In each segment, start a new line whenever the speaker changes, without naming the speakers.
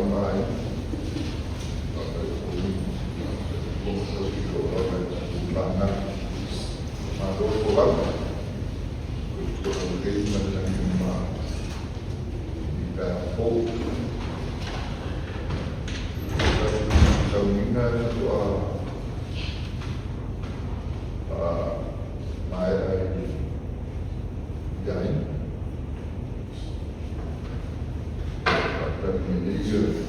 mai. Banyak masuk pulang kemudian menerima di dapur seminar soal air jain dan media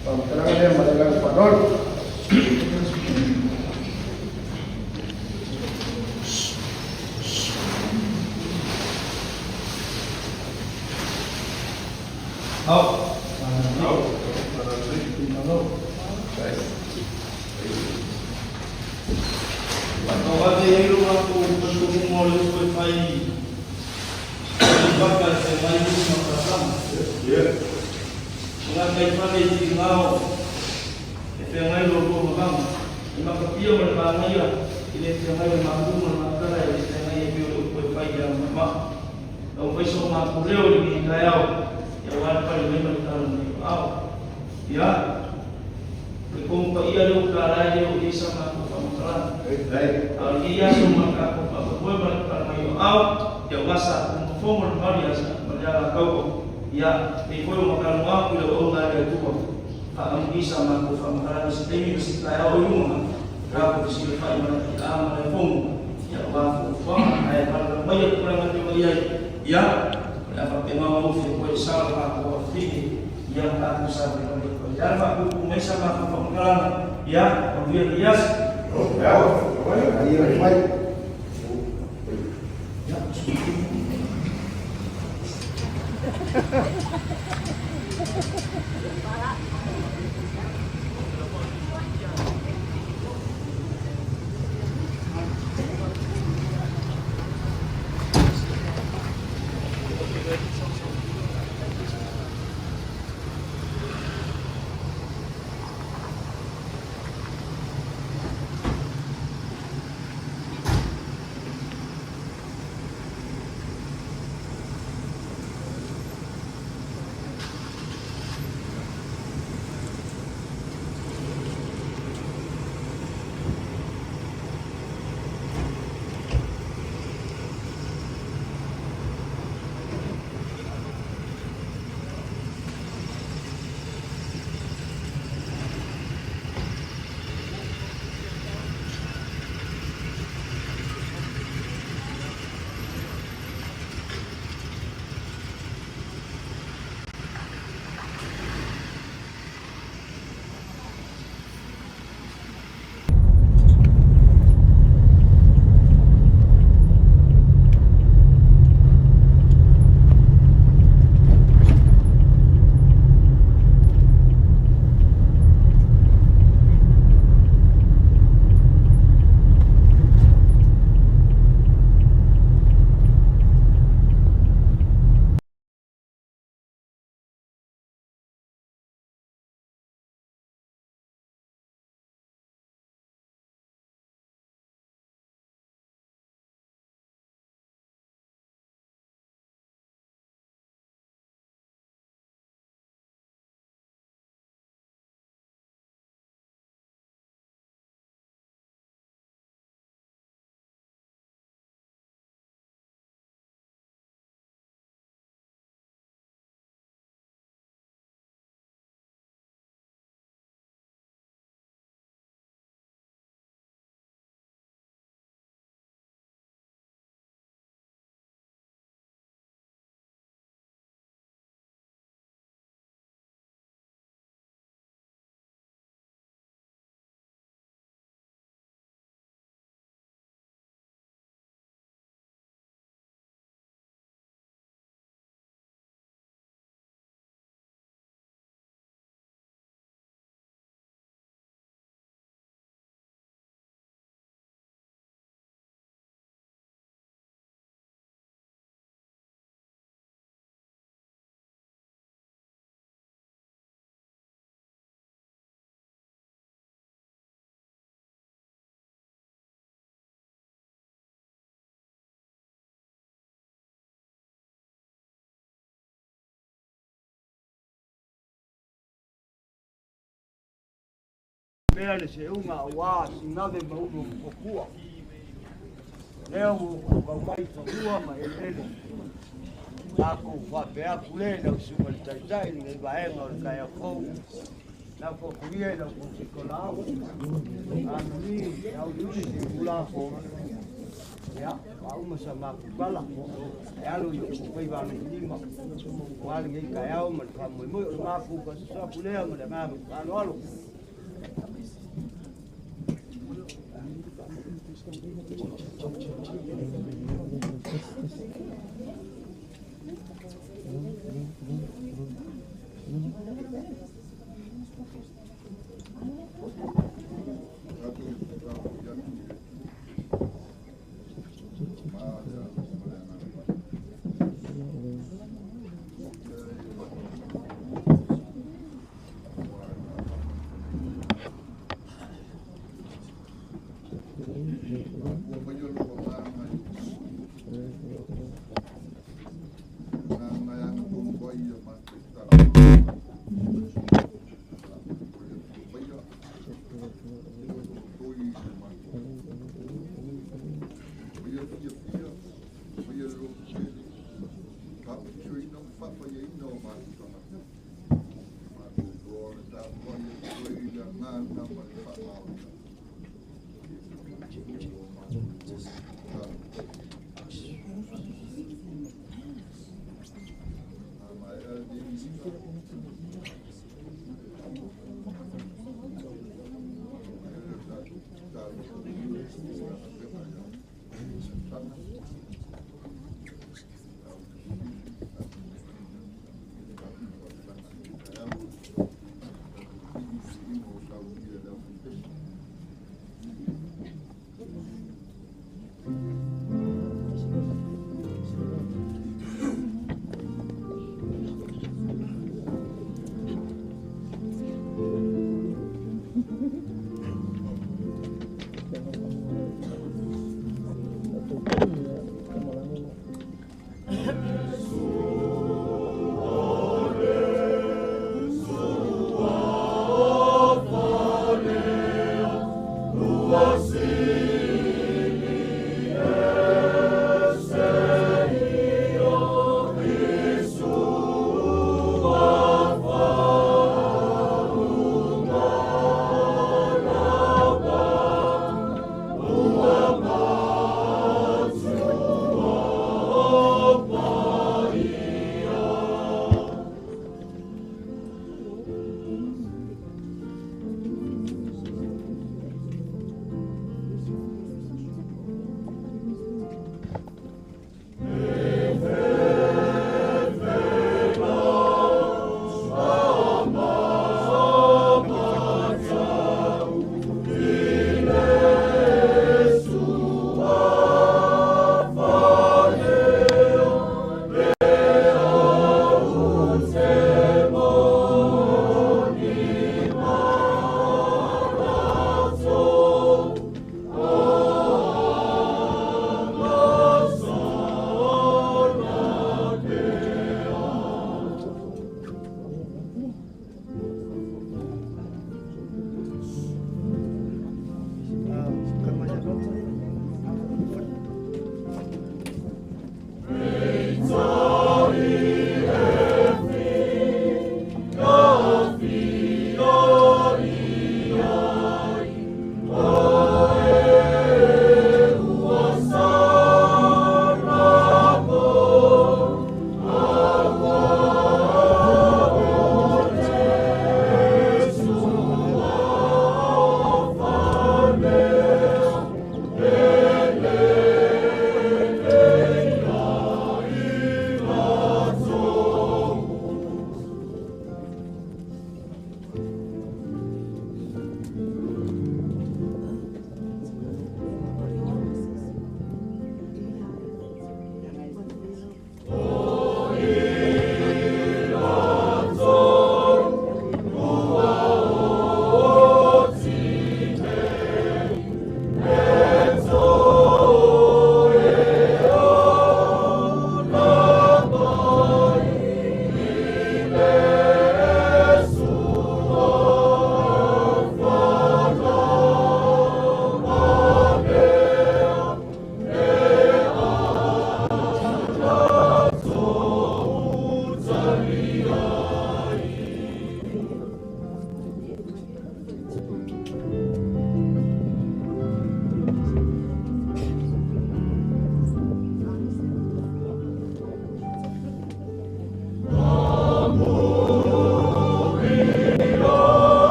Pamperangan yang mendengar panol Kau ada yang aku bertemu oleh Wi-Fi. Bahkan saya main di Makassar. Mengakai pada tinggal. Saya main logo makam. Maka dia berbangai lah. Ini saya main mampu mengakai. Saya main di Wi-Fi yang mak. Kau besok mampu leo di kayau. Yang ada pada memang dalam kau. Ya. Kung iya lo kara dia bisa mampu pamakaran. Iya semua aku boleh melakukan mayu out. Ya wasa formal varias berjalan kau ya ikut makan mau bila orang ada tu tak bisa mampu pamakaran sistem mesti kaya orang aku disini pai mana kita amal pun ya mampu formal ayat kalau banyak kurang ada ya dapat memang mesti salah aku fikir yang tak bisa berjalan aku bisa mampu pamakaran ya kemudian hias
Mea le se unga wā sinave mauru o kua. Leo o mai whakua ma e lele. Ako whapea kule na usunga le taitai ni ngai waenga o le kai a kou. Na whakuria na kusikolao. Anu ni au yuri se kula ko. Ya, au masa makupala. E alu i kupai wale lima. Wale ngai kai au ma le kamui mui o le maku ka sa kulea ma le ngāma. Anu alu.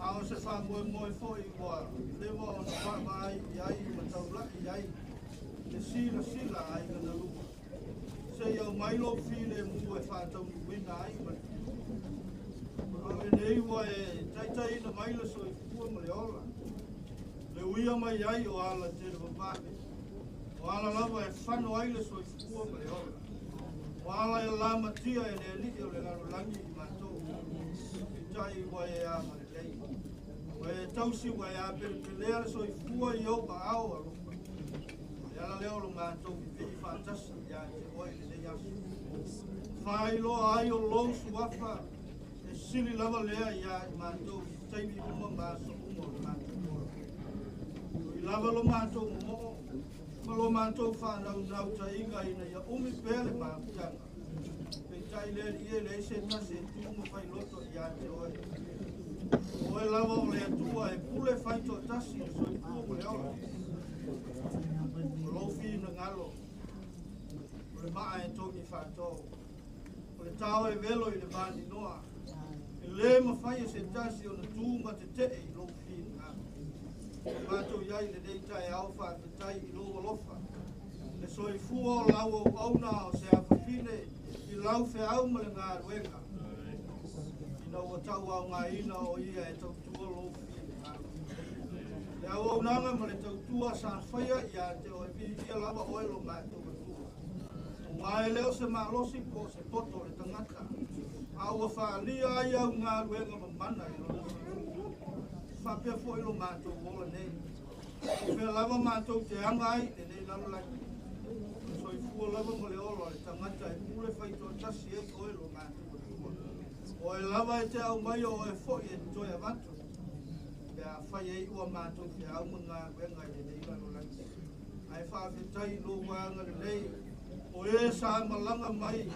Ao se wha moe foi wa lewa o na wha mai iai ma tau laki iai le sila ai ka na lua. Se iau mailo file mu e wha tau wina ai ma. Au e nei wa e taitai na mailo so i kua ma le ola. Le uia mai iai o ala te le wapake. O ala lava e whano ai le so i kua ma le ola. O ala e lama tia e le li o le lalo langi i matou. I tai wa e a ma le lei. Wa tausi wa ya pelea so i fua i au pa au alo. Ya la leo lo matou ki fantas ya te oi le ya. Fai lo ai o lo suafa e sili lava lea ya matou tai mi uma ma so uma matou. I lava lo matou mo ma lo matou fa na na tai ga ina ya umi pele ma tanga. Pe tai le se ta se tu mo fai loto ya te oi. O e lava o le atua e pule fai to tasi e so i kua mo le ola. O lofi na ngalo. O le maa e tongi whātou. O le tau e velo i le vani noa. E le ma fai e se tasi o na tūma te te i lofi na ngalo. O mātou iai le dei tai au wha te tai i loa lofa. Le so i fua o lau o auna o se awhawhine i lau fe au ma le ngā ruenga. Na o tau au ngā ina o ia e tau tua lofi i ngālo. Le au au nanga ma le tau tua sa whaia i a te o e vi ia lava oelo mai tau tua. O ngā e leo se malosi po se poto le tangata. Au a whaalia ai au ngā ruenga ma mana i lo. Whapea fo ilo mātou mola nei. O whea lava mātou te anga ai te nei lalo lai. So i fua lava ma le olo le tangata e pule whaito tasi e oelo mātou. O e lava e te au mai o e fo e toi a vatu. Pe a whai e ua mātou te au mga wenga i te ila no langi. Ai whawhetai lo wanga le nei. O e sa malanga mai.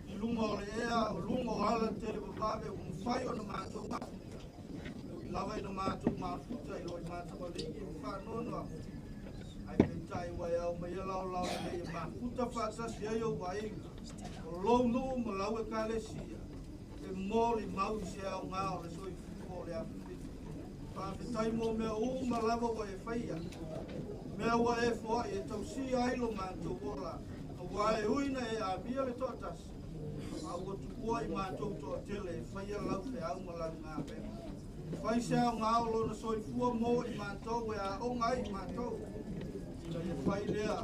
I lunga o le ea, o lunga o ala te le wapawe, o mwhai o na mātou mafuta. I lava i na mātou mafuta i loi mātou aliki o whanono. Ai pentai wa e au mai alau lau le nei mafuta whaatasi ai o wainga. O lou nuu ma lau e kālesia. E mōli mau se au ngā o le soi fuko le awhiti. Whawhetai mō mea uma lava wa e whaia. Mea wa e fua e tau si ailo mātou ora. Wa e uina e a bia le totas. A ua tukua i mātou toa tele e whaia lau fe au malau ngā pēma. Whai se au ngā o lona soi fua mō i mātou e a o ngai i mātou. Ina e whai lea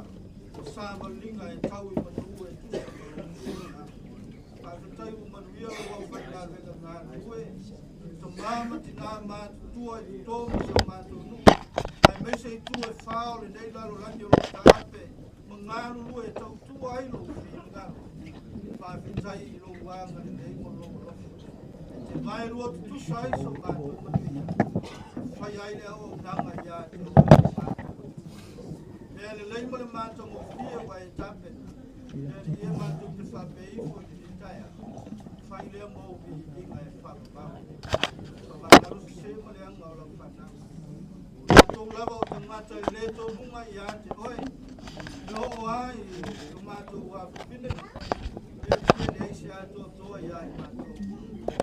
o sāma linga e tau i matu e tu. Whawhetai u manuia o wau whai ngā venga ngā rue. Ta māma ti ngā mātou tua i tōmu sa mātou nu. Ai mei se i tu e whao le nei lalo langi o lo tāpe. Ma ngā rue e tau tua ai lo whii ngaro. Whawhetai i lo wanga le nei mo lo lofi. Te mai rua tu tu sai so mātou manuia. Whai ai lea o nanga ia te o mātou. Mea le leima le mātou mo whia wa e tāpe. Mea le ia mātou te whape i fo i taia. Whai lea mō vi inga e whapapau. So mātou se ma le anga o lau whanau. Mātou lava o te mata i le tō hunga i ate oi. No o ai o mātou wa whine. E whine eisi ato toa i ai mātou.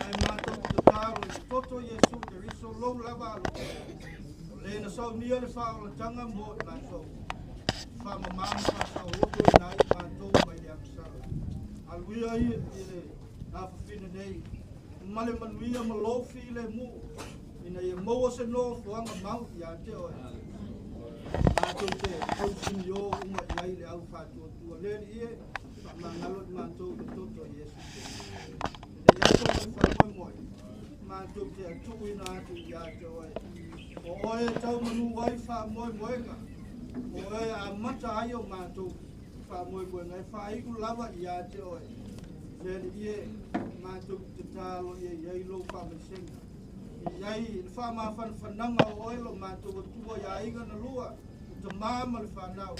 Ai mātou te tāro i toto Jesu te riso lou lava alo. Le na sau nia le whaola tanga mō i mātou. Whamamama whasau hoto i nai mātou mai le aksara. Aluia i le awhawhine nei. Male manuia ma lofi i le mu. Ina i maua se no fuanga mau i a te oe. Mātou te hausini o unga i ai le au whātua tua. Leri ie, whamangalo i mātou i toto Jesu. Ina i ato mai whanoi moi. Mātou te atu ina atu i a te oe. O oe tau manu wai wha moi moenga. O oe a mata ai o mātou. Wha moi moenga. E wha iku lava i a te oe. Leri ie, mātou te tālo i e iei lo wha mesenga. Iai, le wha maa whananga o oelo mātou o tua ia inga na lua. Ta māma le whanau.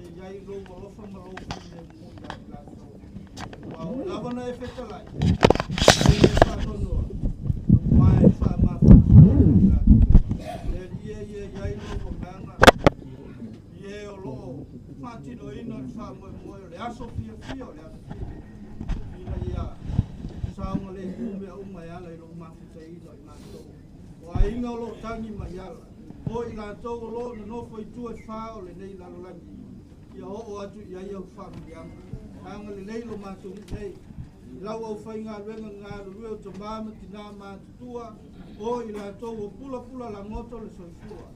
Iai lo malofa malofa le mui a kātou. Wau, lawana e whetalai. E whanonoa. Mai wha maa whananga. Leri ie iai lo o nganga. Ie o loo. Mātino ina le wha moe moe. Le aso fia fia o le aso fia. Ina ia. Saunga le umea umai ala i lo mafuta ino i mātou. lo tangi maiala. O i la tau lo na no foi tu e fa o le nei la lo langi. Ia o atu ia ia family am. Anga le nei lo ma tu nei. Lau au fai ngā luenga ngā lue o te māma tina mā tutua. O i la tau o pula pula la ngoto le soifua.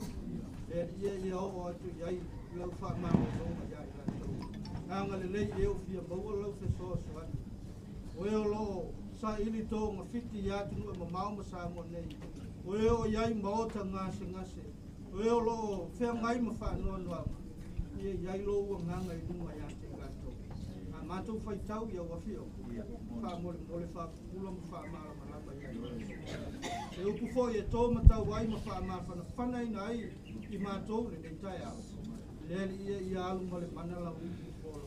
E ia o atu iai lau wha māma zonga ia i la tau. Anga le nei e o fia baua lau se soa suani. O e o lo sa ili tō ngā whiti i atu nua ma mauma sa mo nei. O e o iai maota ngase ngase. O e o lo whea ngai ma wha noa noa. Ia iai lo ua nganga i nunga i ate ngato. A mātou whai tau ia wafio. Wha mole mole wha pula ma wha mara malapa iai. E upu fo i e tō ma tau ai ma wha mara whana whanai na ai i mātou le nei tai au. Lele ia i alu ma le mana lau i pola.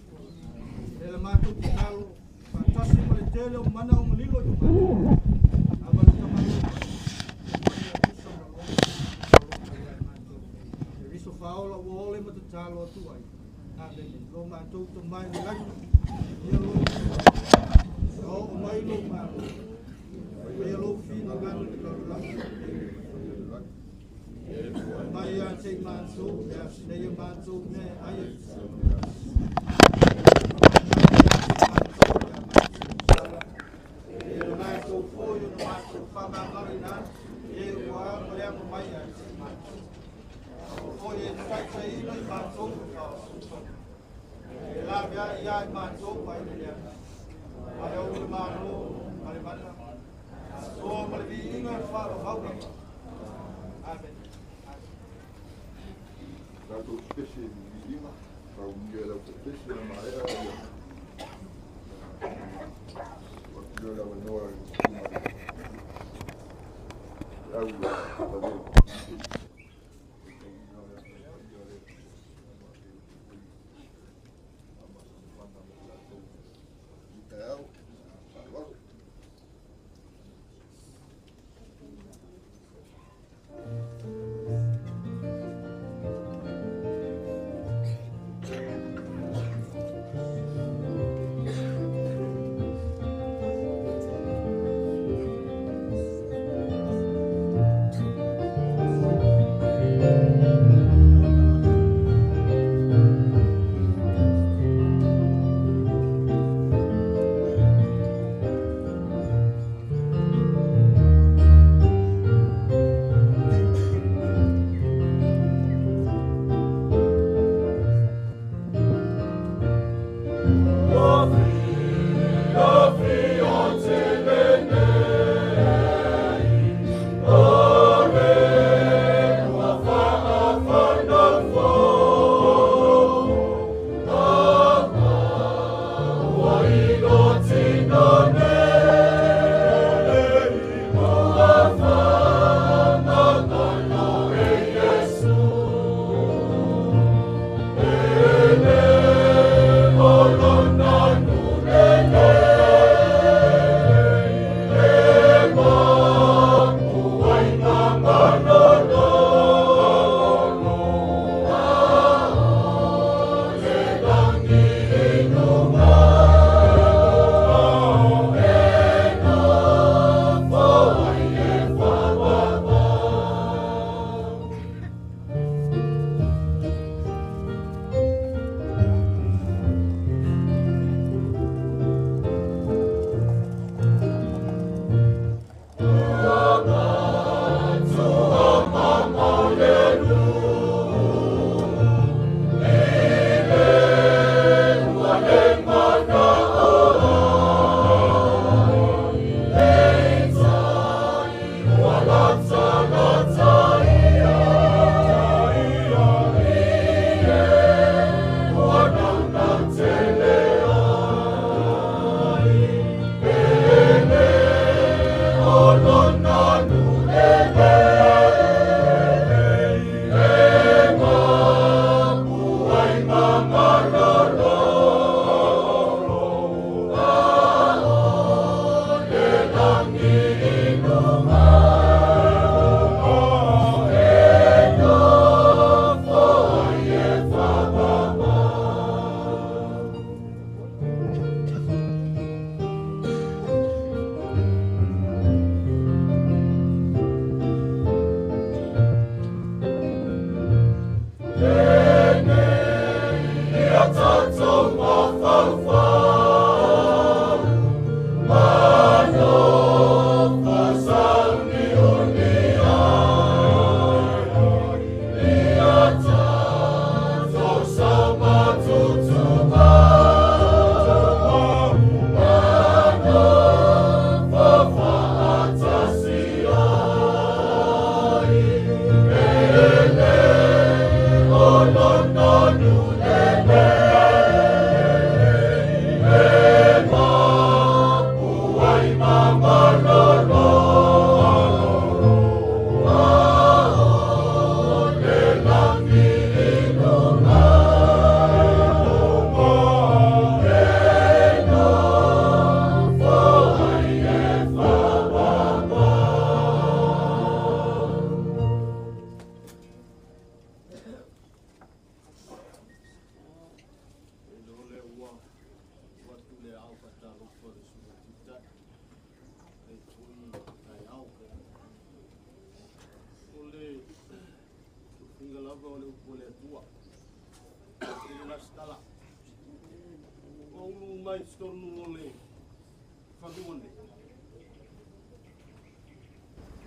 Lele mātou ki talo. Fantasi ma le tele o mana o malilo i mātou. Aba le tamalo. Faola o ole ma te talo atu ai. Amen. Lo ma tau te mai le langi. Ia lo. O mai lo ma. Ia lo fina ngana le talo langi. Mai a te manso. Ia sinei a manso me ai. Ia manso foi o manso fama marina. Ia o a mulher mai a te manso. O e tai tai no i mātou e la via ia i mātou pai le lea a e o māno a le mana o ma le vi inga e whāra haura Amen.
Tātou spesi i ima, kau ngia lau te spesi na maera ia. Wakio lau e noa i kuma. Au ia,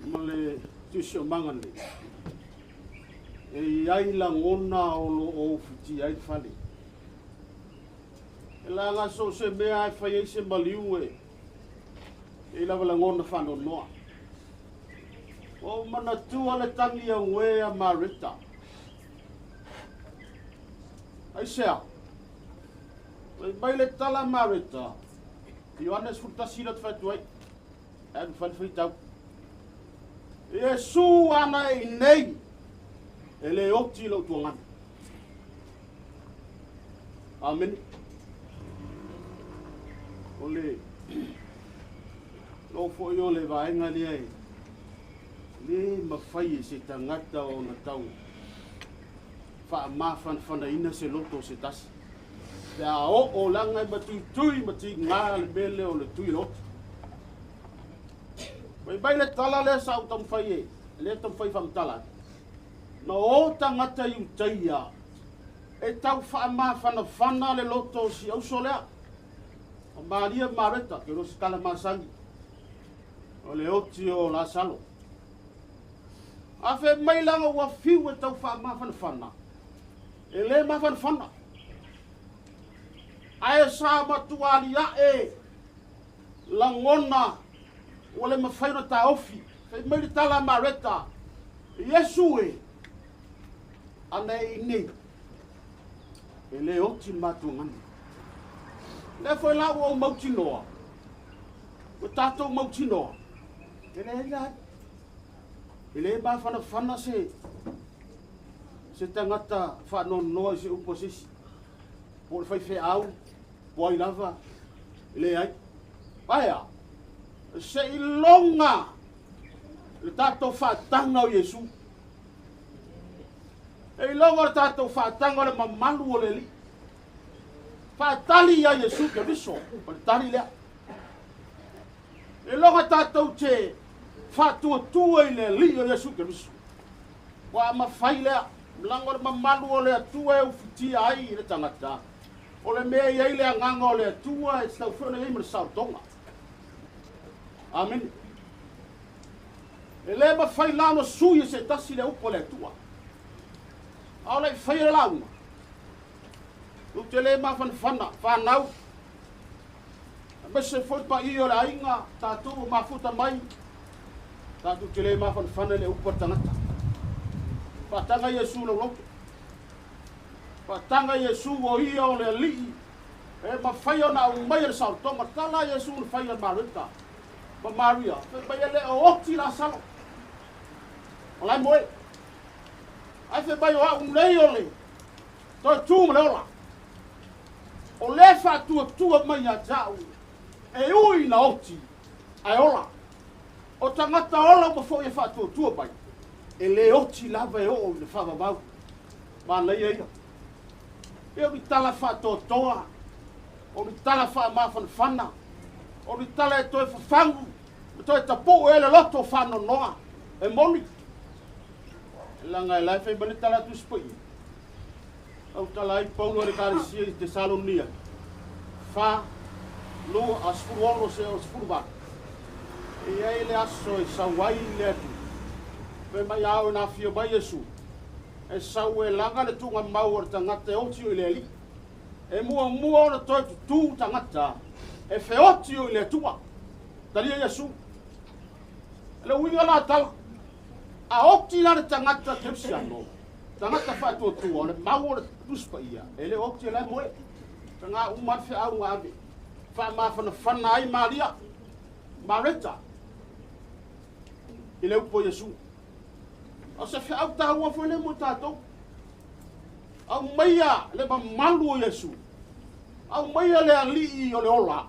Male tusio mangale. E ai la ngona o futi ai fale. E la nga so se mea ai fai se maliu e la wala ngona whano noa. O mana tua le tangi a wea marita. Ai sea. Mai le tala marita. Ioannes furtasirat fatuai. En fai tau. Yesu ana i nei. Ele oti lo tuangan. Amen. Ole. Lo fo yo le vaenga le ai. Le mafai se tangata o na tau. Fa mafan fana ina se loto se tas. Te a o langa tui mati ngā le mele o le tui loto. Bai le tala le sa utam fai le tam fai fam tala. No o tangata yu taia. E tau fa fana le loto si au solea. O Maria Mareta ke ro skala masangi. O le oti o la salo. A fe mai langa wa fiu e tau fa fana. E le fana. Ai sa matualia e langona wale mawhaina ta ofi, kei mairi tala mareta, Yesu e, ana e nei, e le oti matu ngani. Le foi la o mauti noa, o tato mauti noa, e le ba fana se tangata whanau noa se uposisi, po le whai au, po ai lava, le ai, aia, se ilonga le tato whaatanga o Yesu. E ilonga le tato whaatanga le mamalu o le li. Whaatali a Yesu ke viso, o le tali lea. E longa tato te whaatuatua i le li o Yesu ke viso. Wa mawhai lea, mlango le mamalu o le atua e ufitia ai i le tangata. O le mea i le anganga o le atua e stau whina i mre sautonga. Amen. E le ma fai lano sui se tasi le upo le tua. Au le fai le launga. U te le ma fana, whanau. Me se foi pa i o le ainga, tātou ma futa mai. Tātou te le ma fana le upo tangata. Patanga Yesu lo loto. Patanga Yesu o ia o le li. E ma fai o na umai le sautonga. Tala Yesu le fai o marita. Ma Maria, pe ele o oti la salo. Olai moe. Ai fe bai o a unlei ole. To tu mo leola. O le fa tu mai a jau. E ui na oti. Ai ola. O tangata ola mo fo e fa tu bai. E le oti lava e o le fa babau. Ma lei ia. E o tala fa toa. O tala fa ma fana. O ni tala e toi whawhangu, e toi tapu e le loto whano noa, e moni. E langa e lai whai mani tala tu spui.
Au talai paulo le karisia i te Salonia. Fa lo asfuolo se o sfurba. E ai le aso e sawai le atu. Pe mai au na fio mai Yesu. E sau e langa le tunga mau o tangata e oti o le ali. E mua o toi tu tangata. E fe oti o le tua. Talia Yesu. Le winga la tala. A oti la le tangata tepsiano. Tangata fa tu tu le mau o tuspa ia. E le oti la moe. Tanga uma fe au ngabe. Fa ma fa na ai Maria. Marita. Ile upo Yesu. O se fe au ta ua fo le mo tato. Au maia le malu o Yesu. Au maia le ali o le ola.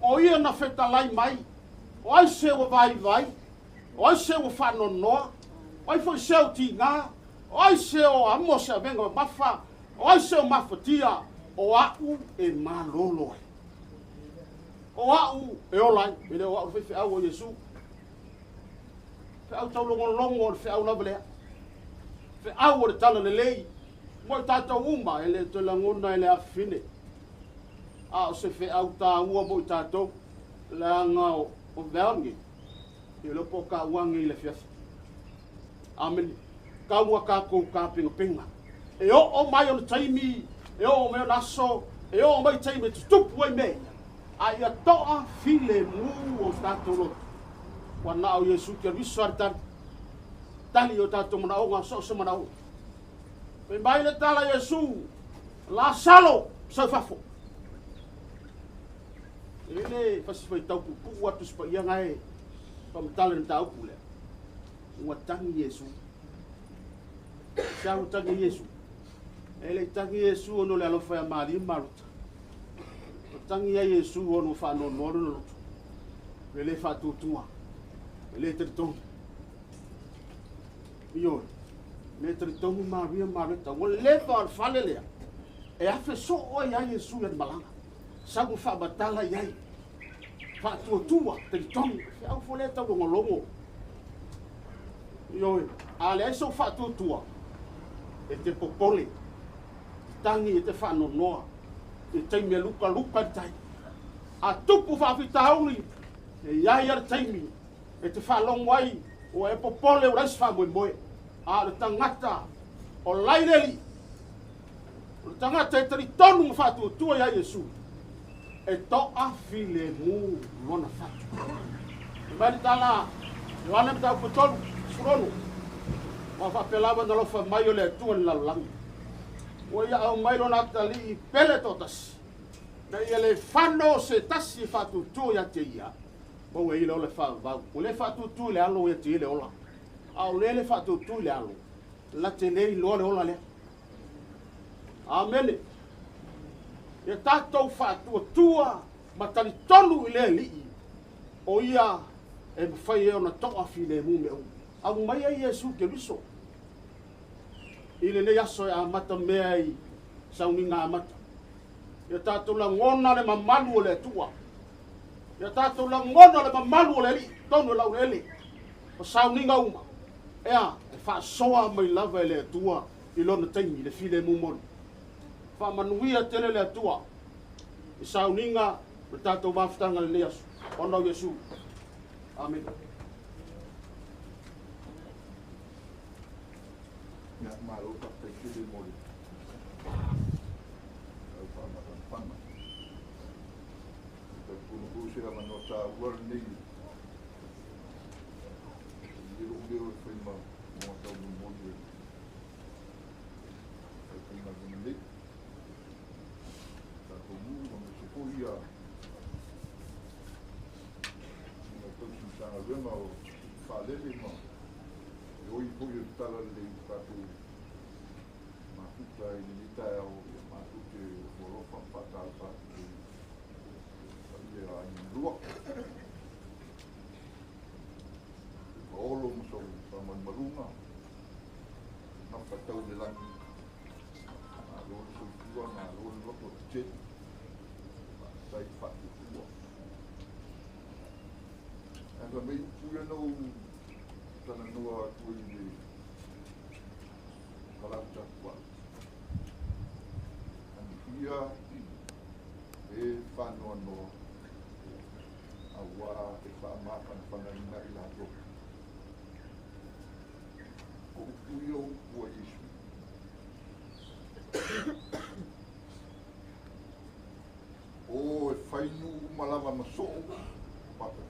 O ia na feta lai mai. O ai se o vai. O ai se o whano noa. O ai fo se o tinga. O ai se o amo se venga mafa. O ai se o mafatia. O aku e malolo. O au e olai. Ele o au fe au o Yesu. Fe au tau longo fe au lava lea. Fe au o le tala le lei. Mo tātou uma ele te langona ele afine. A o se fe au tā ua mo tātou. Le anga o veangi. I lo po ka wangi le fiafi. Amen. Ka ua ka kou ka pinga. E o mai o le taimi. E o mai o naso. E o mai taimi te tupu ai mea. A ia toa file mu o tātou lotu. Wana o Yesu ke riso artan. Tali o tātou mana o ngā so mana o. Pe mai le tala Yesu. La salo sa fafo. Ele fasi fai tau pupu atu spa ia ngai. Pamatala na tau pule. Ua tangi Yesu. Siahu tangi Yesu. Ele tangi Yesu ono le alofa ya maari maruta. Tangi ya Yesu ono whano noru no lutu. Ele whatutua. Ele teritongi. Ioi. Le teritongi maria maruta. Wa lewa al whalelea. E afe so o ya Yesu ya malanga. Sagu whabatala iai. Whatutua. Teritongi. Fe au foleta longo. Ioi. Ale ai so whatutua. E te popole. Tangi e te whano noa. E taimi luka tai. A tupu whawhitauri. E iai ar taimi. E te whalongo ai. O e popole o reis whamoe. A le tangata. O laireli. O le tangata e tari tonu whatu tua ia Yesu. E toa file mu lona whatu. E mai tala. E wane mtau putonu. Surono. Wa whapelawa na lofa mai o le atua ni lalangi. O ia au mai lona tali I pele totas. Na ia le whano se tasi whatu tu ia te ia. Mo e ilo le whau. O le whatu tu le alo ia te ile ola. Au le whatu tu le alo. La te nei loa le ola le. Amene. Ia tātou whatu tua matari tonu I le li. O ia e mwhai e ona toa fi le mu me au. Au mai ai Yesu ke riso. Ile ne yaso ya mata mea I sauninga mata. Ia tātou la ngona le mamalu o le tua. Ia tātou la ngona le mamalu o le li. Tonu lau le li. O sauninga uma. Ea, e whaasoa mai lava e le tua I lona taimi, le file mumoni. Whamanuia tele le tua. I sauninga, le tātou wafutanga le leasu. Ona o Yesu. Amen.
Nga malo pa te kiri mori. Au whanama. Te kunu kusira manota uar nei. Liro e whaima mo tau mori. Ai whaima gana nei. Tātou mū, ma me se poia. Nga tausi sanga rema o whalele ma. Oi foi o tala le pato matuta I lita o matute forofa fatal pato ia ai rua olo so sama marunga na patau de lang a lo so tua na lo lo che sai pato tua ela meio pura no tana noa kui de kalata kwa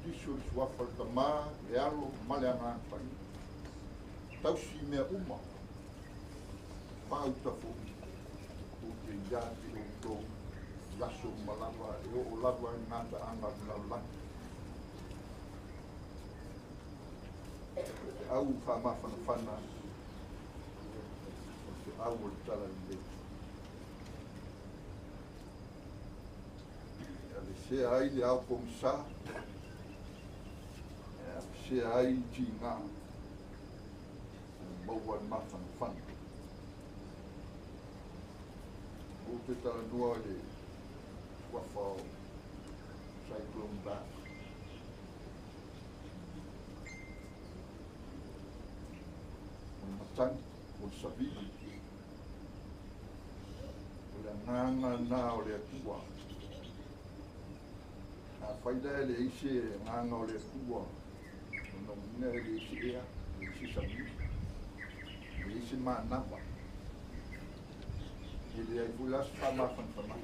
tisu le suafa le tamā, le alo, ma le anga whai. Tausi mea uma. Pāuta fo. O te iati o tō. Laso malawa, e o lawa i ngāta anga laulangi. Au whamawhanawhana. O te au o le tala i le. Le se ai le au komisa. Se ai ti ngā. Maua le mawhanawhana. O te tala nua le wafao cyclone back. O matang, o sabili. O le nganga nā o le atua. A whaida le ise nganga o le atua. O nomina le ise ea, le ise sabili. Le ise mānawa. Ele ai fulas whamawhanawhana.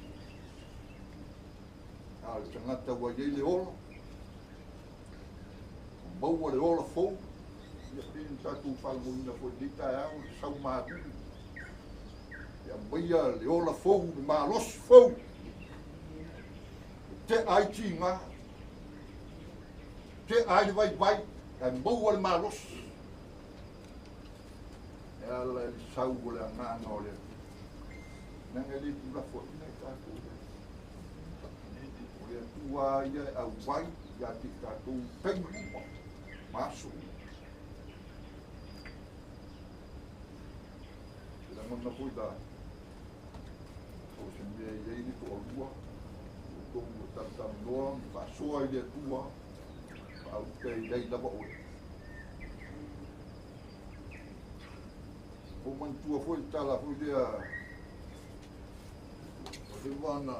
Al tangata wa ye le ola. Maua le ola fou. Ia pin tatu whalmoina fo dita au sau māturi. Ia maia le ola fou, le mālos fou. Te ai ti ngā. Te ai le vai vai. Ia maua le mālos. Ia le sau o le anganga o le. Nanga le tula fo ina i tātou. O le atua ia au vai, ia te tātou penguma. Maso. Ia mana poi da. O se mea i eini to alua. O tongu o tātou noa, mi whasoa i le atua. Au te i lei lava oe. O mantua foi tala foi lea. Se wana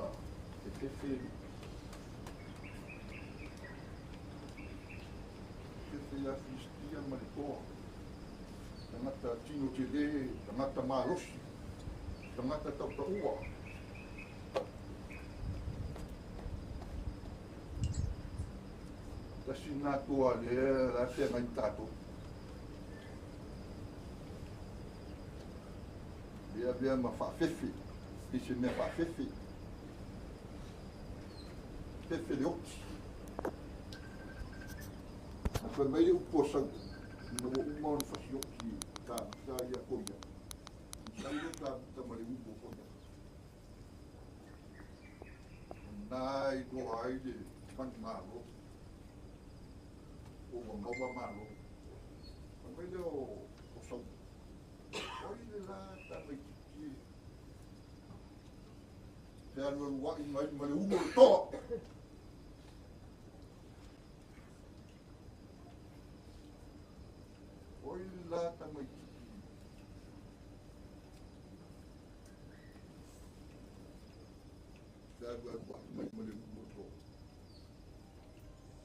e tefe la fistia marikoa. Tangata tino te re, tangata marosi, tangata tautaua. Tasi nā toa le la se ngai tato. Bea ma whawhewhi. Ise mea whawhewhi. Whewhi le oti. A koe mai upo sau. Ina o umau na whasi oti ka ia koia. Sau le ka mare upo koia. Nai doa ai le man malo. O maua malo. A mai le o sau. Oi le la ta mai kiki. Te anu wai mai mare umo le toa. Oi la ta mai kiki. Te anu wai mai mare umo le toa.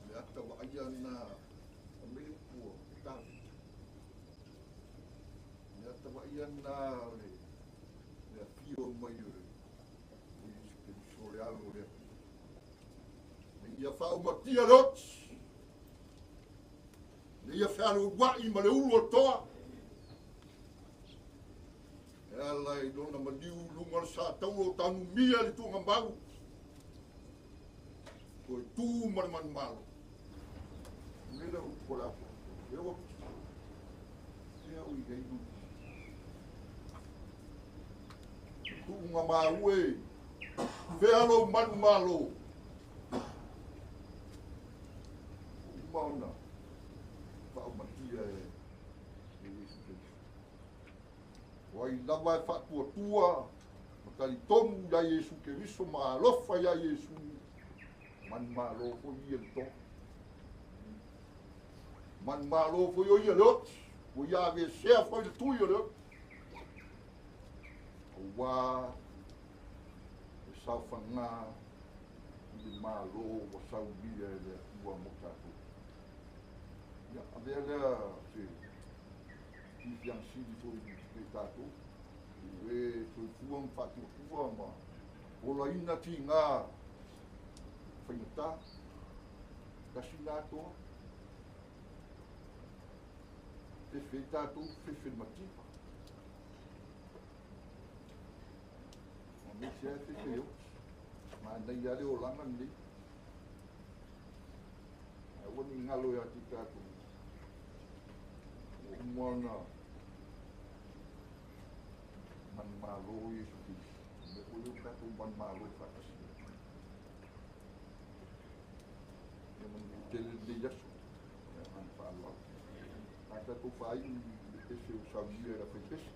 Le ata wai ana a mei ua tavi. Le ata wai ana le pio mai ure. Le alo le ia whao matia lot le ia whao wai ma le ulu o toa e alai dona ma liu lunga sa tau o tanu mia le tunga mau koe tū man malo nila ukola e o ui heidu tunga mau e Vealo manu malo. Mauna. Pau matia e Yesu Kristo. Wai lava e whatua tua. Makari tomu ya Yesu Kristo ma alofa ya Yesu. Man malo fo ia le to. Man malo fo ia lot. O ia ve sea fo le tu ia lot. Wa sau whanga i malo o sau bia e lea ua mo tātou. Ia, a mea lea se tifiang siri tō i tātou. E tō i fuang whatua tua ma o la ina ti ngā whaingatā. kasi tātou. Te tātou, te matipa. Mami sia te eu. Ma nei ale o langa ni. Wani ngalo ya ti tātou. O moana man malo Yesu Kristo. Me ulu tātou man malo whakasi. E man tele de Yesu. E man whaala. Tātou whai e se o sauia ra whaipesi.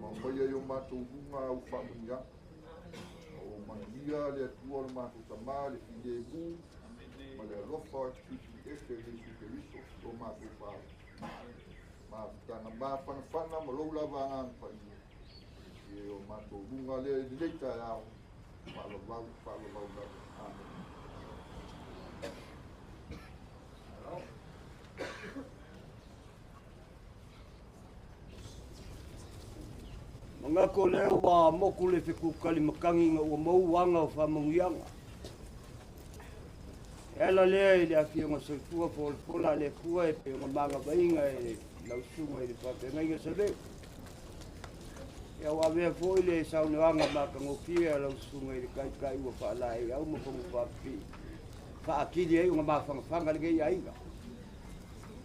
Mamaya yo matou bunga au whamunia. O mangia le atua le matou tamā le fide bu. Ma le alofa tutu efe le sukeriso o matou whao. Ma tana mā whanawhana ma lou lava ngang whaia. E o matou bunga le leita e au. Whalavau lava. Amen.
Mga ko leo wa moku le fiku kali makangi nga ua mauanga o whamangianga. Ela lea i le afia nga soifua pola le kua e pe nga manga vainga e lausunga i le whapenga inga sa leo. Ia wa mea fo i le sauneanga maka ngofia lausunga i le kai ua whaalai au makongu whapi. Whaakili e unga mawhangawhanga le gei ainga.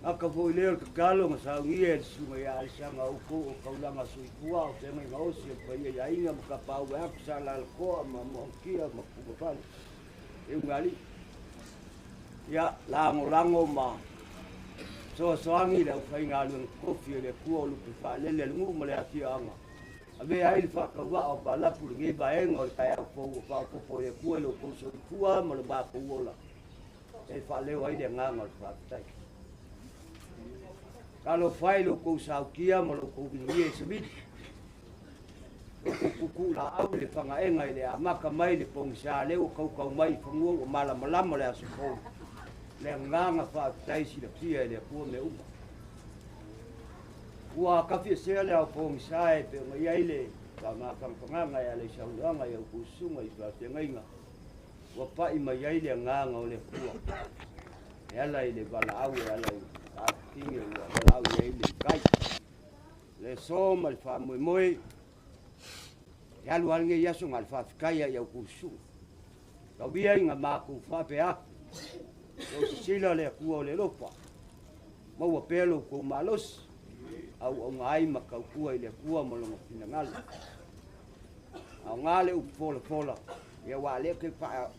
Aka fo i leo kakalo nga saungia e sunga i aisanga uko o kaulanga soifua o tenga inga osi e paia i ainga maka pau e aku sa lalkoa ma monkia ma kupapale. E ungali. Ia lango ma soangi le au whainga alu kofi le kua o lupi whaalele lungu ma le atia anga. Ave ai le whakawha o palapu le ngei baenga o le kai au fau o whakopo e kua lo kouso i kua ma le bako uola. E whaleo ai le nganga o le whakitai. Kalau fai lo kou saukia ma lo kou binia e sabiti. Lo kou kuku la au le whangaenga i le amaka mai le pongisa leo kau mai whangua o malama le asupou. Le nganga whakitai si la pia i le kua me uma. Ua kawhia sea le au pongisa e pe mai ai le whamanganga e le sauanga i au kusunga i whatengainga. Ua pai mai ai le nganga o le kua. E ala i le wala au e ala i tinge ua lau i le kai. Le soma le wha moe. E alu alinge iaso ngā le wha whikaia i au kusunga. Kau bia inga māku wha pe aku. O sila le kua o le lopa. Maua pelo kou malos. Au ngai makau kua i le kua malonga pina ngala. Au ngale upo fola. Ia wa le ke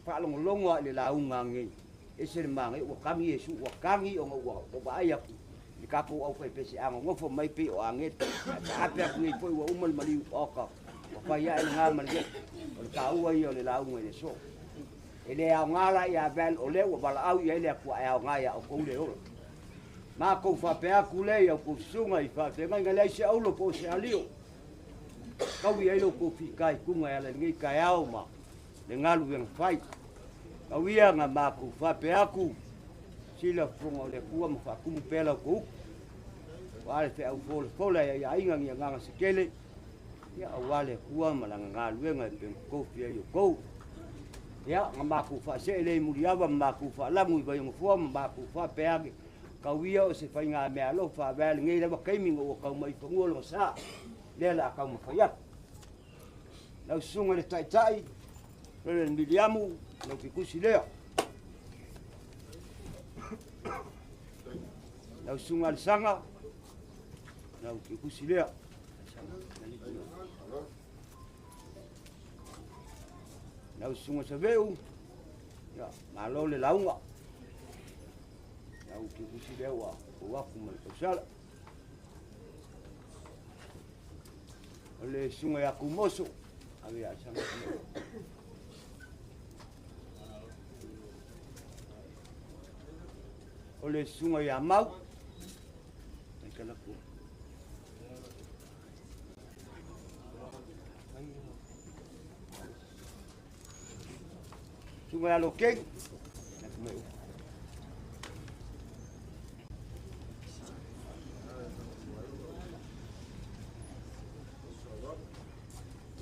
whaalongolongo a le launga ngei. E se le mangai ua kami e su ua kangi o ngau ua ai aku. Ni kapo au whai pesi anga ngofo mai pe o angeta. Ka ape aku ngei poi ua umal maliu oka. Ua whai ia e ngā marige. O le ka ua i o le launga i le so. E le au ngala i a ven o le ua wala au i e le aku a au ngai au kou le ola. Mā kou whape aku le i au kou sunga i whape ngai ngai leise aulo po se alio. Kau i eilo kou whikai kunga e ala ngei kai au ma. Le ngalu venga whai. Kau ia ngā māku whape aku. Sila whonga o le kua ma whakumu pēlau kou. Wale whi au fola ia inga ngia nganga sekele. Ia au wale kua ma langa ngā luenga e pengu kofi e o kou. Ia ngā māku whase e lei muriawa ma māku whalangu i vai ngufua ma māku whape ake. Kau ia o se whai ngā mea lo whaavele ngei rewa keiminga o kau mai whangua lo sa. Lea la kau ma whaiak. Lau sunga le tai. Rere miliamu. Lau ki kusi lea. Lau sunga le sanga. Lau ki kusi lea. Lau sunga sa veu. Ya, malo le launga. Lau ki kusi lea wa waku ma le tausala. Le sunga ya kumoso. Ave a sanga. O le sunga ia mau. Ai kala ku. Sunga ia lo keng.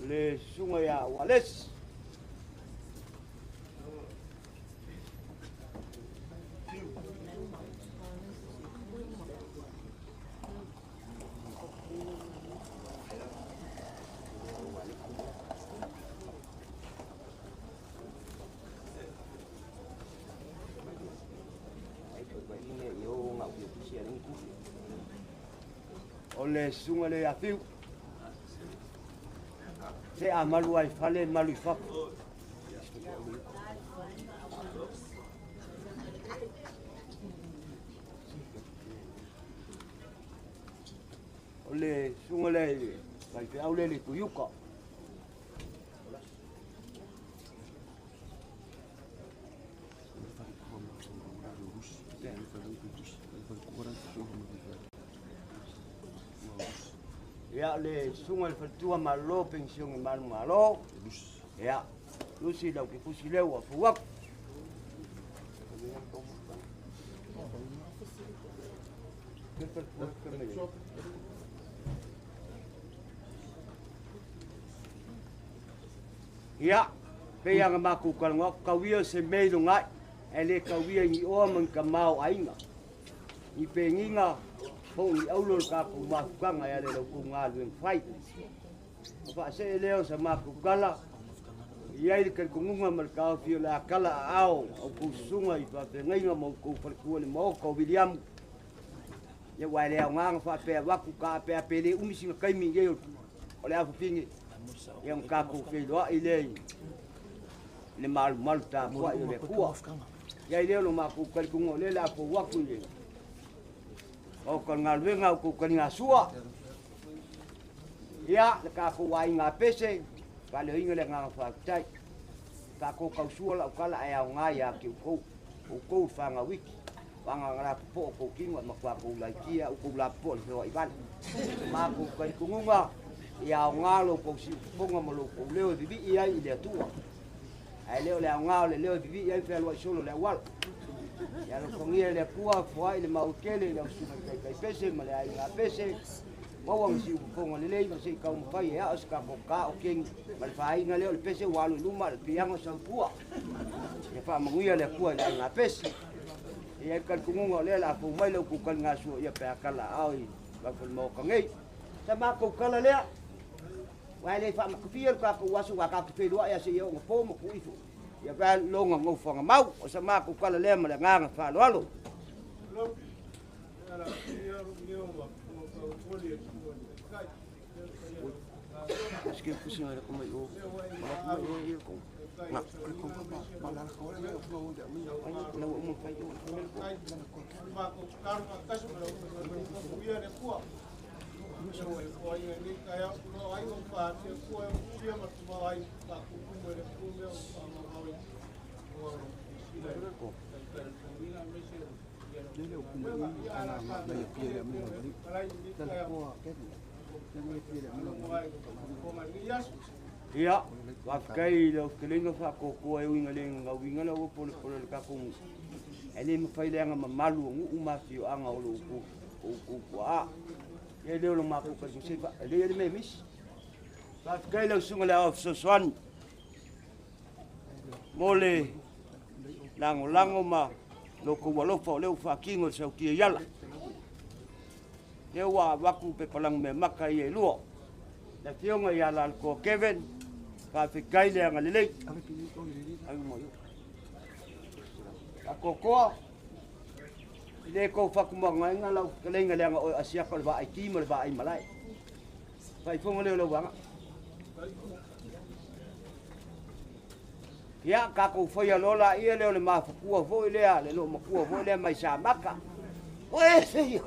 Le sunga ya wales. Ole sunga le afiu. Se amalu ai fale malu fa. Ole sunga le vai pe aule le kuyuka. Ya le sunga le fatua malo pensiun mal malo. Ya. Lusi lau ki kusi leu a fuak. Ya. Pe yang maku kalngok kawia se meido ngai. Ele kawia ni o man kamau ainga. I pe nginga Pau ni aulol ka ku makanga ya le ku ngaluen fai. Fa se leo sa maku kala. Ia i ke kungunga mal ka fio la kala ao o ku sunga i fa te ngai mo ku fa ku ni mo ko William. Ye wa le ngang fa pe wa ku ka pe pe le umi singa kai mi ye o le afu pingi. Ye un ka ku fe do i le mal mal ta wa i le ku. Ia i le no maku ka kungo le la ku wa ku ye. O kon ngalwenga ku kan ngasua. Ya ka ku wai nga pese. Ka le inga le nga fa tai. Ka ku ka sua la kala ai nga ya ki ku. Ku fa nga wiki. Wanga ngara po ko kinga makwa ku la kia ku la po le i ban. Ma ku kan kunga ya nga lo ko si ponga mo lo ku leo di ia i le tua. Ai leo le nga le leo di ia fe lo solo le wal. Ya lo kongia le kua fua ile maukele le usuma kai pese male ai nga pese mo wang si fonga le le se ka un fai ya os ka boka o king mal fai nga le pese walu luma pianga sa kua ya fa manguia le kua le nga pese ya kan kunga le la fu mai lo ku kan nga su ya pe kala ai ba ful mo ka ngai ta ma ku kala le wa le fa ma ku fiel ka ku wasu wa ka ku fe do ya se yo ngo mo ku ifu ya ba longa ngo fonga mau o sa ma ku kala le ma nga fa lo alo Aske kusi ngara ko mai o ma ko ye ko na ko ma la ko le ko mo de mi na o mo fa yo
ma ko kar ka su lo ko ye ne ko so ko ye ni ka ya no ai ko pa se ko ye ma ko ai pa ko mo le ko me o ma ai o ile ko Dele o kuma ni ana ma da pele mi ni dala ko ke ni pele mi
ya wa kai lo kelinga fa ko ko e winga lenga winga lo pole pole ka ko ele me fai lenga ma malu u ma fio anga o ku a ye le lo ma ko ka se fa ele me mis wa kai lo sunga la of so swan mole lango ma lo ko wa lo fo le fa kingo se ki yala ye wa ku pe palang me makai e luo la fionga yala ko Kevin ka fi kai le nga lele ai mo yo ko ko le ko fa ku mo nga la ke le nga le nga asia ko ba ai ti mo ba ai malai fa fonga le lo wa ya ka ko fo ya lola ia le le ma fu fo le ale lo ma ku fo le mai sa maka oe se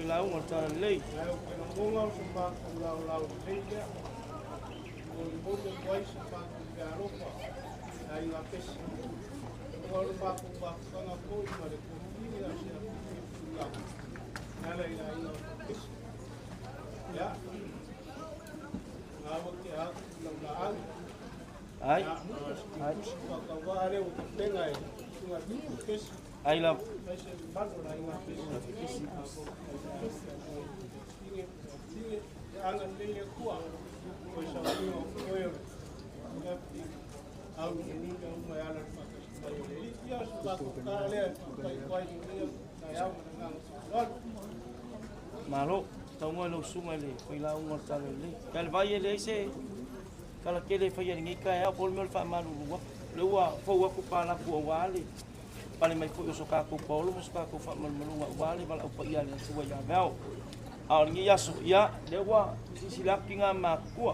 lau ngota lei.
Ayo pengonga sempat ulau saja. Boleh buat sempat garopa. Ayo lapis. Kalau baku kana koi mare kuri ya sia ulau. Nala ila lapis. Ya. Ngawak ya ulau.
Ai.
Ai. Kalau ada untuk tengai. Sungai lapis.
Ai la malo tau ngoi lo sungai le koi la ngota le kal vai le se kala kele fa ye ngi ka ya pol mel fa malu le wa fo wa ku pala ku wa le pale mai fu so ka ku polo so ka ku fa mal malu wa le bal apa ia le so ya vao a ngi ya so ya le wa si la kinga ma ku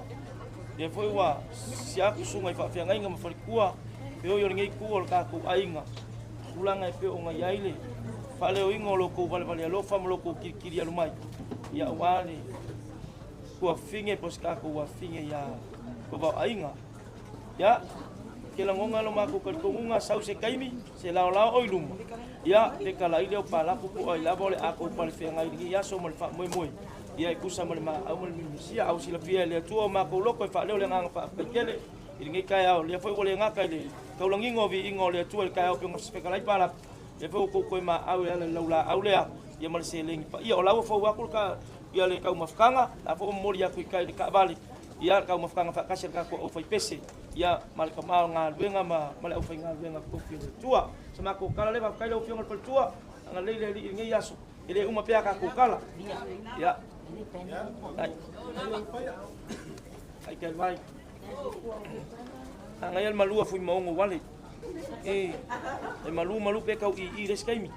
de foi wa si aku sungai fa fa ngai ngam fa ku pe yo ngi ku ol ka ku ainga ulanga pe o ngai ai le fa le o ingo lo ku vale vale lo fa mo lo ku kiri alu mai ya wa le ku finge pos ka ku wa finge ya ko ba ainga ya kela ngonga lo maku ko ngonga sau se kaimi se lao lao oi lum ya te kala ile pa la ku oi la bole aku pa fe ngai ni ya so mo fa moi moi ya ku sa mo ma au mo mi sia au sila fie le tu ma ko lo ko fa le ngang fa pe kele ngi kai au le foi ko le ngaka le ko lo ngingo vi ingo le tu kai au pe mo se kala pa la le foi ko ma au le la au le ya mo se le pa ya la fo wa ku ka ya le ka mafkanga la fo mo ya ku kai ka bali ya ka mafkanga fa kasir ka ko foi pese ya mal kamal ngal wenga ma mal au finga wenga ko fi tua sama ko kala le ba kai lo fi ngal tua ngal le ngi yaso ile uma pia ka ko kala ya ai kai vai ngai malu fu mo ngo wale malu pe ka i res kai mi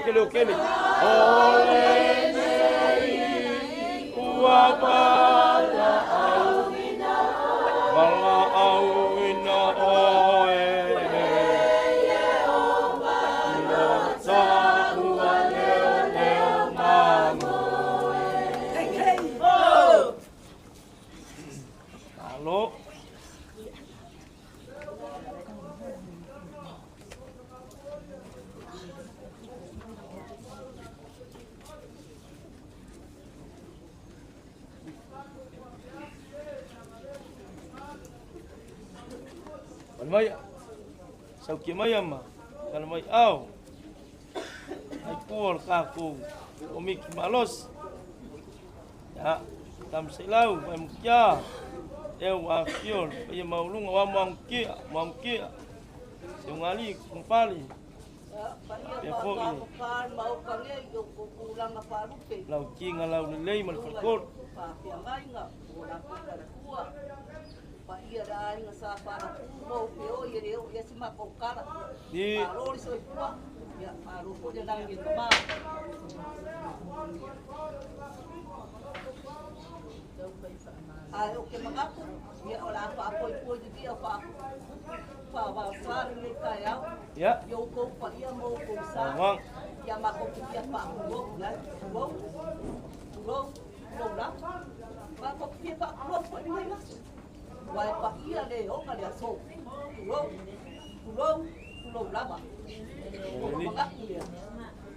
Lo que mai sau kia mai ama kalau mai au ai kuol ka ku omik malos ya tam selau mai mukya eu a kiol ia maulunga wa mamkia sungali kumpali pe fo lau kinga lau lei mal fakor
pa ia rai nga sa para mo pe o ia reo ia se ma kokara
di
ro so ipua ya aro ko dia nang ngi ma ai o ke magapu ia ola pa apo ipua di dia pa wa sa ni kai au
ya
yo ko pa ia mo ko sa
wang
ia ma ko kia pa mo ya ro la pa ko kia pa ro pa ni la wai pa ia le o ka le so kulo lava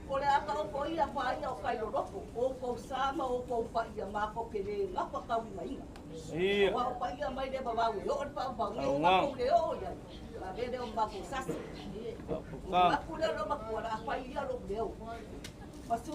ko le aka o ko ia pa ia o kai roko o ko sama o ko pa ia ma ko ke le ngapa ka mai
iya
wa pa ia mai le ba wa o pa ba o ma ko le o ya la ve de o ma ko sas ka ku le ro ma ko la pa ia lo le o pasu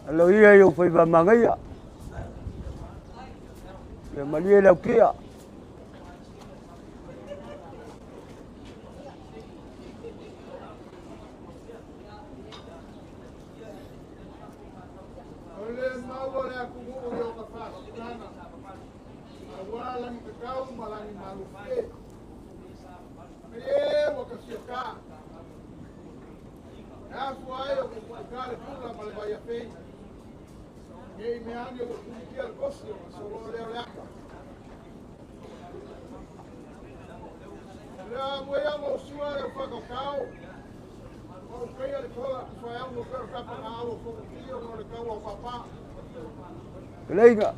Alo ia yo fai ba mangai. Ya malie la kia.
Ole mau le aku mo yo ka fa kana. Awala ni kau malangi malu ke. Mo ka sioka. Ya fuai o que kale pula mal vai a pei. Ei me ane o que al costo, solo le aka. Ya voy a mostrar o fa kau. O que ele cola, foi algo que eu tava na aula com o tio, no le cau ao papá.
Leiga.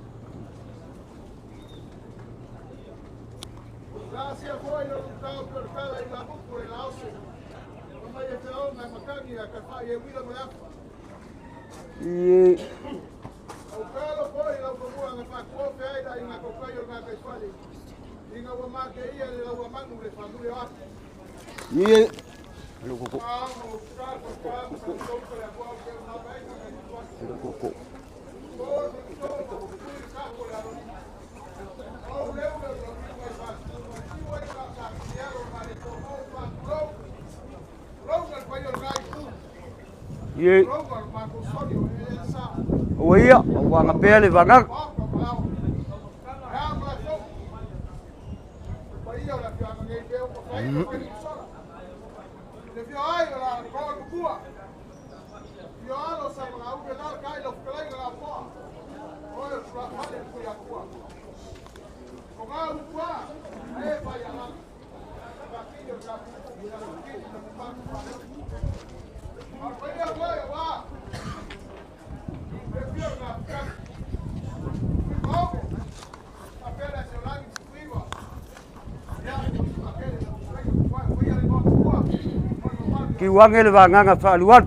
Gracias foi no tau per cala e la buco e la osso. Mai e tau na makani a ka fa e wila mo ya.
E
O calo foi la ko mua na fa ko fe ai da ina ko kai o na ka fali. Inga wa ma ke ia le wa manu le fa dure wa.
e alo koko.
Ah, o ka ko ko le ko ke na vai na
Alo koko. Ye o ia o nga pele vanga.
Wow.
kiwange le vanganga whaaluan.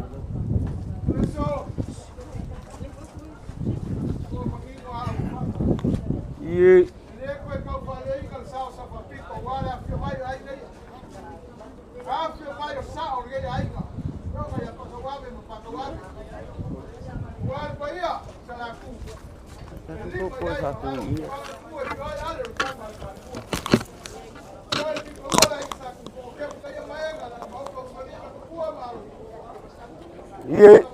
Ie. Ie.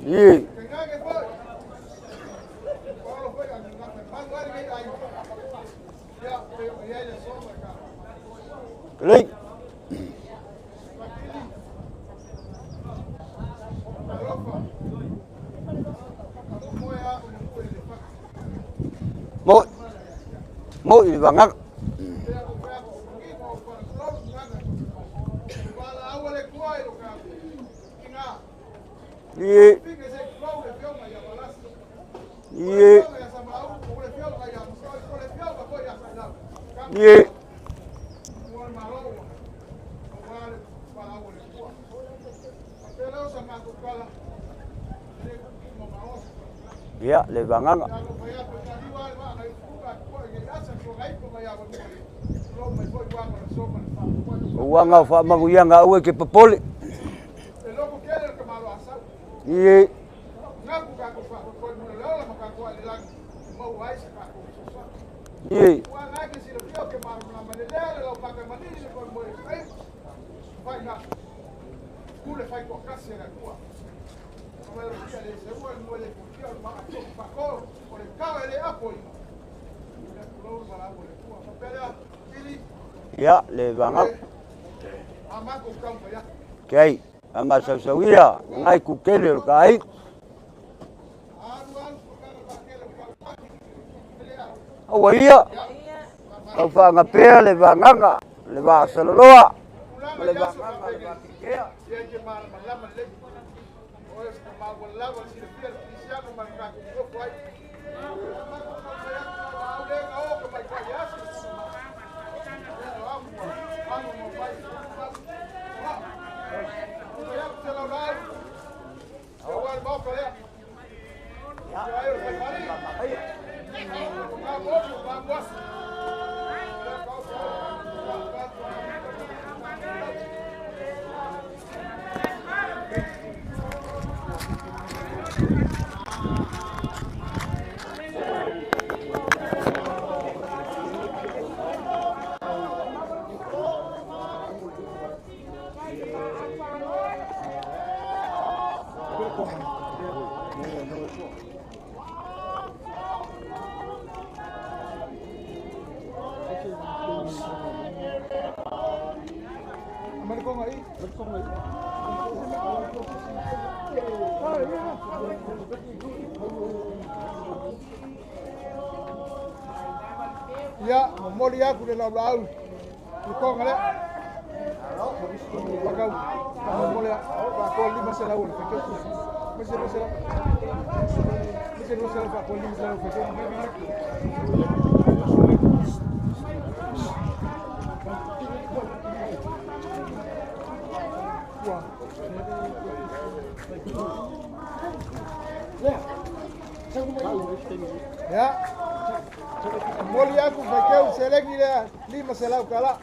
Ie. Linh. Mỗi và ngắt. Đi. Đi. Đi. Ya, le van a uang fa maguyanga uwe ke popole. Ye. Ye. Ya, le van a Kay, ama sawsawiya, ngay kukele kai. Awaiya. Au fa ngapea le vanganga, le va saloloa. Le vanganga le va kikea.
Ya, mori aku de la blau. Ko ngale. Pakau. Mori pa ko lima sela un. Mese pa ko lima sela ya. Moli aku pakai selek ni dia 5 selau kala.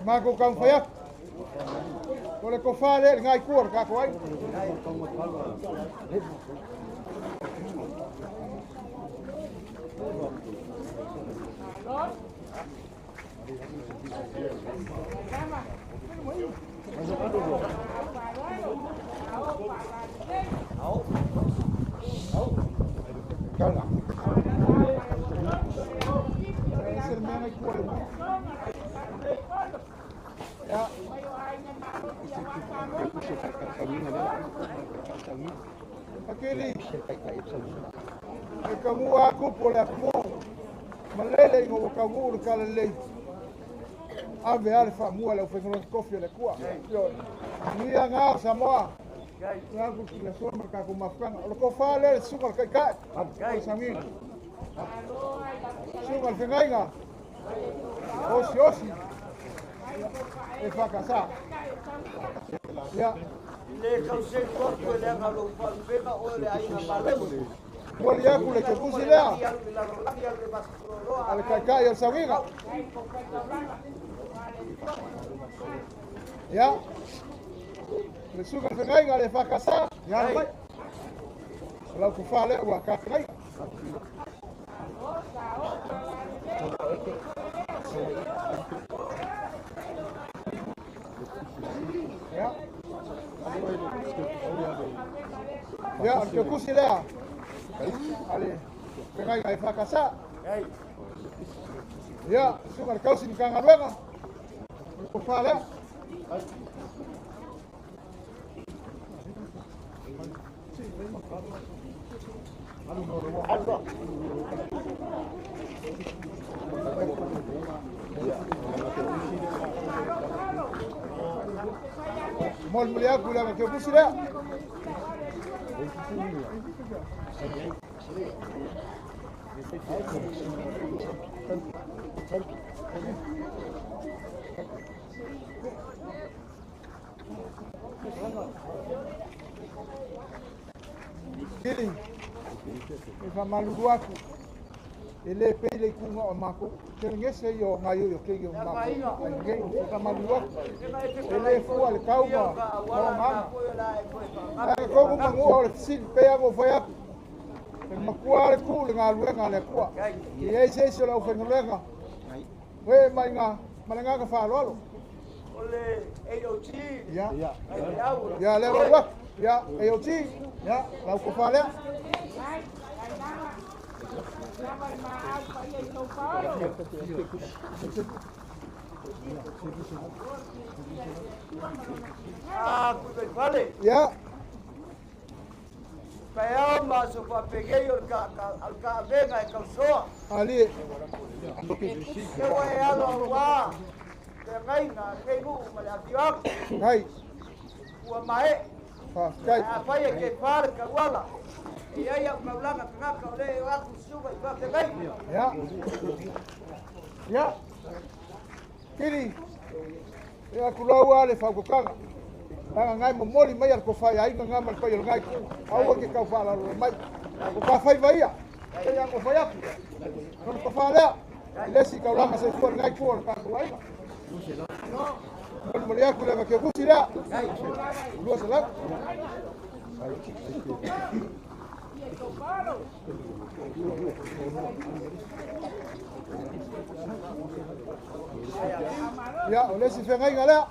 Mago kang fayak. Boleh kau fale ngai kur ka kau ai. Aquele kamu aku boleh aku meleleh ngau kamu kalau leleh
ave ale whamua lau whenua kofi le kua. Nia ngā Samoa. Ngā kuki le sua maka ko mafukanga. O le ko whale le sunga le kai. O sangi. Sunga le whengainga. Osi. E whakasa. Ia.
Le kause koto le ngalo whenga o le ainga malemu.
Wali aku le ke kusi lea. Ale kai o sanginga. Ya. Le suka whengainga le whakasa. Ia le mai. Lau ku whale ua ka whengainga. Ya. Ya, ke kusi lea. Ale, whengainga le whakasa. Ya, suka le kausi ni kangaruenga. Ku whale. Mol mulia kula ke kusi lea. Kili, e whamaluku aku, e le pei le kunga o mako, te ngese i o ngai o kei o mako, e whamaluku aku, e le fua le kauma, o ngama, e kongu mangua o le tisini pei ango whai aku, e makua le ku le ngā luenga le kua, i e se o lau whengulenga, we mai ngā malanganga whāloalo.
Ole AOT.
Ya, ya le wa, ya AOT, ya lau ko whale.
Kuwe whale.
Ya.
Kaya masuk papegay alka venga e kausoa.
Ali.
Kewa e alo wa. Ngai na keigu malakiwak.
Hai.
Ua mae.
Kai.
Apa ya ke par kawala. Iya ya maulanga ngaka ole aku suba ibak ngai.
Ya. Ya. Kiri. Ya kulawa le fakukanga. Anga ngai mo moli mai al ko fai ai nga mal ko ngai ku. Au ke ka fala mai. Ko ka fai vai ya. Ya ko fai aku. Ko fala. Lesi ka ulanga se for ngai ku ka ai. No. Mo ya ku le ke ku sira. Lu sala. Ya, oleh si fengai ngala.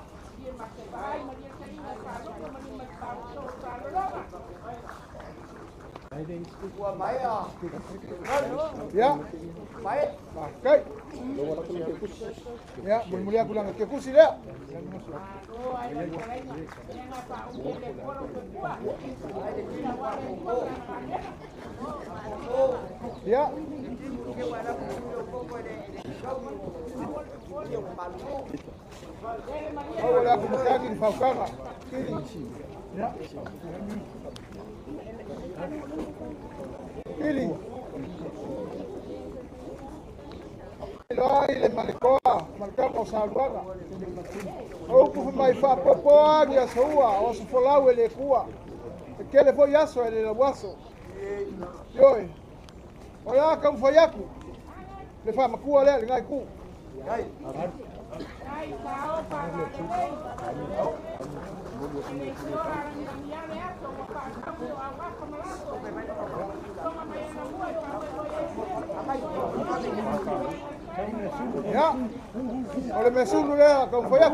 Ua mae a.
Ya.
Mae.
Kai. Ya, mulia aku lang ke kursi dia. Ya. Oh, wala aku makagin faukanga. Kini. Ya. Kini. Lai le malikoa, malkamo sa luanga. O ku mai fa popoa ni asua, o su folau ele kua. Que le foi yaso ele waso. Yoi. O ya kam foi yaku. Le fa makua le ngai ku.
Ai.
Ya. Oleh mesum dulu ya, kau foyak.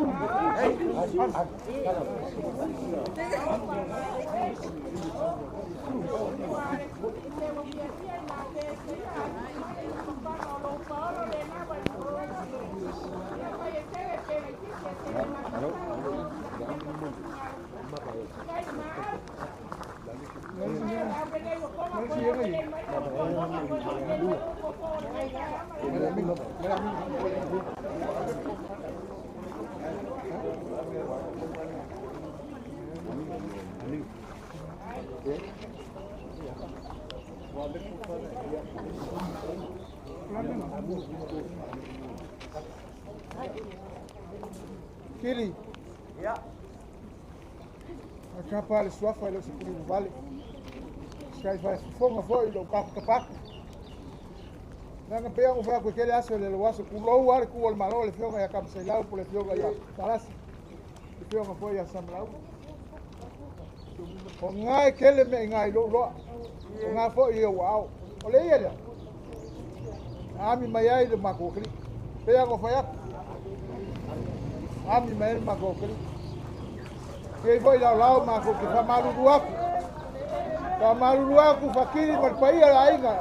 Kili.
Ya.
Akapa le suafa le sekuri vale. Skai vai fonga foi do kapak. Nanga pea o fa ko kele aso le waso ku lo war ku ol malo le fioga ya kam se lau po le fioga ya. Taras. Le fioga foi ya samlau. O ngai kele me ngai lo lo. O ngai foi yo wow. O le ia. Ami mai le makokri. Pea ko fa ya. Ami mai makokri. Kei foi lau mako ke fa malu aku. Fa malu aku fakiri mal pai ala inga.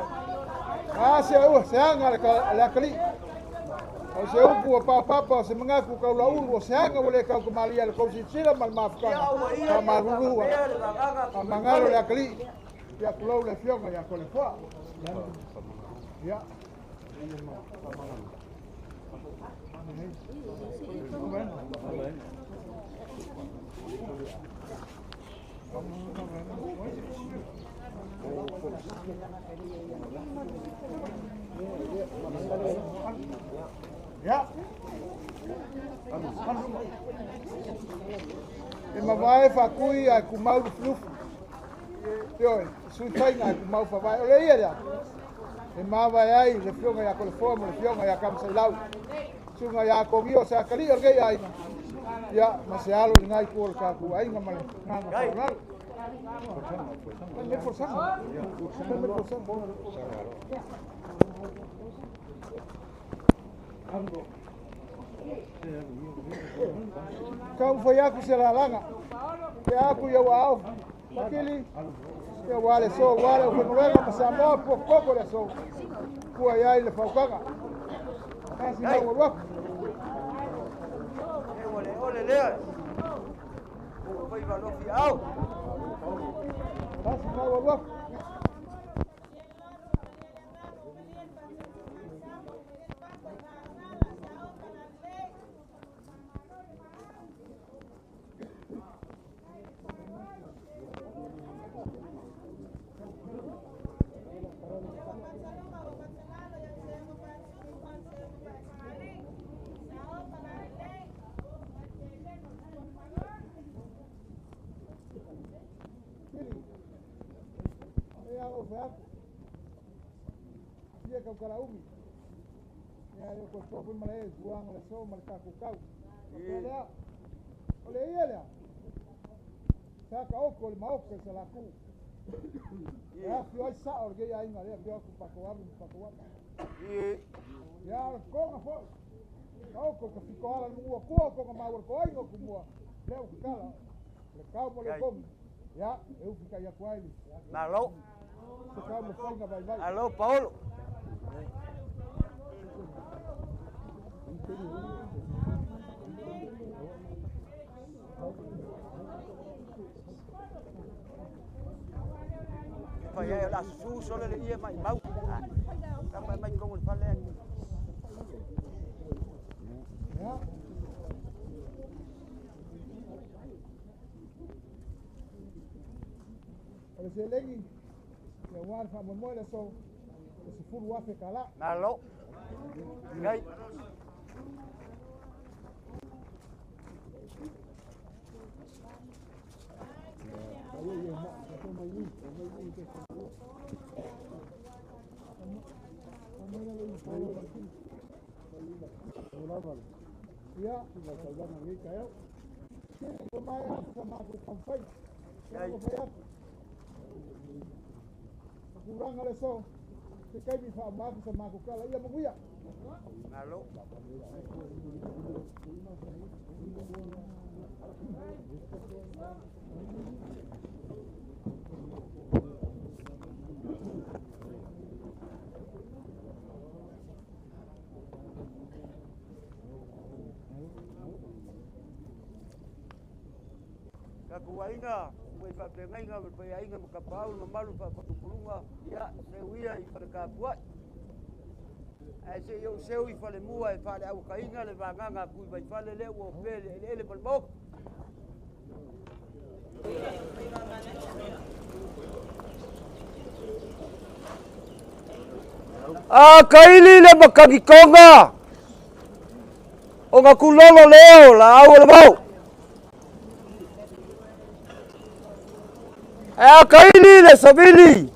Se anga la kali. O se upu pa papa se mengaku kau laulu se anga boleh kau kemali al kau sila mal maafkan. Fa malu mangalo la kali. Ya kulau le fionga ya kole fa. Ya. Ya. E mavai fakui a kumau fluf. Yo, sui fainga kumau fa vai. Ole ia. E mavai ai le fionga ya kole forma, le fionga ya kam sai lau. Sunga ya kongio sa kali orge ai. Ya, masialo ngai ko ka ku ai ngamale. Nanga. Kau foi aku selalanga. Ya aku ya wao. Pakili. Ya wale so wale unulega masamo poko le so. Ku ai le faukaga. Kasi na wako.
Ole leo. Vai valor fiao.
Kasi na wako. Dia kau karaumi. Ya yo ko to pun malai buang le so mal ka ku kau. Oleh oleh ia dia. Sa ka o ko mau ke salaku. Ya fio sa orge ya inga le fio ku pakoar. Ya ko nga fo. Kau ko ka fiko ala mu ko mau ko ai ko mu. Le ku kala. Le kau mo le kom. Ya, eu fica ya kwai.
Alô?
Vai.
Alô, Paulo? Phải là su số lên ia mày mau. Các bạn mình không phải lên.
Kalau saya lagi, yang war sama mola so, sepuluh wafe kala.
Alô? Ngay.
Ya, sudah saja nanti kayak. Lumayan sama aku sampai. Kurang ada so. Sekai bisa aku sama aku kala ia menguya.
Alô? Kakuainga, we pa pengainga we pa ainga makapau na malu pa patupulunga ya sewia I parkapua. Ai se yo seu I fale mua I fale au kainga le vanganga ku vai fale le o pele ele palmo. Kaili le makagikonga. o ngā kulolo leo la au le mau. E a kaili le savili.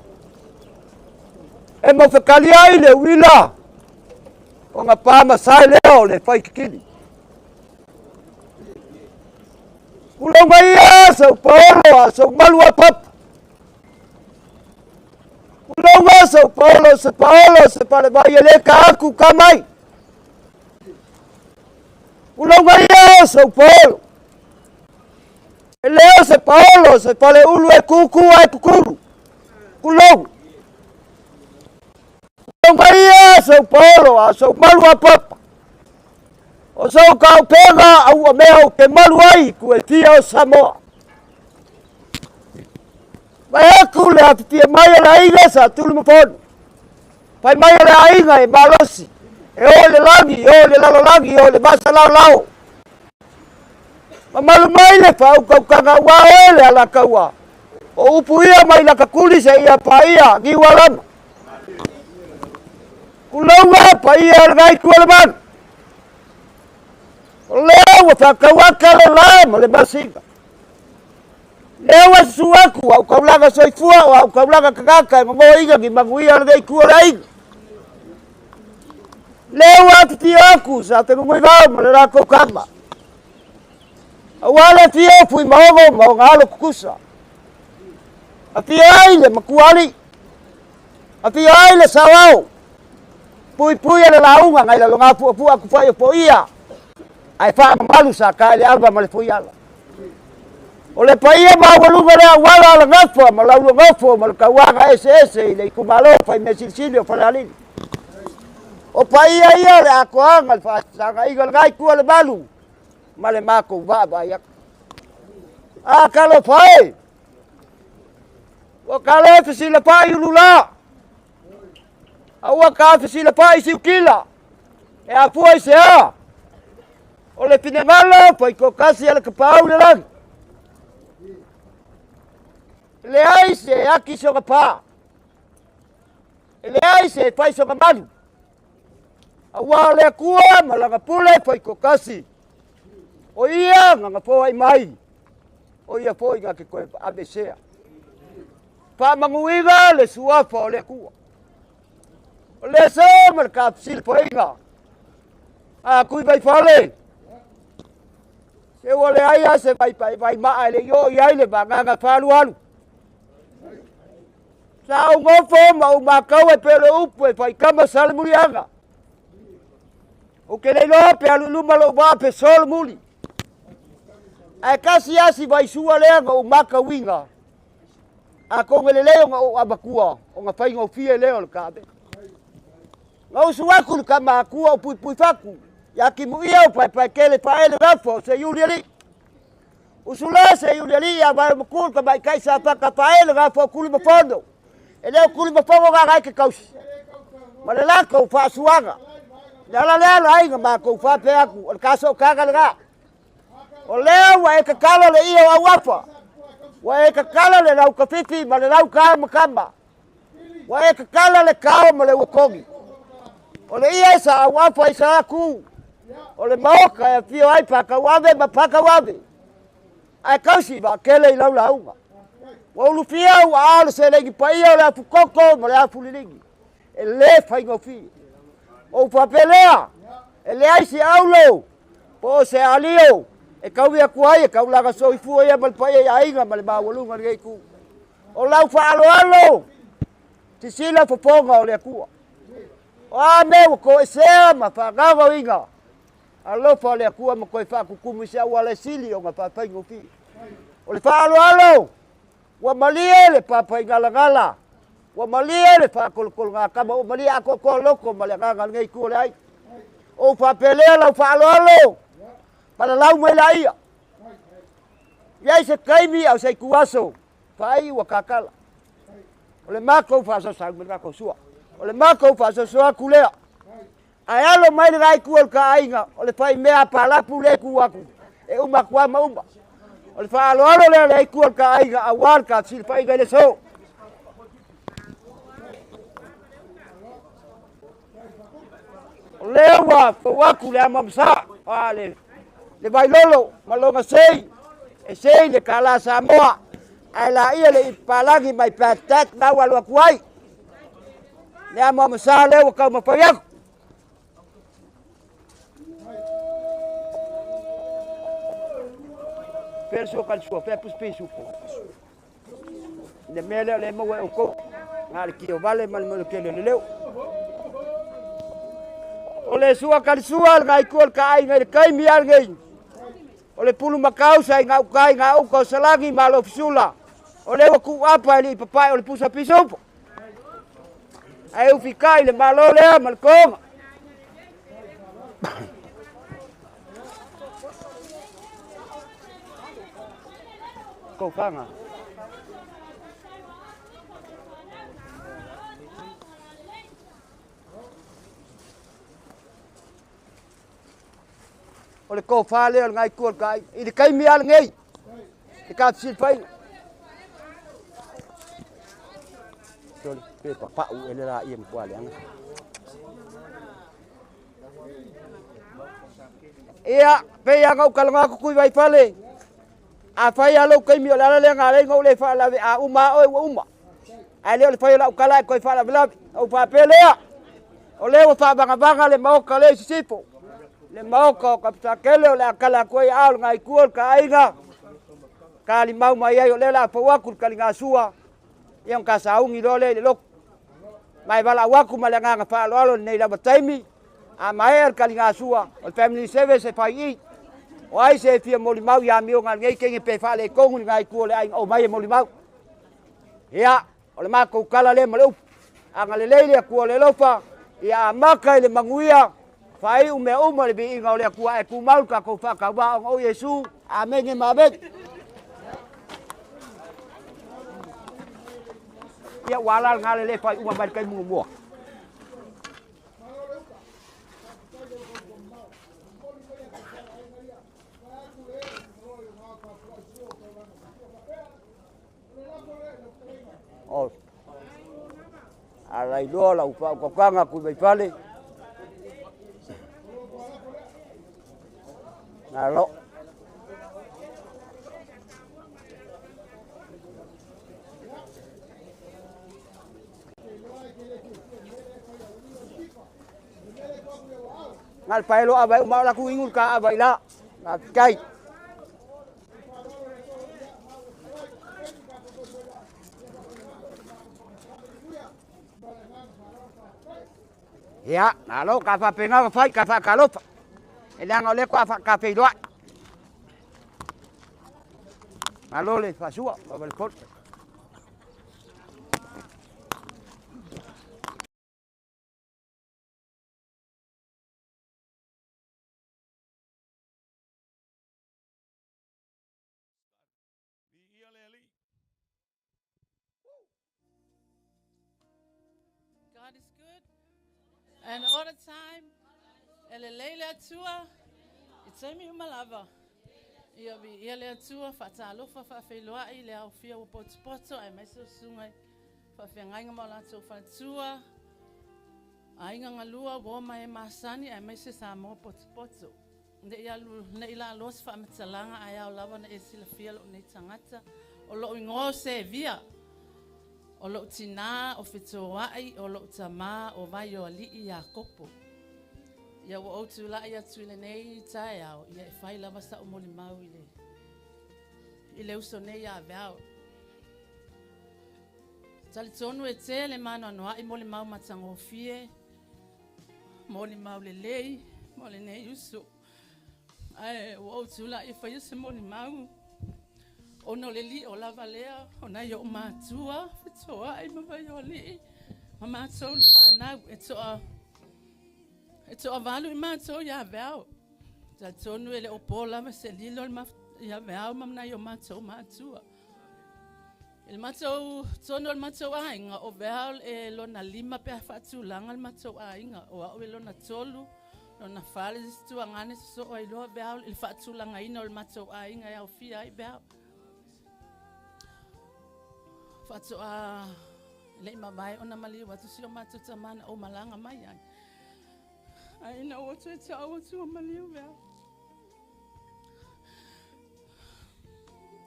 E mawhakali ai le wila. O ngā pāma sai leo le whaikikini. Kulonga ia sau Paulo a sau malua papa. Kulonga sau Paulo se pale vai ele ka aku kamai. Kulonga ia sau Paulo. Leo se Paulo se pale ulu e kuku ai kukuru. Kulonga. Kulonga ia sau Paulo a sau malua papa. O sau kau pega au a mea o ke malu ai ku e tia o Samoa. Mai aku le apitia mai ala inga sa tulu maponu. Pai mai ala inga e malosi. E o le langi, o le lalolangi, o le masa lau lau. Ma malu mai le pau kau kanga ua ele ala kaua. O upu ia mai la kakuli se ia pa ia ki walama. Kulaunga pa ia ngai kualaman. Leo wa whakawaka le lama le masinga. Leo a suaku au kaulaga soifua au kaulaga kakaka e mango inga ki manguia le dei kua raiga. Leo a titi aku sa te ngui vau ma le rako kama. Awale tio pui mahogo ma o ngalo kukusa. A tia ai le makuali. A tia ai le sawau. Pui pui ale launga ngai la longa pua kufai o po ia. Ai fa malu sa ka le alba male foiala. O le paia ma walunga le wala la ngafo ma la ngafo ma ka waga ese le kumalo fa me silsilio fa la o paia ia le akoanga fa sa ga igal gai ku le balu male mako va ba ya. A kalo fai. O kalo fisi le pai lula. Awa ka fisi le pai siukila. E a pua se a. O le pinengalo pai ko kasi ala kapau le lang. Le ai se aki so pa. Le ai se pai so manu. Awa le kua malanga pule pai ko kasi. O ia nga po ai mai. O ia po nga ke ko abesea. Pa manguiga le suafa o le kua. O le so marka sil poinga. A kui vai fale. Se wale ai se vai ma le yo ia le banga falu alu. Sa o ngofo ma o makau e pelo upu e fai kama salmurianga. O ke le lope alu luma lo ba pe sol muli. Ai kasi asi vai sua leanga o maka winga. A ko ngele leo o abakua o nga fai ngofie leo le kabe. Ngau suaku kama akua o pui faku. Ya ki muia o pai kele pai le rafo se yuliali. Usula se yuliali ya vai mukul ka bai kai sa pa pai le rafo kuli mafondo. Ele o kuli mafondo ga ga ke kausi. Malala ko fa suaga. Ya la ai ga ko fa pe aku o kaso kaga le ga. O leo wa e ka kala le ia wa wafa. Wa e ka kala le lau ka fifi ma le lau ka makamba. Wa e ka kala le kao ma le wakongi. O le ia sa wafa isa aku. O le maoka e fio ai paka wawe ma paka wawe. Ai kausi ba kele i lau launga. Wa ulu fia ua alu se legi paia o le afu koko ma le afu lilingi. E le fai ngofi. O papelea. E le aisi aulo. Po se alio. E kau ia kuai e kau laga soifua ia mal paia ia inga ma le mawalunga ni eiku. O lau fa alo alo. Tisila foponga o le akua. O a mewa ko e sea ma fa gaga inga. Alo fa le akua ma koe fa kukumu se au ale sili o nga papai ngofi. O le fa alo alo. Wa malie le papai ngala ngala. Wa malie le fa kolokolo ngā kama. O malie ako ko loko ma le nganga ngai ku le ai. O fa pelea lau fa alo alo. Para lau mai la ia. Iai se kaimi au se kuaso. Fai wa kakala. O le mako fa so sang me mako sua. O le mako fa so sua kulea. Ai alo mai le gai kuol ka ainga. O le fai mea pa lapu le ku aku. E uma kua maumba. O le fa alo alo le kuol ka ainga awal ka sil fai gai le so. O le wa waku le amamsa. le vai lolo malonga sei e sei le kala Samoa ai la ia le palagi mai patat na walu kuai le amo masale o ka mapayak perso kan sua fe pus pisu le mele le mo o ko ngal ki o vale mal mo ke le leu ole sua kan sua ngai kol kai ngai kai mial ngai ole pulu makau sai ngau kai ngau ko salagi malo fsula ole ku apa li papai ole pusa pisu ai ufikai le malo le malkong ko fanga ole ko fale ngai kuol kai i kai mial ngai i ka sil pai Rồi, về quả phạo ele la im qua liền. Ia, pe ya ngau kalanga ku kui vai fale. A fai alo kai mi la le ngale ngau le fa la a uma oi uma. Ai le fai la kala ko fa la bla o fa pele. O le o fa banga le mau kale sipo. Le mau ko kapsa kele le kala ko ai ngai kuol ka ainga. Kali mau mai ai o le la fa wa ku kalinga sua. Yang kasaung idole lok mai bala waku malanga fa lolo nei la bataimi a mai kalinga sua o family service fa i o ai se fia molimau ya mio ngal ngai kenge pe fa le kongu ngai ku le ai o mai molimau ya o le mako kala le malu anga le le ku le lofa ya maka le manguia fa i ume umo le bi ngau le ku ai ku mau ka ko fa ka ba o Yesu amen mabe ya wala ngale le fa uma kai mu mo oh alai do la ufa ko kanga ku bai pale alo ngal paelo abai mau la ku ingul ka abai la kai ya alo ka fa penga fa ka fa kalofa elang ole kwa fa ka pe doa alo le fa sua ba le pot
God is good, and all the time, ele leile atua, itemi umalava. Ia bi ele atua fatalo fa feloa ile au fia o potpoto ai mai so sungai fa fengainga mala so fatua. Ainga ngalua wo mai masani ai mai se sa mo potpoto. Nde ia lu ne ila los fa matsalanga ai au lava na esila fia lo nei tangata o lo ingo se via. O lo tina o fitoai o lo tama o vai o ali ia kopo. Ia wo o tu la ia tu le nei tai au ia fai lava sa o moli mau ile. Ile uso nei ia vao. Tali tonu e tele mano no ai moli mau matango fie. Moli mau le lei, moli nei uso. Ai wo o tu la ia fai se moli mau. Ono le li o lava lea, ona yo matua, fitoa ai mawai o li. Mama tau whanau, e toa valu i matou ia veao. Ta tonu ele o po lava se lilo ia veao mamna yo matou matua. Il matou, tonu il matou ainga o veao e lona lima pe whaatulanga il matou ainga. O au e lona tolu, lona whale tua ngane so ai loa veao il whaatulanga ina il matou ainga ia o fia ai veao. Fatoa le mabai ona mali watu sio matuta mana o malanga mai ai. Ai na o tu mali o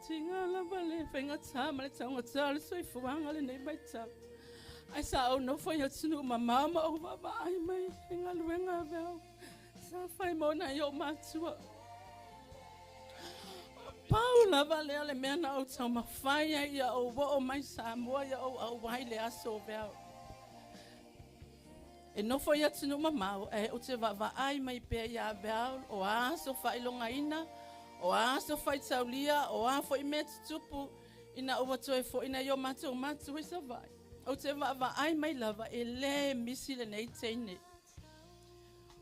tinga la vale fenga tsama le tanga tsale so ifuanga le nei mai tsa. Ai sa o no foi atunu mama o baba ai mai fenga luenga veo. Sa fai mona yo matua. Paula vale ale mena o tama fai ia o wo mai sa mo ia o wai le aso veo. E no foi atunu mama o te va ai mai pe ia veo o aso fai longa ina. O aso fai taulia, o a foi me tupu ina o watoe fo ina yo matu e sa vai. O te va ai mai lava e le misi le nei teine.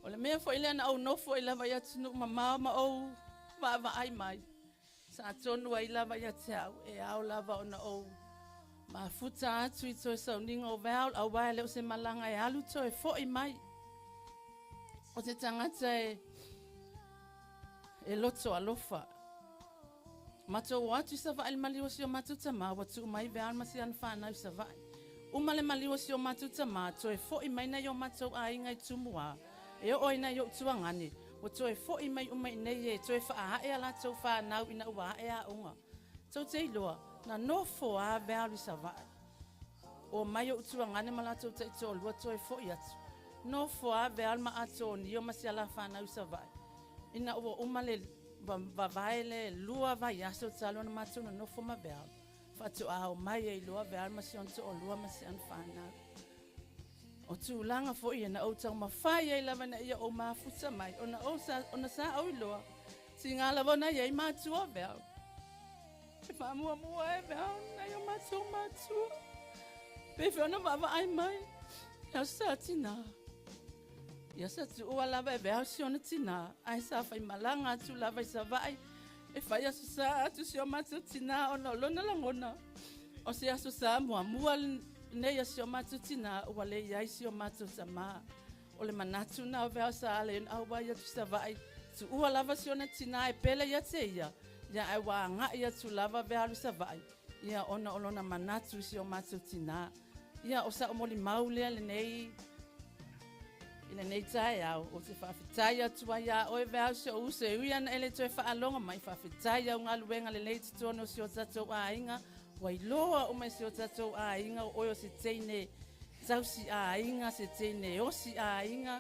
O le mea fo ile na au no fo lava ya tunu mama ma o va ai mai. Sa tonu ai lava ya tau e au lava ona o ma futa atu i toe sau ninga o veal au wai leo se malanga e alu toe fo i mai. O te tangata e loto alofa. Mato watu sa vai maliwa sio matu tama watu mai veal masi anfana sa vai. Umale maliwa sio matu tama to e fo i mai na yo mato ai ngai tumua. E o ina yo tuangani. Wato e fo i mai umai nei e to e fa a e ala to fa na ina wa e a unga. To te loa na no fo a veal sa vai. O mai yo tuangani malato te to lo to e fo i atu. No fo a veal ma ato ni yo masi ala fa na sa vai. Ina ua umale vaile lua vai aso talo na matuna no foma bel. Fatu a mai e lua bel masion to o lua masian fana. O tu langa fo ia na o tau mawhai e lava na ia o mafuta mai. Ona sa au lua. Si ngā lava na ia i matua bel. E wha mua e bel na ia matua. Pepe ona vava ai mai. Ia sa tina. Ia sa tu ua lava e vea si ona tina. Ai sa fai malanga tu lava i sa vai. E fai asu sa atu si o matu tina ona lona langona. O si asu sa mua nei a si o matu tina ua le iai si o matu sama. O le manatu na o vea sa ale en au wai atu sa vai. Tu ua lava si ona tina e pele ia te ia. Ia ai wa nga ia tu lava vea lu sa vai. Ia ona o lona manatu si o matu tina. Ia o sa o moli maulea le nei. Ina nei tai au o te whawhitai atua ia o e vea se o use ui ana ele toi whaalonga mai whawhitai au ngā luenga le nei titono si o tatou a inga wai loa o mai si o tatou a inga o oio se teine tausi a inga se teine osi a inga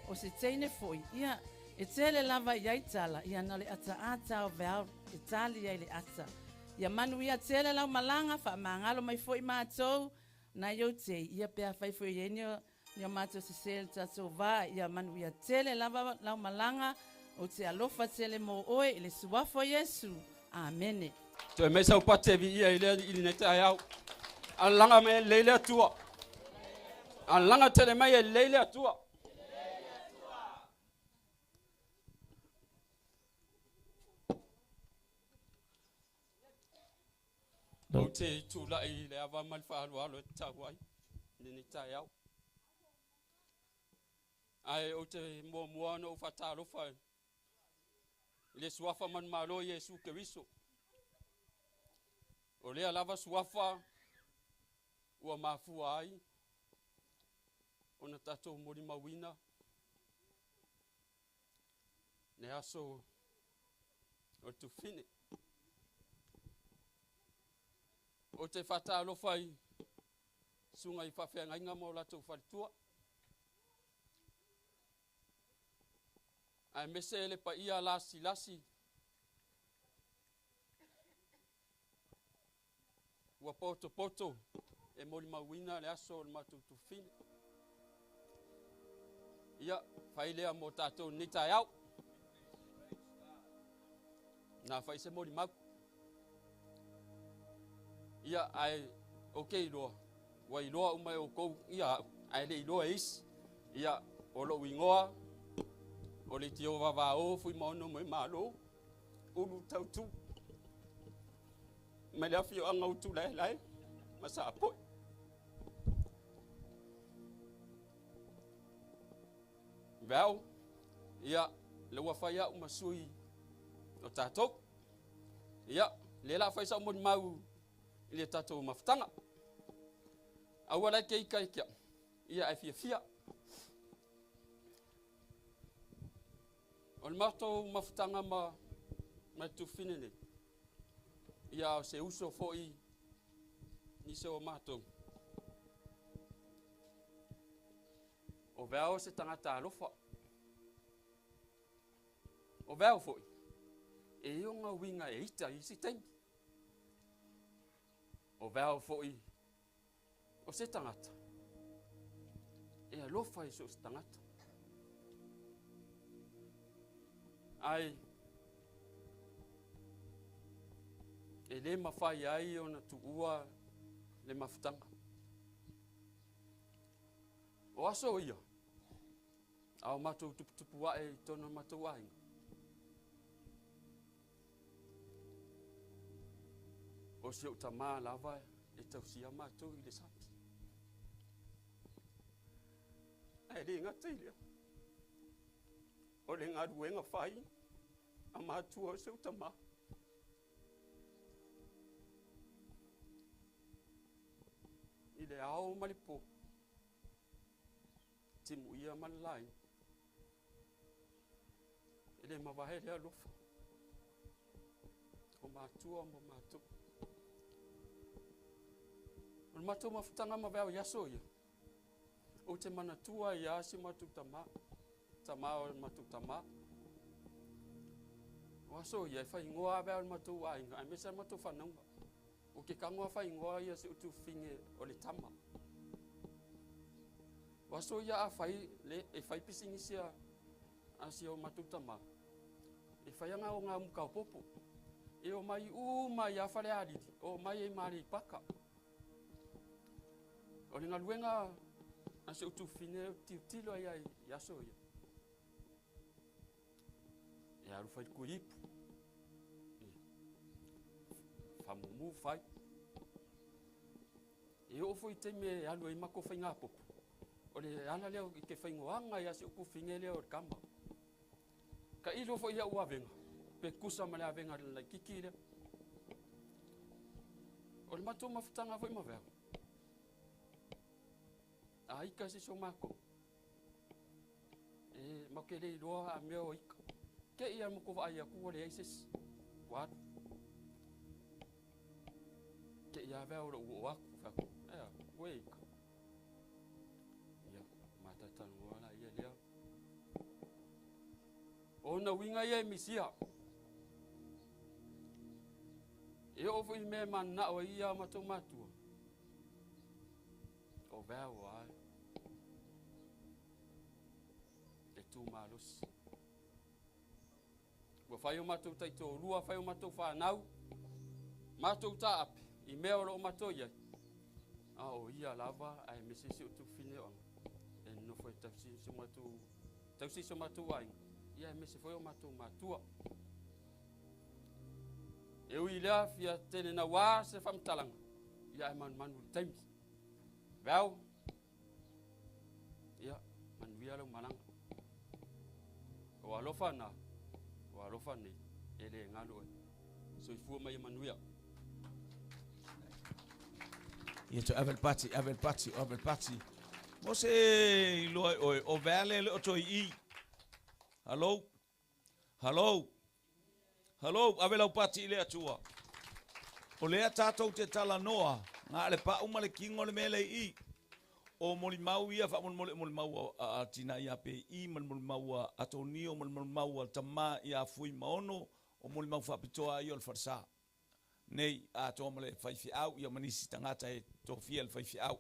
o se teine foi ia e tele lava iai tala ia na le ata o vea e tali iai le ata ia manu ia tele lau malanga wha maangalo mai foi mātou na iau te ia pia whai foi enio Ia mato se sel tatou va ia manu ia tele lava lau malanga o te alofa tele mo oe le suafo Yesu. Amene.
Toi me sa upate vi ia ile ile ta ya. Alanga me leile atua. Alanga tele mai leile atua. O te tu la ile ava mal fa alo ta wai. Ni ta ya. Ai o te mua no fatalo fa le suafa man malo Yesu Keriso o le lava suafa o mafu ai ona tato mori mawina ne aso o tu fine o te fatalo fai sunga I fafenga inga mo la tu fatua ai mese le pa ia lasi ua poto e moli mawina le aso le matutu fine ia fai lea mo tatou ni tai au na fai se moli mau ia ai okay loa wa iloa umai o kou ia ai le iloa is ia o lo wingoa o le tio vava o fui mono mai malo ulu tautu me le afio anga utu lai masa po vau ia le wa faia uma sui o tato ia le la faisa mo mau ile tato maftanga awala ke kai ia afia on marto maftanga ma tu finene ia o se uso fo'i ni se o mātou. O veo se tangata alofa. O veo fo'i. E ionga winga e ita i si tengi. O veo fo'i. O se tangata. E alofa i se tangata. Ai. E le mawhai ai o na tuua le mafutanga. O aso ia. Ao matou tupu wae i tono matou wae. O se o tama lava e tausia matou i le sapi. Ai le ngata i lea. O le ngā ruenga whai a mātua o se o tama. I le ao malipo. Timu ia malai. I le mawahe lea lofa. O mātua mo mātua. O mātua mawhutanga maweo yaso ia. O te manatua i ase mātua tama. Tama o mātua tama. O aso ia, whai ngoa awea o mātua ainga. Ai mesa mātua whananga. O ke kangoa whai ngoa ia se utu whinge o le tama. O aso ia a whai, e whai pisingi sia asi o mātua tama. E whai anga o ngā muka o popo. E o mai mai a whare aridi. O mai e mari paka. O le ngā luenga a se utu whinge o tilo ai ai aso ia. E aru whai kuipu. Whamumu whai. E o foi te me alu e mako whai ngā popo. O le ala leo i ke whai ngoanga i ase upu whinge leo o kama. Ka ilo foi ia ua venga. Pe kusa ma lea venga la kiki lea. O le matua mawhutanga foi ma veo. A ika se so mako. E make le iloa a meo ika. Ke ia moko wa ia kua le aises. Wadu. Ke ia veo lo uaku whako. Ea, ue ika. Ia, matatanu wala ia lea. Ona winga ia misia. E ofo i me mana o ia matou matua. O veo ai. E tu malusi. Wa whai o matou taito rua, whai o matou whanau. Matou taape, i mea o matou iai. A o ia lava, ai mesisi o tu whine o anga. E no whai tausi so matou, tausi so matou ainga. Ia e mese whai o matou matua. E ui lea fia tene na wā se whamtalanga. Ia e manu taimi. Vau. Ia, manuia lau malanga. O alofa na. O alofa nei. Ele ngalo e. So i fua mai manuia.
Ia to Abel Pati. Mo se lo o vale o to i. Hello. Abel Pati le atua. O le tatou te tala noa. Nga le pa uma le kingo le mele i. O moli mau ia fa moli mau a tina ia pe i moli mau a tonio moli mau tama ia fui maono o moli mau fa pitoa i ol farsa. Nei a to mole fai fi au ia manisi tangata e to fiel fai fi au.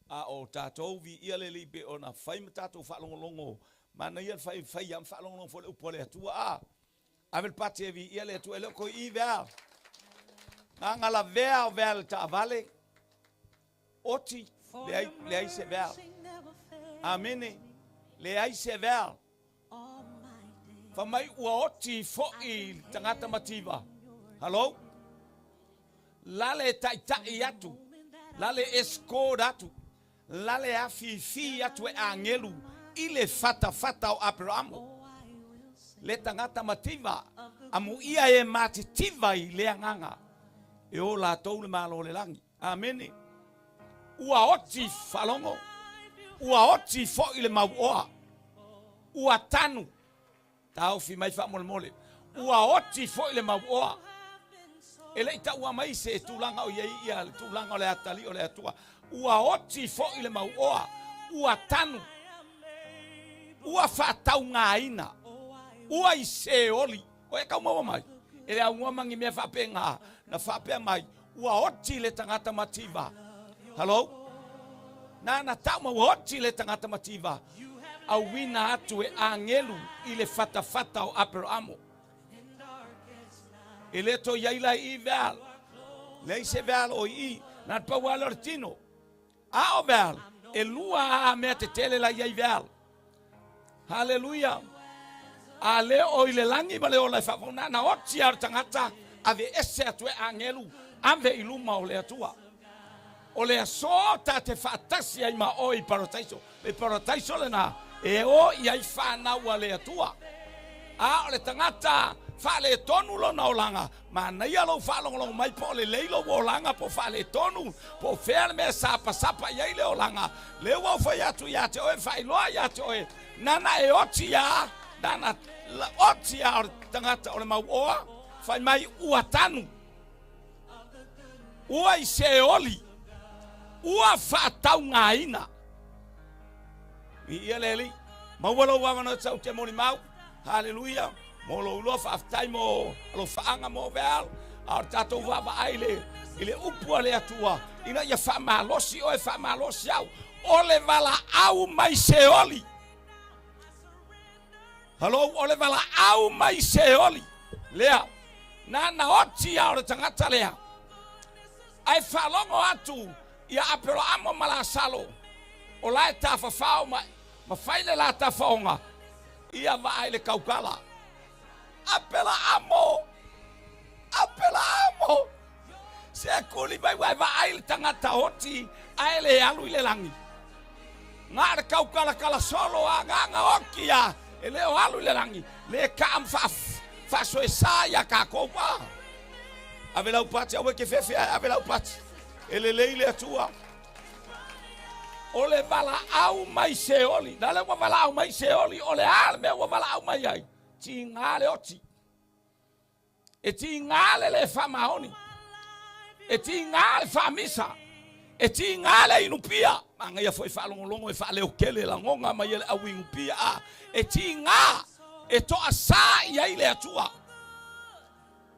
A o tatou vi ia le libe ona fai matatou fa longo mana ia fai am fa longo fo le upole atua a. Abel Pati vi ia le tu ele ko i ver. Nga la ver ta vale. Oti le ai se ver. Amene. Le ai se ver. Fa mai ua oti fo i tangata mativa. Hello? Lale tai atu. Lale escort atu. Lale afifi atu e angelu. Ile fata o Abrahamo. Le tangata mativa. Amu ia e matitiva i le anganga. E o la tau le malo le langi. Amene. Ua oti falongo. Ua oti fo ile mauoa. Ua tanu. Tau fi mai fa mole. Ua oti fo ile mauoa.
Ele ita ua mai se tulanga o yei ia tulanga o le atali o le atua. Ua oti fo ile mau oa. Ua tanu. Ua whatau ngā ina. Ua i se oli. O e kau maua mai. Ele au ngua mangi mea whape ngā. Na whapea mai. Ua oti le tangata mativa. Hello? Na tau mau oti le tangata mativa. Au wina atu e angelu i le whatawhata o Abrahamo. E le to yaila i veal. Le se veal o i. Nā pau ala tino. A o veal. E lua a mea te tele la iai veal. Hallelujah. A le o i le langi ma le o lai whawona. Na oti ar tangata. Ave ese atu e angelu. Ave i luma o le atua. O le aso ta te whatasi ai ma o i parataiso. Me parataiso le na. E o i ai whanau a le atua. A o le tangata. Whale tonu lo na olanga. Ma nei alo whalongolong mai po le leilo o olanga po whale tonu. Po whele mea sapa iai le olanga. Le wau whai atu ia te oe whai loa ia te oe. Nana e oti ia. Nana oti ia o tangata o le mau oa. Whai mai ua tanu. Ua i se oli. Ua whaatau ngā ina. I ia leli. Maualo wawano tau te moni mau. Hallelujah. Molo ulo whaftai mo. Alo whaanga mo veal. Ar tatou wawa aile. Ile upua le atua. Ina ia whamalosi oe whamalosi au. Ole wala au mai se oli. Hello, ole wala au mai se oli. Lea. Nana oti au le tangata lea. Ai whalongo atu. Ia apelo amo malasalo. O lai ta whawhao ma whaile la ta whaonga. Ia wa le kaukala. Apela amo. Apela amo. Se kuli mai wai wa le tangata oti. Aile alu i le langi. Ngā re kaukala kala solo a nganga okia. E leo alu i le langi. Le kaam faso e sa ya ka koupa. Avela upati awe ke fefe avela upati. Ele leile atua. Ole vala au mai se oli. Dale wa vala au mai se oli. Ole alme wa vala au mai ai. Ti ngale oti. E ti ngale le famaoni. E ti ngale famisa. E ti ngale inupia. Manga ia foi falongolongo e fale o kele la ngonga mai ele au inupia. E ti nga. E to asa ia ile atua.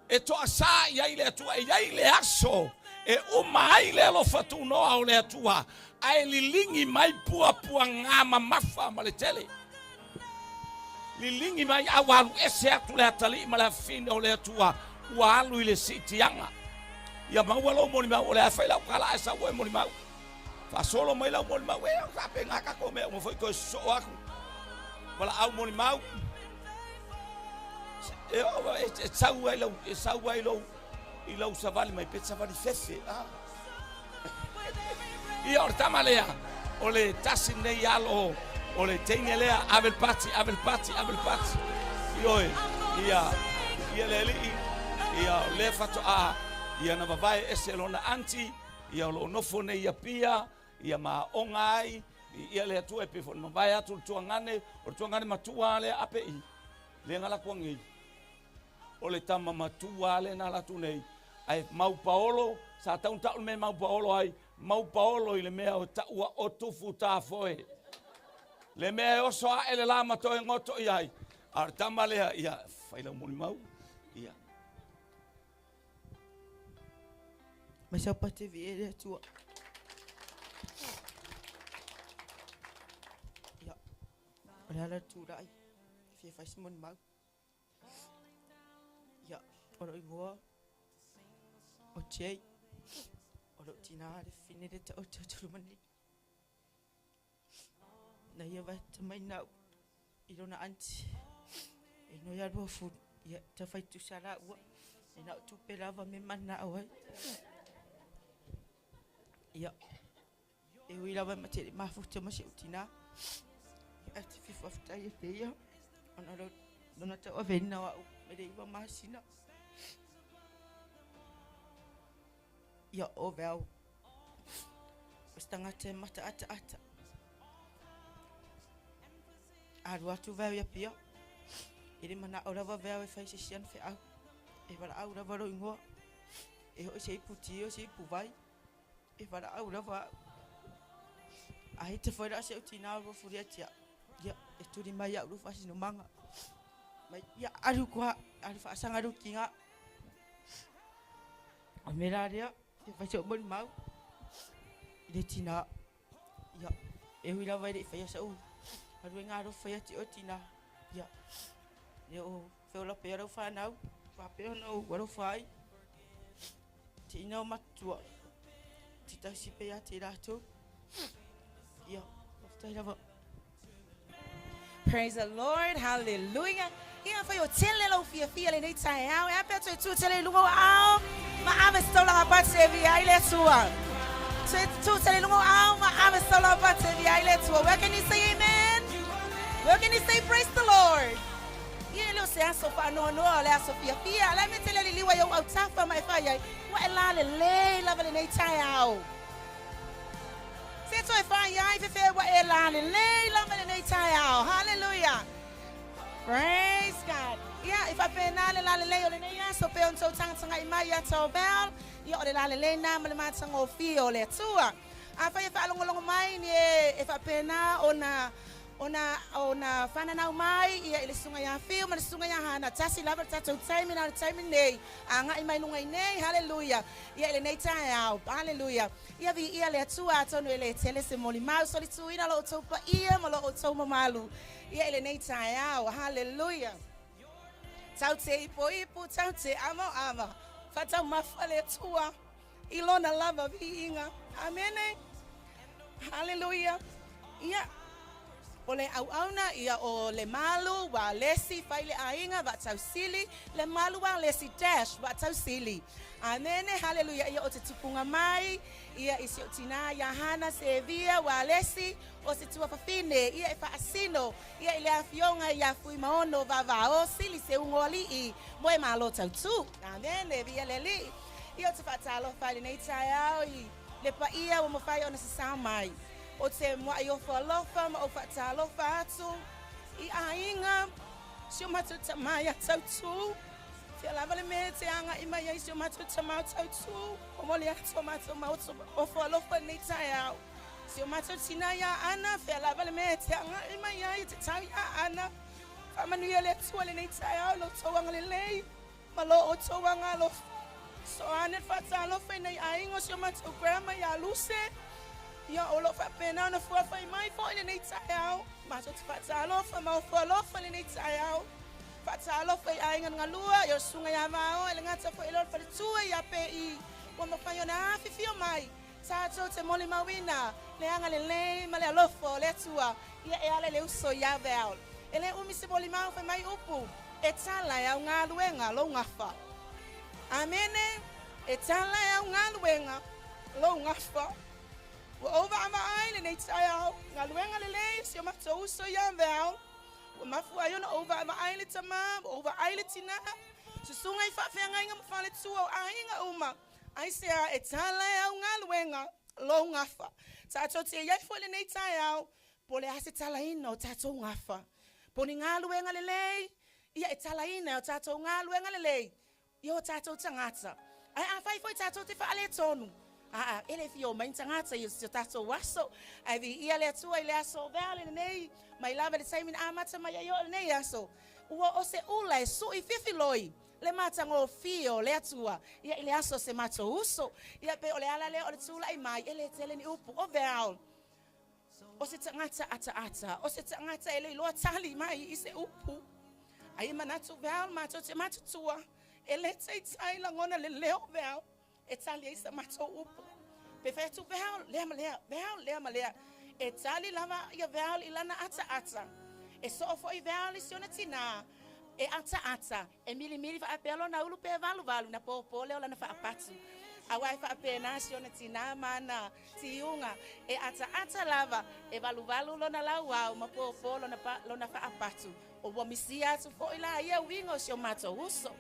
E to asa ia ile atua. E ia ile aso. E uma ile lo fatu no au le atua. Ai lilingi mai pua ngama mafa maletele. Lilingi mai awalu ese atu le atali mala fine o le atua. Walu ile sitianga. Ia mawalo moni mau le afaila kala esa we moni mau. Fa solo mai la moni mau. E fa pe ngaka kome mo foi ko so aku. Wala au moni mau. E sau ai lo. I lau savali mai pe savali fefe. Ia orta malea. Ole tasi nei alo. Ole teine lea avel pati. Ioe. Ia leli. Ia le fato a. Ia na vavae ese lona anti. Ia lo nofo nei ia pia. Ia ma ongai. Ia le atu e pefo. Ma vai atu tuangane. O tuangane matua le ape i. Le ngala kuangi. Ole tama matua le na latu nei. Ai mau paolo. Sa taun taun me mau paolo ai. Mau paolo i le mea o taua o tufu ta foe. Le mea o soa ele lama to e ngoto i ai. Ar tama lea ia. Whaila moni mau. Ia.
Mas eu pate vi a tua. Ja. Olha lá tu dai. Fie faz mon mau. Ja. Ora igua. O tei. Ora tina de fine de o tu mani. Na ia vai também não. E dona antes. E não ia do food. Ia te fai tu sala ua. E não tu pelava me mana oi. Ia. Eu ia lá mater ma futa ma tina. E te fi fafta ia te ia. Ona dona te o venna wa me dei va masina. Ia o vel. Stanga te mata ata. Aru atu veo ia pia. Iri mana ora va veo e fai se sian fe au. E wala au ra varo ingoa. e ho se puti o se puvai e fara au lava ai te fora se utina ro furiatia ya e turi mai au fa sino manga mai ya aru kwa aru fa sanga ru kinga a meraria e fa se bon mau le tina ya e hui lava e fa ya sa u aru nga ro fa ya ti o tina ya yo fe la pero fa nau fa pero no waro fai tina matua tita si pe ya ti rato ya after lava.
Praise the Lord. Hallelujah. Ia fa yo tele lo fia fia le nei tai au. E pe tu tele lungo au. Ma ave stola ka pa se vi ai le sua. Tu tele lungo au. Ma ave stola pa se vi ai le sua. Where can you say amen? Where can you say praise the Lord? Ia lo se aso fa no le aso fia fia. Let me tell you liwa yo au tafa mai fa ya. Wa ela le lava le nei tai au. Se tu e fa ya I fe wa ela le lava le nei tai au. Hallelujah. Praise God. Yeah, if I pay na le o le nei so pe on so tanga I mai ya so bel. Ia o le na ma le matanga o fi o le tua. A fa fa longo mai ni if I pay na ona fana na mai ia ile sunga ya fi ma sunga ya hana tasi lava tato time na time nei. Anga I mai lunga nei. Hallelujah. Ia ile nei tai au. Hallelujah. Ia vi ia le tua tonu ele tele se moli mau so le tu ina lo to pa ia ma lo to malu. Ia ele nei tai au. Hallelujah. Tau te ipo tau te ama. Fata mafale tua. Ilona lava vi inga. Amen. Hallelujah. Ia ole au ia o le malu wa lesi faile ainga wa tau sili le malu wa lesi dash wa tau sili. Amen. Hallelujah. Ia o te tupunga mai ia isi o tina ya hana sevia wa lesi o se tua fafine ia fa asino ia ile afionga ia fui maono vava o sili se ungoli I moe malo tau tu. Amen. Via leli ia te fatalo faile nei tai au I le pa ia o mo fai ona se samai. O te mua I ofa alofa ma ofa ta alofa atu I ainga si o matu tamaya tau tu Fia lava le me te anga I mai si o matu tamaya tau tu O moli atu matu ma ofa alofa nei tai au Si o matu tina ya ana Fia lava le me te anga I mai te tau ya ana Whamanu ia le tua le nei tai au Lo tauanga le lei Ma lo o tauanga alofa So anet fata alofa nei ainga si o matu grandma ya luse Ia o lo fa pena na fua fa mai fo le nei tai au ma so te fa lo fa ma fo lo fa le nei tai au fa lo fa ai nga lua yo sunga ya ma o le ngata fo lo fa tu ya pe I o mo fa yo na fi fi mai sa so te moli mawina le anga le ma le lo fo le tua ia e ale le uso ya vel ele umi se moli ma fa mai upu e tala ya nga luenga lo nga fa amene e tala ya nga luenga lo nga fa Wa over ama ai nei tai au nga luenga le si o mato uso ya vel wa mafu ayona over ama ai le tama over ai le tina so sunga I fa fe nga nga fa le tu ai nga uma ai se a etala au nga luenga lo nga fa sa to te ya fo le nei tai au po le hase tala ina o tato nga fa po ni nga luenga le ia etala ina o tato nga luenga le yo tato tangata ai a fa fo tato te fa ale tonu ele fio mai tangata I se tato waso ai vi ia le tua ile aso vale nei mai lava le sai min amata mai yo nei aso o se ula so I fifiloi le mata ngo fio le tua ia ile aso se mato uso ia pe ole ala le ole tula I mai ele tele ni upu o vel o se tangata ata o se tangata ele lo tali mai I se upu ai manatu vel mato te mato tua ele tai la ngona le leo vel Italia isa mato upu. Perfeito vel, lema. Italia lava ia vel ilana ata. E so foi vel isiona tina. E ata. E mili fa apelo na ulu pe valu na popo le na fa apatu. Awai fa apena isiona tina mana tiunga. E ata lava e valu lona lawa ma popo lona fa apatu. O bomisia tu foi lá ia wingo sio mato uso.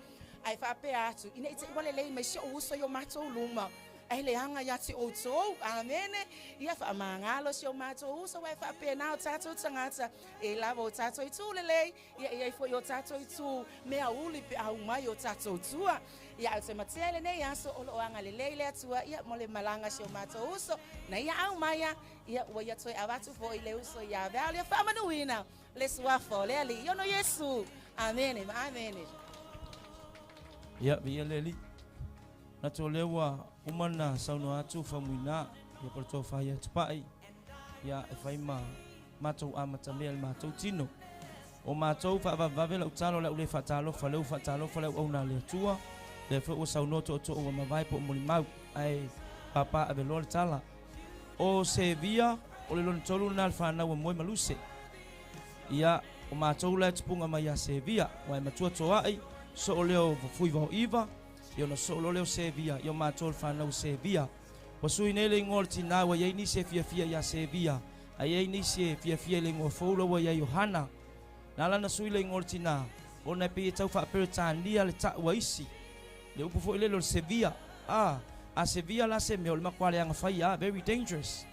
Ai fa pe atu ina ite wale le me sho uso yo mato luma ai le anga ya ti o to amene ia fa mangalo si o mato uso wa fa pena o tato tangata e lava o tato i tu lele ia fo yo tato i tu me a uli pe au mai o tato tua ia se matele ne ia so o anga lele le tua ia mole malanga si o mato uso na ia au mai ia wa ia toi avatu fo ile uso ia vale fa manuina le sua fo le ali yo no Yesu amene amene
ia via leli na to lewa umana sauno atu famuina ia por to fa ia tpai ia e fai matou amata mel matou tino o matou fa va la utalo la ule fatalo fa le ona le tua le fo sauno to o ma vai po moli mau ai papa ave lol tala o Sevilla o le lon tolu na fa na mo maluse ia o matou la tpunga mai a Sevilla wa matua toa ai so o leo fui va iva io no solo leo Sevilla io matou fa na Sevilla o sui nele ngolti na wa ye ni se fia ya Sevilla ai ni se fia le ngo folo wa ya Yohana nala na sui le ngolti na o na pe tau fa peritania le ta wa isi le upu fo ile lo Sevilla a Sevilla la se me o ma kwale anga fai very dangerous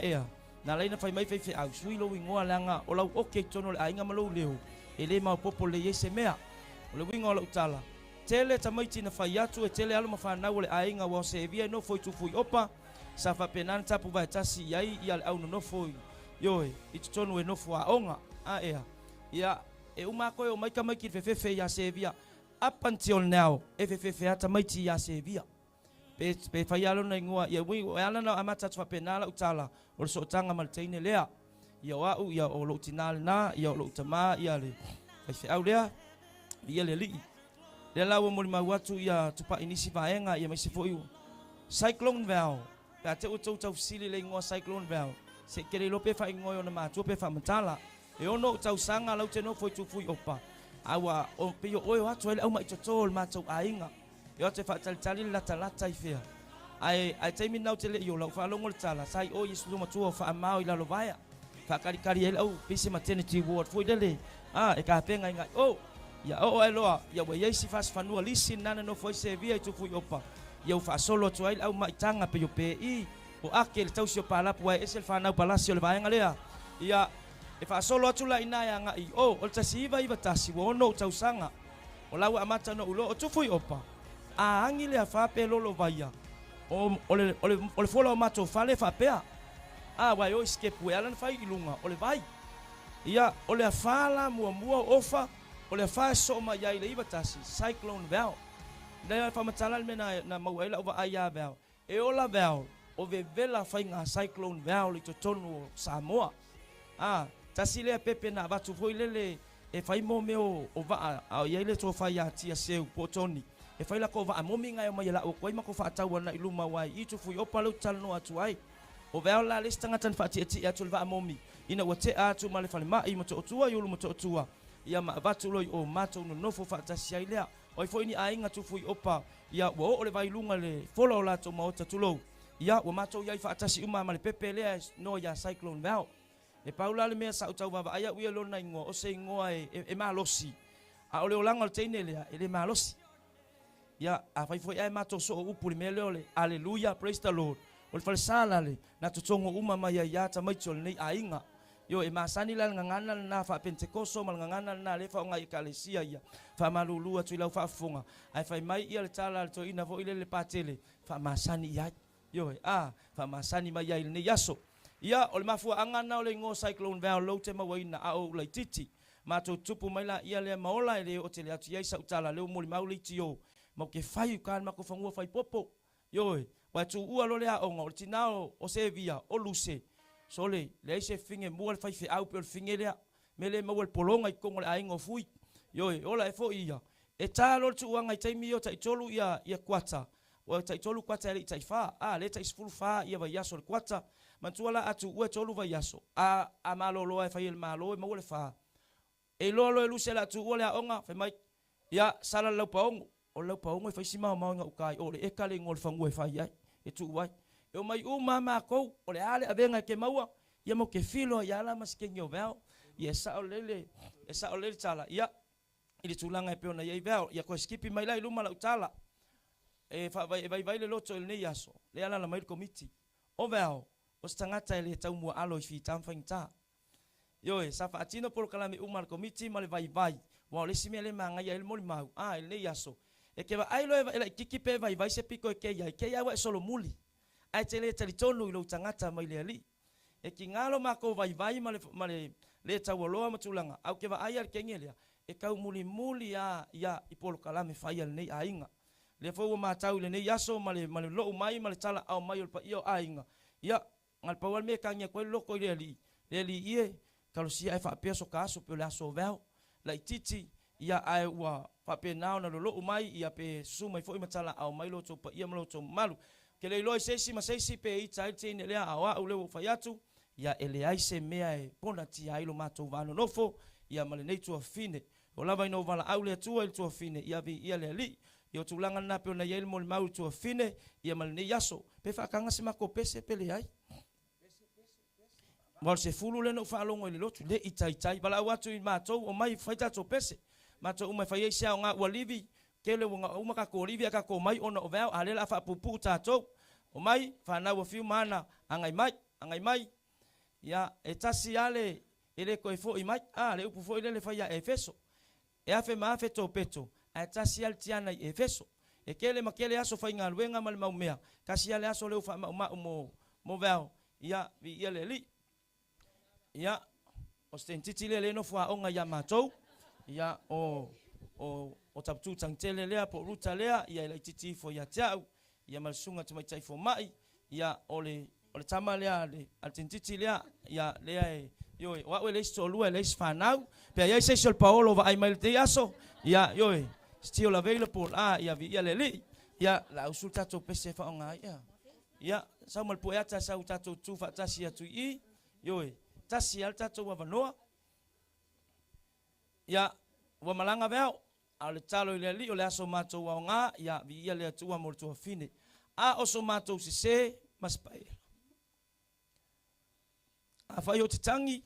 ea na leina fai mai fe au sui lo wingoa langa o lau oke tono le ainga malo leo ele ma popo le yese mea o le wingoa la utala tele tamaiti na fai atu e tele alo mafana o le ainga wa Sevilla no foi tu fui opa sa fa penan tapu vai tasi yai ia le au no foi yoe itu tono e no fua onga ea ia e uma ko o mai ka mai ki fe ya Sevilla up until now e fe ata maiti ya Sevilla pe fai alo na ingoa ia wi ala na amata tu penala utala o so tanga malteine lea ia wa ia o lo tinal na ia o lo tama ia le fe au lea ia le li le la wo mo watu ia tupa inisi vaenga ia mai se foi cyclone val ka te o tau sili le ingoa cyclone val se kere lo pe fai ngoyo na matu pe fa matala e ono tau sanga lau te no foi tu fui opa awa o pe yo o atu ele au mai totol matu ainga yo te fa tali lata ifea ai te mi nau te le yo la fa longo tala sai o yesu lo matu fa mau ila lo vaya fa kari ele au pisi maternity ward foi dele e ka penga inga ya o eloa ya we yesi fas fanua lisi nana no foi Sevilla tu fui opa ya fa solo tu ai au mai tanga pe yo pe i o akel tau sio pala po esel fa na palacio le vaya lea ya e fa solo tu la ina ya ngai o tasiva iba tasi wono tau sanga o lawa amata no ulo tu fui opa angi le fa pe lolo vaya ole fola mato fale fa pea wa yo escape we alan fa ilunga ole vai ia ole fala mua ofa ole fa so ma ya ile ibatasi cyclone val le fa matala me na mauela over aya val e ola val o vela fa nga cyclone val to tonu Samoa tasile pepe na batu foi lele e fai mo meo o va ia ile to fa ya tia seu potoni e fai la ko va momi ngai mai la o koi mako fa tau na iluma wai i tu fui opa lo tal no atu ai o vea la lista ngatan fa ti atu va momi ina wate atu male fale mai mo to tua yulu mo to tua ia ma batu lo o mato no no fa ta sia ile o foi ni ainga tu fui opa ia wo o le vai lunga le follow la to mo tu lo ia o mato ia fa ta si uma male pepe le no ya cyclone val e paula le me sa tau va ia wi lo na ngo o se ngo e malosi a o le olanga te ne le malosi ya a fai foi ai mato so upu le mele hallelujah praise the lord o le sala le na tutongo uma mai ya ta mai tol nei ainga yo e masani la ngangana na fa pentecoso mal ngangana na le fa nga ekalesia ya fa malulu atu ila fa funga ai fai mai ia le tala to ina vo ile le patele fa masani ya yo fa masani mai ya ne yaso ya o le mafua angana o le ngo cyclone val lo te mawaina a o le titi mato tupu mai la ia le maola le o te le atu ia sa utala le mo le mauli tio mo ke fai kan ma ko fangua fai popo yo wa tu ua lo le a o tinao o Sevilla o luse sole le se finge mo le fai fe au pe finge le mele mo le polonga i kongo le aingo fui yo ola e fo ia e talo tu anga i taimi o tai tolu ia kwata o tai tolu kwata le tai fa le tai full fa ia va yaso le kwata mantuala atu ua tolu va yaso a malo lo e fai el malo e mo le fa e lo e luse la tu ua le onga fe mai ia sala lo paongo o lau paongo e fai si mau nga ukai o le eka le ngol fangu e fai ai e tu wai e o mai mama kou o le ale avenga ke maua ia mo ke filo ia la mas ke ngio veo ia sa o lele tala ia ili tulanga e peona ia veo ia ko skipi mai lai luma la utala e fa vai le loto le yaso le ala la mai committee o veo o stangata le tau mua alo fi tam fainta yo e sa fa atino por kalami umar committee male vai wa le simi le manga ya el moli mau le yaso e ke va ai lo e kiki pe vai se piko ke ya wa solo muli ai tele tali tonu lo tangata mai le ali e ki ngalo mako vai male le tau loa matulanga au ke va ai al kengelia e kau muli ya ipolo kalame fai al nei ainga le fo ma tau le nei yaso male lo mai male tala au mai ol pa io ainga ya ngal pawal me kanya ko lo ko le ali ie kalau sia fa peso kaso pe la so veo la titi ya ai wa fa pe nao na lo mai ia pe su mai fo i matala au mai lo to pa ia lo to malu ke le lo sesi ma sesi pe i tai tine le awa u le fa yatu ya ele ai se mea e pona ti ai lo mato vano nofo ia male nei to fine o lava ino vala au le tua il to fine ia vi ia le ali yo tulanga na pe na yel mol mau to fine ia male nei yaso pe fa kanga se mako pese pele ai Mal se fulu le no fa longo le lotu le itai bala watu i mato o mai faita to pese mato o mai fa yesa nga walivi kele nga uma ka ko livia ka ko mai ona o veo ale la fa pupu tato o mai fa na wo fiu mana angai mai ya etasi ale ele ko ifo i mai le upu fo ile le fa ya efeso e afe ma afe to peto etasi al tiana i efeso e kele makele aso fa inga luenga mal maumea kasi ale aso le fa mo veo ya vi ile li ya ostentiti le no fa onga ya matou ya o taptu tangtele le po ruta le ya le titi fo ya tau ya malsunga tu mai tai fo mai ya ole tama le altentiti le ya le yo wa we le sto lu le sfanau pe ya se sol paolo va ai mal te aso ya yo still available ya vi ya le ya la usulta to pese fa onga ya samal poeta sa utato tu fa tasia tu i yo tasi alta to wa vanoa ya wa malanga veo ale talo ile li ole aso mato wa nga ya vi ia le tu wa morto fine oso mato se maspai fa yo titangi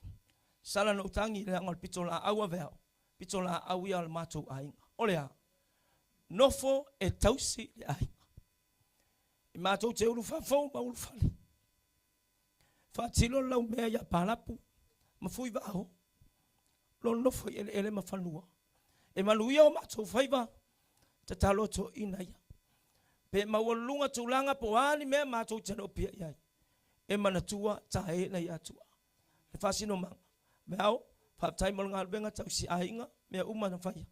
sala no tangi le ngol pitola awa veo pitola awi al mato ai ole nofo e tausi le ai mato te ulu fa fo ma ulu fali fatilo lau mea ya palapu mafui vao lo no foi ele mafanua e maluia o matou faiva te talo to ina ya pe mawalunga tulanga po ani me matou tano pia ya e manatua tae na ya tua e fasino manga meao fa tai mo ngal benga tau si ainga me uma na fai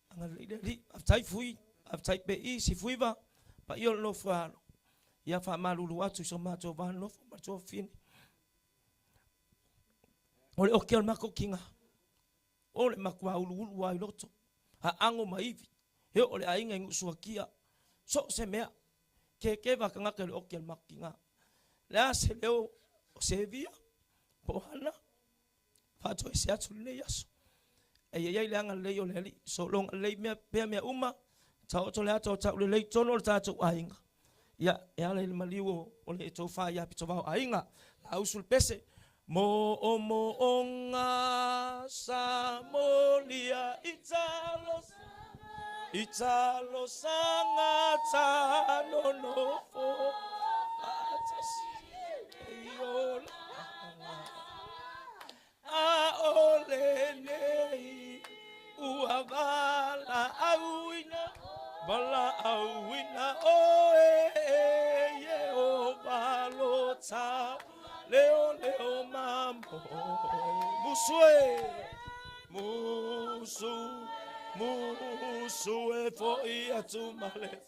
anga li aftai fui aftai pe i si fuiva pa io lo falo ya fa malulu watu so mato vano fo mato fini ole okel mako kinga ole makwa ulu wa loto ango maivi he ole ainga ngusuakia so se mea ke va kanga ke okel makinga la se leo se via pohana fato se atu le yaso ye le anga le yo le so long le me pe me uma tau to le ato tau le tono ta to ainga ya le maliwo ole to fa ya pito va ainga ausul pese mo onga samolia italo sanga tano no fo ole nei uavala awina ye o balota leo mambo musue fo ia tumale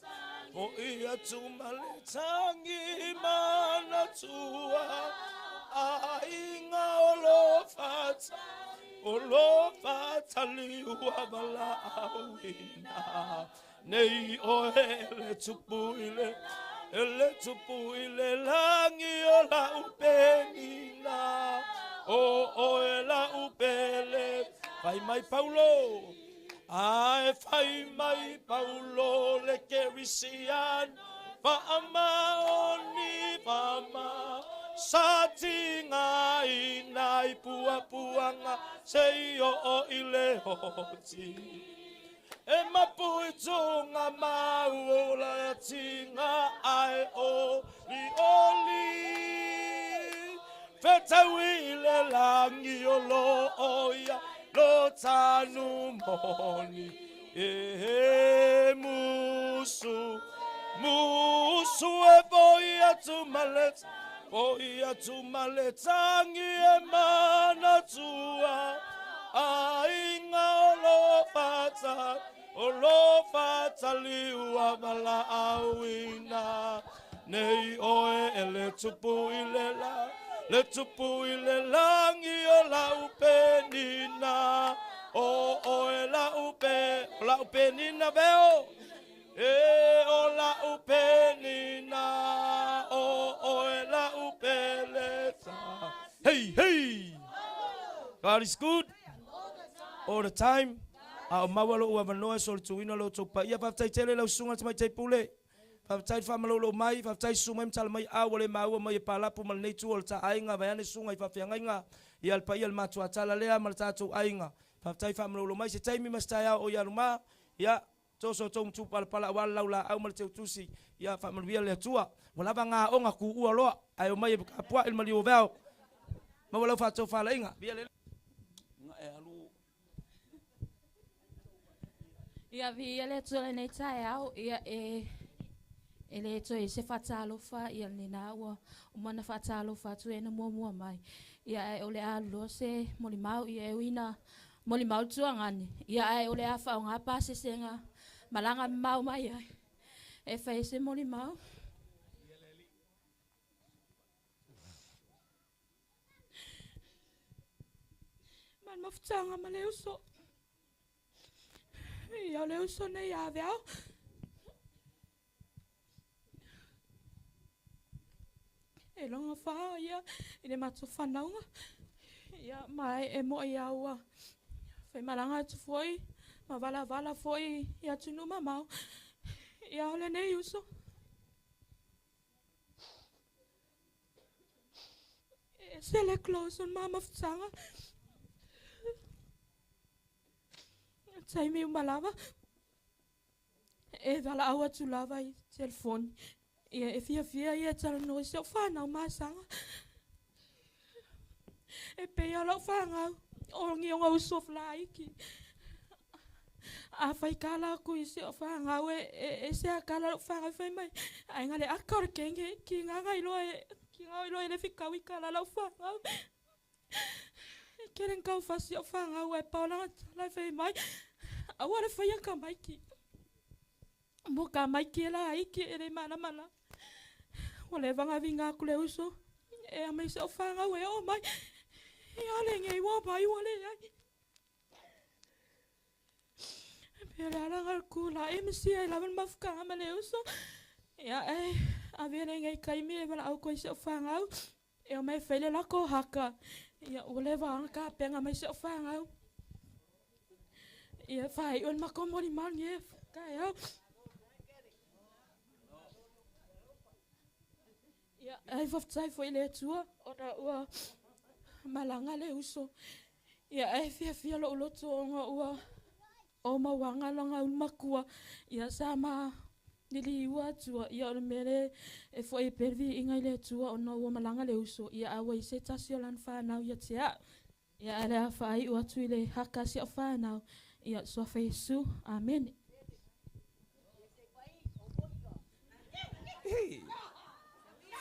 tangi mana tua ainga olofata liua bala awina nei ele tupuile langi ola upenina ela upele fai mai Paulo le kerisian fa amaoni fama satinga inai puanga seio o ile hoti
e mapui tunga mau la tinga ai o li oli fetawile langi o lo oia lo tanu moni e musu e boia tu maletangi e mana tua ainga o lo fata liua mala awina nei oe e le tupu i le langi o la upenina o oe la upenina veo e o la upenina o la upeleta. Hey! God is good all the time. A mawalo ua manoa sol tuina lo topa ia fatai tele lo sunga mai te pule. Fatai famalo lo mai fatai sumai tal mai awale maua mai palapu mal nei tu ta ainga vai ane sunga i fafianga inga i al pai al matu atala lea mal tatu ainga. Fatai famalo lo mai se taimi mastaya o yaruma ya toso tom tu pala wala la au mal te tusi ya famalo via le tua. Wala nga onga ku ua loa ai mai apua il mali o vao. Mawalo fato fala inga via le
Ia vi le tole nei tai au ia le to se fatalo fa ia ni na o mana fatalo fa tu ena mo mai ia ole a lo se molimau ia wina molimau tu ngani ia ole a fa nga pa se senga malanga mau mai e fa se molimau man maftanga maleuso ia leo sona ia veo e longa fa ia ine matu fanaunga ia mai e mo ia ua fai malanga tu foi ma vala foi ia tunu mamau ia ole nei uso e se le close on mama ftanga sai mi malava e vala awa tu lava i telefone e fia ia tala no se fa na masanga e pe ala fanga o ngi o sof laiki a fai kala ku i se fanga e se kala fanga fai mai ai ngale akor kenge ki nga ilo le fika wi kala la fanga keren kau fasi fanga we paula la fai mai awara faya ka maiki moka maiki la aiki ere mana ole vanga vinga kule uso e a mai so fanga we o mai e ale ngai wo mai ole ai pera la kula e msi e la van mafka mane uso ya a vere ngai kai mi vala au ko so fanga e o mai fele la ko haka ya ole vanga ka penga mai so fanga ia fai on makomori mangi kai au ia ai faftai foi le tua ora ua malanga le uso ia ai fia lo tonga ua o mawanga longa makua ia sama nili ua tua ia o mere e foi pervi ingai le tua ona ua malanga le uso ia awa se tasiolan fa na ia tia ia ala fai ua tuile hakasi fa na ia so fa Yesu amen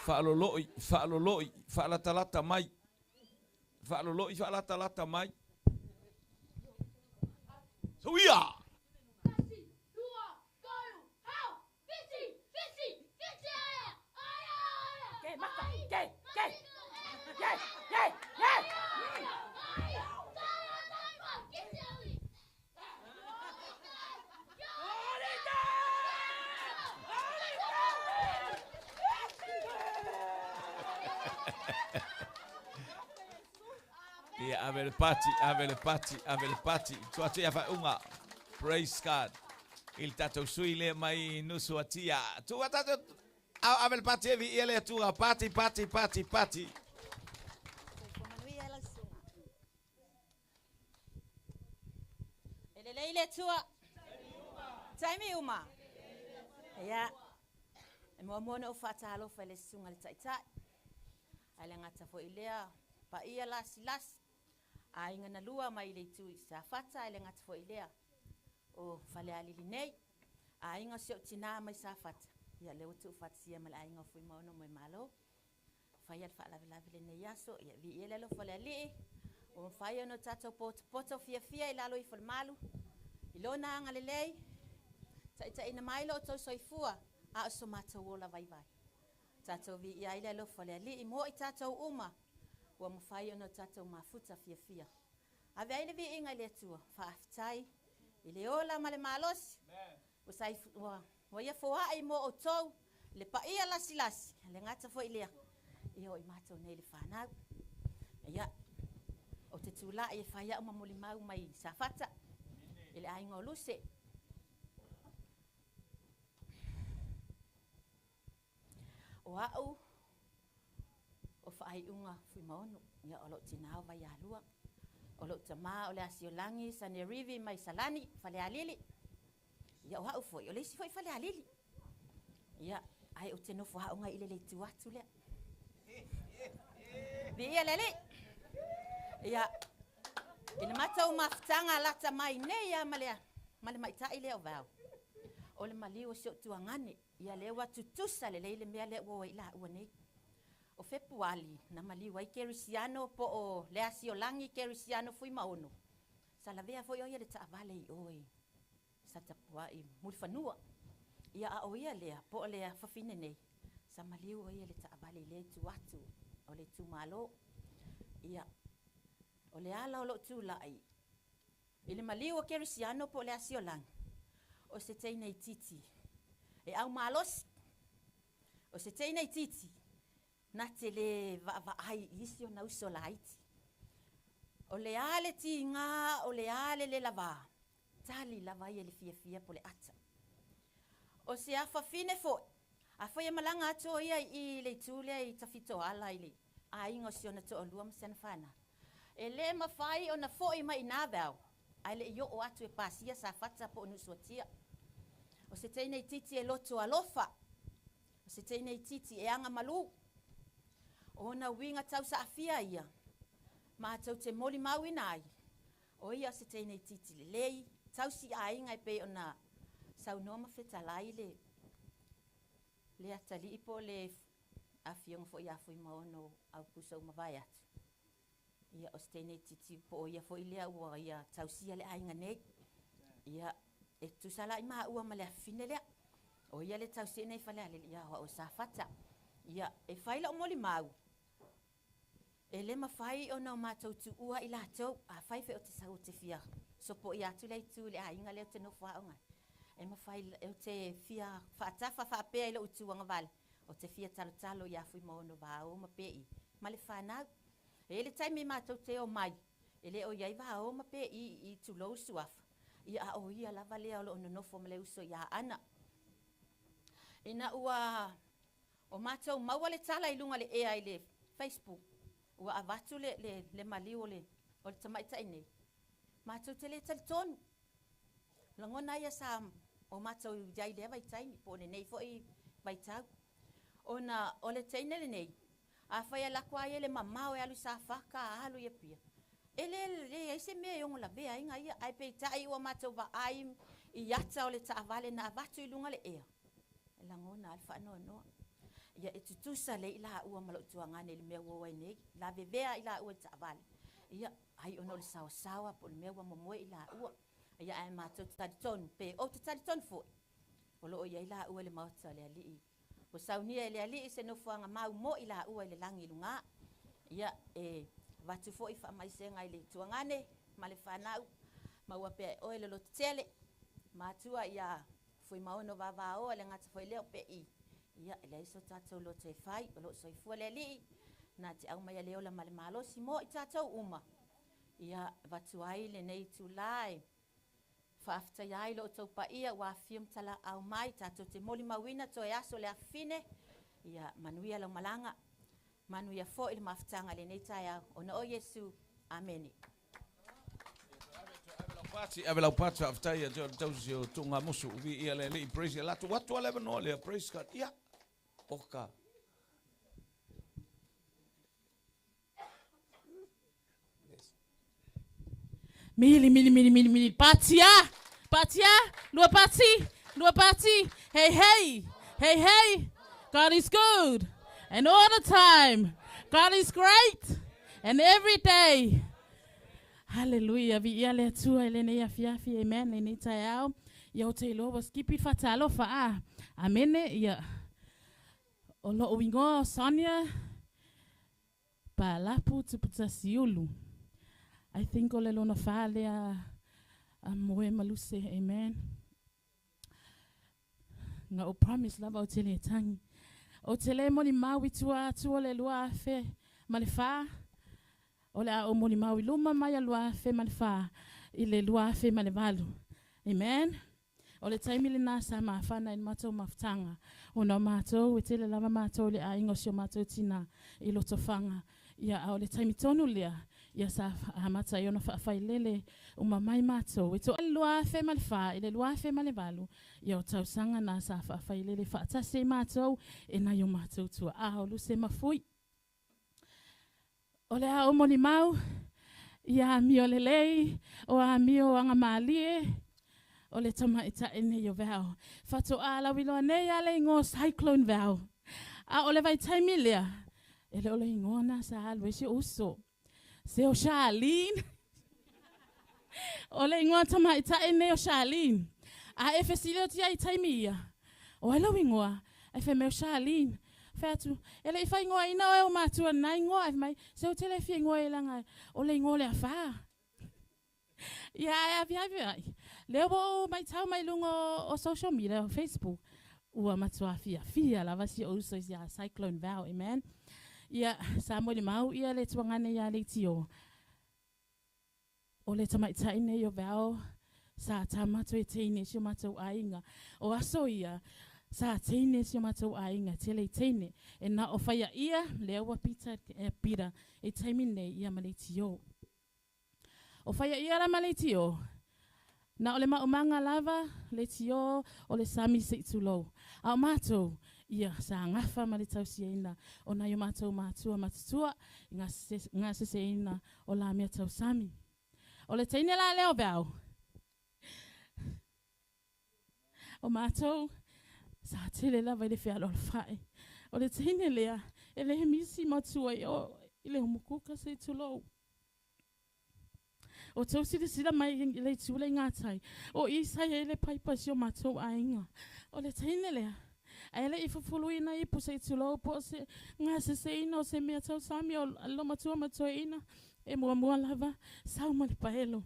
fa'aloloi fa'alatalata mai fa'aloloi fa'alatalata mai suia Yeah, avele pati. Tuatu ya faunga. Praise God. Il tato suile mai nusu atia. Tu watato avele pati evi ele tua pati.
Ele tua. Taimi uma. Ia. E mo no fatalo fa le sunga le tai. Ale ngata fo ilea pa ia las. Ai ngana lua mai le tu sa fata ale ngata fo ilea. O fale alili nei. Ai nga sio tina mai sa fata. Ia le utu fatsia mal ai nga fo mo no mai malo. Faya fa la le nei yaso ia vi ele lo fale ali. O faya no tato poto fia ilalo i fo malu. Ilona nga lelei. Ta ina mai lo to soifua. A so mata wola vai. Tato vi ia ile lo fale ali i mo i tato uma. Wa mafai no tato mafuta fia. Ave ile vi inga le tua fa aftai. Ile ola male malos. O sai wa ia fo ai mo o to le pa ia lasi. Le ngata fo ile. Io i mata nei le fana. Ia o te tula e fai uma moli mau mai sa fata. Ile ai ngoluse. O au o fai unga fui maonu ia o lo tina vai alua o lo tama o le asiolangi sa ne rivi mai salani fale alili ia o au foi o le si foi fale alili ia ai o teno fo unga ile le tuatu le bi ia lele ia ina mata o maftanga lata mai ne ia male mai ta ile o vau o le mali o sio tuangane ia le wa tutusa le mea le wo ila ua nei o Februari na mali wai Kerisiano po o le asiolangi Kerisiano fui maono sa la vea foi o ia le taavale i oi sa tapua i mulfanua ia a o ia le po le fafine nei sa mali o ia le taavale le tuatu o le tumalo ia o le ala o lo tulai ile mali o Kerisiano po le asiolangi o se teina i titi e au malos o se teina i titi na te le va ai isi o na uso laiti o le ale tinga o le ale le lava tali lava ia le fia po le ata o se afa fine fo a foi malanga ato ia i le tule i tafito ala ile ai ngo si ona to olua msen fana e le mafai ona foi mai na vau ai le yo o atu e pasia sa fata po nu sotia o se teina i titi e loto alofa. O se teina i titi e anga malu. O na winga tau sa afia ia. Ma tau te moli mau inai. O ia se teina i titi le lei. Tau si a inga i pe ona sau noma fetalai le atali ipo le afiong fo ia fo maono au puso mavai atu. Ia o se teina i titi po o ia fo ilea ua ia tau si ale a inga nei. Ia e tu sala ima ua male afine lea. O ia le tau si nei fale ale ia o sa fata. Ia e faila o moli mau. E le mawhai o nau mātou tu ua i lātou. A whai fe o te sau te fia. So po i atu lei tu le a inga leo te no whaonga. E mawhai o te fia whaatafa whaapea i lo utuanga vale. O te fia talo i a fui maono vā o ma pe i. Ma le whanau. E le taimi mātou te o mai. E le o iai vā o ma pe i tu lou suafa. Ia a o ia lava lea o lo nonofo ma le uso ia ana. Ina ua o mātou maua le tala i lunga le ea i le Facebook. Ua avatu le mali o le tamaita i nei. Mātou te le talitonu. Langona ia sa o mātou iai lea vaitaini. Po ne nei fo i vaitau. O le teine le nei. A whaia lakwa ia le mamao e alu sa whaka a alu ia pia. Ele ai se mea yongo la vea inga ia ai pe tai ua mātou va ai i ata o le taavale na avatu i lunga le ea. E langona alfa no. Ia e tutusa le ila ua malo tuangane le mea ua nei. La vevea ila ua taavale. Ia ai ono le sawa po le mea ua momoe ila ua. Ia ai mātou taditonu pe o te taditonu fo. O loo ia ila ua le mauta le alii. O saunia le alii se no fuanga mau mo ila ua le langi lunga. Ia watu fo i wha mai se ngai le tuangane, ma le whanau, ma ua pe oe le lotu tele, ma tua ia fui maono vava o le ngata foi leo pe i. Ia le iso tatou lo te whai, o lo so i fua le li, na te au mai leo la male malo si mo i tatou uma. Ia watu ai le nei tu lai, whaafta iai lo tau pa ia, wa fium tala au mai, tatou te moli mawina to e aso le afine, ia manuia lau malanga, manuia fo il maftanga le nei tai au. Ona o Yesu. Ameni.
Pati avela upata aftai jo tausi tunga musu vi ile le praise la tu watu wale no le praise God ya oka
Mili. Patia. Lua party. Hey. God is good. And all the time. God is great. And every day. Hallelujah. Vi iale tua elene ya fiafi. Amen. Lene tayao. Ya otelo was skipit fatalo fa. Amene ya. Olo uingo Sonia. Pa lapu tuputa siulu. I think ole lona falea moe maluse, amen. Nga o promise lava o tele tangi. O tele moni mawi tua ole lua fe malefa. Ole a o moni mawi luma maya lua fe malefa. Ile lua fe malevalu. Amen. Ole taimili nasa mafana in mato maftanga. Ona mato wetele lava mato le a ingosio mato tina ilo tofanga. Ya ole taimitonu lea. Ya sa amata yona fa ilele umamai mato weto lua fe malfa ile lua fe malevalu ya tausanga na sa fa ilele fa tase mato ena yo mato tu a lu se mafui ole a omoni mau ya miolele o a mio anga malie ole tama ita ene yo vao fato ala wilo ne ya le ngo cyclone vao a ole vai taimilia ele ole ngona sa alwesi uso se o Charlene. Ole ingoa tama ita ene o Charlene. A efe sileo tia ita imia. O elo ingoa. Efe me o Charlene. Featu. Ele ifa ingoa ina o matua na ingoa. Efe mai. Se o tele fi ingoa ilanga. Ole ingoa le afa. Ya vi. Leo mai tau mai lungo o social media o Facebook. Ua matua fia. Lava si o uso ya cyclone vow. Amen. Ya Samuel mau ia le tuangane ya le tio. O le tamaita ine yo vao sa tamato e teine si matou ainga. O aso ia sa teine si matou ainga tele teine. E na o faya ia le awa pita e pira e taimine ia male tio. O faya ia la male tio. Na ole maumanga lava le tio o le sami se itulo. A matou ia sa ngafa mali tausiena ona yo matou matua nga seina o la mea tau sami o le teine la leo vao o matou sa tele la vai le fea lo fai o le teine lea ele misi matua o ile umukuka se tulo o tausi de sila mai le tule ngatai o isa ele paipa sio matou ainga o le teine lea ele I fufuluina I pusei tulo po se ngase seino se mea tau sami o lo matua matoina e mua lava sau mali paelo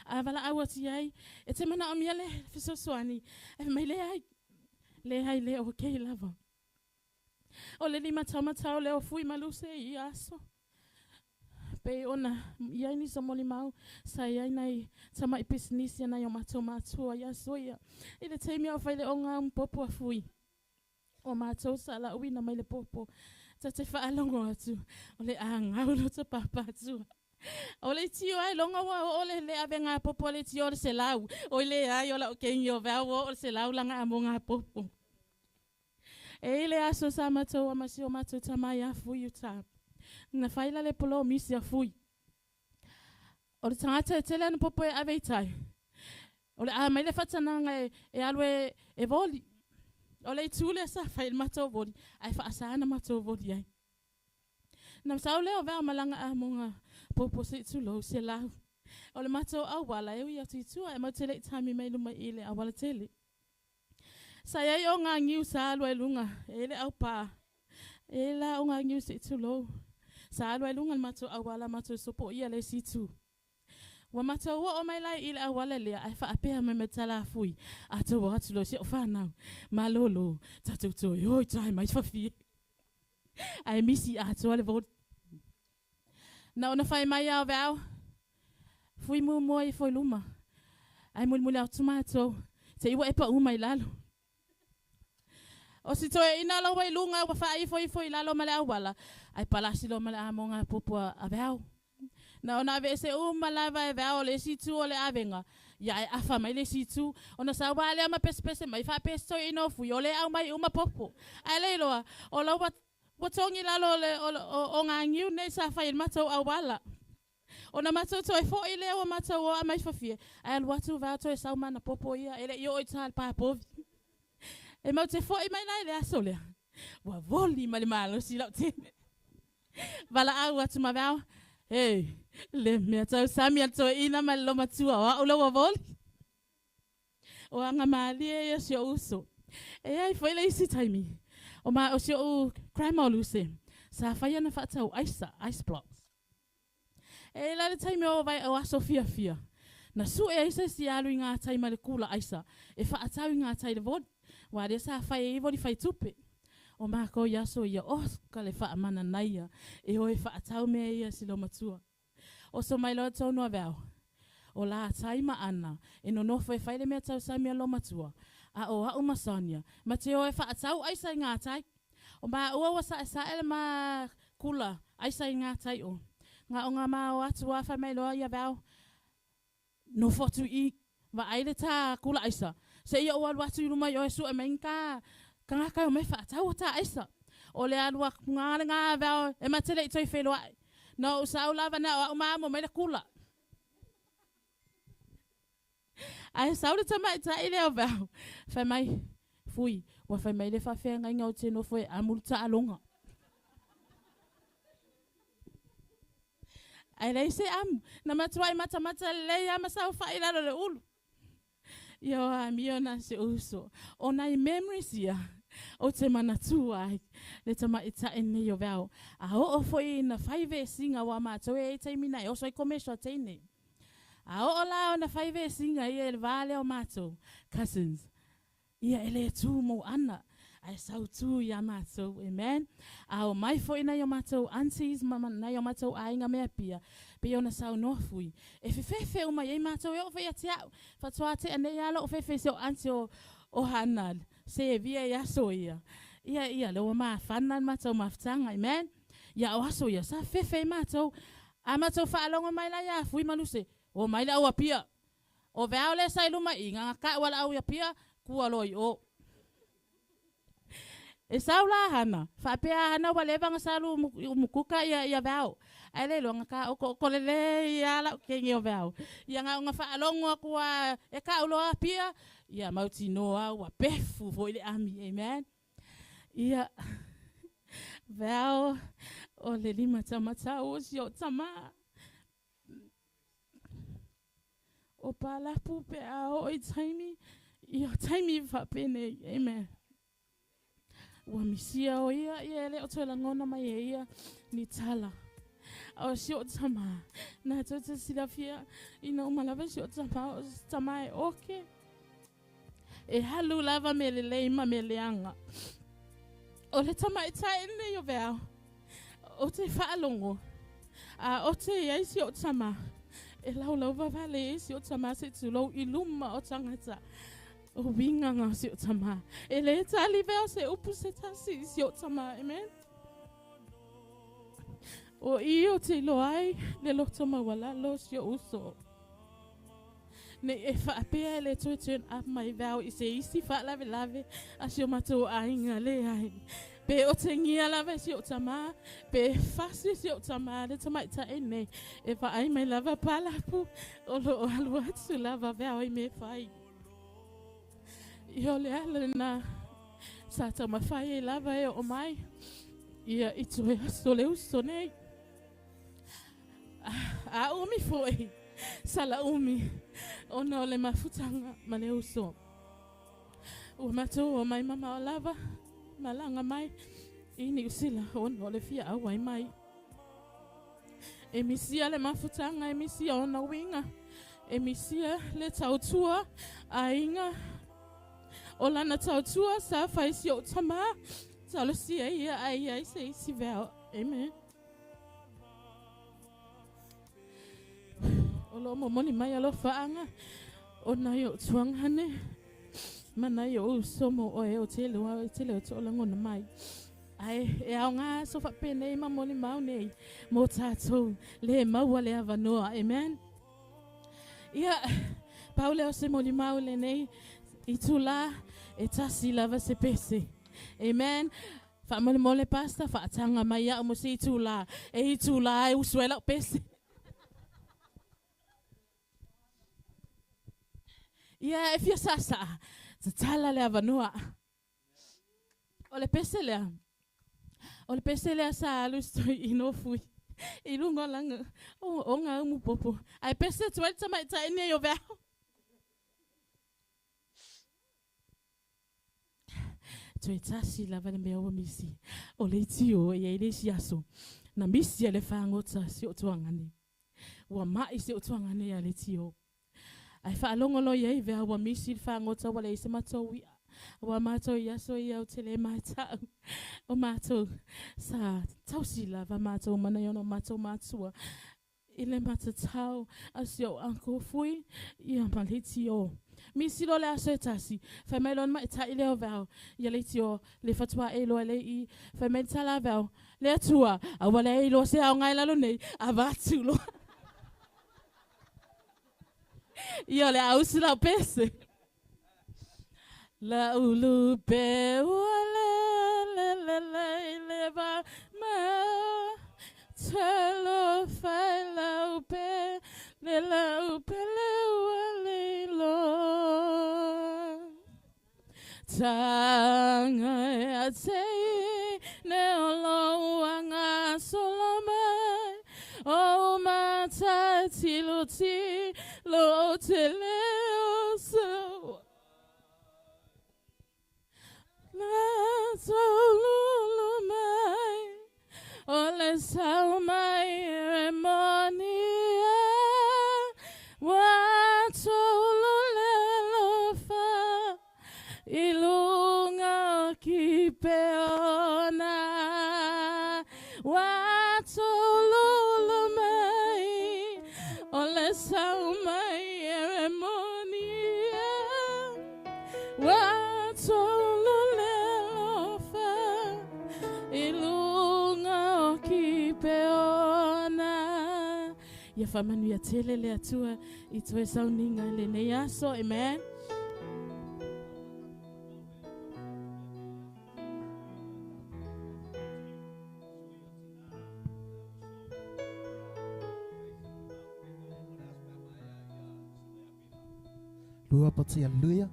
avala awati ai e te mana amiale fisoswani e mai le ai le o kei lava o le lima tau le o fui maluse I aso pe ona ia ni somoli mau sa ia nai tama I business ia nai o matua ia soia ile te mea o faile o ngā mpopo a fui o matou sala uina mai le popo ta te whaalongo atu o le anga ulo ta papa atu o le tio ai longa wa o le ave ngā popo le tio le selau o le ai o la o kengi o vea o le selau langa amo ngā popo e le aso sa matou a masi o matou tamai a fui uta na whaila le polo misi a fui o le tangata e tele anu popo e ave itai o le a mai le whatananga e alwe e voli o le tule sa fail matou voli ai fa asana matou voli ai na sao leo vea malanga a monga popo se tulo se la o le matou au wala e ia tu ai matele tami mai luma ile a wala tele sa ia o nga ngiu sa lo lunga ele au pa ela o nga ngiu se tulo sa lo lunga matou au wala matou sopo ia le situ wa matou o mai lai ile a wala le ai fa apea me metala fui ato wa tulo se o fa na malolo tatu yo tai mai fa fi ai misi ato le vot na ona fai mai au vao fui mu moi foi luma ai mul au tomato se iwa e pa u mai lalo o si toe ina lo wai lunga wa fa foi lalo male au wala ai palasi lo male amonga popo a vao Na ona ve se malava e va ole situ ole avenga. Ya e afa mai le situ. Ona sa wale ama pese mai fa pesto ino fu ole au mai uma popo. Ai le loa. Ola watongi lalo le o ngangiu ne sa fa il mato au wala. Ona mato to e fo ile o mato o mai fa fie. Ai al watu va to e sa mana popo ia ele yo i tal pa povi. E mau te fo i mai nai le asole. Wa voli mali malo si la tene. Vala au atu mavao. Hey, le mea tau Samuel to ina mai lo matua wa ula wa voli. O anga mali e si o uso. E ai foi le isi taimi. O ma o si o crime o luse. Sa faya na fatau ice blocks. E la le taimi o vai o aso fia. Na su e isa si alu i ngā taima le kula aisa. E fa atau i ngā tai le vod. Wa de sa faya i vodi fai tupe. O mako yaso ia ka le wha amana naia e hoi wha atau mea ia si lo matua. O so mai loa tau noa veo. O la taima ana e no nofo e whaile mea tau Samuel lo matua. A o a umasania. Ma te hoi wha atau aisa i ngā tai. O ma ua wasa e sa ele ma kula aisa i ngā tai o. Ngā o ngā maa o atu wa wha mai loa ia veo. No fotu i wa aile tā kula aisa. Se ia o alu atu i rumai o e su e mainka. Ka ngā kai o mei whaatau o tā aisa. O le alua ngā vau e matele i toi whelua. No usau lava na o maamo mei le kula. Ai sau le tamai ta i leo vau. Whai mai fui. Wa whai mai le whawhea ngai ngau te no fwe amul ta alonga. Ai lei se amu. Na matuai mata lei ama sau whai lalo le ulu. Yo amiona se uso. O nai memories ia. O te mana tuai. Le tama ita ene yo vau. A o foi na 5 singa wa mato e te mina e o so i komesho teine. A o la o na 5 singa ia le vale o mato. Cousins. Ia ele tu mo ana. Ai sau tu ia mato. Amen. A o mai foi na yo mato aunties mama na yo mato ainga mea pia. Pe ona sau no fui. E fefe o mai e mato e o fe ate au. Fa toa te ane ia lo o fefe se o anti o hanal. Se via ia soia. Ia lo ma fanan mato maftanga, amen. Ia o aso ia sa fefe mato. A mato fa alonga mai la ia fui manuse. O mai la o apia. O veo le sai luma inga ka wala au ia pia kua loi o. E saula hana. Fa pea hana wale vanga salu mukuka ia veo. Ai le longa ka o kolele ia la kengi o veo. Ia nga fa alonga kua e ka ulo apia. Ia mauti noa wa pefu foi le ami, amen. Ia veo o le lima tamata o si o tama. O pala pupe a o i taimi. Ia taimi fa pene, amen. Wa misia o ia le o tola ngona mai ia ni tala. O si o tama. Na tota silafia ina umalava si o tama o tama e oke. E halu lava me le leima me leanga. O le tama e tae ne yo veo. O te whaalongo. O te eisi o tama. E lau vavale eisi o tama se tulau i luma o tangata. O winganga si o tama. E le tali veo se upu se tasi si o tama. Amen. O i o te loai le lo tama wala lo si o uso. Ne e whaapea le turn up mai vau i se isi lave a si o matou ainga le ai. Pe o te ngia lava si o tama, pe fasi si o tama le tamai ta ene. E whaai mai lava palapu o lo o alu atu lava vau i me whai. I o le ala na sa tama whai e lava e o mai. Ia i tue aso le uso nei. A umi foi. Sala umi. Ona le mafutanga ma le uso. Ua matou o mai mama o lava. Malanga mai. Ini usila ona le fia awai mai. E misia le mafutanga, e misia ona winga. E misia le tautua a inga. O lana tautua sa faisi o tama. Talo sia ia ai se isi veo. Amen. O lo mo moni mai alo faanga. O na yo tuanghane. Mana yo somo o e o tele o tole o tola ngona mai.
Ai, e au ngā so whapene i mamoni mau nei. Mō tātou, le maua le avanoa, amen. Ia, paule o se moni mau le nei, i tula, e tasi lava se pese. Amen. Whamone mole pasta, whaatanga mai a mo se i tula. E i tula e usuela pese. Ia, e fia sasa, ta tala le avanoa. O le pese lea. O le pese lea sa alu stoi ino fui. I lungo langa. O ngā umu popo. Ai pese tuai tamai ta ine yo veo. Tuai tasi lava le mea ua misi. O le tio e eile si aso. Na misi le whangota si o tuangane. Ua mai si o tuangane a le tio. Ai whaalongolo iei vea ua misi le whangota wale i se matou ia. Wa mātou i aso i au tele mai tau. O mātou sa tausi lava mātou mana i ono mātou mātua. I le matatau asi o anko fui i a maliti o. Misi lo le aso e tasi. Whai mai lon mai ta i leo vau. I a leiti o le fatua e lo le i. Whai mai tala vau. Le atua. A wale e lo se au ngai lalo nei. A vatu lo. I o le ausi lau pese. La ulu pe le va ma telo fai la upe le la upe le lo tanga ate ne olo anga soloma o mata ti lo tele so la solulu mai ole salmai remonia wa solule lofa ilunga kipeona wa solulu mai ole salmai remonia wa ia whamanu ia tele le atua i toe sauninga le nei aso, amen.
Lua pati hallelujah.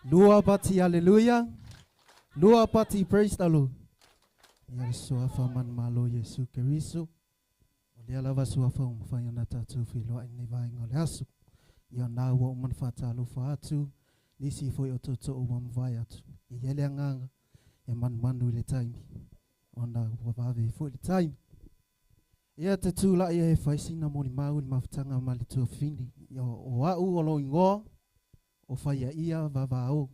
Lua pati hallelujah. Lua pati praise the Lord. Ia soa whaman malo Yesu Keriso. Ia lava sua whau mwhai ana tātou whiloa i vai ngā le asu. Ia nā ua o man whātalo whaatu, nisi foi o toto o wam vai atu. I hele anganga, e man manu i le taimi. O nā ua wawe foi le taimi. Ia te tūla ia he whaisina mori mau i mawhtanga mali tua whini. Ia o au o lo ingoa, o whaia ia vavao.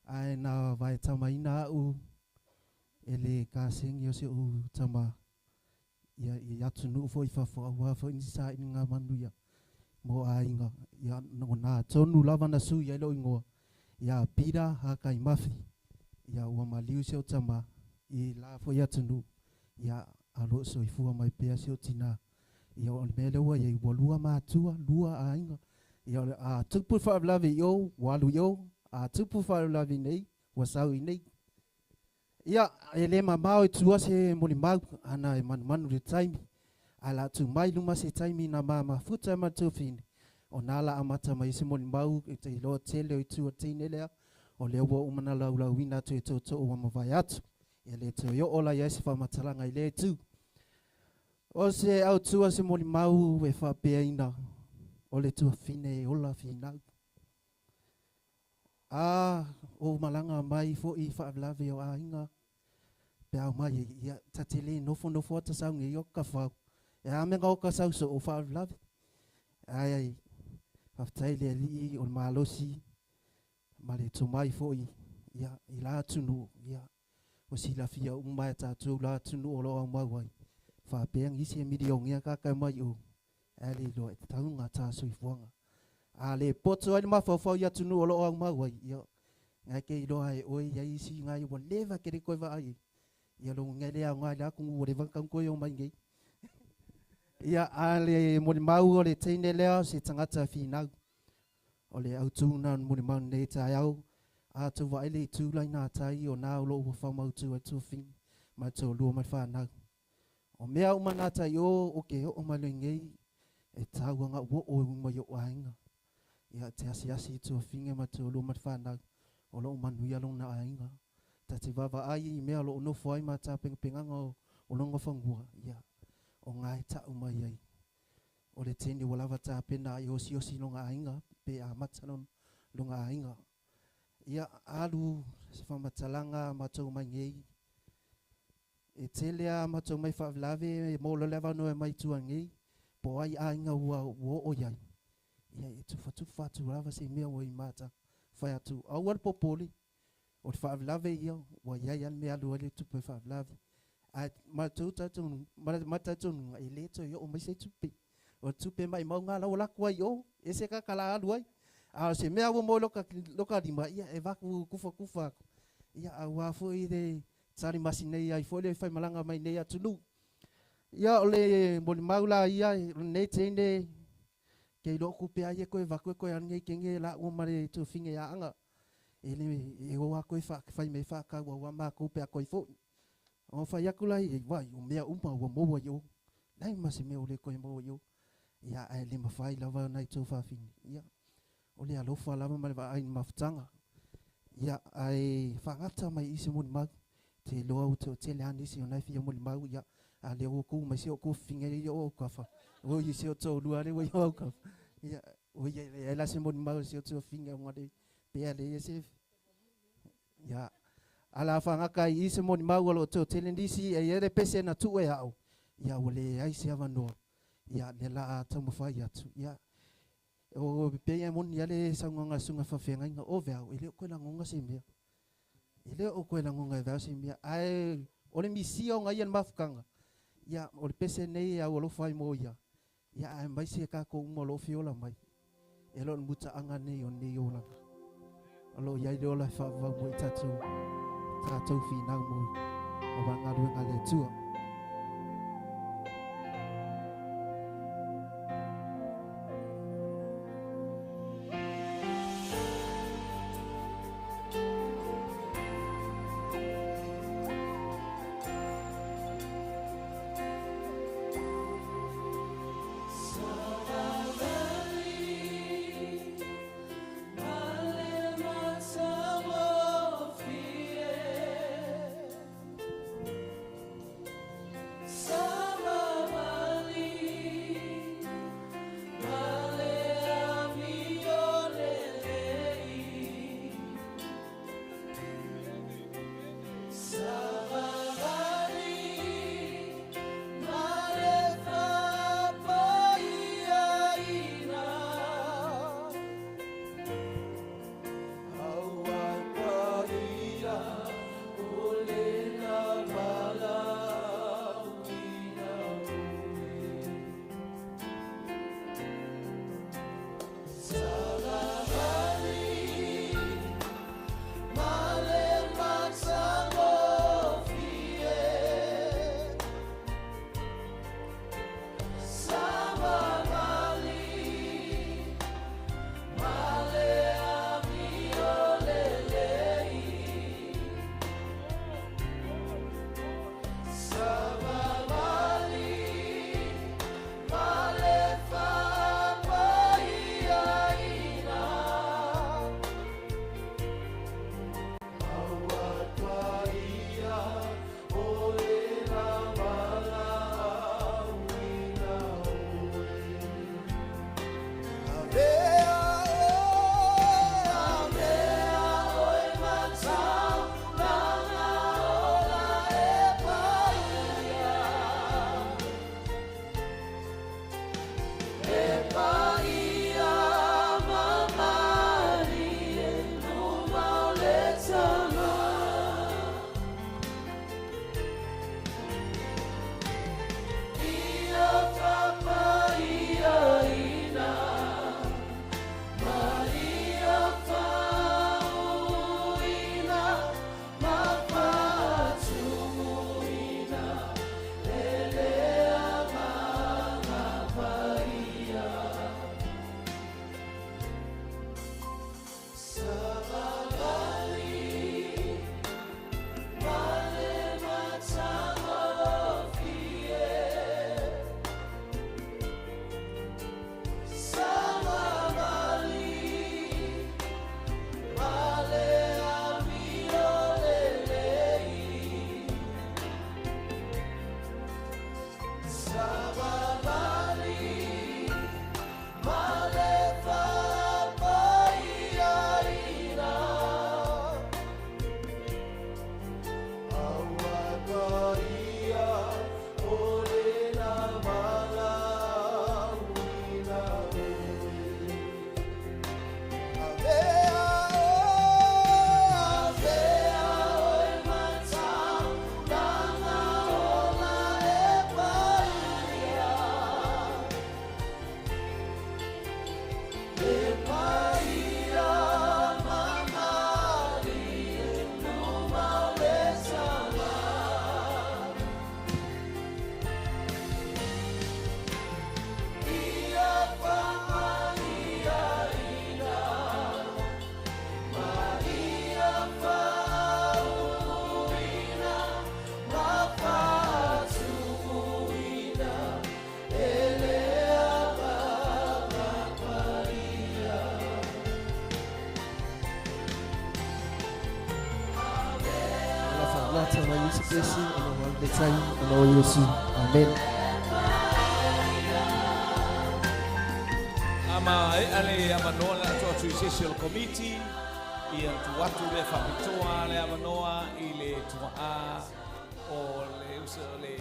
Ai nā vai tamaina au, e le kāsengi o se u tama ia atu nuu foi whawha awa foi nisa i ngā manu ia mo a inga ia nā tonu lava na su ia ilo ingoa ia pira haka i mafi ia ua maliu se o tama i la foi atu nuu ia alo so i fua mai pea se o tina ia o mele ua ia i walua mātua lua a inga ia a tupu whaavlavi i walu i a tupu whaavlavi nei wasau i nei. Ia, e le mamao e tua se moli mau, ana e manu le taimi. Ala tu mai luma se taimi na mama futa e matu fine. O nala amata mai se moli mau, e te iloa tele o i tua teine lea. O le ua umana lau lau wina tu e toto o wamawai atu. E le te o ola ia se whamatalanga i le tu. O se au tua se moli mau e whapea ina. O le tua fine e ola finau. O malanga mai fo i whaavlawe o a inga. Pea mai ia tatele nofo ata saunga i oka whau. E a menga oka sau so o whaavlawe. Ai, haftaile ali o malosi. Male to mai fo i la tunu. Ia, o si la fia umai tatu la tunu o loa mawai. Whapeang isi e midi o ngia kaka mai o. Ali lo e taunga taso i fuanga. Ale poto ai mawhawhau ia tunu o loa mawai. Ia, ngai ke do ai oi ya isi ngai wo leva ke ko va ai ia lo ngai le ngai la ku wo le va kan ko yo mai ngai ia ale mo mau o le tene le se tangata fina o le au tu na mo mau nei tai au a tu vai le tu lai na tai o na lo fa mau tu tu fin ma tu lo ma fa na o mea o mana tai o ke o ma le ngai e tau nga wo o mo yo ainga ia te asi tu fin ma tu lo ma fa na o lo manu ia lo na ainga ta te vava ai mea lo no foi ma ta penga o lo ngofangua ia o ngai ta o mai ai o le tini wala vata pena i osi no nga ainga pe a matsanon lo nga ainga ia alu se fa matsalanga matou mai ngei e telea matou mai fa lave mo lo leva no mai tu ngei po ai ainga wo o ia ia e tu fatu lava se me o i mata fa tu a war popoli o fa lave ia wa ia me alu le tu fa lave a matatu i le to yo o mai se tupe o tupe mai mau ngala o lakua yo e se ka kala alu ai a se mea wo mo loka di mai ia e vaku kufa ia a wa fo i de sari masine ai fo le fai malanga mai nei atulu ia o le mo maula ia nei tene ke lo ku pe ai ko e vaku ko an ngai kenge la o mare tu finge ya anga ele e o wa ko fai me fa ka wa ma ko pe ko fo o fa yakula i vai o mea uma o mo yo nai masi me o le ko mo yo ia ai le mafai lava nai to fa fin ia o le alo fa lava ma ai maftanga ia ai fa ngata mai isi mun mag te lo au te le ani si nai fi mun mag ia a le o ku mai si o ku finge yo ka fa o i si o to lu ale o yo ka ia o ia la si mun mag si o to finge ngade pe ale se ia ala fanga kai ise mo ni mau lo to telendisi e ere pese na tu e au ya wole ai se avano ya le la ta mo fa ya tu ya o pe ya mon ya le sanga sunga fa fenga nga o vea ile ko la ngonga se mia ile o ko la ngonga vea se mia ai o le misio nga yan mafkanga ya o le pese nei ya o lo fa mo ya ai mai se ka ko mo lo fiola mai e lo muta anga nei o nei o la alo ya ile o la fa va mo tatu tatu fina mo o va ngadu ngale tua lata wa Yesu Kristo ana wale tai ana Yesu. Amen.
Ama ale amanoa to association committee ia tu watu le famitoa le amanoa ile tua o le uso le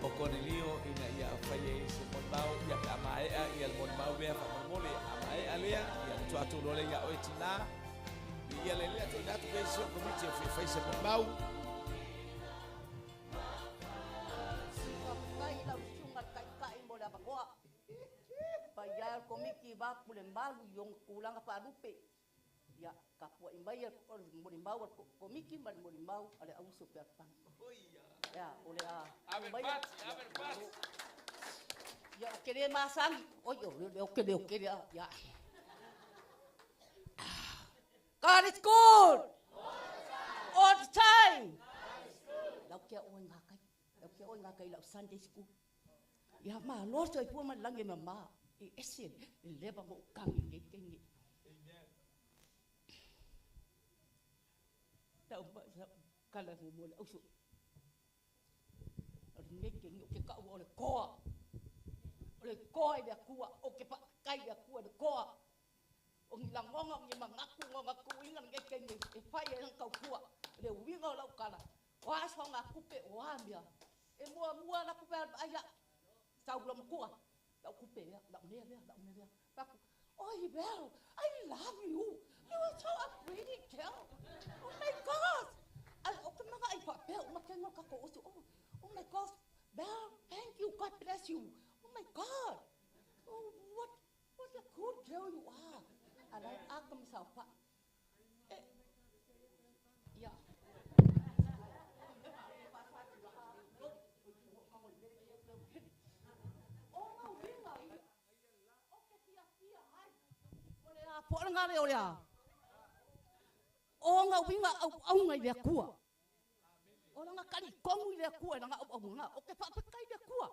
o Cornelio ina ia faye se monbao ia amae ia monbao be fa mole amae alea ia tu atu le ia oetina ia le to datu be so committee fe faye se monbao
komiki ba pulembalu yung kulang pa lupe ya kapwa imbaya morimbau komiki man morimbau ale auso pertang ya ole ya okere masang oyo okere ya God is good all the time lau kia oi ngakai lau Sunday school ya ma lo so ipu man lange mama ese leva mo kami kengi tau ba kala mo le usu kengi ke ka ole koa dia kuwa o ke pa kai dia kuwa de koa o ngilang ngonga ngi mangaku ingan kengi e pai e kau kuwa le winga lau kala wa so ngaku pe wa mia e mua na ku pe aya tau lo kuwa Đậu cúp bể, đậu nè. Bác, ôi Bell, I love you. You are so a pretty girl. Oh my God. Okay, mga ay pa, Bell, makengo ka ko. Oh my God, Bell, thank you. God bless you. Oh my God. Oh, what a good girl you are. Alay, akam sa pa. Yeah. Po nga re oria o nga winga au ngai le kua o nga kali kongu le kua nga au nga o ke pa kai le kua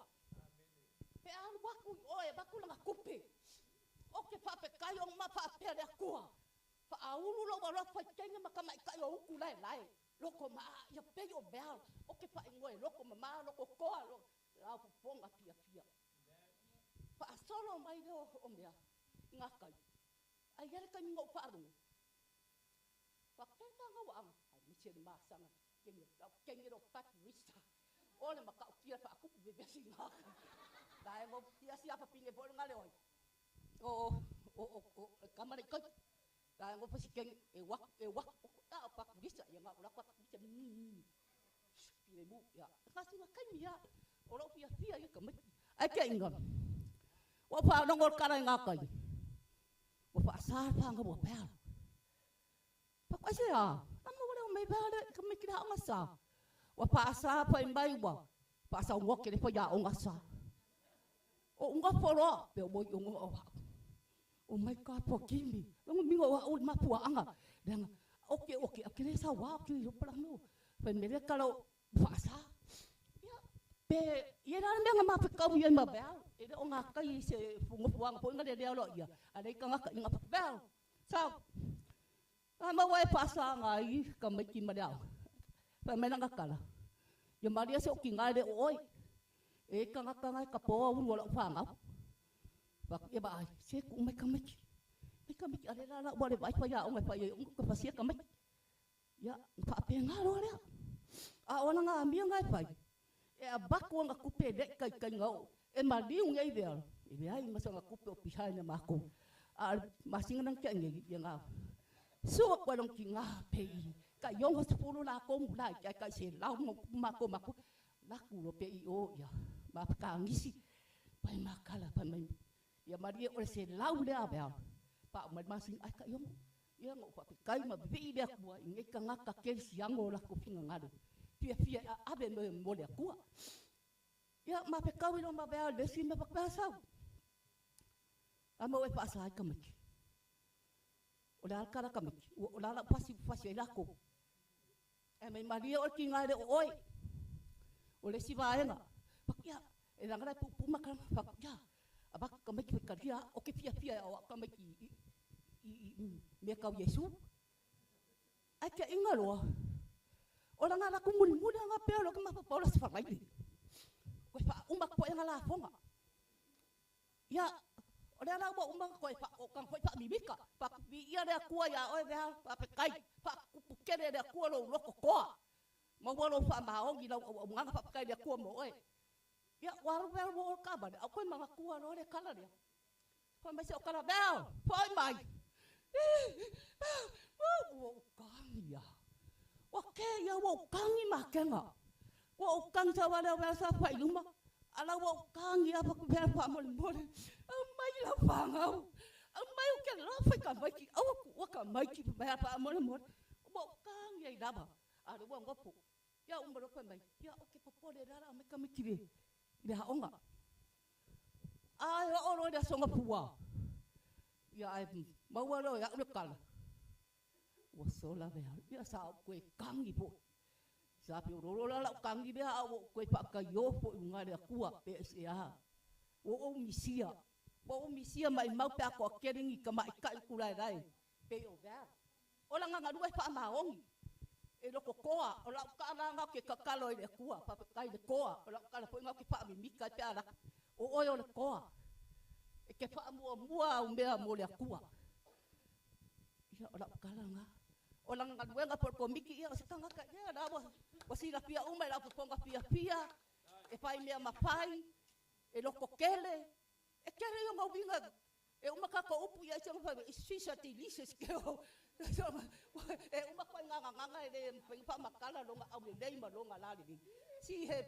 pe an waku o e baku nga kupe o ke pa kai o ma pa pe le kua pa aulu lo wa pa kenga makamai kai o ku lai loko ma ya pe o bel o ke pa ngoi loko ma loko koa lo la ponga pia pa solo mai do o mea nga kai ayar kan ngau paru pakenta ngau am ai mi masang kengi ro pat wista ole maka kia pa aku bebe singa dai mo kia siapa pinge bol ngale oi o kamar ikut dai mo pasi kengi wak ta pa wista yang ngau lapat bisa pile bu ya kasi makan ya ora pia ya kamit ai ke ingam wa pa nongol kara ngakai Wa sa pa nga bo pel. Pa kwa siya, amo wala may bala kami kina ang asa. Wa pa sa pa imbay wa. Pa sa ngok kini pa ya ang asa. O nga poro, pe mo yung o. Oh my God, forgive me. Lang mingo wa ul ma puwa anga. Dang okay, akire sa wa ki yo pa no. Pa mere kalau pa sa. Ya, pe yera nga ma pa ka yan ma bel. Ede o nga kai se fungupuang po nga de lo ya. Adai ka nga ka bel. Sao? Ma wai pasa ngai ka mai ki ma dau. Pa me nga kala. Ya maria se o ki ngai de oi. E ka nga ka po un wala fa nga. Ba ya ba se ku mai ka mai. Mai ka mai ale la bo de vai pa ya o mai pa ya un ka pa se ka mai. Ya pa pe nga lo le. A ona nga ambia ngai pa. E a baku nga kupe de kai ngau. E maliu ngai ver. E ai masanga kupe o pihai na mako. A masinga nang kia ngi nga. So kwa dong ki nga pe. Ka yong ho sepulu la ko mula ka se lau mako la ku lo pe o ya. Ma ka ngisi. Pai makala pa mai. Ya maria o se lau le abel. Pa masing ai ka yong. Ya ngo pa kai ma be be ku ngi ka nga ka ke siang o la ku pinga ngado. Pia abe mo le ku. Ya ma pe kau no ma bel de sim pa pa sa. Amo e pa sa ka miki. O la kara ka miki. O la pasi la ko. E mai maria o ki ngare oi. O le si va nga. Pa ya e la ngara pu makan pa ya. Aba ka miki ka dia o ke pia o ka miki. Me ka Yesu. Ai ka ingalo. Ora ngā raku muri muri ngā pēro ki mapapaura se wharaili. Koe wha umma koe ngā la whonga. Ia, ora ngā ua umma koe wha o kang koe wha mimika. Pa kupi ia rea kua ia oe vea, pa pe kai, pa kupukere rea kua lo loko koa. Ma waro wha maongi lau o nganga pa kai rea kua mo oe. Ia, waru vea mo o kabane, au koe mga kua no re kala rea. Koe mai se o kala vea, poi mai. O kangi ia. Wa ke ia wa kangi makenga. Wa kangi sa wale wa sa fa iluma. Ala wa kangi apa ku ver fa mol mol. Mai la fangau. Mai o ke la fa ka mai ki. Au wa ka mai ki ver fa mol mol. Wa kangi ai daba. Ala wa ngopo. Ya umbro ko mai. Ya o ke popole dara me ka mikire. Ida ha onga. Ai o ro da songa puwa. Ya ai mawalo ya ukala. Wa sola vea, ia sa o koe kangi po. Sa pe roro la kangi vea o koe paka yofo i ngare kua PSA. O misia. O misia mai mau pe ako keringi ka mai kai kurai rai. Pe o vea. O la nganga rua pa maongi. E loko koa, o la ka nga ke kakalo i le kua, pa pe kai le koa. O la ka po nga ke pa mi mika pe ara. O oi o le koa. E ke pa mua o mea mo le kua. Ia o la kala nga. O lang ngaduenga por komiki ia se tanga ka ia da wa sira pia uma la ponga pia e pai mea mapai e loko kele e kele yo ngawinga e uma ka ko upu ia chama fa sisa delicious ke o e uma ko nganga e pa makala longa au le nei malonga la li see her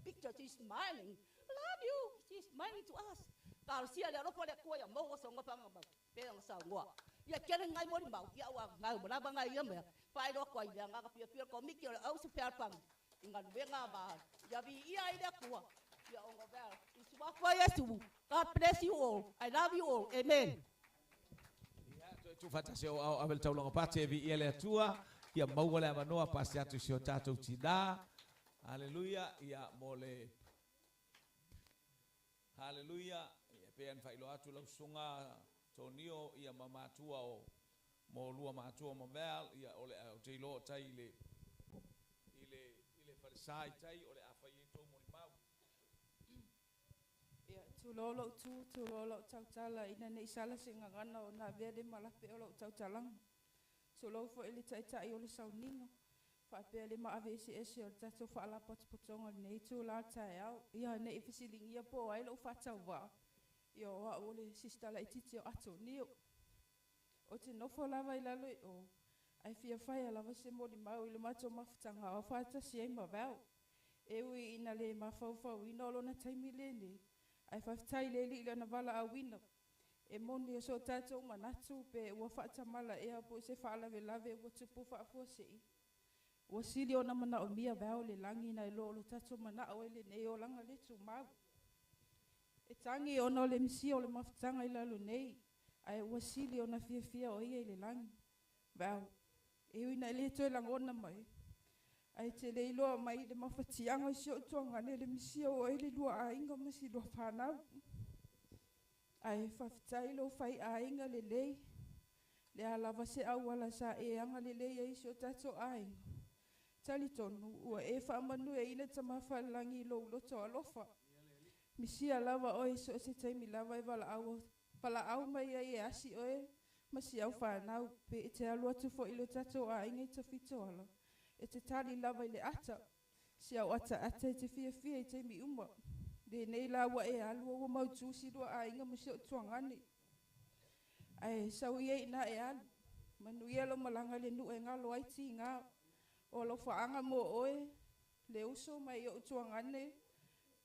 picture she's smiling love you she's smiling to us ka sia le ropo le ko ya mo so ngapa ngapa pe ang sa ngwa ia kere ngai mori mau ia wa ngai bona banga ia me pai ro ko ia nga pia ko miki au se fer pang inga venga ba ia vi ia ida kuwa ia ongo ver is wa for yesu God bless you all I love you all amen
tu fatase o abel tau longa pate vi ele tua ia mau le manoa pasi atu sio tatou tina haleluya ia mole haleluya ia pean failo atu lau sunga Tonio ia mamatua o mo lua matua mo vel ia ole o te lo tai ile farisai tai ole afa i to mo mau
ia tu lolo tau ina nei sala singa ngana o na vede malape o lo tau talang so lo fo ele tai ole sauningo fa pele ma avesi ese o tatu fa ala potonga nei tu la tai au ia nei fisiling ia po ai lo fa tau wa yo wa ole sista la ititi o ato ni o te nofo lava i lalo o ai fia fai lava se mo di mau i le mato mafutanga o fata si ai mavau e ui ina le mafau ina lo na taimi le ne ai fafitai le li na vala a wino e moni o so tato manatu pe ua fata mala e apo se faala ve lave ua tupu fa afua se i ua sili o na mana o mia vau le langi na ilo lo tato mana o ele ne o langa le tu mau e tangi ona le misi o le mafutanga i lalo nei ai wasili ona fia o ia i le langi vau e uina le toe langona mai ai te le iloa mai le mafatianga si o tonga le misi o ele lua ainga masi lua whanau ai fafitai lo fai ainga le lei le alava se au ala sa e anga le lei ai si o tato ainga tali tonu ua e whaamanu e ina tamafalangi lo loto alofa misia lava oi so se taimi lava e wala au mai ai e asi oe masi au whanau pe e te alu atu fo ilo tato a inga i tawhito ala e te tali lava i le ata si au ata i te fia i taimi uma de nei lawa e alu o mautu si lua a inga masi o tuangani ai sau i na e alu manu i alo malanga le nu e ngalo ai ti ngā o lo whaanga mo oe le uso mai o tuangani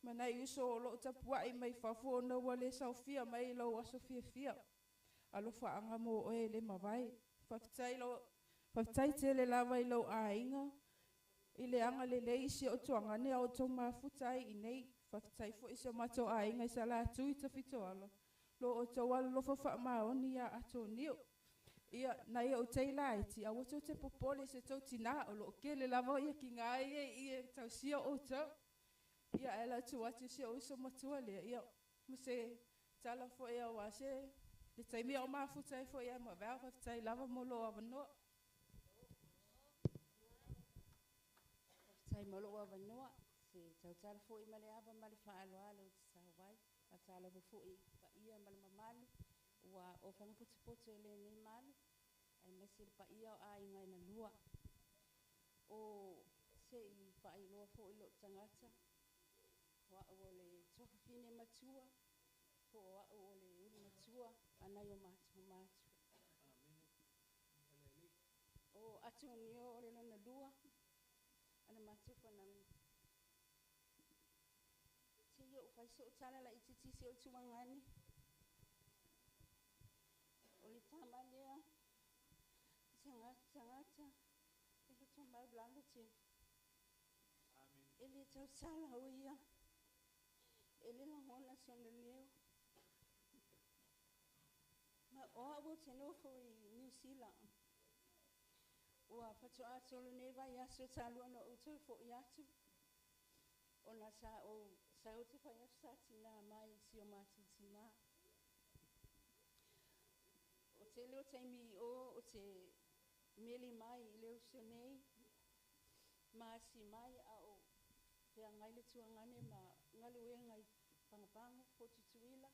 mana i uso lo tapua i mai fafo na wale saufia mai lo aso fia alo whaanga mo oe le mawai fafitai te le lava i lo ainga i le anga le leisi o tuangane o tō mafutai i nei fafitai fo isi o mato ainga i sa la tui ta fito alo lo o tō walo lo fa maoni a ato nio ia na ia o teila iti a wato te popole se tau tina o lo ke le lava ia ki ngai i tau sia o tau ia ela tu atu se o so matua le ia muse tala fo ia wase le taimi o mafutai fo ia ma va fafitai lava mo lo avano
malo wa vanua se tau tala fo i male ava male whaaloa lo te sawai a tala fo i pa ia male mamalu wa o whanga putu e le nei malu ai mai se pa ia o a inga ina lua o se i pa i loa fo i lo tangata wa o le toka fine matua fo wa o le uli matua ana yo matu o atu nio o le lana lua ana matu whanang se yo fai so tala la ititi se o tuangani o le tamalea tangata e le tō mai blanga te e le tau sala o ia e le langona se ona leo ma o abo te nofo i New Zealand ua patu atolo ne vai aso talu ana o tau fo i atu ona sa o sa o te whai aso sa tina mai si o matu tina o te leo taimi o te meli mai i leo sionei ma si mai a o pea ngai le tuangane ma ngali ue ngai pangapango po tutuila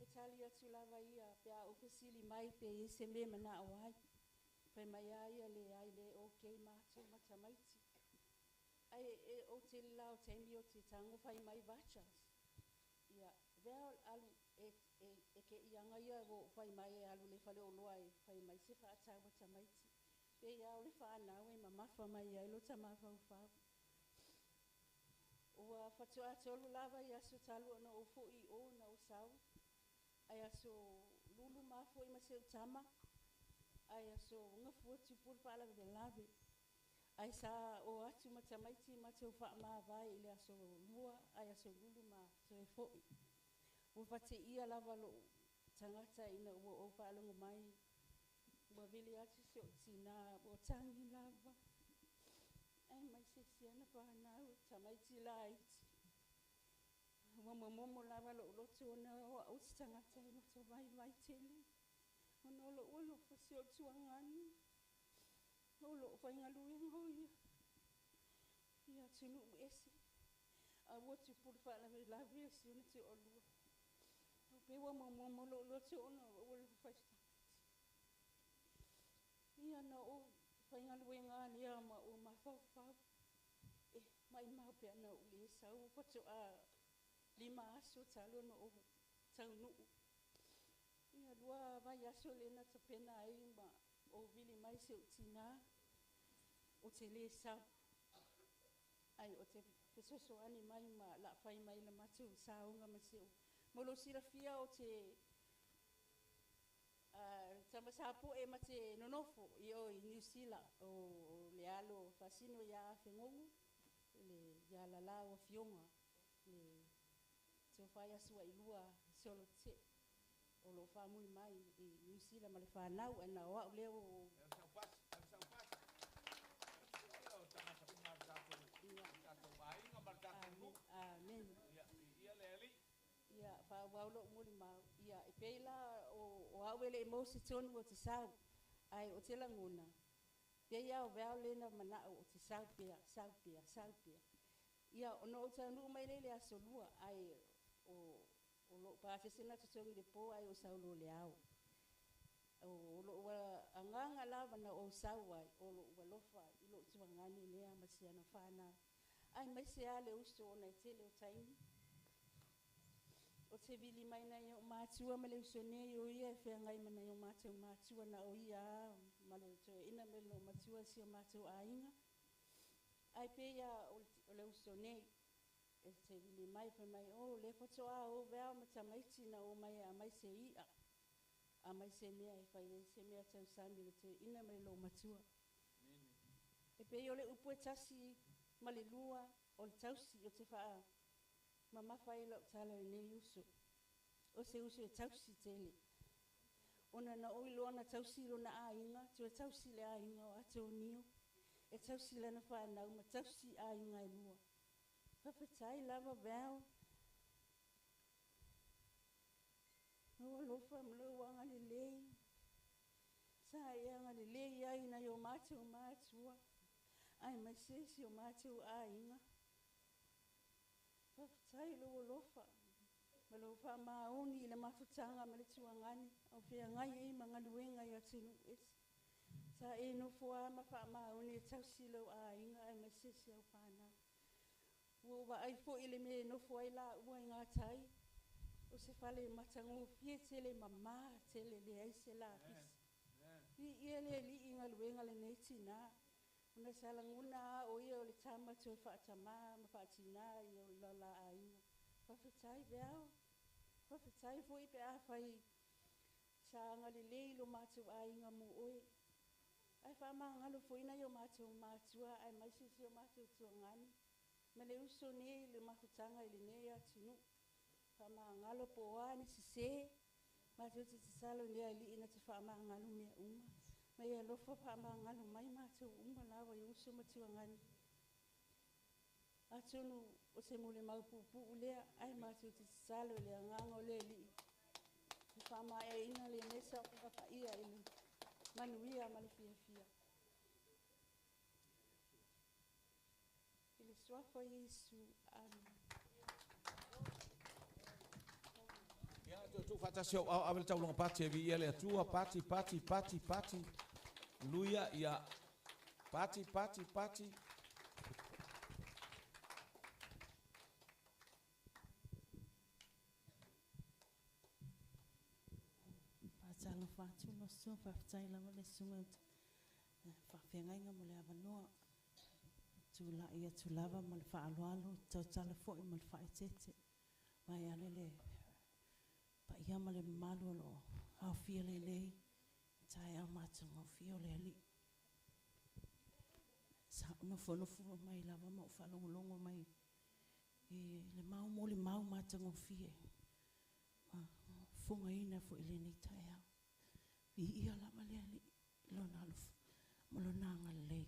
e tali atu lava ia pea o pesili mai pe i se me mana o ai pe mai ai le okay matu matamaiti ai e o te lao taimi o te tango fai mai vachas ia veo alu e ke ianga ia o fai mai e alu le fale o loa e fai mai se fa atau matamaiti pe ia o le fa anau e mamafa mai ai lo tamafa ufau ua fatu atolu lava ia so talu ana o fo i o na o sau ai aso lulu mafo i maseu tama ai aso ngafu atu pur pala de lave ai sa o atu matamaiti mateu fa ma vai ile aso lua ai aso lulu ma se fo o fate ia lava lo tangata ina o fa lo mai wa vili atu se tina o tangi lava ai mai se siana pa na o tamaiti light wa momo lava lo tona o tangata ina so vai tele ono lo fasi o tuangani lo fa ngalu ngoia ia tunu ese a wotu por fa la versión te olu o pe wa momo lo tona o lo fasta ia na o fa ngalu ngani ia ma o ma fa mai ma pe na o le sa o foto a lima aso talo no o tanu ia lua vai aso le na tapena ai ma o vili mai se tina o te le sa ai o te pesoso ani mai ma la fai mai la matu saunga ma se mo lo sira fia o te tama sapo e mate nonofo i o i New Zealand o le alo fasino ya fengongu le ya la la o fionga le te fai aso ai lua solo te o lo fa muy mai i New Zealand ma le fa nau ana wa leo amen ia fa wa lo muri ma ia e pela o awele mo si ton o te sa ai o te languna pe ia o vale na mana o te sa pia ia ono o tanu mai le asolua ai o lo pa se sina tso de po ai o sa lo le au o lo wa anganga lava na o sa wai o lo wa lo fa i lo tuangani le a masiana fana ai mai se ale uso na tele o taimi o te vili mai na yo matua ma le uso ne yo ia fe ngai mana yo matua na o ia ma le to ina me lo matua si o matua ainga ai pe ia o le uso ne e te vili mai pe mai o le foto a o vea matamaiti na o mai a mai se ia a mai se mea e fai se mea tau sami le te ina me lo matua e pe o le upo e tasi ma le lua o le tausi o te faa mama fai lo tala ne uso o se uso e tausi tele ona na o ilo na tausi lo na ainga tu e tausi le ainga o ate o nio e tausi le na faa na uma tausi ainga e lua fapetai lava veo no lo fa mlo wanga le lei sa ia nga le lei ai na yo matua ai mai sesi o mātou a inga. Whawhatai lo lofa. Ma lo wha maoni i le mawhutanga ma le tuangani. Au whea ngai e mga luenga i atinu esi. Sa e no fua ma wha maoni e tau silo a inga ai mai sesi au whanau. Ua wa ai fo ile me no fua i la ua i ngā tai. O se whale matango fie tele mama tele le aise la pisi. I ele li inga luenga le neiti nā. Una salanguna o ia o le tama tue whaatama ma whaatina i o la a inga. Whawhitai beao. Whawhitai fo i pe a whai sa ngali leilo mātou a inga mo oe. Ai whaama ngalo fo ina i o mātou mātua ai maisisi o mātou tuangani. Ma le uso ne le mawhutanga i le ne a tinu. Whaama ngalo po wani si se. Mātou te salo nea li ina te whaama ngalo mea uma. Ma ia lofa whaama ngalo mai mātou uma lawa i uso matuangani. Atunu o se mule maupupu ulea ai mātou te salo lea ngango le li. Whaama e ina le nesa o kapa ia ilu. Manuia male fia fia. Ile swafa Yesu. Amen.
Ya tu fatasio awal taulong pati vi ele tua pati. Luia ya pati.
Pasal fatu no so fatai la le sunga. Fa fengai nga mole avanoa. Tula ia tulava mal fa alualu totala fo mal fa tete. Mai alele pa ia male malu lo au fiele le tai au matungo fiole ali sa no fo mai lava mo fa longo mai e le mau mo le mau matungo fie fonga ina fo ile ni tai au ia la male ali lo na lu mo lo nanga le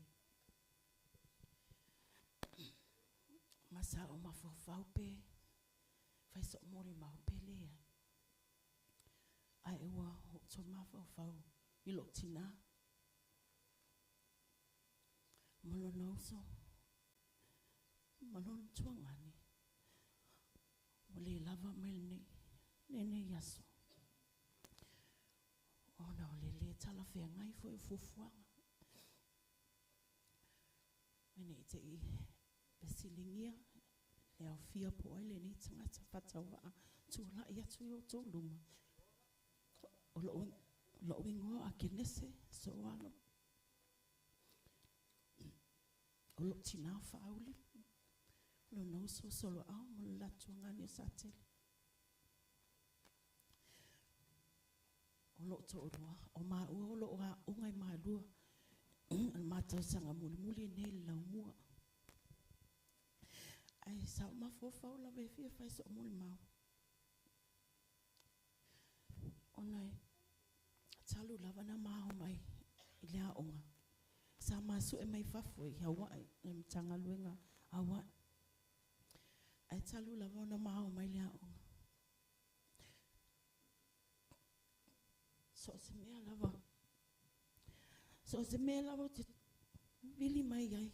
masa o ma fo fau pe fai so mo le mau pe le ai ua ho so mafau i lo tina malo nauso malo tuangani ole lava melni nene yaso ona ole le tala fe ngai foi fufuanga ene te i besilingia le au fia po ele ni tanga fatawa tu la ia tu yo to luma lo wingo a kinese so walo lo tina fauli lo no so solo a mo la tuangani satel lo to roa o ma o lo a o ngai ma lu al mata sanga muli ne la mua ai sa ma fo faula be fi fa so mo ma onai talu lava na maho mai i lea onga. Sa masu e mai fafu i hawa e mtanga luenga hawa. Ai talu lava na maho mai lea onga. So se mea lava te vili mai ai.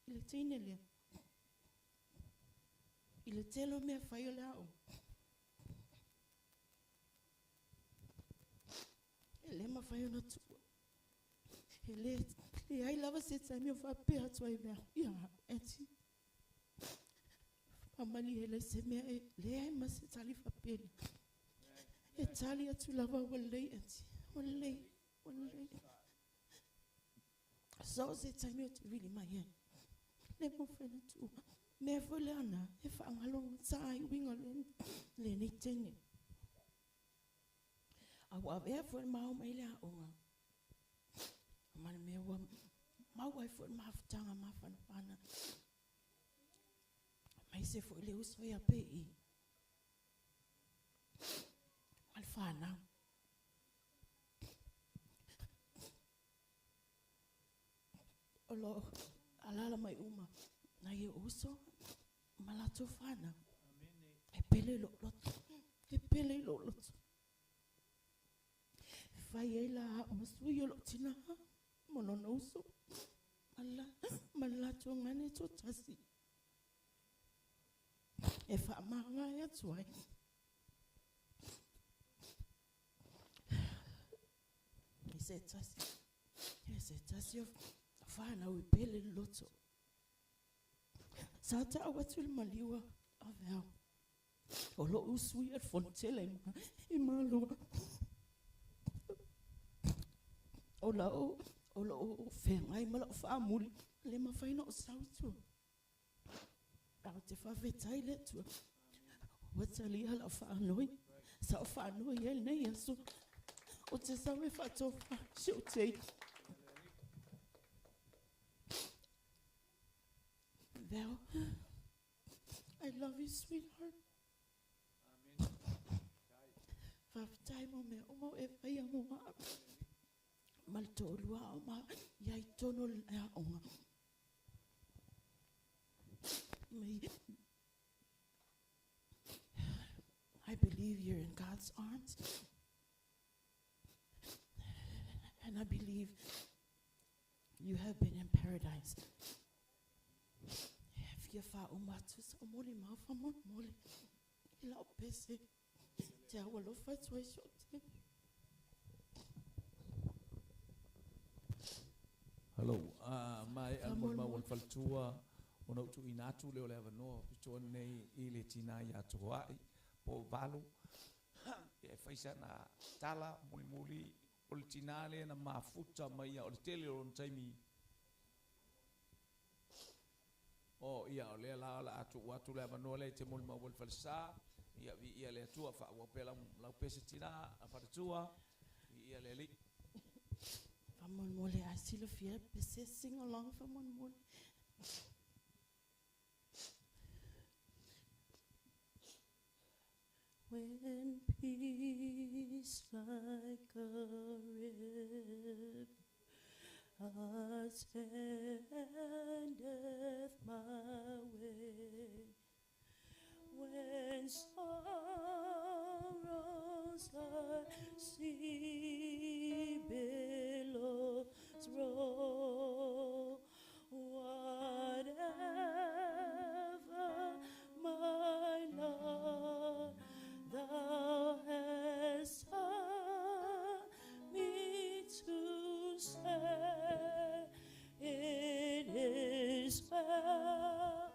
Ile teine lea. Ile telo mea whaio lea onga. Ele ma fai ona tu. Ele ai lava se tsai me fa pe atwa i me. Ya, eti. Pamali ele se me le ai ma se tsali fa pe. E tsali atu lava wale eti. Wale. So se tsai me tu really ma ye. Le mo fa na tu. Me fole ana e fa ngalong tsai winga le ni tene. Awa vea foi mau mai lea onga. Mane me wa mau ai foi mafutanga mafana. Mai se foi le uso ya pe i. Alfana. Olo alala mai uma. Na ye uso malato fana. E pele lo lot. Fai la masui lo tina mono no uso
to ngani to tasi. If I'm a that's why. He said, tasi. He said, tasi of fana we pele loto. Sata awatul maliwa aveo. Olo uswi at fontele imalo. Ola o fengai mala famuli le mafaina o sautu. Au te whawhetai le tua. Watali hala whanoi. Sa whanoi el nei aso. O te sawe whatofa. Shio te. Vel. I love you, sweetheart. Whawhetai mo mea omo e whai amoa. Maltolua oma. Iai tono lea onga. I believe you're in God's arms. And I believe you have been in paradise. If you fa umatu sa moli ma fa moli. Ila opese. Te awalo fa tswe shote.
Hello, mai amon ma won faltua. Ona tu inatu leo leva no picho nei ile tina ya toai po valu e faisa na tala muli ol tinale na mafuta mai ol tele on taimi o ia ole la atu watu leva no le te mol ma wol falsa ia le tua fa wa pela la pese tina afartua ia le li
famon mole asilo fie pese sing along famon mole. When peace like a river ascendeth my way, when sorrows like sea billows roll, whatever my Lord Thou hast taught me to say, it is well,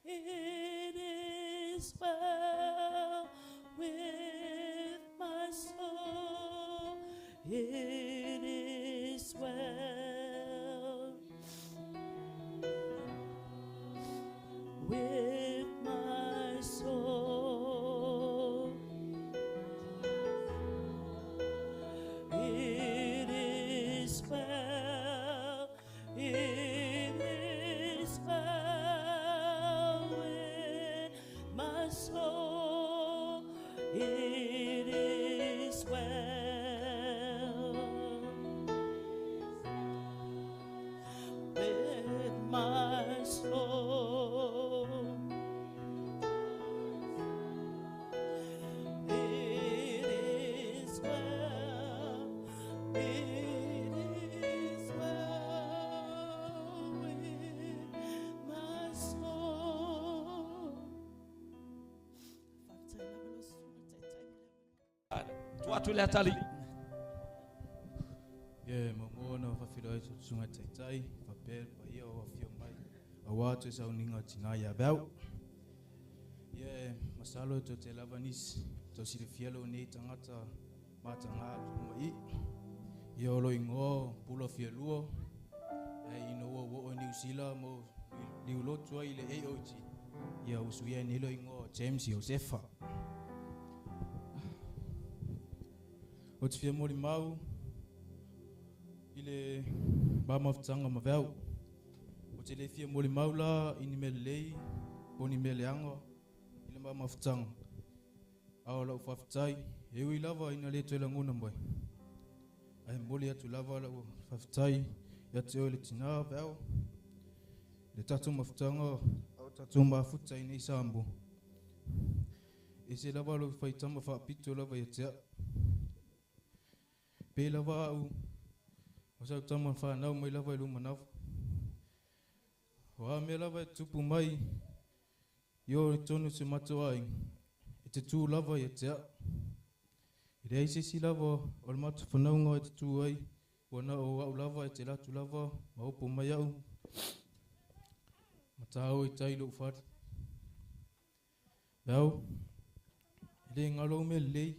it is well with my soul, it is well with my soul. It is well, it is well with my soul, it is well with my soul. It is well, it is well with my soul.
Tuatu le atali.
Yeah, mamona whawhirai tu sunga taitai, whapel pa ia o whawhio mai. A wātu sa uninga tina ia bau. Yeah, masalo to te lavanis, to siri fielo nei tangata, mata ngā tu mai. Ia olo ingo, pula fieluo, e ino wo o New Zealand mo liu lotua i le AOT. Ia usuia nilo ingo James Josefa. O te fia mori mau, ile ba mafutanga mavau. O te le fia mori mau la ini mele lei, poni mele ango, ile ba mafutanga. Ao lau whawhitai, heu I lava ina le tuela nguna mboi. Ai moli atu lava lau whawhitai, ia te o le tina vau. Le tatu mafutanga, au tatu mafutai nei sambo. E se lava lau whaitama whapito lava ia tea. Pe lava au, o sau tama whanau mai lava I luma nawa. Wa me lava e tupu mai. Yo e tonu se matua ai. E te tū lava e te a. I rei se si lava o le matu whanaunga e te tū ai. Wana o au lava e te latu lava. Ma upo mai au. Ma tāo i tailo whare. Au. Le ngalo me lei.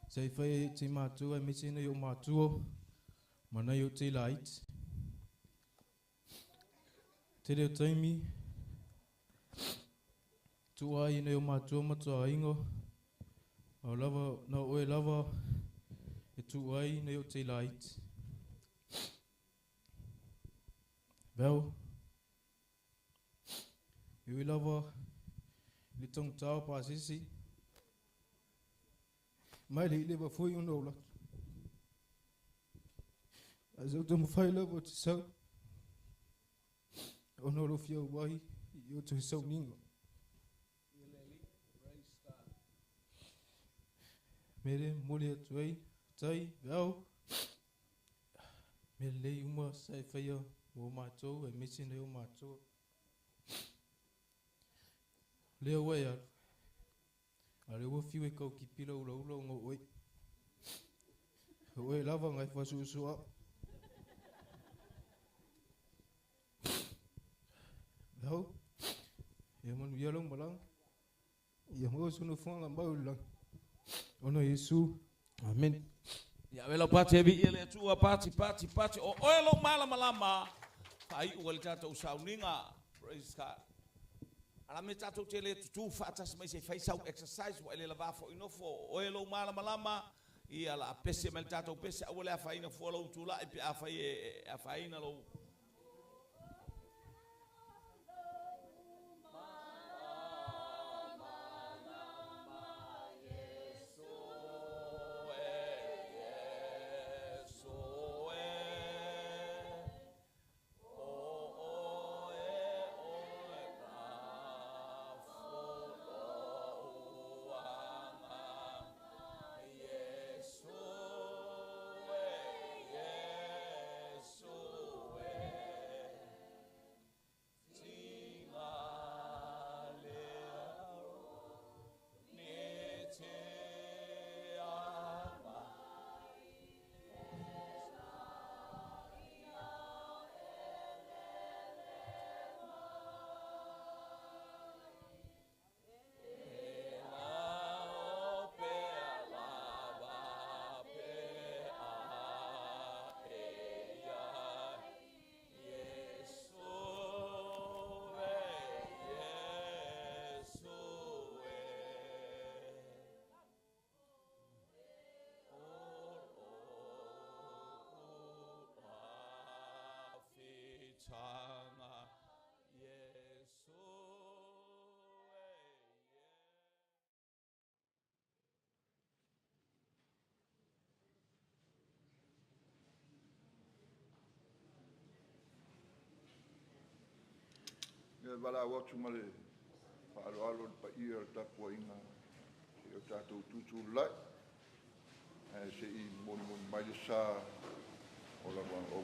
Sai whai te mātua e mesena i o mātua. Mana i o te lait. Te reo taimi. Tua i nei o mātua matua ingo. Au lava, na oe lava. E tua i nei o te lait. Vau. Iwi lava. Li tong tau pāsisi. Mai li lewa fui uno latu. Azau te mawhai lava te sau. Ono lo fia wahi. I o te sau ningo. Mere mole atu ai. Tai, vau. Me lei uma sai whaia o mātou. E mesi nei o mātou. Lea wai aru. Ale ua fiu e kau ki pila ula ula o ngā oi. Oi lava ngai whasu usua. Hau. Ia manu ialong malang. Ia mua sunu whanga maulang. Ono Yesu. Amen.
Ia wela pati e vi ele tua pati. O oelo malama. Pai ua le tātou sauninga. Praise God. Ala me tātou te le tutu whaatas mai se whaisau exercise wa ele la wafo inofo o e lo malama i ala pese me tātou pese a wale a whaina fuala utula i pe a whaina lo.
Wala watu male alo pa ia takwa inga o tātou tutu lai se I mon mai sa o la o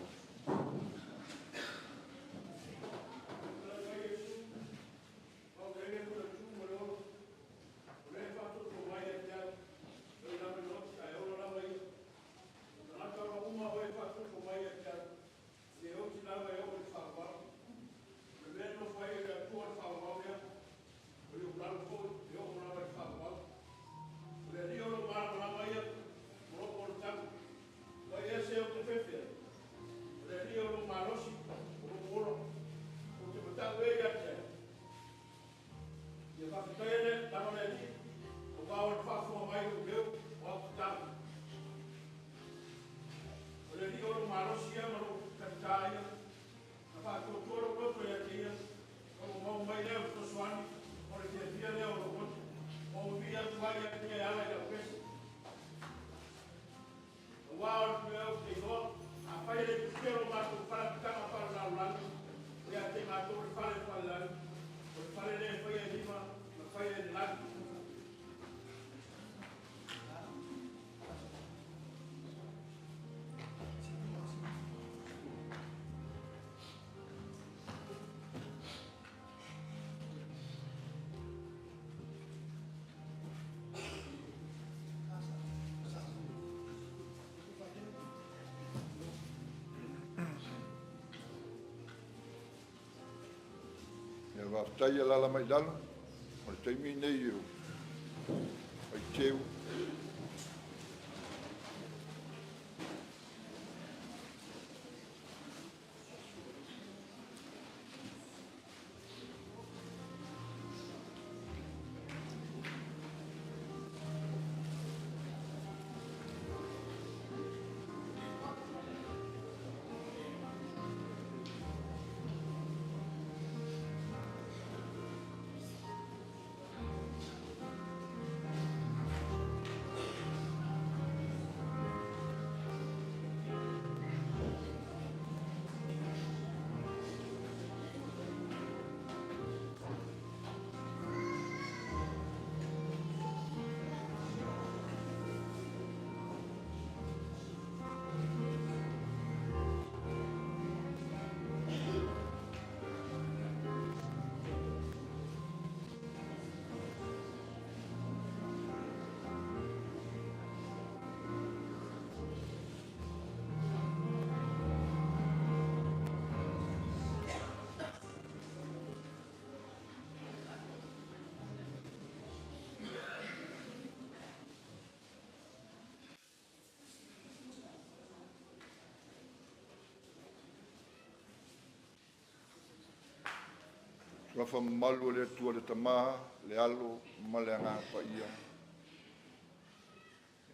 waftai ala la mai dala. O le taimi nei o. Ai teu. Rafa malu le tua le tamaha, le alo, ma le anga pa ia.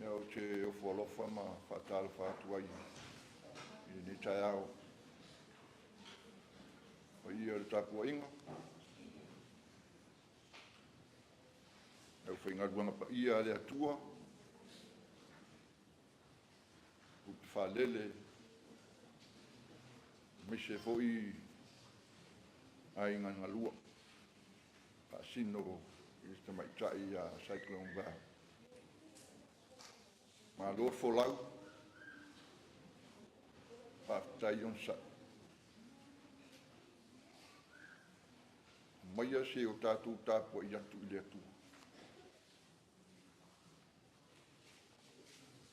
Ia o te ofo alofa ma whatal whātua ia. I ni tai au. Pa ia le tāpua inga. Au whaingaruanga pa ia le atua. Upi whalele. Mise foi ai ngā lua. Pa sino i te maitai a Cyclone Val. Ma lo folau. Pa tai on sa. Maia se o tātou tāpua i atu i le atu.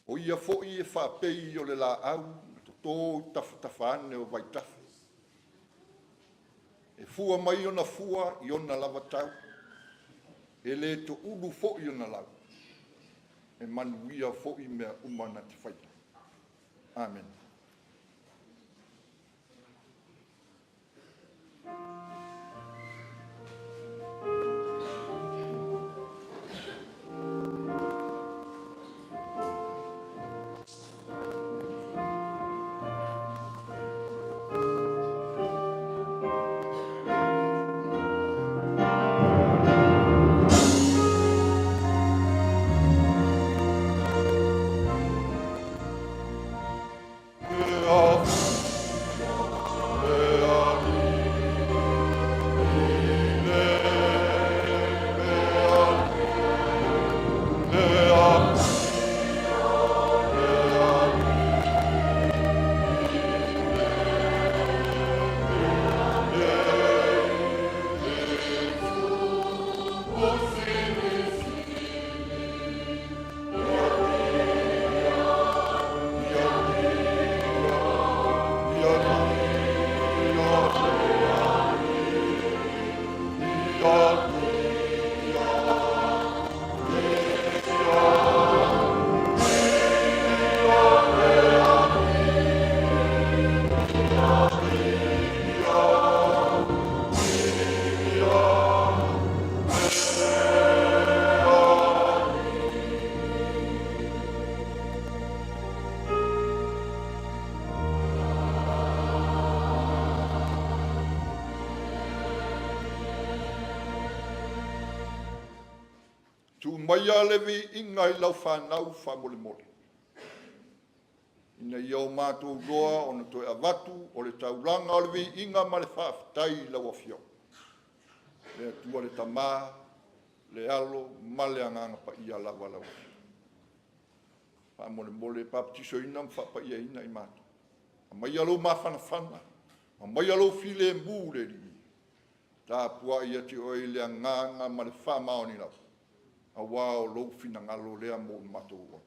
O ia foi e whapei o le la au, tō tawhane o vai tafu. E fua mai ona fua i ona lava tau. E le to ulu fo i ona lau. E manuia fo i mea umana te whaita. Amen. Mai alevi inga I lau whanau whamole mole. Ina iau mātou roa o na toi avatu o le tauranga alevi inga ma le whaafitai lau afio. Le atua le tamā, le alo, ma le anganga pa ia lawa lau. Whamole mole paptiso ina mwhapa ia ina I mātou. A mai alo ma whanawhana. A mai alo file mbu le ri. Tā pua ia te oi le anganga ma le whamao ni lau. A wao lo fina ngalo lea mo matou o.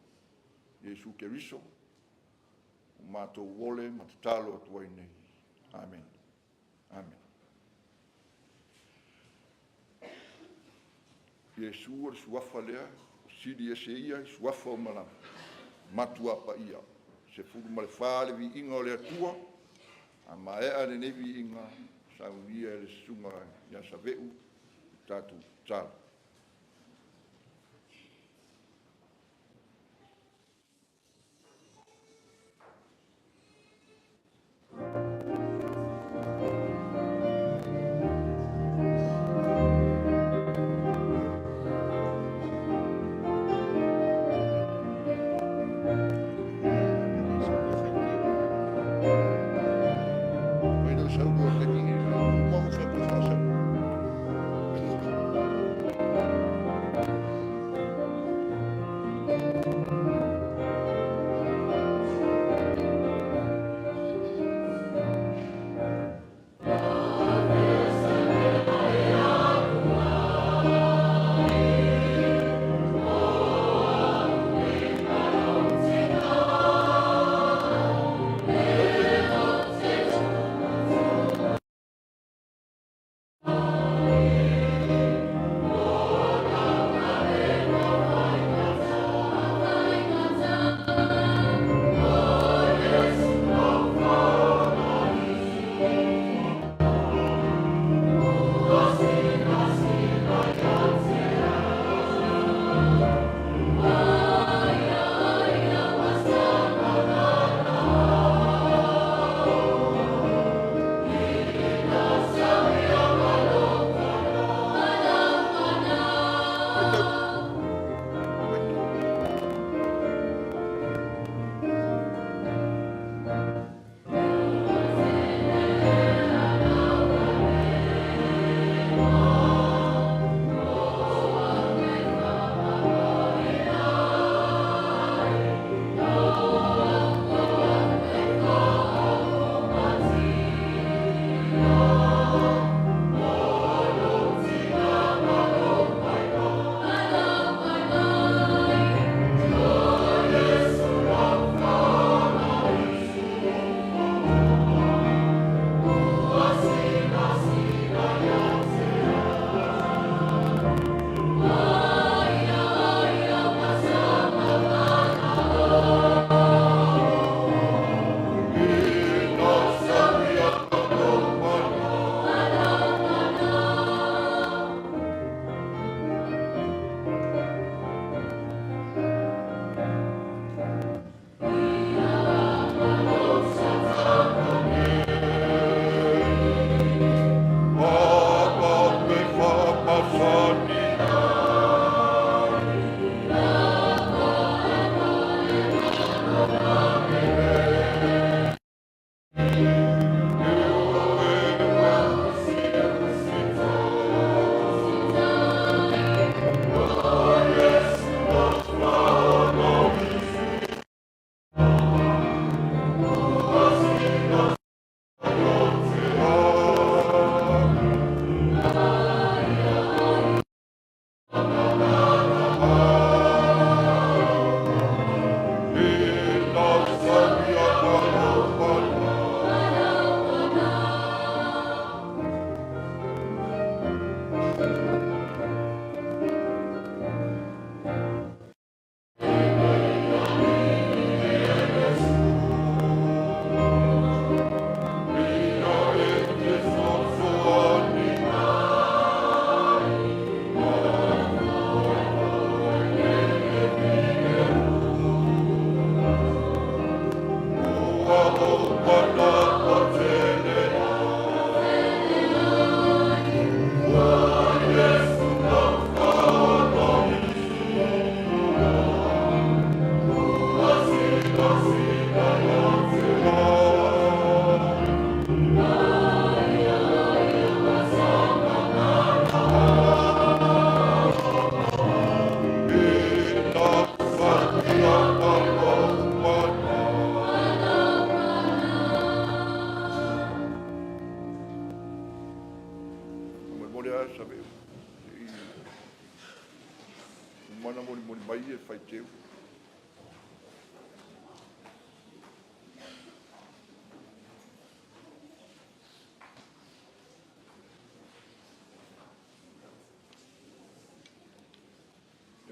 Yesu Keriso, o matou wole, matatalo atuai nei. Amen. Amen. Iesu o le suafa lea, sili e se ia, suafa o malama. Matua pa ia. Se furu ma le wha le vi inga o le atua, a maea le ne vi inga, sa unia le sunga ia sa veu, tatu tala.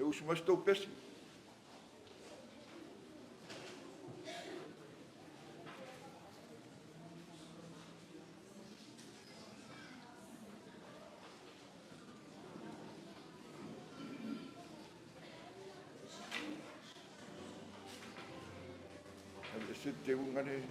usu mas tau pesi. Ada sete ungane.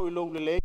Lo le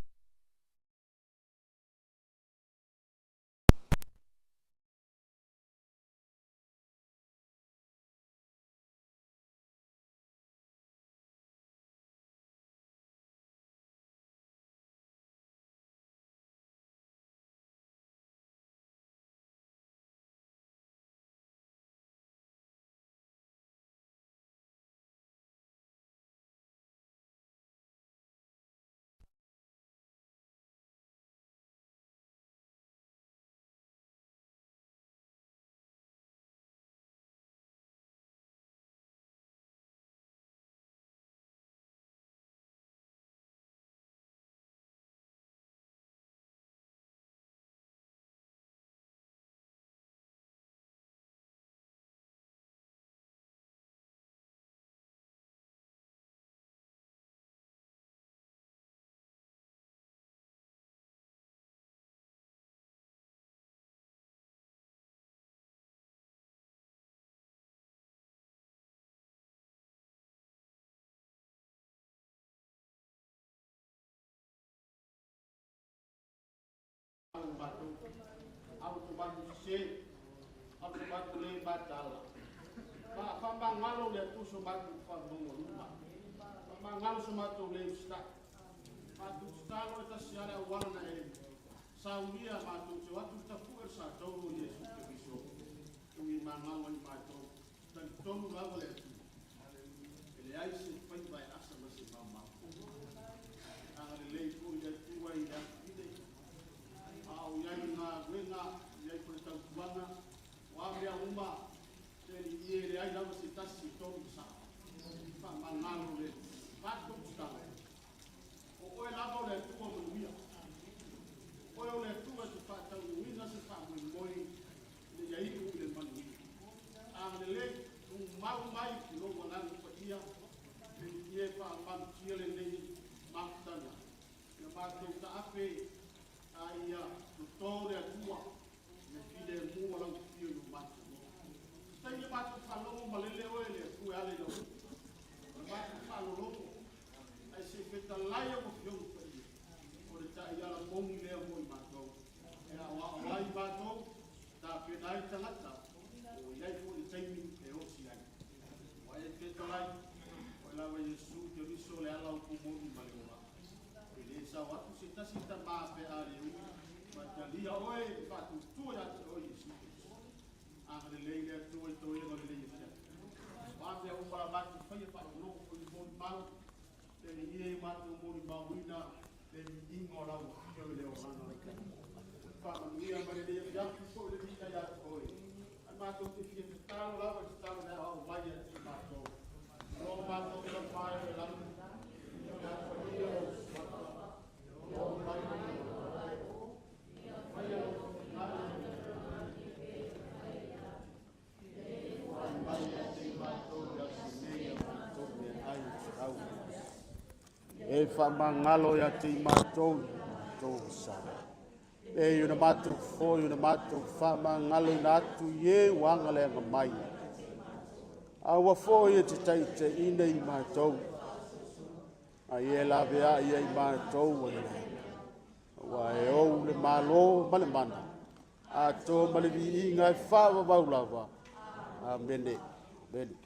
autobatu se autobatu le batala pa mangalo le tu so batu fa bongo luma pa mangalo so matu le sta atu stalo ta siara wana na ele saulia matu se watu sta fuer sa toro Yesu Kristo ui mangalo ni matu dan tomu lago le tu ele ai se pai vai asa masi mama ana le ku ya tu wa ida au yai na wenga yai por tau kuana wa mea uma te ni ele ai lava se tasi tonu sa pa mangalo le pato sta o e lava le tu mo luia o le tu se fa tau luina se fa mo moi le yai ku le manu a le un mau mai ki lo wana ko ia le ie pa man tiele nei maktana le ma te ta ape aia tutore atua me fide mua lang fio no matu stai le matu falo malele oele ku ale lo matu falo lo ai se feta laia mo fio no pai o le ta ia la momi le mo i matu e a wa ai matu ta pe dai tangata o ia fo le taimi e o si ai wa e feta lai o la wa Yesu ke riso le ala ku mo i male sa watu sita sita ma pe ale u matalia oe fatu tu ya o Yesu ale leile tu e to e no le Yesu pa pe u para matu fa ye pa no ko ni bon mal le ye matu mo ni ba wina le ingo la o yo le o rano le ka pa mi ya ma le ya ko le ni ya oe al matu te fie talo la o talo na o vaya ti matu no matu le pa e la e fa mangalo ya te matou to sa E yu na matu fo, yu na matu whama ngalo na atu ye wanga le mai. Awa fo ye te tai te ina I mātou. A ye la vea ia I mātou wane. Wa e o le malo male mana. A to male vi inga e whawa waulawa. Amene. Amene.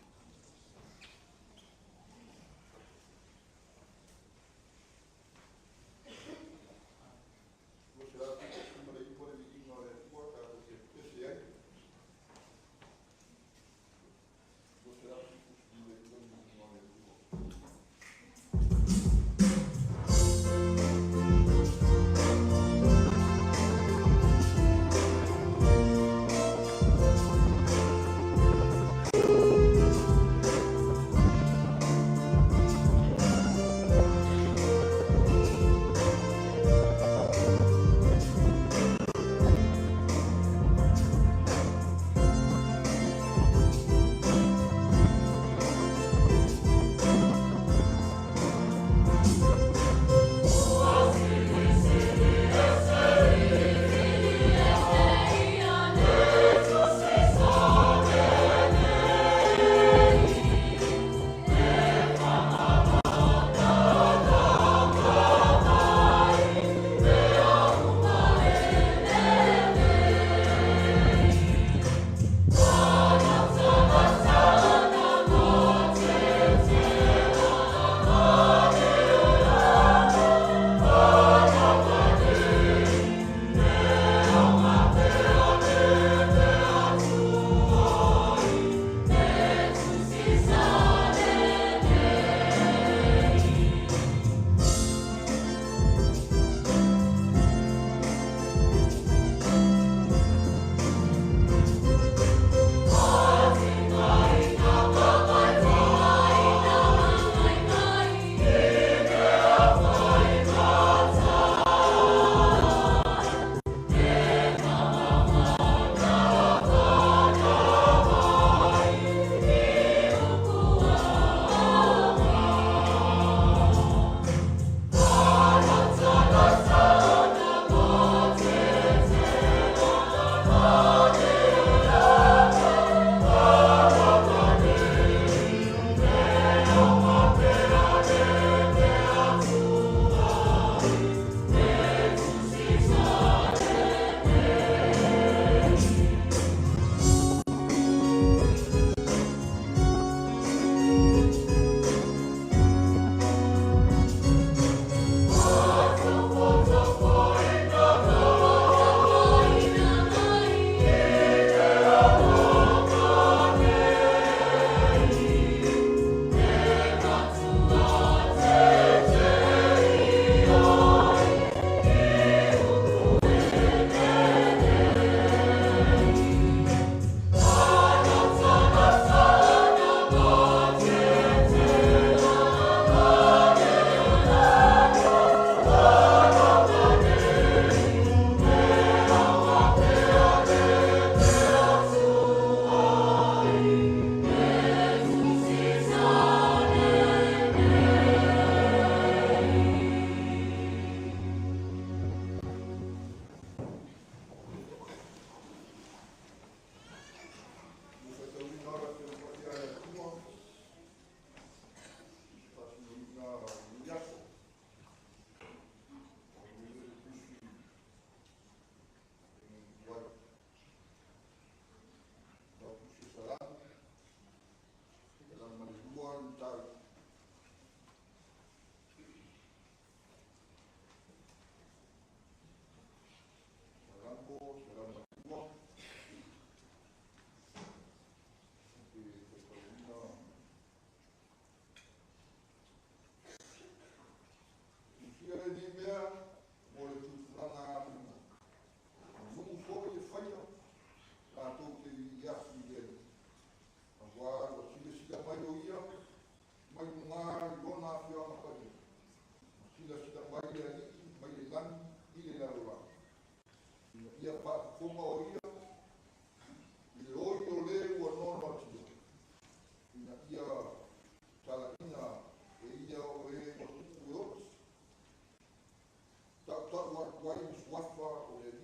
Waffle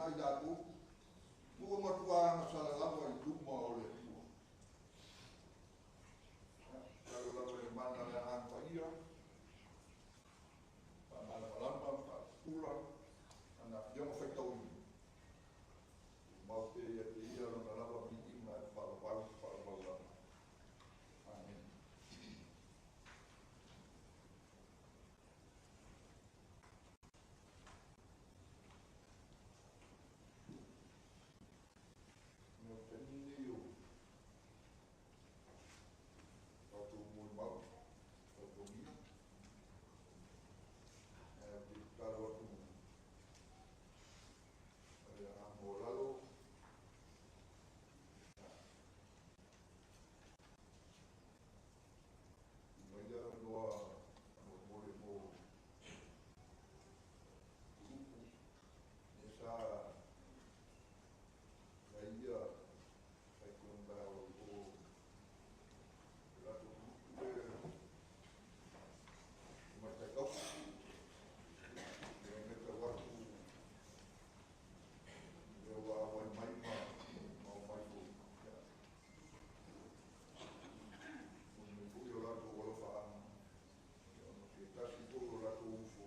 nai aku. Mua matua masala lava i tuma o le tua. Kalau lava e mana le angpa ia. Pamala malamba, pula. Ana fiama feitau i. Mau te ia te ia lona lava mi ima e whalawau lava. Amen. Meu peninho. Tatu mui mau. Tatu mia. Taro atu. Amorado. Maia noa more mo. Grupo. Essa ia sai conta o rato mas tá top eu me trago eu a mais mal mais o fui lá do Olofa eu não sei tá se for lá do UFO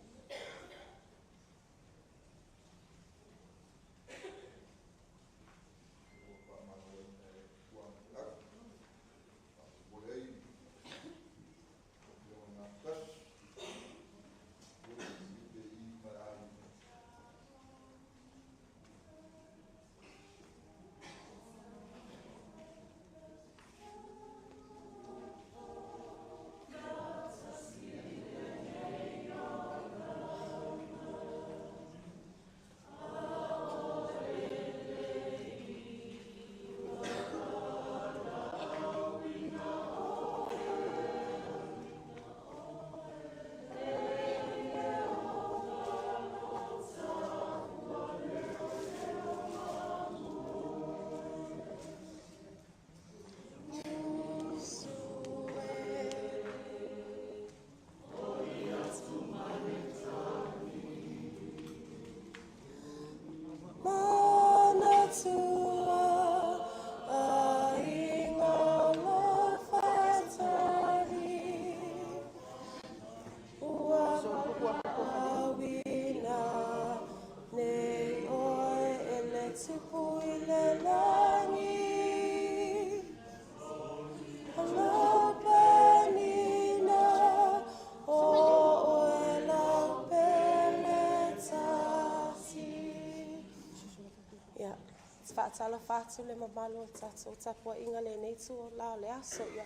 Tala fatu le mamalo tato tapua inga le neitu o la le aso ia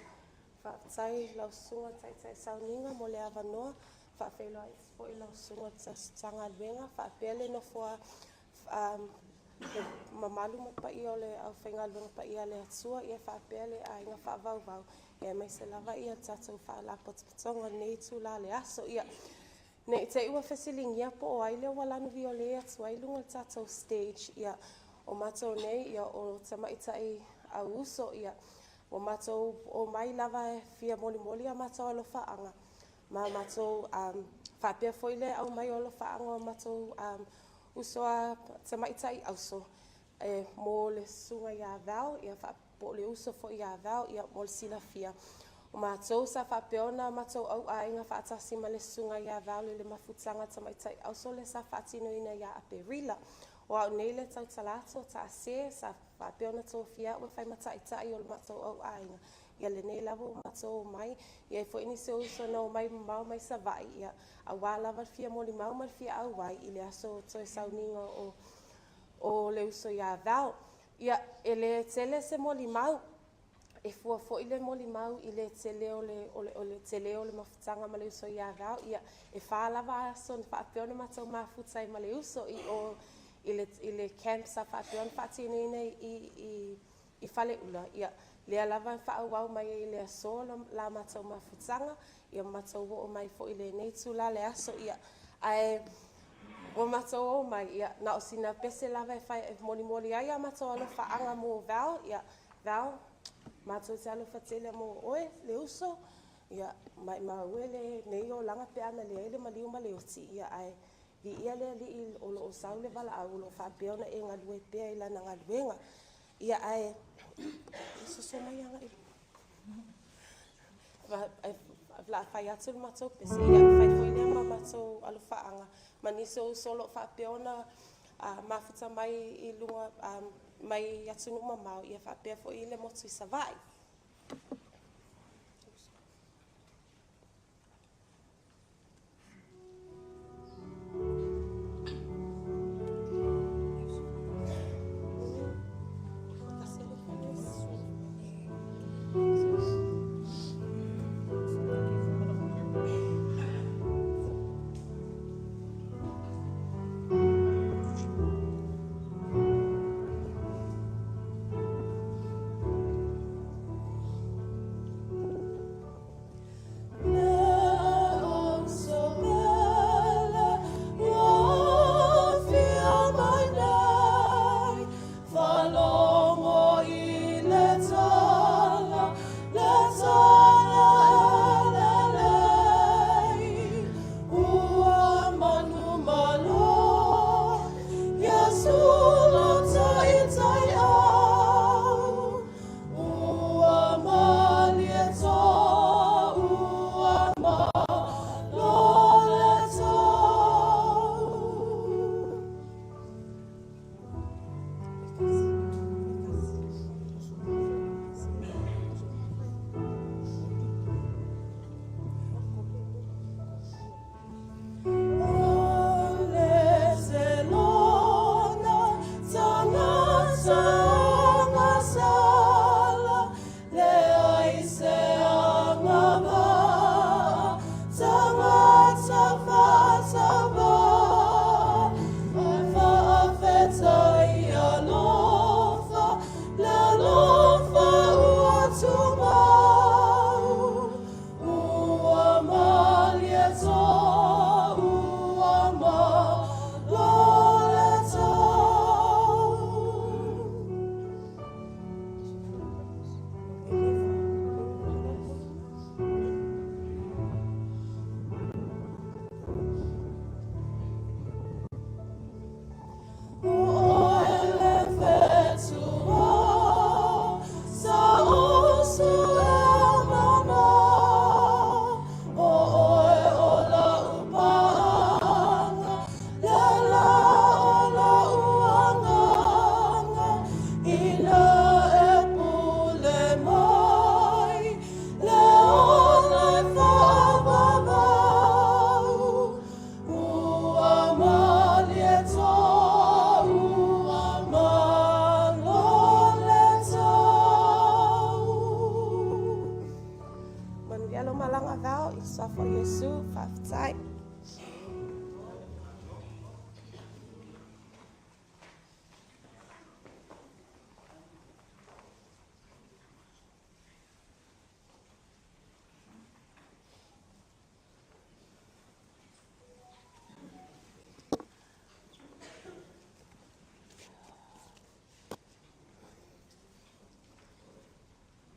whaatai lau sunga tai sauninga mo le avanoa whaafeilo ai po i lau sunga tanga luenga whaapele no fua le mamalu mo pa i o le au whainga luenga pa i a le atua ia whaapele a inga whaavau ia mai se lava ia tato whaalapotonga neitu la le aso ia ne te ua whesilingia po o aile walanu vi o le atua ilunga tato stage ia o matou nei ia o tamaitai a uso ia o matou o mai lava e fia moli a matou alofaanga ma matou whapea foi le au mai alofaanga o matou uso a tamaitai auso e mo le sunga ia vau ia po le uso foi ia vau ia mo le sila fia o matou sa whapeona matou au ainga whaatasi ma le sunga ia vau le mafutanga tamaitai auso le sa whaatino ina ia aperila o au nei le tau talato ta se sa whapeona tō fia ua whai mataitai o le matou au ainga ia le nei lava o matou mai ia fo ini se uso no mai mau mai sa vai ia a wālava fia moli mau mai fia au wai i le aso toi sauninga o le uso ia vau ia e le tele se moli mau e fua fo i le moli mau i le tele o le tele o le mafutanga ma le uso ia vau ia e whālava aso ni whapeona matou mafutai ma le uso i le camp sa whapeon whaatine nei i whale ula. Ia, lea lava whaauau mai i le aso la matau mafutanga, ia matau o mai fo i le neitu la le aso, ia, ai, o matau o mai, ia, na o sina pese lava e whai moli ai a matau alo whaanga mo vau, ia, vau, matau te alo whatele mo oe, le uso, ia, mai maue le nei o langa pe ana le eile maliu ma le oti, ia, ai, Li ia le li o lo sau le vala au lo fa pe ona e ngalue pe ila na ngaluenga. Ia ai so so mai anga. La fai atu matou pe se ia fai foi le matou alu faanga. Maniso solo fa pe ona mafuta mai I lunga mai atu no mamau ia fa pe foi le motu I savai.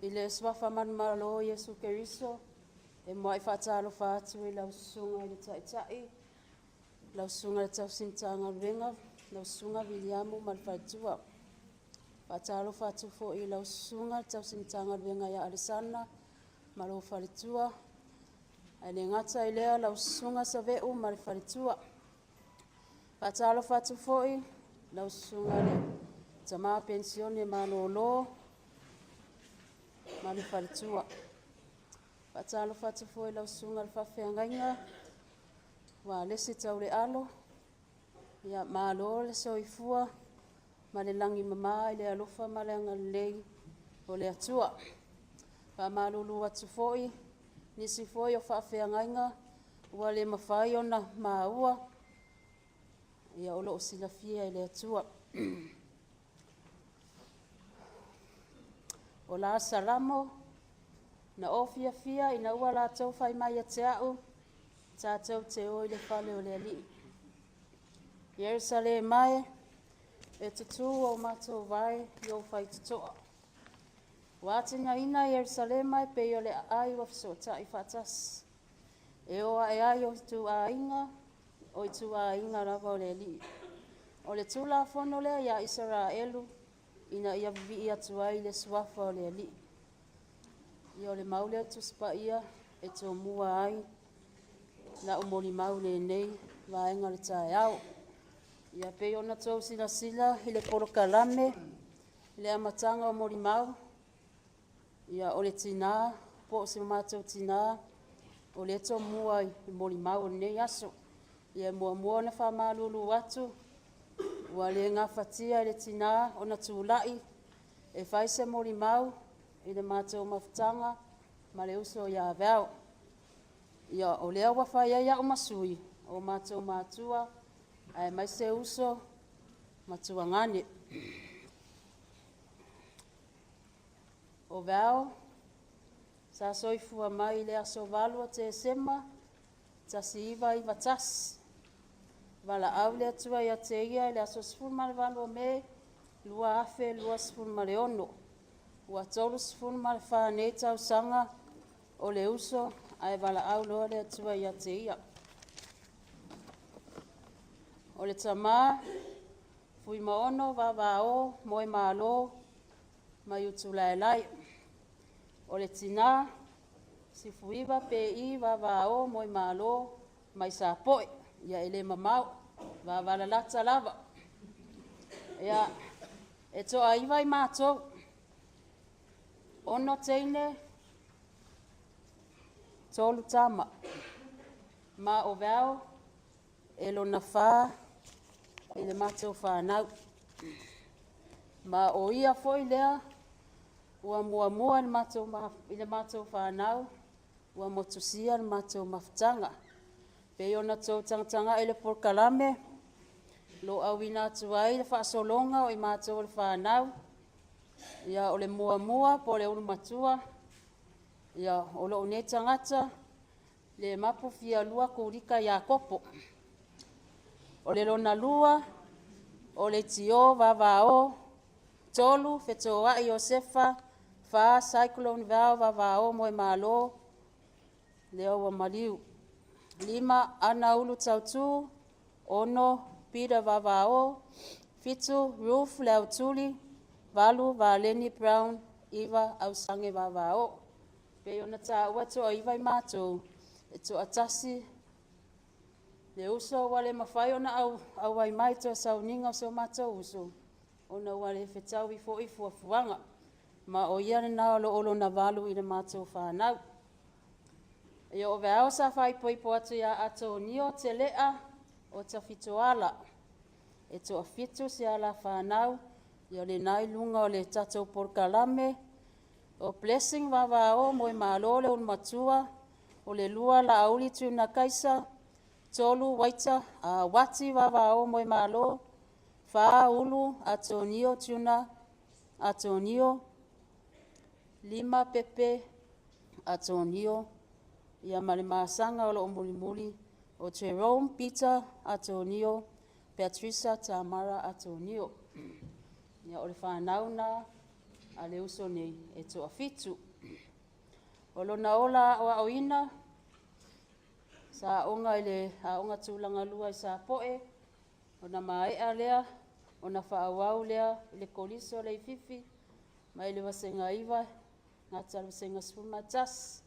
I le swafa manumalo Yesu Keriso, e moai whaatalo whaatu I lau sunga I le taitai, lau sunga le tau sintanga renga, lau sunga Williamu malwhaitua. Whaatalo whaatu fo I lau sunga le tau sintanga renga ia Alisana, malo wharitua. Ai le ngata I lea lau sunga sa veu malwharitua. Whaatalo whaatu fo I lau sunga le tama pensione manolo, mali faritua. Patalo fatu foi lau sunga le whawhiangainga. Wa lesi tau le alo. Ia malo le soifua. Ma le langi mama I le alofa ma le angalei o le atua. Pa malulu atu foi. Nisi foi o whawhiangainga. Ua le mawhai ona maua. Ia olo o silafia I le atua. O la salamo na ofia fia ina ua la tau fai mai a te au ta tau te oi le fale o le ali. Yerusalem mai e tutu o matou vai I o fai tutoa. Watinga ina Yerusalem mai pe o le ai wa fisota I fatas. E o ai ai o tu a inga
o i tua inga rava o le li. O le tula fono lea ia Israelu, ina ia vivi atu ai le suafa o le li. Ia o le maule atu spa ia, e tō mua ai, na umoni maule nei, vaenga le tae au. Ia pei ona tō sila sila, i le porokalame, le amatanga o mori mau. Ia o le tina, po o se mātou tina, o le tō mua i mori mau nei aso. Ia mua na wha malulu atu, ua le ngā whatia i le tina, o na tūlai, e whaise mori mau, i le mātou mawhtanga, ma le uso ia vau. Ia o lea wa whaia ia o masui, o mātou mātua, ai mai se uso, matua ngane. O vau, sa soifua mai le aso valua te sema, tasi iwa iwa tas. Vala au le atua ia te ia, le aso sifun male valua me, lua afe, lua sifun male ono. Ua tolu sifun male whanei tau sanga, o le uso, ai vala au loa le atua ia te ia. O le tama, fui maono, vavao, moe malo, mai utu lai. O le tina, si fuiva pe i vavao, moe malo, mai sa poe, ia ele mamau, vavala lata lava. Ia, e toa iwa i mātou, ono teine, tolu tama, ma o vau, e lona wha, i le mātou whanau. Ma o ia foi lea, ua mua i le mātou whanau, ua motusia le mātou mawhtanga. Pei ona tau tangtanga i le porkalame, lo au ina atu ai le whaasolonga o i mātou le whanau. Ia o le mua po le ulu matua, ia o lo une tangata, le mapu fia lua kurika ia kopo. O le lona lua, o le tio vavao, tolu fetoa i Josefa, fa cyclone vau vavao moe malo, leo wa maliu. 5 ana ulu tautu, ono Peter vavao, 7 Ruth Leutuli, 8 Valeni Brown, Eva Ausange vavao. Pe ona ta watu o iwa i mātou, e to atasi, le uso wale mawhai ona au wai mai to sauninga o so mātou uso. Ona wale whetau i fo i fuafuanga. Ma o ia na olo na valu i le mātou whanau. E o veo sa whai poipo atu ia ato nio te lea o ta fitoala. E to a fitu si ala whanau, i o le nai lunga o le tatou porkalame, o blessing vavao moe malo le un matua, o le lua la auli tuna kaisa, tolu waita wati vavao moe malo, fa ulu atonio tuna, atonio, 5 pepe atonio, ia male masanga o lo mulimuli, o Jerome Peter atonio, Patricia Tamara atonio. Ia o le whanau na a le uso nei e toa fitu. O lona ola o aoina, sa onga ile onga tūlanga lua i sa poe, o na maea lea, o na whaawau lea, le koliso le fifi, mai le wasenga iwa, ngata le wasenga spumatas,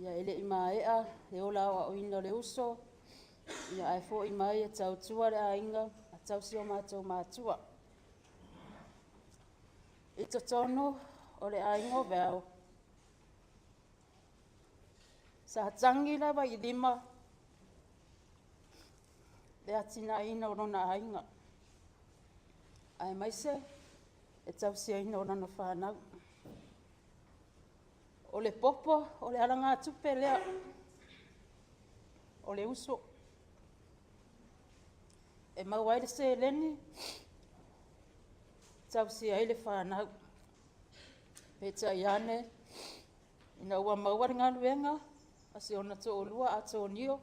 ia ele i maea, le ola o aoina le uso, ia ai fo i mai e tau tua le ainga, a tau si o mātou mātua. I totono o le ainga o veo, sa tangi lawa i 5, le atina ina o rona ainga. Ai maise, e tau si ina o rona whanau. O le popo, o le alanga tupe lea, o le uso. E mawai le se leni, tau si ai le whanau. Peta iane, ina ua mawari ngā luenga, asi ona to olua ato nio,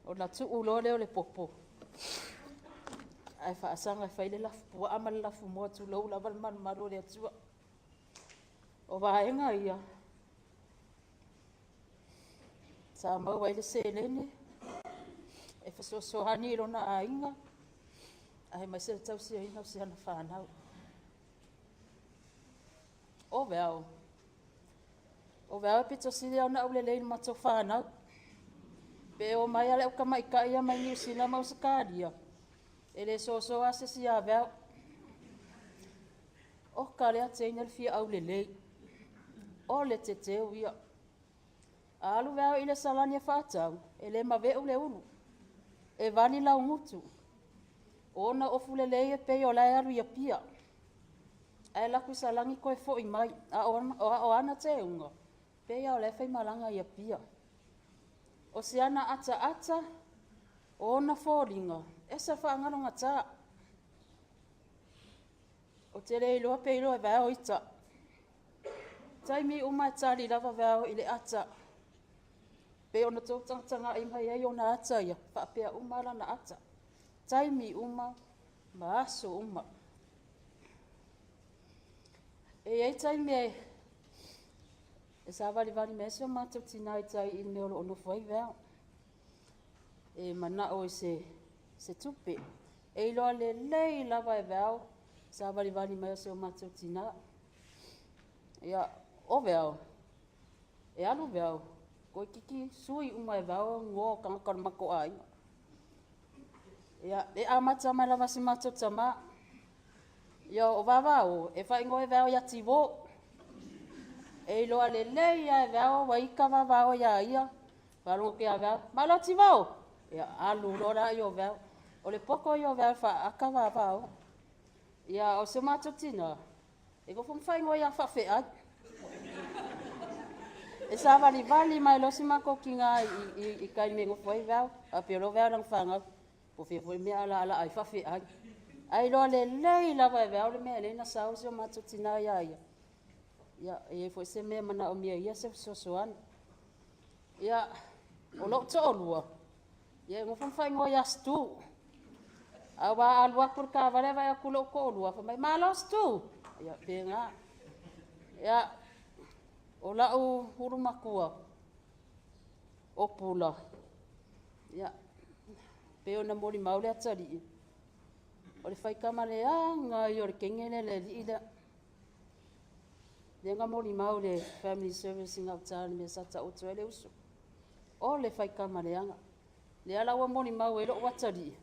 ona tu ulo leo le popo. Ai whaasanga e whaile lafu, pua ama le lafu mua tu lau lawa le manu maro le atua. O vaenga ia. Sa mawai le se leni,
e fesoasoani lona aiga ae mai se tausiaina o se ana fanau o veao e pitosili auna aulelei ma matou fanau pe o mai ale o kamaikaʻi ia mai niusila ma usakalia e lē soasoa asesia veao o kale ateina le fia aulelei o le teteu ia alu veao i le salani e faatau e lē maveʻu le ulu e vali laugutu ona ofu lelei e pei o lae alu ia pia ae laku i salagi koe foʻi mai a o ana teuga pei o lae faimalaga ia pia o se ana ataata o ona foliga e sa faagalogatā o te lē iloa pe iloa e vaeo ita taimi uma e tali lava veao i le ata pe ona tou tagatagaʻi mai ai ona ata ia faapea uma lana ata taimi uma ma aso uma e ai taimi e sa valivali mea se o matou tinā i tai i me o loo nofo ai veao e manaʻo i se tupe e iloa lelei lava e veao sa valivali mai o se o matou tinā ia o veao e alu veao koe kiki sui uma e veao guo kagakalomako aiga ia e amata mai lava se matou tamā ia o vavao e faaigoa e veao ia tivō e iloa lelei ia e veao ua ika vavao ia ia faalogo ke a veao malo tivō ia alu lo laʻi o veao o le poko i o veao faaaka vavao ia o se matou tinā e gofo mafaigoa ia faafeʻai e sa valivali mai losi makokiga i kai me gofo ai veao ape o lo veao laga fagau po fia foi mea alaala ai faafeʻai ai loa lelei lava e veao le mea lei na sau se o matou tinā ia ia e foi se mea manaʻo mia ia se fesoasoani ia o loo toʻalua ia e gofo mafaigoa ia stu aua alu aku le kavale vai aku loo koʻolua fa mai malo stu ia pega ia o laʻu hulumakua o pula ia pe ona molimau le atalii o le faikama leaga i o le kege lelelii lea lega molimau le family service gautā le mea sa taʻutu ai le usu o le faikama leaga lea laua molimau e loo atalii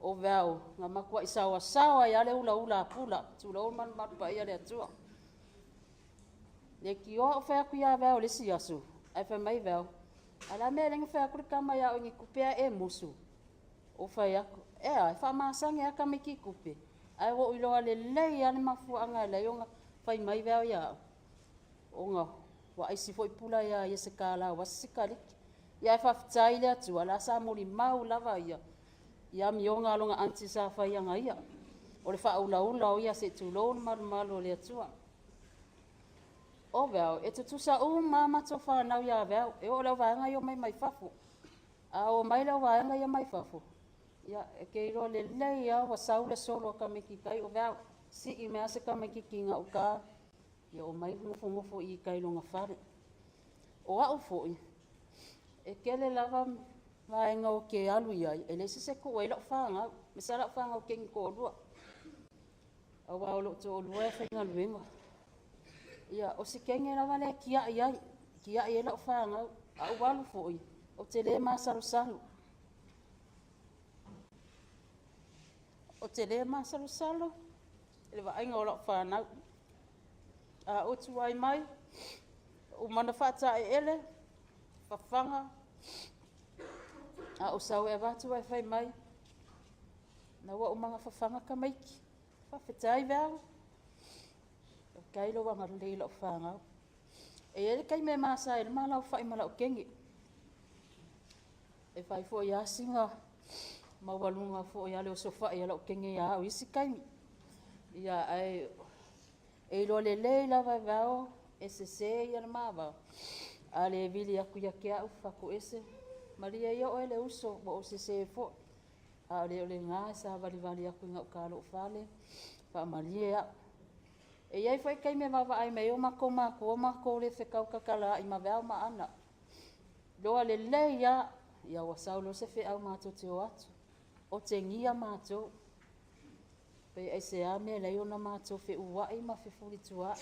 o veao ga makuaʻi saoasaoa ia le ulaula apula tulaulu malumalu paia le atua le kioa o feaku ia veao lesi asu ae faimai veao ala mea lege feaku le kama ia o igi kupea e musu o fai aku ea e faamasage aka mai kikupe ae ua iloa lelei a le mafuaaga e lei oga faimai veao ia oga ua aisi foʻi pula ia ia se kālau ase se kaliki ia e faafetai le atua la sa molimau lava ia mioga aloga anti sa faiaga ia o le faaulaula o ia se tulou le malumalu o le atua o veao e tutusa uma matou fanau ia veao e o le auvaega ia mai mai fafo a o mai le auvaega ia mai fafo ia e keiloa lelei a ua sau le solo o kamakikai o veao sii mea se kamakikiga uka ia o mai gofogofo i kailoga fale o aʻu foʻi e kele lava vaega o ke alu ia e le sese kuʻu ai laʻu fagau me sa laʻu fagau kegi koʻolua auā o loo toʻolua e faigaluega ia o se kege lava le kiaʻi ai kiaʻi e laʻu fagau aʻu alu foʻi o te lē masalosalo o te lē masalosalo e le vaaiga o laʻu fanau a utu ai mai umana faataʻeele fafaga a o sau e vatu ai fai mai na ua umaga fafaga kamaiki faafetai veao kai lo wanga le lo fanga e kai me masa e mala o fai mala o kenge e fai fo ya singa ma walunga fo ya le sofa ya lo kenge ya o isi kai ya ai e lo le la va vao e se ya mava ale vili ya kuya kia u fa ko ese maria yo ele uso bo se fo ale le nga sa vali ya ku nga ka lo fale fa maria e ai foi kai me mava ai me o ma ko le fe kau kakala i ma vao ma ana lo ale le ya
ia ua saulo se feʻau matou te o atu o te ngia matou pe ai se a me lai ona matou feʻuaʻi ma fefulituaʻi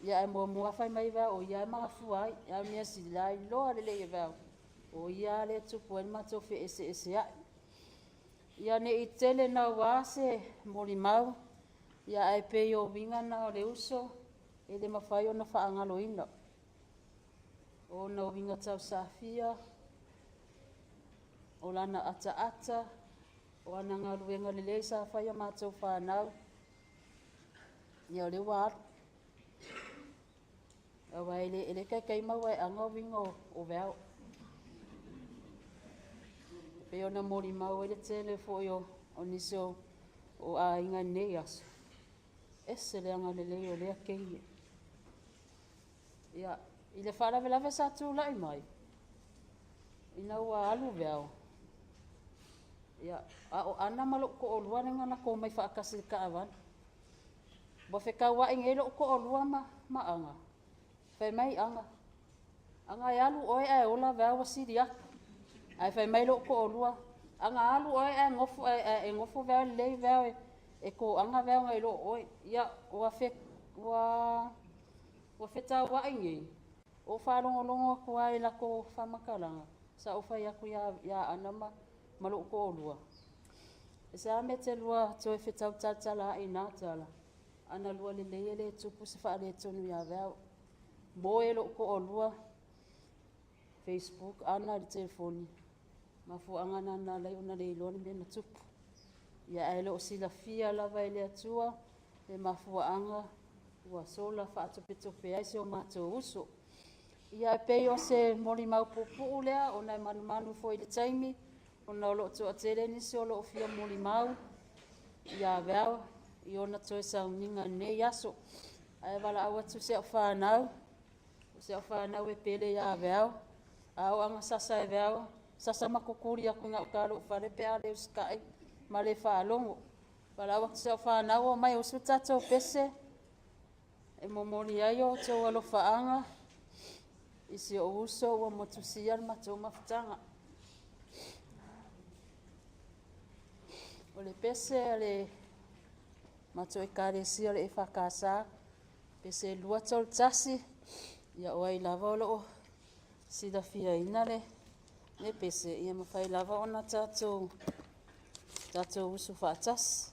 ia e muamua fai mai vea o ia e magafua ai ia mea silai loa leleʻi e veau o ia le tupu ai le matou feeseeseaʻi ia neʻi tele nauā se molimau ia ae pei oviga na o le uso e le mafai ona faagaloina ona oviga tausafia o lana ataata o ana galuega lelei sa faia matou fanau ia o le ua alu auai ele kaikai mauaeaga oviga o veao pe ona molimau ai le tele foʻi o nisi o aiga nei aso ese le aga lelei o lea keie ia i le faalavelave sa tulaʻi mai ina ua alu veao ia a o ana ma loo koʻolua le gana kou mai faakasi le kaavana ua fekauaʻi gei loo koʻolua ma aga fai mai aga e alu oe ae ola veao asili aku ae fai mai loo koʻolua aga alu oe ae gofo veao lelei veao e koaga veao gai loo oe ia ua fetauaʻi gei o falogologo aku ai lako famakalaga sa o fai aku ia ana ma loo koʻolua e sa me te lua toe fetau talatalaʻi na tala ana lua lelei e lē tupu se faaletonu iā veao mo e loo koʻolua Facebook ana i le telefoni mafuaaga na lai ona le iloa le mea na tupu ia ae loo silafia lava i le atua le mafuaaga ua sola faatopetope ai se o matou uso ia e pei o se molimau puʻupuʻu lea ona e manumanu foi le taimi ona o loo toʻatele nisi o loo fia molimau ia veao i ona toe sauniga nei aso ae valaau atu seʻo fanau seʻo fanau e pele iā veao aoaga sasa e veao sasa makukuli aku i gaʻu kalou fale pe a le usikaʻi ma le faalogo valaau atu seʻo fanau o mai usu tatou pese e momoli ai o tou alofaaga isi o uso ua motusia le matou mafutaga o le pese a le matou ekalesia le e fakasā pese lua tolitasi ia o ai lava o loo silafiaina le pese ia mafai lava ona tatou usu faatasi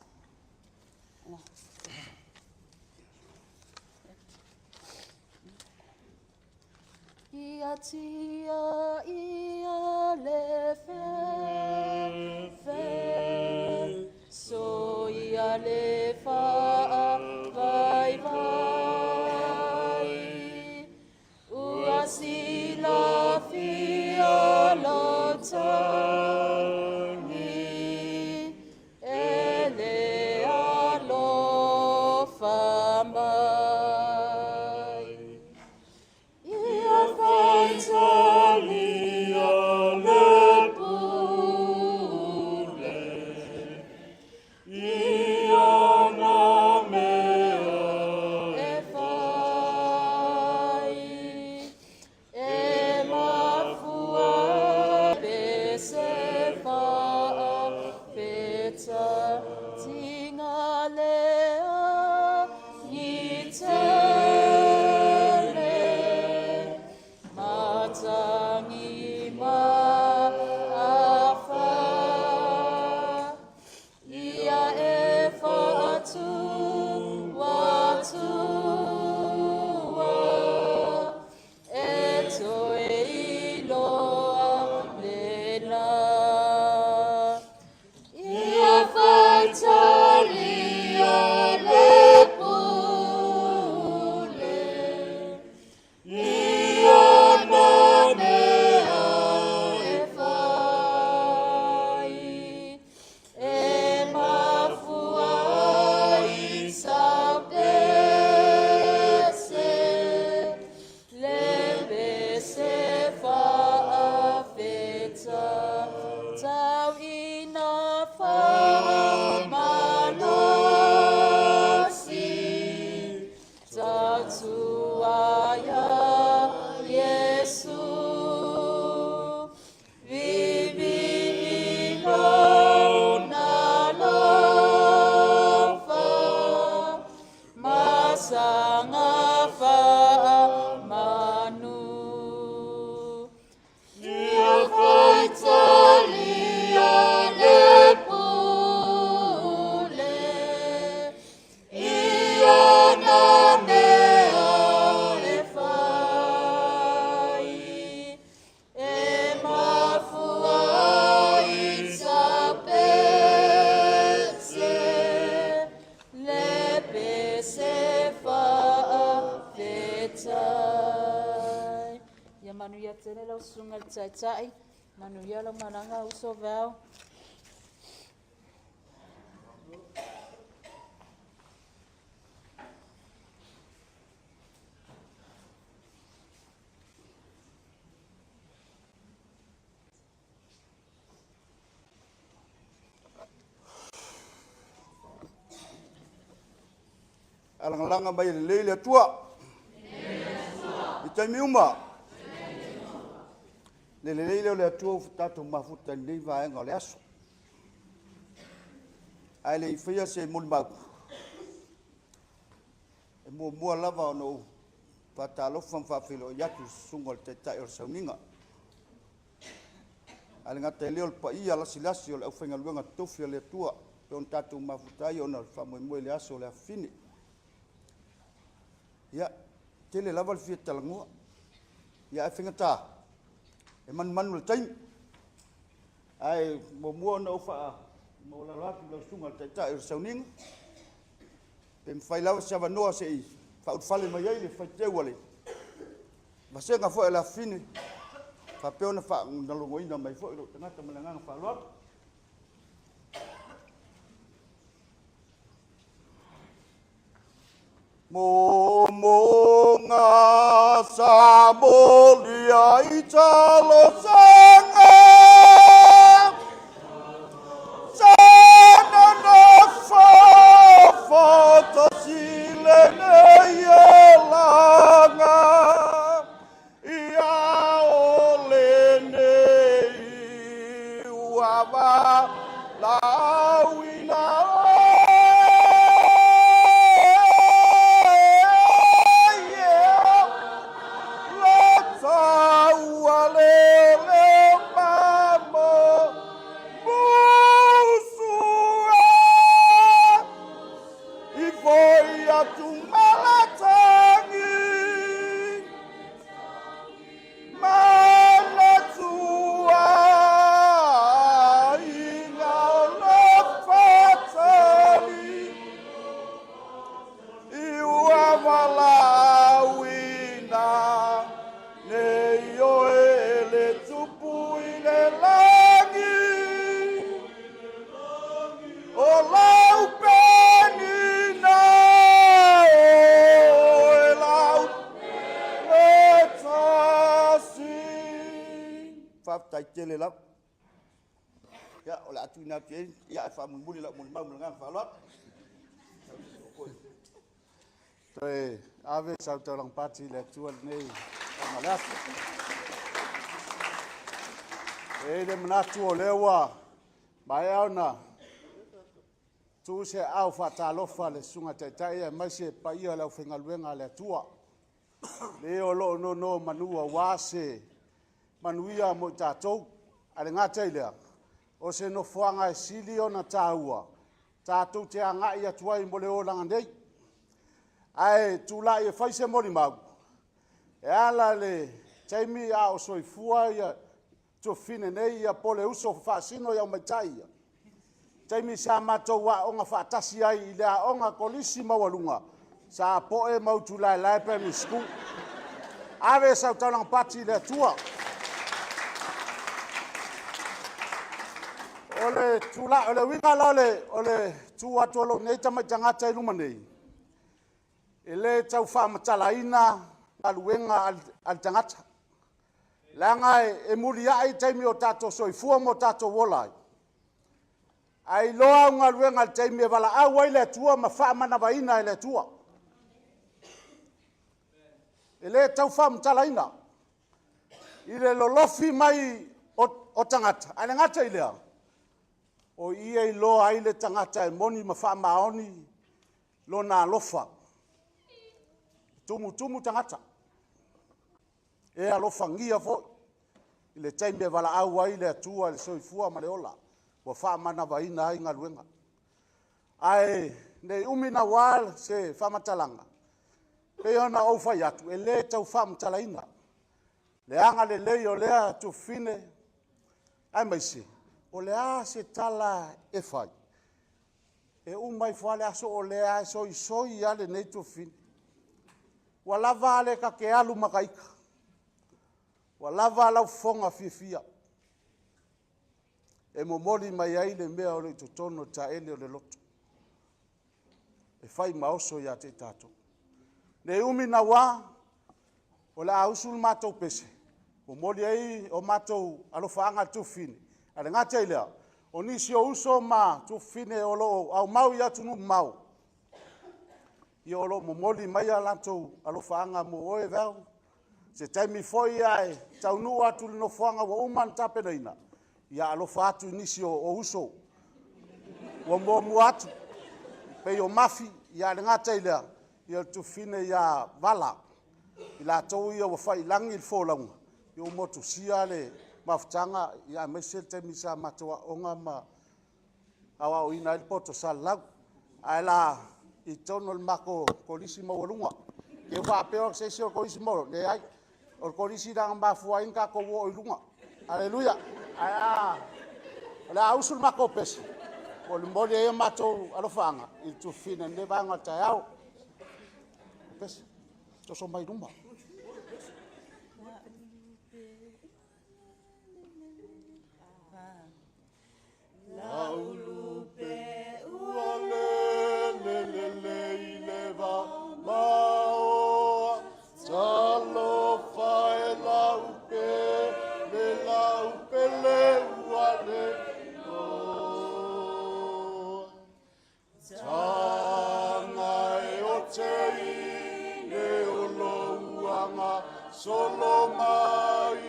ia tia ia le fe so ia le vai ua silafia lo tani e le alofa mai ia faitalia le pule ia na mea e fai e mafua pe se faapeta tinga lea i tele matangi maafa ia e faatua e toe iloa lena ia faita
tene lau sunga le taitai. Manuia lau mananga uso vau.
Alang-alanga mai le leile tua. I taimi uma. Le leile o le atua ufutatu mafuta nei vaenga o le aso. Ai le ifia se muli mau. E mua lava o no fatalofa mfafilo yatu sunga o le teitai o le sauninga. Ai le ngata leo le paia lasi o le aufenga luenga tofi o le atua. Pe on tatu mafutai o na whamoe le aso o le afini. Ya, tele lava le fia talangua. Ya, e whengata. E manu le taimi. Ai, mua na ufa mo la latu la sunga le taitai o le sauninga. Pe mwhai lawa se avanoa se i. Whautwhale mai ai le whaiteu ale. Vasenga fo e la fine. Whapeo na wha nalongo ina mai fo i lo tangata malanganga whaaloatu. Monga samolia italo sanga sana na fa sile ne yelanga ia olene uava lawina tele lap ya ola atu na pie ya fa muli la muli mau ngang fa lot toi ave sa to lang pati le tuan nei amalas e de mnatu lewa mai ona tu se au fa talo fa le sunga tai mai se pa ia la fenga luenga le tua le o lo no manua wase manuia mo tatou ale ngata ilea o se no fuanga e sili ona taua tatou te anga ia tuai mo le olanga nei ai tula e faise mori mau e ala le taimi a o soifua ia to fine nei ia pole uso fasino ia matai taimi sa matou wa onga fatasi ai ile onga kolisi mawalunga sa poe mau tula lai pe misku ave sa talang pati le tua ole tula ole winga lale ole tua tolo nei tama janga tai luma nei ele tau fa matalaina aluenga al tangata langa e muri ai taimi o tato soifua mo tato wolai ai loa nga luenga al taimi vala au ile tua ma fa mana vaina ile tua ele tau fa matalaina ile lolofi mai o tangata ale ngata ile o ia I loa ai le tangata e moni ma wha maoni lo na lofa. Tumu tangata. E alofa ngia fo. I le taime wala au ai le atua le soifua ma le ola. Wa wha mana waina ai ngaluenga. Ai, ne umina wal se wha matalanga. Pe ona au whai atu, e le tau wha matalaina. Le anga le leo lea tu fine. Ai maisi. O lea se tala e fai. E umai fwale aso o lea soi ale nei tu fine. Wa lava ale ka ke alu makaika.
Ua lava lau fonga fia. E momoli mai ai le mea o le totono ta ele o le loto. E fai maoso ia te tato. Ne umi na wā, o le ausul mātou pese. O moli ai o mātou alofaanga tufine. Ale ngata ilea, o nisi o uso ma tufine o lo au mau ia tunu mau. I o lo momoli mai alatou alofaanga mo oe vau. Se taimi foi ai, taunu atu no fuanga wa uman tapenaina. Ia alofa atu nisi o uso. Wa mo atu. Pe o mafi, ia le ngata ilea. Ia tufine ia vala. Ila tau ia wa fai langi il fōlaunga. Ia motu sia le mafutanga. Ia mesel te misa matua onga ma. Awa o ina il poto sa lau. Aila i tono il mako kolisi mawalunga. Ke wa peo se se o kolisi mawa. Le ai. O kolisi dang mafua inka ko wo ilunga. Aleluia. Aya. La ausul mako pesi. O le mole e mato alofanga. I tufine ne vanga tayao. Pes, to so mai rumba. Laulupe uale le le le leva mao salo fai laupe le uale o tangai o tei solo mai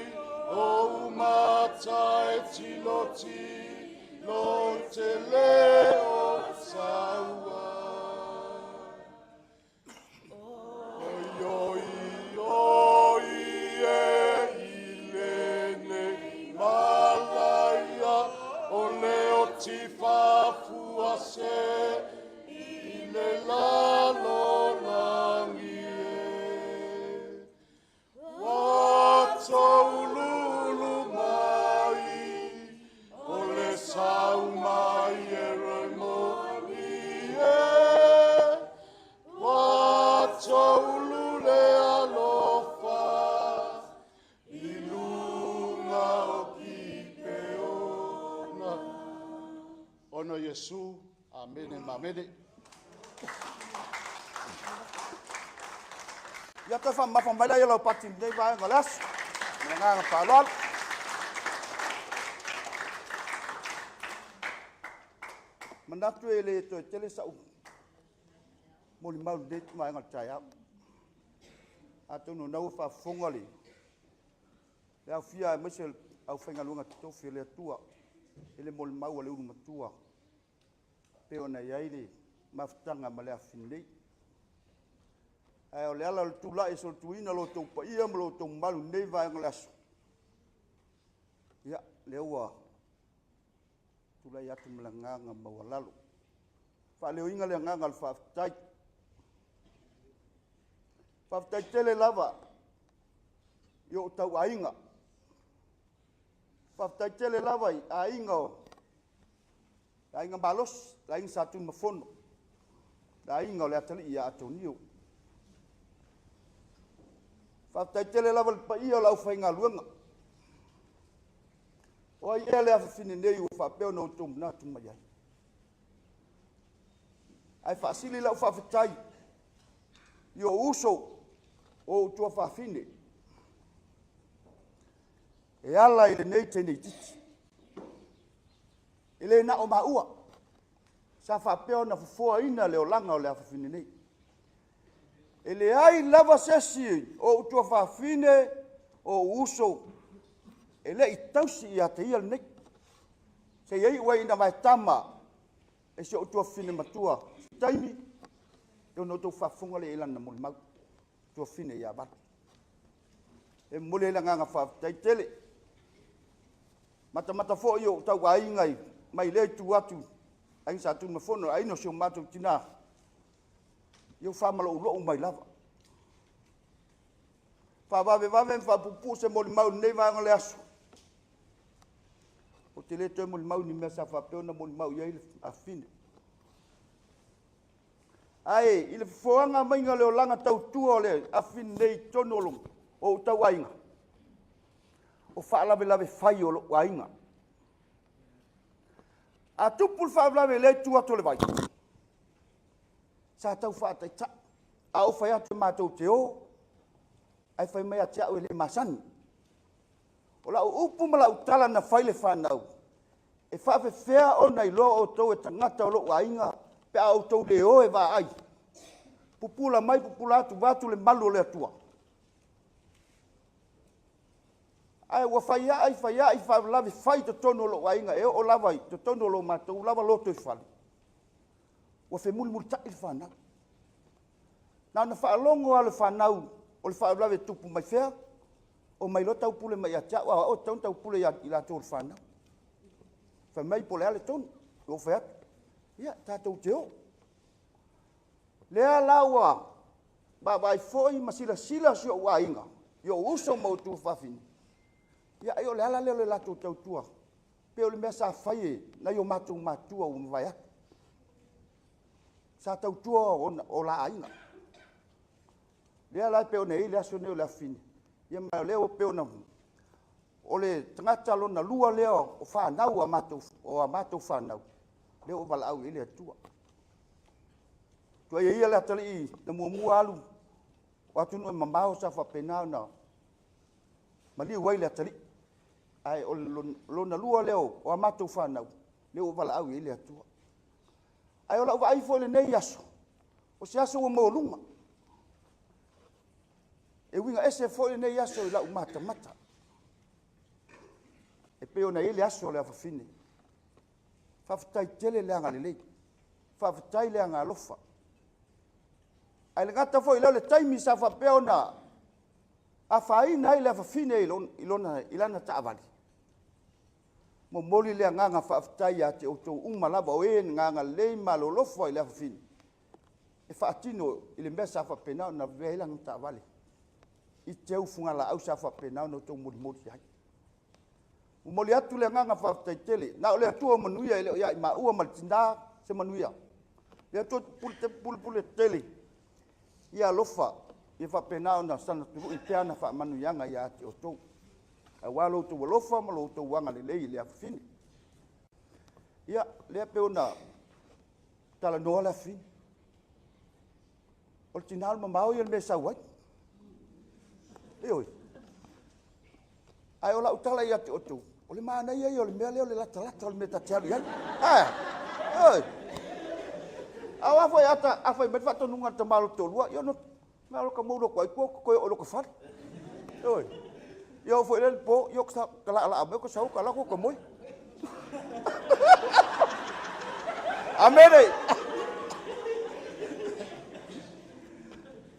o matai tiloti lo te leo saua oi e ilene malaya o leo ti fafua se ile lalo langi Lulu mai, ole sau mai eremoni wato lule alofa, ilunga o kipeona. Ono Yesu, amene mamene. Ya te fa mafamala ya lo patim dei ba ngolas. Menanga palol. Mandatu ele to tele sa moli mau de mai ngal chaya. Atu no nau fa fongali. Ya fia mesel au fenga lunga to file tua. Ele moli mau le lunga tua. Pe ona yaile maftanga male afindei. Ai o le ala tula e so tuina lo tau pa ia mo lo tau malu nei vai ngalaso. Ya le ua tula ia tu mlanganga mawalalu. Fa le inga le nganga fa tai. Fa tai tele lava. Yo tau ainga. Fa tai tele lava ainga. Ainga balos, lain satu mafono. Ainga le atali ia atonio. Fatai tele lava pa ia lau fainga luanga. O ia le afine nei o fa peo no tum na tum mai. Ai fasili lau fa fitai. Yo uso o tua fa fine. E ala ile nei tene titi. Ile na o maua. Sa fa peo na fo ina le o langa o le afine nei. Ele ai lava sesi o tua fafine o uso. Ele i tausi ia te ia nek. Se iei ua ina mai tama. E se o tua fine matua. Taimi. E no tau fafunga le ilana muli mau. Tua fine ia bat. E mule la nganga faf tai tele. Mata fo yo tau ai ngai. Mai le tu atu. Ai sa tu mafono ai no se matu tina. Yo fa malo ulo mai lava. Fa vave fa pupu se moli mau nei va ngale aso. O te le te moli mau ni me sa fa pe na moli mau ia a fine. Ai ile foanga mai ngale o langa tau tu ole a fine nei tonolum o tau ainga.
o whaalawelawe whai o lo wainga. A tupul whaalawelawe le tua tole vai. Sa tau whaatai ta. A o whai atu mātou te o. Ai whai mea te au e le masani. O la upu ma la utala na whaile whanau. E whaawe whea o nei loa o tau e tangata o lo wainga. Pe au tau le o e wa ai. Pupula mai pupula atu watu le malu o le atua. Ai wa faia ai fa lavi fai to tono lo wainga e o lava i to tono lo ma to lava lo to fal. Wa fe mul ta il fana. Na fa longo al fanau o le fa lavi tupu mai fea o mai lo tau pule mai acha o tau pule ya ila to fana. Fa mai pole ale ton o fe ya ta to teo. Le lawa ba vai foi masila sila sio wainga. Yo uso mo tu fa fini. Ya ayo le ala le la tu tua. Pe o le mesa fai na yo matu matua un vai. Sa tau tua o la ainga. Le ala pe o nei le aso nei la fini. Ia ma le o pe o na. O le tangata lo na lua le o fa na o amatu fa na. Le o bala au ile tua. Tua ia le tali na mu alu. Watu no mamao sa fa pena na. Mali wai le tali. Ai o lona lua leo o amatu whanau. Leo wala au i lea tua. Ai o lau wa aifo le nei aso. O se aso o maolunga. E winga ese fo le nei aso i lau mata mata. E peo na ile aso le afafine. Fafutai tele le anga le lei. Fafutai le anga alofa. Ai le gata fo i lau le taimi sa fa peo na. A fai na ile afafine ilana taavali. Mo moli le nganga whaafitai a te oto umalava o e nganga lei malolofo i le afafini. E whaatino i le mea sa whapenao na vela ngata avale. I te ufunga la au sa whapenao na tau mori mori hai. O moli atu le nganga whaafitai tele. Na o le atua manuia i le o ia i maua malitinda se manuia. Le atua pule tele. Ia lofa i whapenao na sana turu i te ana whaamanuianga i a te oto. Walo tu walofa malo tu wanga lelei le afini. Ia le pe ona tala no la fin. O tinal mamao ia me sa wat. Oi. Ai ola utala ia te oto. O le mana ia o le mea leo le lata o le meta tialu ia. Oi. Awa foi ata afai met fato nunga te malo tolua. Ia no malo ka mo ko ai ko o lo ko fa. Oi. Yo foi le po yo ka la abe ko sau kala ko moi. Amere.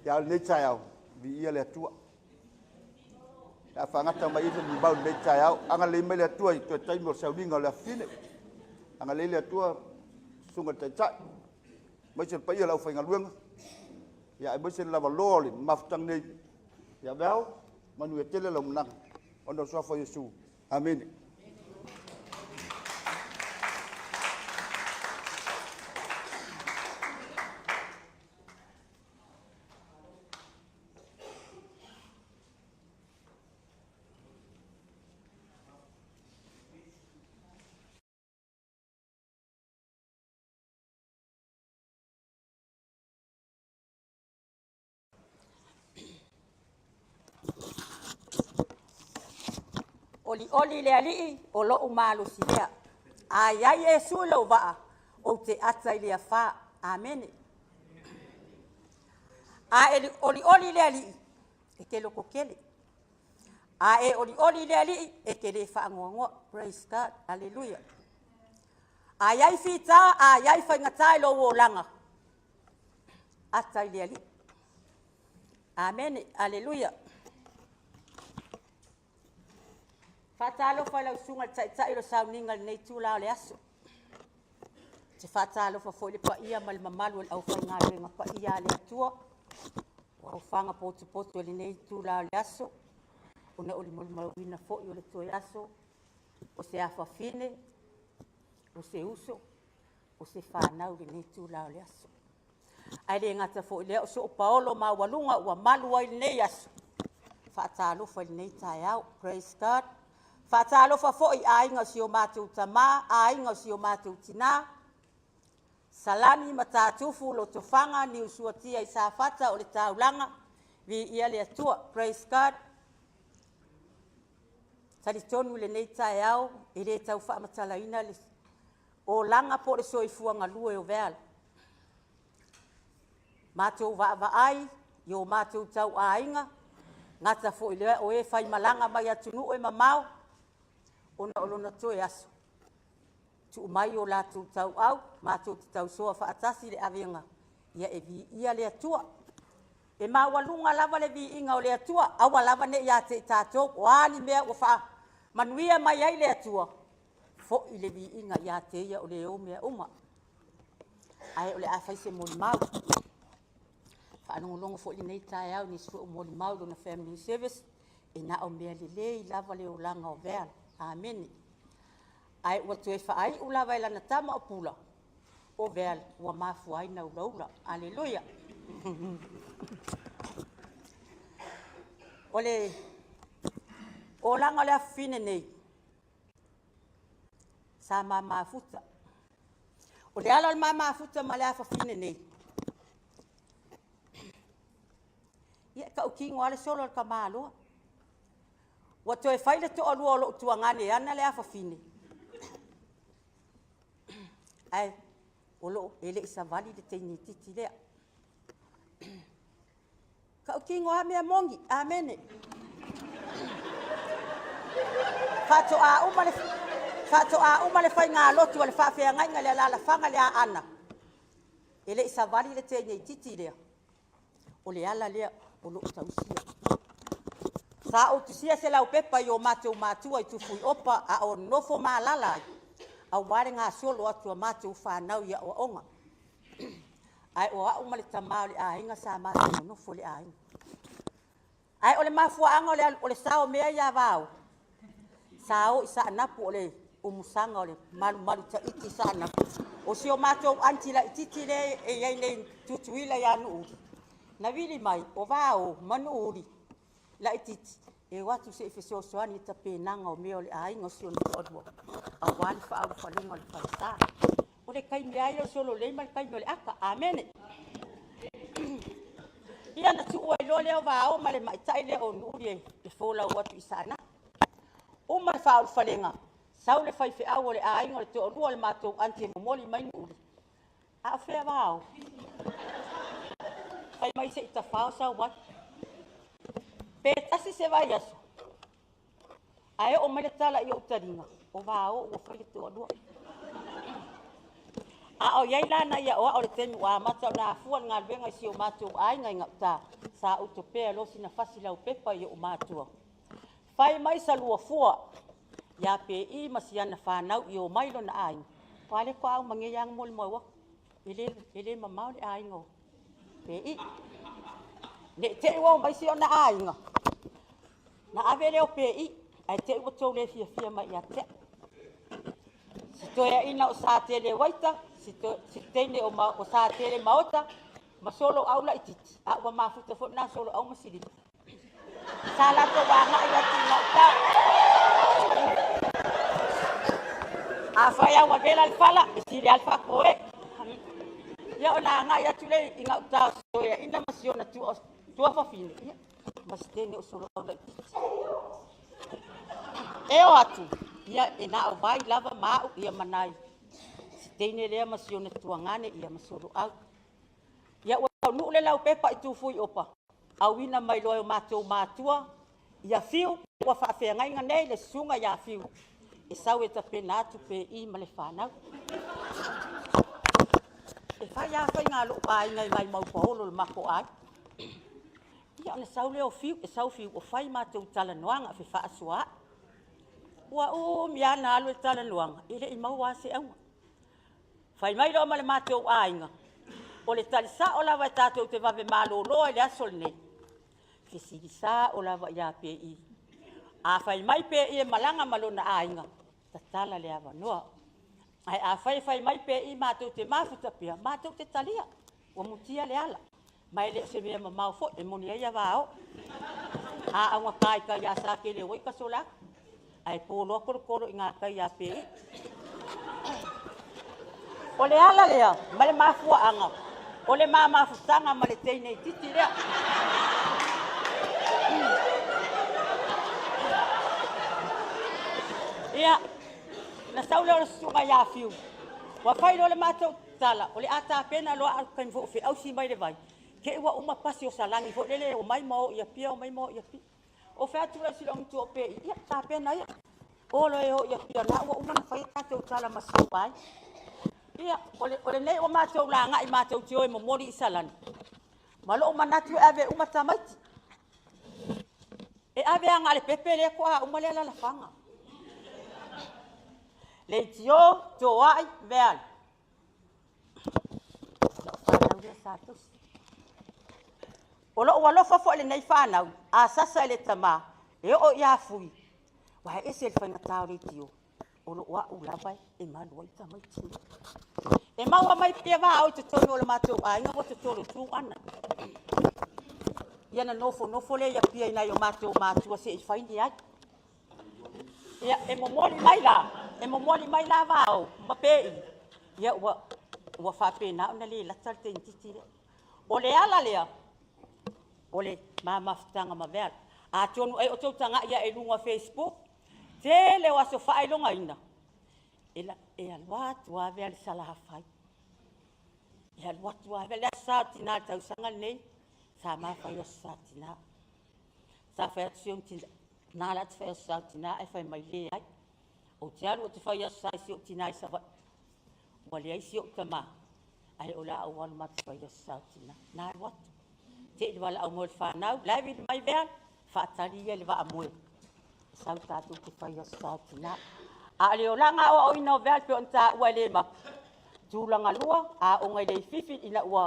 Ya le chayao vi ia le tua. La fanga ta mai ni ba le chayao anga le me le tua i to tai mo sau linga le fine. Anga le tua sunga tai chai. Mai se pa ia la fa ngaluenga. Ya mai se la valori maftang nei. Ya bel manu etele lo menang ono sofa Yesu. Amin.
Oli le ali o lo umalu sia. Ai ai Yesu lo va o te ata ile afa. Amen. A eli oli le ali e ke lo kokele. A e oli le ali e ke le fa ngongo. Praise God. Hallelujah. Ai ai fita ai fa ngatai lo wolanga. Ata ile ali. Amen. Hallelujah. Fatalo fa la sunga tsai lo sa ninga nei tu la le aso. Te fatalo fa fo le pa ia mal mamalu au fa nga le nga pa ia le tua. O fanga poto le nei tu la le aso. Ona o le mal wina fo yo le tu aso. O se afa fine. O se uso. O se fa na le nei tu la le aso. Ai le ngata fo le o so Paolo ma walunga wa malu wa nei aso. Fatalo fa le nei tai au. Praise God.
Whaatalofa fo'i ainga si o mātou tamā, ainga si o mātou tina. Salami ma tātufu lo tofanga ni usuatia i sa whata o le taulanga. Vi ia le atua, praise God. Tari tonu le nei tae au, e re tau whaamatalaina le o langa po le soifuanga lue o veala. Mātou wa ai, yo mātou tau ainga, ngata fo i lea o e whai malanga mai atunu e mamau, ona olona toe aso. Tu mai o lātou tau au, mātou te tau soa whaatasi le awenga, ia e vi ia le atua. E mawalunga lava le vi inga o le atua, awa lava ne ia te tātou, o ali mea o wha manuia mai ai le atua. Fo i le vi inga ia te ia o le o mea uma. Ai o le awhai se moli mau. Whaanongolongo fo i nei tae au ni sua o moli mau do na family service, e na o mea le lei lava le o langa o veala. Amen. Ai ua tue whaai ula vai lana tama o pula. O veal, ua mafu ai na ulaula. Aleluia. Ole, o langa le afine nei. Sa mafuta. O le ala le mafuta ma le afine nei. Ia ka ukingo ale solo al kamaloa. Ua toe whaile to alua o lo tuangane ana le afafine. Ai, o lo ele isa vali le teini titi lea. Ka ukingo ha mea mongi, amene. Fato a uma le whai ngā lotu ale whawhea ngainga le ala whanga le a ana. Ele isa vali le teini titi lea. O le ala lea o lo tausia. Sa o tisia se lau pepa i o mātou mātua i tufui opa a o nofo mālala ai. Au ware ngā solo atu a mātou whanau ia o onga. Ai o au male tamau le ainga sa mātou nofo le ainga. Ai o le mafuanga o le sao mea ia vau. Sa o isa anapu o le umusanga o le malu ta iti sa anapu. O si o mātou antila ititi le e iei le tutuila ia nu uri. Na vili mai o vau manu uri. La ititi, e watu se ifeso soani ta penanga o meo le ainga si o ni odwa. A wali fa au whalunga le whaita. O le kai mea io solo leima le kai mea le aka, amene. Ia na tu ua ilo leo vao ma le maitai leo o nuri e fola watu isana. O ma le fa au whalenga, sau le whaife au o le ainga le te o rua le mātou anti e momoli mai nuri. A whea vao. Kai mai se ita whao sau watu. Pe tasi se vai aso. Ae o mele tala i o utaringa. O vao o whai te o a o iei lana ia oa o le tenu a mata o na afuan ngā luenga si o mātua ainga inga uta. Sa utopea losi na fasi lau pepa i o mātua. Whai mai sa lua fua. Ia pe i masiana whanau i o mailo na ainga. Wale ko au mange yang moli maua. Ele mamau le ainga. Pe i. Ne te ua mai si o na ainga. Na avele o pe i. Ai te ua tau le fia mai ia te. Si toia ina o sa tele waita. Si teine o sa tele maota. Ma solo au la ititi. A ua mafuta fo na solo au masiri. Sa la to wanga ia tina ta. A whai au a vela alfala. E siri alfa koe. Ia o na nga ia tule inga uta soia. Ina masiona tua whawhine. Mas tene o solo au la ititi. E o atu. Ia e na o vai lava mau ia manai. Si teine lea masiona tuangane ia masoro au. Ia ua nuu le lau pepa i tufui opa. Au ina mai loe o mātou mātua. Ia fiu, ua whaafea ngainga nei le sunga ia fiu. E sau e ta pena atu pe i ma le whanau. E whai a whai ngā loo ai ngai mai mau paholo le mako ai. Ia ona sau leo fiu, e sau fiu o whai mātou tala noanga fe wha asua. Ua mia na alu e tala noanga, ele i mau ase au. Whai mai loa ma le mātou ainga. O le talisa o lava e tātou te vave malo loa le asol nei. Fisirisa o lava ia pe i. A whai mai pe i e malanga malona ainga. Tatala le awa noa. Ai a whai mai pe i mātou te mafuta pia. Mātou te talia. Ua mutia le ala. Mai le se mea mamau fo e moni eia vao. A aunga kai ka ia sa ke le oika solak.
ai polo koro inga kai a pe o le ala lea ma le mafuaaga o le mamafutaga ma le teinei titi lea ia na saule o le susuga iā fiu ua fai lo le matou tala o le a tapena loa alukaimi foʻi feʻausi mai le vai ke ua uma pasi o salagi foʻi lele o mai ma o ia pia o mai ma o ia pia o fe atu le silogi tuo pe ia tapena ia o lo e o ia pia la ua uma na fai tatou tala ma sauai ia o le nei o matou lagaʻi matou tio e momoli i salani ma loo manatu e ave uma tamaiti e ave aga a le pepe lea ko a uma le alalafaga le tio toaʻi veale fanau lea satusi o loo ua lofa foʻi lenei fanau a sasa e le tamā e oo iā fui ua e ese le faigatā o le tio o loo aʻu lava e malu ai tamaiti e maua mai pia vaao i totonu o le matou aiga ua totolu tuana ia na nofo le ia pia inai o matou matua seʻi faini ai ia e momoli mai la vaao ma peʻi ia ua faapenao na lē lata le tenititi lea o le ala lea o le mamafutaga ma veala atonu ai o tou tagaʻi ia e luga Facebook tele o aso faailogaina e aloa atu ave a le salafai e aloa atu ave le asa tina le tausaga lenei sa mafai asa satina sa fai atu siou na la te fai asa satina e fai mai lē ai o te alu o te fai asa i siou tina i savaʻi ua leai siou tamā ai o la aualu ma te fai asa satina na aloa atu te le wala au mo le whanau lai vidi mai vean whaatari ia le wa amoe sau tātou te whai asa satina a leo langa o ina o veal pe on tā ua le maku tūlanga lua a o ngai lei fifi ina ua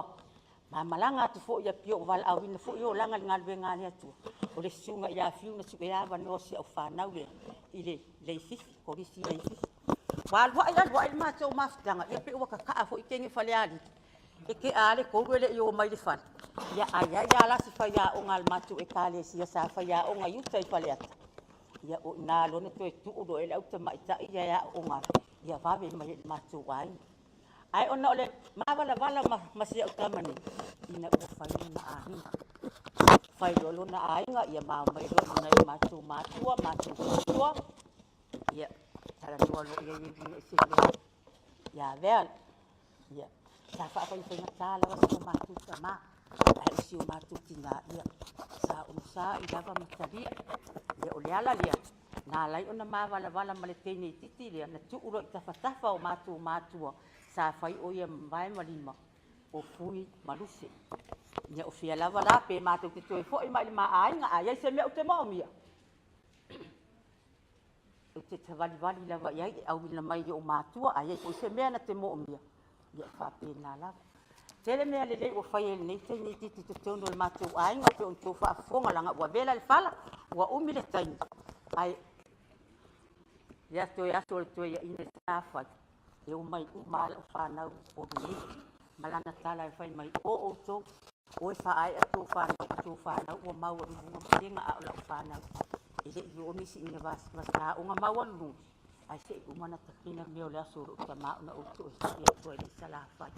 mamalanga atu fo ia pio wala au ina fo ia langa ngā lue ngā lea tua o le sunga ia fiu na suke awa no si au whanau le i le lei fifi ko risi lei fifi walwa i mātou mafutanga ia pe ua kakaa fo i kenge whaleari e ke ale kourele i o mai le whana ia ai ala si whai a o ngā mātou e kāle si a sa whai a o ngā iuta i whaleata ia o nā lona to e tuulo e lau tamaita ia o ngā ia vawe mai le mātou ai ai ona o le mawala ma si au tamani ina ua whai na ahinga whai lolo na ahinga ia mau mai lolo na i mātou mātua ia tala nua lo ia i si lea ia veal ia sa whaafai whainga lawa sa mātou tamā ai usi o mātou tina ia sa usa i lava mataria ia o le ala lea nā lai ona mawala ma le teinei titi lea na tuuro i tawhatafa o mātou mātua sa whai o ia mwae malima o fui maluse ia o fia lava la pe mātou te toi fo i mai le maa ainga a iai se mea o te maomia o te tawali lava iai e au ina mai o mātua a iai po se mea na te maomia ia whapena lava tele mea le lei ua whai e nei teinei titi te tono le mātou ainga pe on tō whaafonga langa ua vela le whala ua umi le taini ai ia toi aso le toi ia ina tāwhai e o mai o mala o whanau o ni malana tala e whai mai o tō o e whaai a tō whanau o mau a runga matenga a ola o whanau e le i o nisi ina vasta o ngā mau a lunga ai se i umana takina meo le aso o ta mauna o tō e sahi a tō e ni sala whai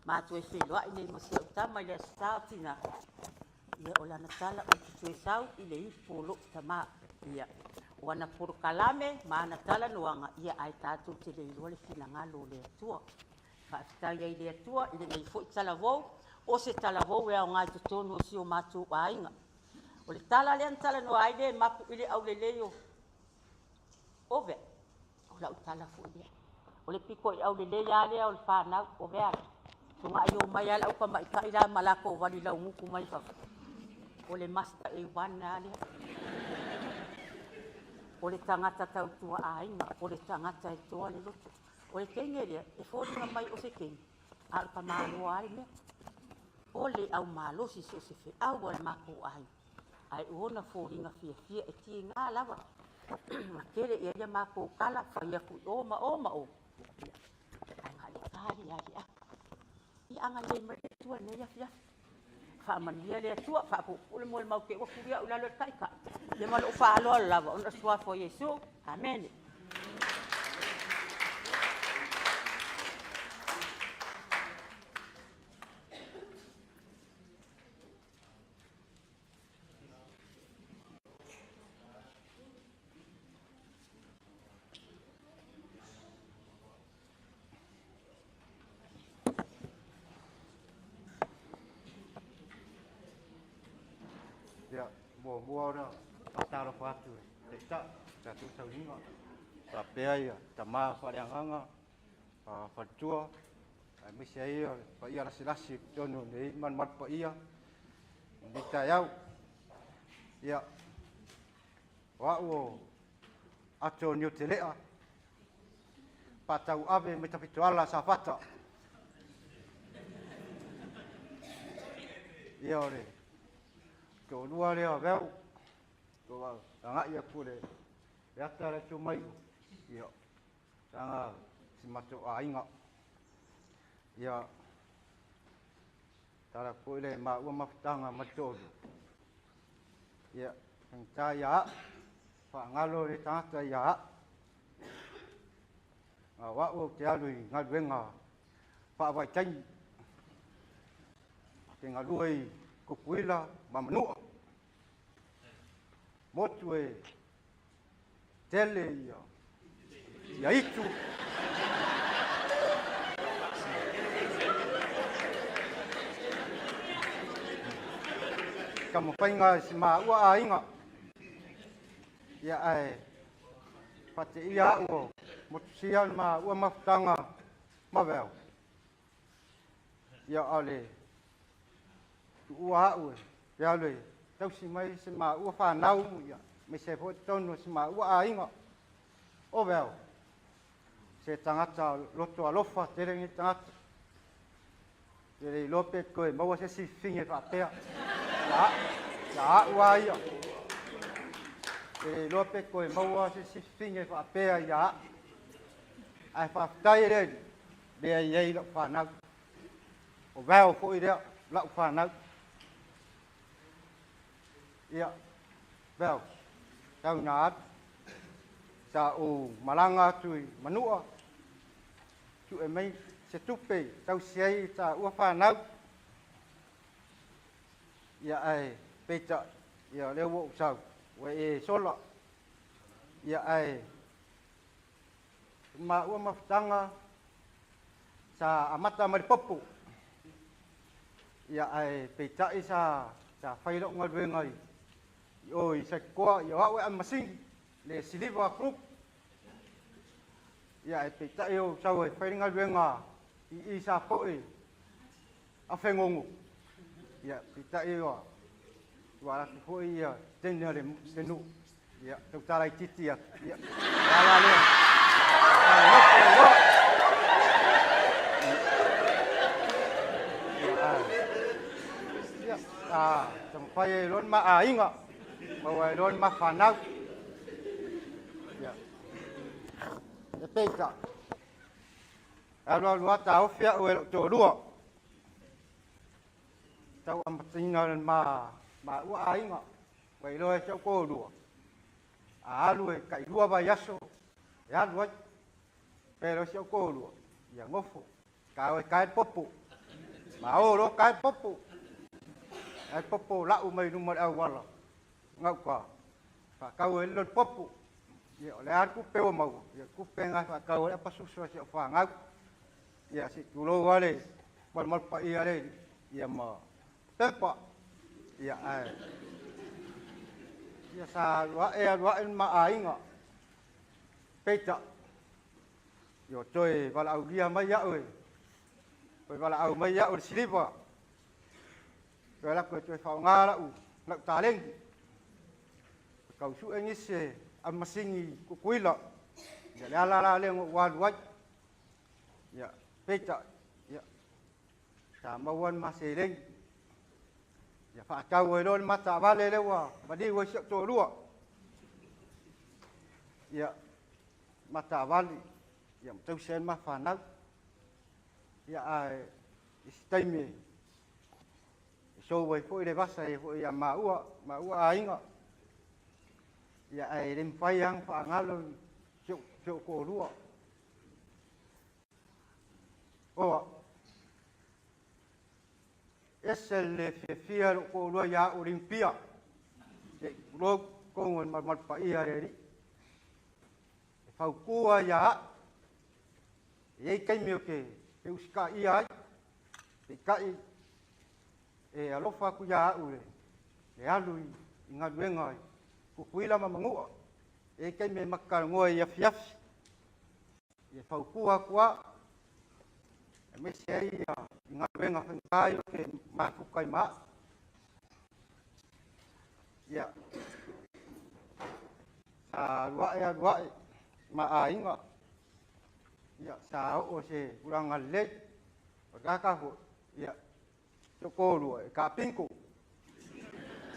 mātua e whenua i nei masi au tama i le asātina ia o lana tala o te tue sau i le i polo tama ia o ana poro kalame ma ana tala noanga ia ai tātou te le ilua le finangalo le atua whaafitai ai le atua i le nei fo i tala vou o se tala vou e au ngai tutonu o si o mātou ainga o le tala le antala no ai le mapu i le au le leo ove o lau tala fo i o le piko i au le lea lea o le whanau o vea tunga i o mai ala upa mai kai la malako o wali lau nguku mai whaka o le master e wana lea o le tangata tau tua ainga, o le tangata e toa le loto. O le kenge lea, e fōringa mai o se kenge, a pa mālo ai mea. O le au mālo si so se fe au le mako ai. Ai uona fōringa fia e tie ngā lawa. Ma kere e ria mako kala, whaia ku oma o. Ai ngā le kāri ai a. I anga le mre tua ne ia fia. whaamanuia le atua whaapupu le mo le mau ke ua kuria ula lo kaika. Le malo whaaloa lava ona suafo Iesu. Amen.
Ya, buah dah taruh fatu. Tak, satu tahun ni. Tapi ya, tamah pada anganga, fatua, mesti ya, pak ia rasi jono ni man pak ia. Kita ya, wau, ato new telea. Patau abe metapituala safata. Ya ni. Kau dua dia bau, kau sangat ya pule. Ya tara cuma itu, ya sangat semacam ingat, ya tara pule mak umat tangga macam tu, ya saya pak ngalo di tengah saya, awak tiada ngadwenga, pak baca, tinggal dua kukuila mamnu. Motwe tele ya itu kamu pengen semua wah ingat ya pasti iya motsian ma maftanga mabel ya ale wah ya le tau si mai se ma ua whanau ia me se po tono se ma ua ainga o veo se tangata loto alofa terengi tangata tere lope koe maua se si finge whapea ya ua ia tere lope koe maua se si finge whapea ya ai whaftai redi bea iei lau whanau o veo fo i rea lau whanau ya, bel, tahu nyat, tahu malanga tui manua, tu emai setupe, tahu siai tahu apa nak, ya peta, ya lewo usau, sola, ya ma maftanga, sa amata maripopu, ya peta isa, sa failok ngadwengai. Oi, saya kuat, ya awak masing le silver group. Ya, pita yo sawe, pengal benga, isa poi, afengongu. Ya, pita yo, wala poi ya, tenere senu. Ya, dokter ai titi ya. Ya, wala le. Ya, sampai lon ma inga. Bawa don mafanau, ya, peka. Kalau luar tahu fiat wel jodoh, tahu amat tinggal ma uai ngak, wel luar cakap dua, luar kai dua bayaso, ya luar, pero cakap dua, yang ngofu, kau kai popo, mau lo kai popo, lau mai numar awal. Ngau ka fa kau elon popu ya le aku pe o mau ya ku penga fa kau apa susu si fa ngau ya si tulo wale mal pa ia le ya ma tempa ya ya sa wa ma ainga peta yo toy vala au dia mai ya oi vala au mai ya oi silipa vala ko toy fa ngala u nak taleng kau su engis amasingi kukuila ya la le wan ya peta ya sama wan maseleng ya fa kau elon mata vale lewa badi wo sik to lua ya mata vale ya tau sen ma fanau ya ai istaimi so vai foi le vasa e foi a maua ainga ia ai lim payang fa ngalo jo ko rua o esel fia ko rua ya olimpia e ro ko ngon mat pa ia re fa ko ya e kai mi ke e uska ia e kai e alofa ku ya u le alu inga duenga ku kuila mamangu e kai me makal ngoi ya fiaf e fa ku kwa me sei ya inga duenga kai ke ma ku kai ma ya sa wa ma ainga ya sa o se kurang ale ka ho ya ko lu ka pinku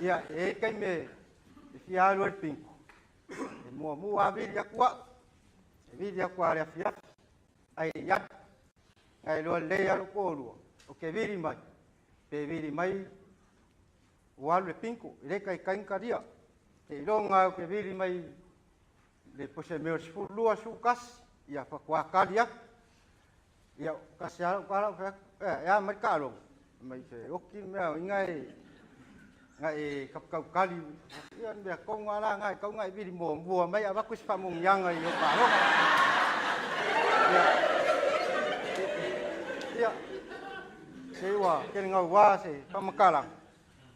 ya e kai me fia lu pinku mo ya kwa ya fia ai ya ai lo le ya ko lu o ke viri mai pe viri mai wa lu pinku le kai ka dia e lo nga ke viri mai le pose me su lu su kas ya fa kwa ka dia ya kasya ka ya mai ka lo mai se oki me ngai kap kali yan be ko ngala ngai ko ngai bi mo bua mai aba ku fa mung yang ngai yo ba lo ya sewa ken ngau wa se pamakalang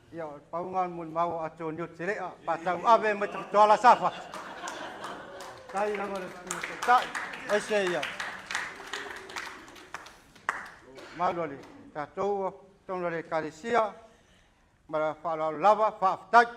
ya paungan mun mau aco nyut sile pa tau ave me tola safa tai na ngol ta ese ya malole ta to tong le kalisia mara fa lava fa tak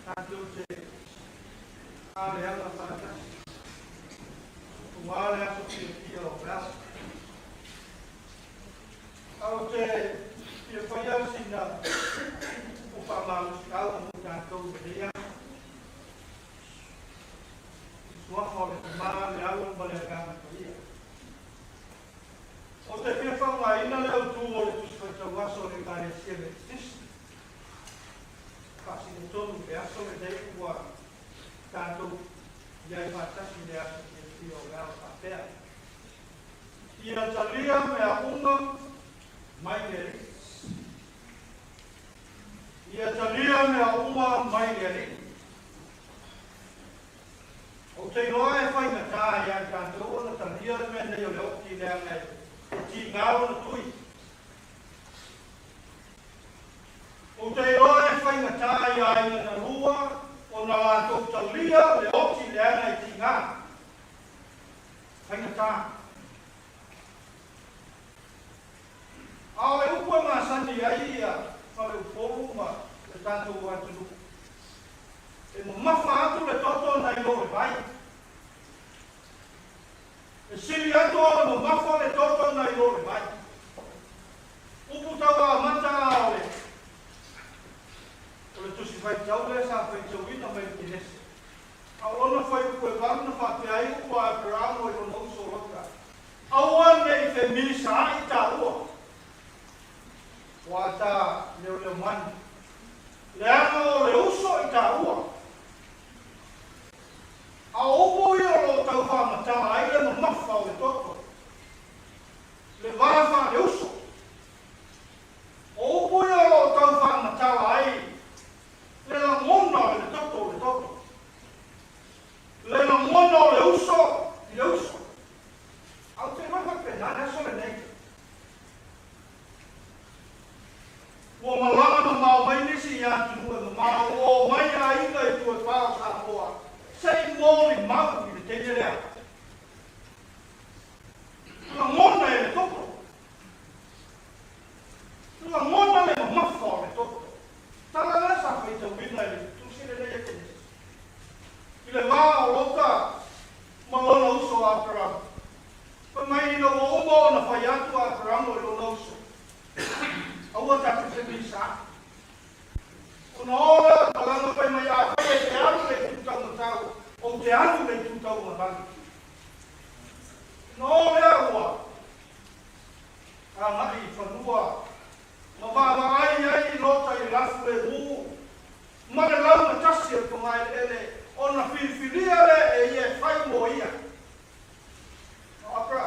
tātou te āre anga whanakasi. Wāre aso ki pia o rasa. Au te pia whaiau sina o whamau si au mo tātou rea. Suaha o le maa le au o le agama whaia. O te pia whaunga ina leo tū o le tuspatau aso le kāre siele tisi. Kasi le tonu le aso le teiku wa tātou iai whatasi le aso ki pia o rao whapea. Ia talia me a unga mai le ri. Ia talia me a unga mai le ri. O te roa e whai na tā ia tātou o na talia me nei o leo ki lea ngai. Ki ngāo na tui. O te roa e whai na tā ia ina na rua o na lātou talia leo ki lea ngai ki ngā. Whai na tā. Ao e upua ngā sani ai ia, ma le uporu ma le tātou atunu. E mo mawha atu le toto na i loe vai. E siri atu o mo mawha le toto na i loe vai. Upu taua mata ao le. O le tusi vai tau le sa whai tau ina mai ki nese. Ao ona whai upu e waru na whake ai upu a peramo i ono uso roka. Au ane i te misa i ta ua. Wata leo leo mani. Le anga o le uso i ta ua. A opo i o lo tau whamata ai le ma mawha o le toto. Le warawha le uso. O opo i o lo tau whamata ai le la ngona o le toto le toto. Le la ngona o le uso i le uso. Au te maha pena neso le nei. Ua malama na mau mai nisi i atu ua na mau o mai a inga i tu e whao sa poa. Sei mōri mau i le tene rea. Ua ngona e le toko. Ua ngona le mawha o le toko. Tala le sa whai tau wina i le tusi le nei e tene. I le wā o loka malona uso a parama. Pa mai i no omo na whai atu a parama i lona uso. Aua tatu te misa. Kuna ora, talanga pai mai a whai e te anu le tutau na tau, o te anu le tutau na bangi. No rea ua. A ngai i whanua. Ma wāwa ai lota i rafu e uu. Ma le lau na tasi e whangai ele, o na whiriwhiria le e ie whai mo ia. Apra.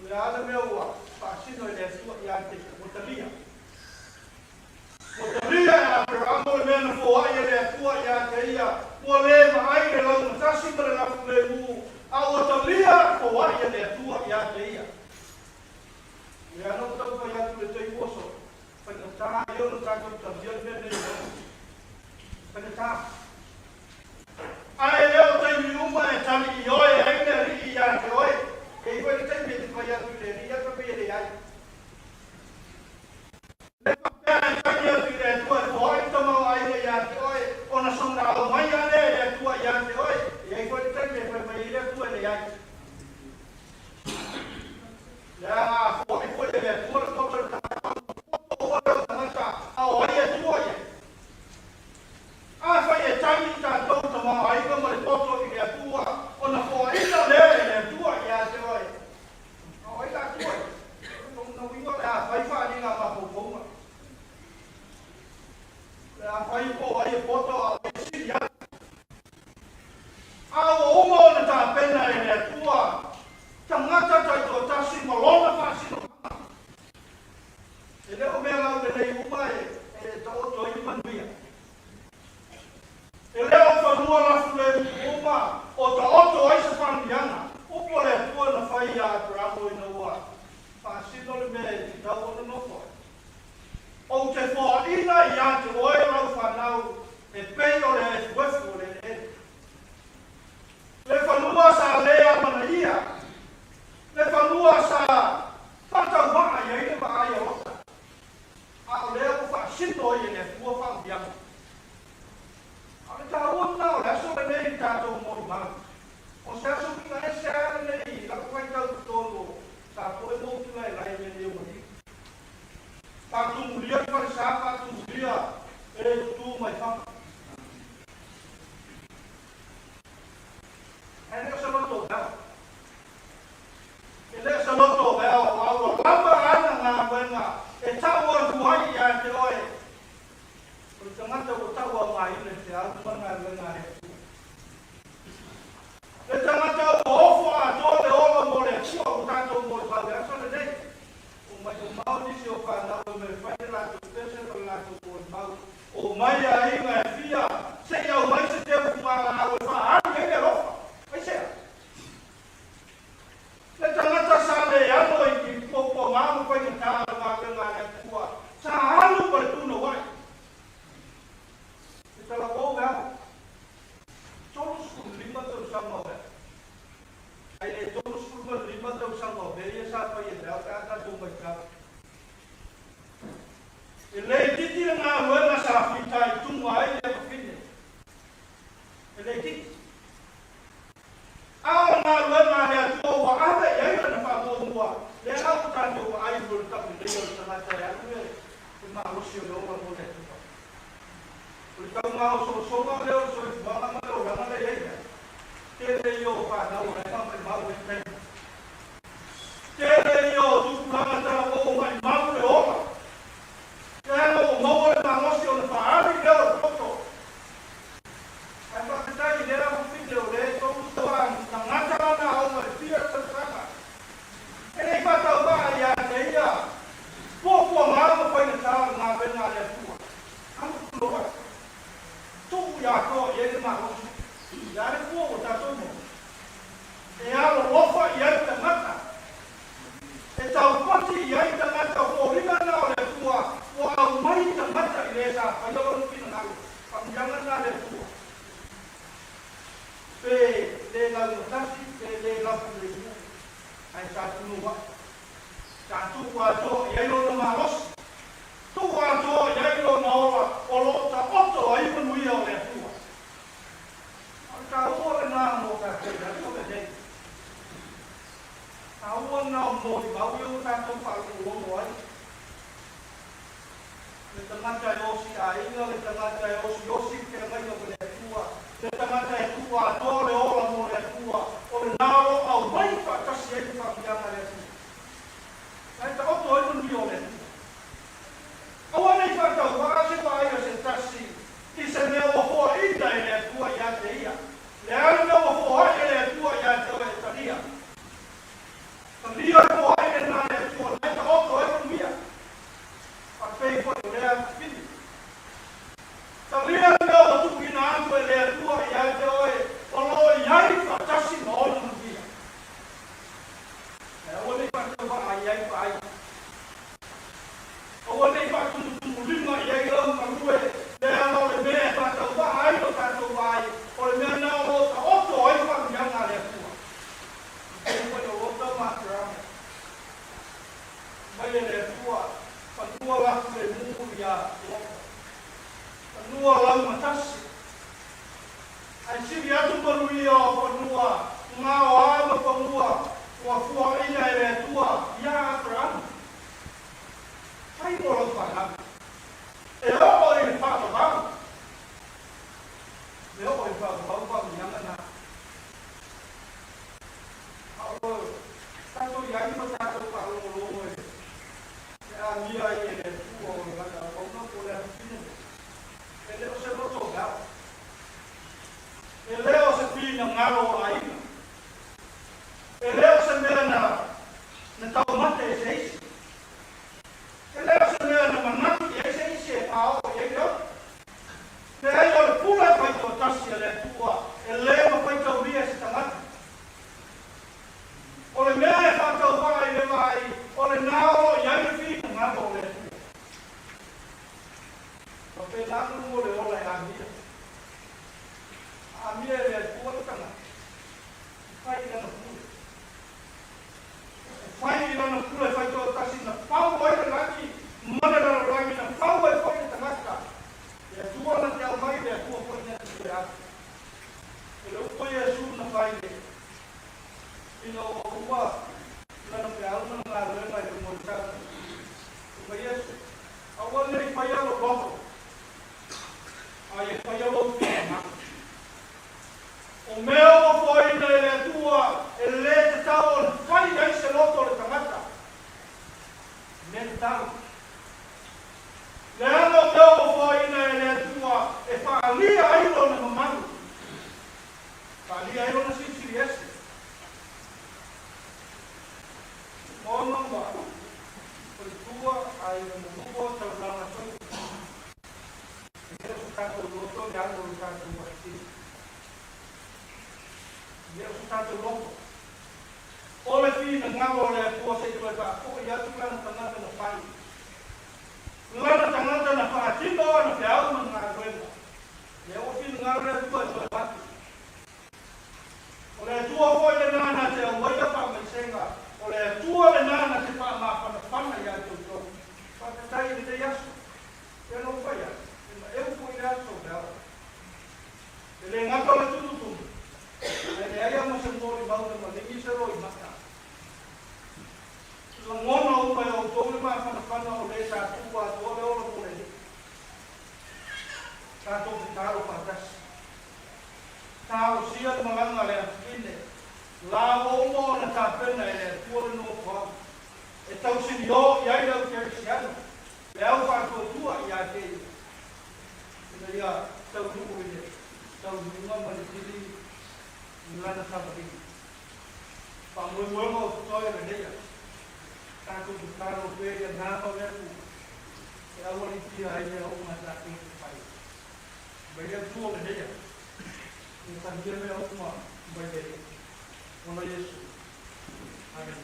Le ale mea ua. Pasino ele sua i ante motalia. Motalia e a peramo e mena fo ai ele tua i ante ia. Ua le ma ai le lau na tasi ma le lafu le mu. A motalia fo ai ele tua i ante ia. E ano tau pai atu le tei oso. Pai na tā i ono tātou tabia le mena i ono. Pai na tā. Ai leo tei mi uma e tali i oe ai ne ri i ante oe. E koe le tei me te pai atu le ri atu pe ele ai. Le papea e kai atu i le tua e toa i tamau ai le ate oe. O na songa au mai ane e le tua i ate oe. E koe le tei me pai mai le tua ele ai. Le a fo e koe le tua le toka le tāpau. O oe o tangata a oe e tua i. A fai e tangi i tātou tamau ai kama le toto i le tua. O na fo e ina le le tua i ate oe. Oe la tua. No wingo le a fai whaani ngā mapoponga. Le a fai po ai e poto a oe siri atu. A o omo na tā pena e le tua. Tangata tai tō tasi malona whaasino hanga. E leo mea lau le nei uma e ta oto i manuia. E leo whanua rafu le uma o ta oto ai sa whanianga. Upo le tua na whai a Bravo i na ua. Whaasino le mea e ti tau o na nofo. O te whoa ina i a te oe rau whanau e pei o le e fuefu o le e. Le whanua sa lea mana ia. Le whanua sa whatau maa i aile maa i a ota. A o lea o whaasino i e le fua whaambianga. Patumulia para sa patumulia tu mai fa. Ele sa loto ba? Ele sa loto ba? Wa lama ana nga wenga. E tawa tuai ya te oi. Ko tangata ko tawa mai le te a manga wenga he. Le tangata ofo a to le ola mo le ko tato mo ba ga so le dei. Mai o mau ni se o fa na o me fa la to pese ko la to ko mau o mai ai nga fia se ia o mai se te o fa na o fa a ke ke ro ai se le tangata sa le ya no i ki po po mau ko ni ta ma ke nga na tua sa alu pa tu no wai se la ko ga todos os lima do sama ba ai le todos os lima do sama ba ia sa pa ia ta tu mai ka ele titi nga wena sa fita tu mai le fine ele titi a nga wena ya tu wa ave ya na pa mo mo le a ku ta tu ai bul ta ni le sa na ta ya ku le ma ro si lo ma mo le tu ku ta nga so ma le so ma ma lo ga ma le ya te le yo pa na o na pa ma o te te le yo tu ka ta o mai ma le o Kaya mo le mangos yo na paari yo toto. Ay bakita ilera mo video le to tuan ngata na o mo pia tsaka. Ele pata ba ya de ya. Po ma mo pa ni ta na be na le tu. Am lo ba. Tu ya ko ye ma ko. Ya le po ta to mo. E ya lo fa ya ta mata. E ta pati ya ta mata ko ringa na le tu. Wow, mai ta mata ilesa, ayo no pino na. Panjangan na le tu. Pe le la tasi, le la le. Ai sa tu no wa. Sa tu wa to, ye no no malos. Tu wa to, ye no no wa. Olo ta otto ai ko nui o le tu. Ka o le na mo ka te na to le. Ka o na mo ba u ta to pa ko mo ai. Le tangata yosi ainga, le tangata yosi ke mai no le tua. Le tangata tua to le ola mo le tua. O le naro au mai pa kasi e pa kia le tua. Ai ta o to e no mio le. Awa nei pa ta wa se pa ai se tasi. Ki se me o ho ida e le tua ya te ia. Le ai me o ho ai le tua ya te o e taria. Taria ko ai na le tua, ai ta o to e no mia. Pei foi o leão filho. Sabia que eu tu que não foi leão tua e aí eu falou e aí tá se não no dia. É o nem para tu vai aí vai. O nem para tu lima e aí eu não vou. Leão não le me para tu vai aí tá tu vai. O me não o to aí para me na leão tua. Ei foi o outro matra. Vai leão tua. Panua la le mu ya. Panua la matas. Ai si ya tu perlu ya panua. Ngawa ma panua. Wa fu ina le tua ya tran. Ai mo lo fa. E o i fa ba. E o i fa ba yang na. Au. Ta to ya ni ma ta to pa lo lo. Mira ahí en el tubo, con una pola el Leo se lo toca. El Leo se pina ngaro ahí. El Leo se mera na taumate ese. El Leo se mera na manati ese ao e yo. Te ai o pula pa to tasia le tua. El Leo pa to via ese tamate. O le mea pa to vai le vai. O le nao ya le fi ngaro le. Pe la mo le ola ya mia. A mia le tua tanga. Fai na no. Fai na no kule fai to tasi na pau oi le laki. Mana na laki na pau oi fai na tanga. Ya tua na te mai le tua fai na te. Ele o foi Jesus na fai. Ino o wa na no pe alma na le mai mo ta. Ko Yesu
whaia lo loho. Ai e whaia lo tēnā. O mea o whaina e le atua, e le te tau o le whai ai se loto le tangata. Me te tau. Le ano mea o whaina e le atua, e whaalia ailo na mamaru. Whaalia ailo na sisiri ese. O namba, o le tua ai na mamuko tau lana tau. E kero su kato o loto, le ano o kato o maiti. Ia o tātou loko. O le whina ngawa o le atua se tue pa o i atu lana tangata na whai. Lana tangata na whaatino o na whiau na ngā ruenga. Ia o whina ngawa le atua e tue patu. O le atua hoi le nana te au waia pa mai senga. O le atua le nana te pa mapana pana i atu tau. Whakatai ni te yasu. Ia no whaia. Ia e upo i ato whiau. E le ngata le tututumu. E ai ama se mori mauta ma le isa roi mata. La ngona o mai o tōle maa whanawhana o le sa tuku a tōle o la kone ni. Kato ki tāro pātasi. Tāro sia le malanga le atukine. La o mo na tāpena e le tuore no kua. E tau sini o i ai lau kia siano. Le au whātua tua i a te. Ina ia tau nuku i le. Tau nunga mani tiri. Nilana sabari. Pamoi-moi o tutoia na neia. Tātou tukaro pēria nāpa meku. E awari tia aia o mata e pai. Baia tua na neia. E tangia mea o kuma bai neia. Ona Yesu. Amen.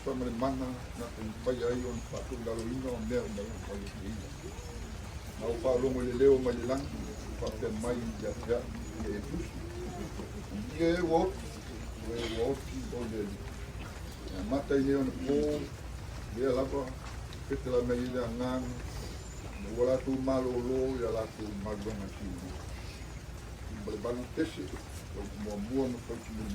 Pamare mana na pai ai on patu dalo ino on leo na pai ai. Na o pa longo le leo mai lang pa te mai ya ya e tu. Ie wo o le. Na mata i on po le la pa pete la mai da ngang. No wala tu malo lo ya la tu magona ki. Bale bale tese mo mo no pa ki mo.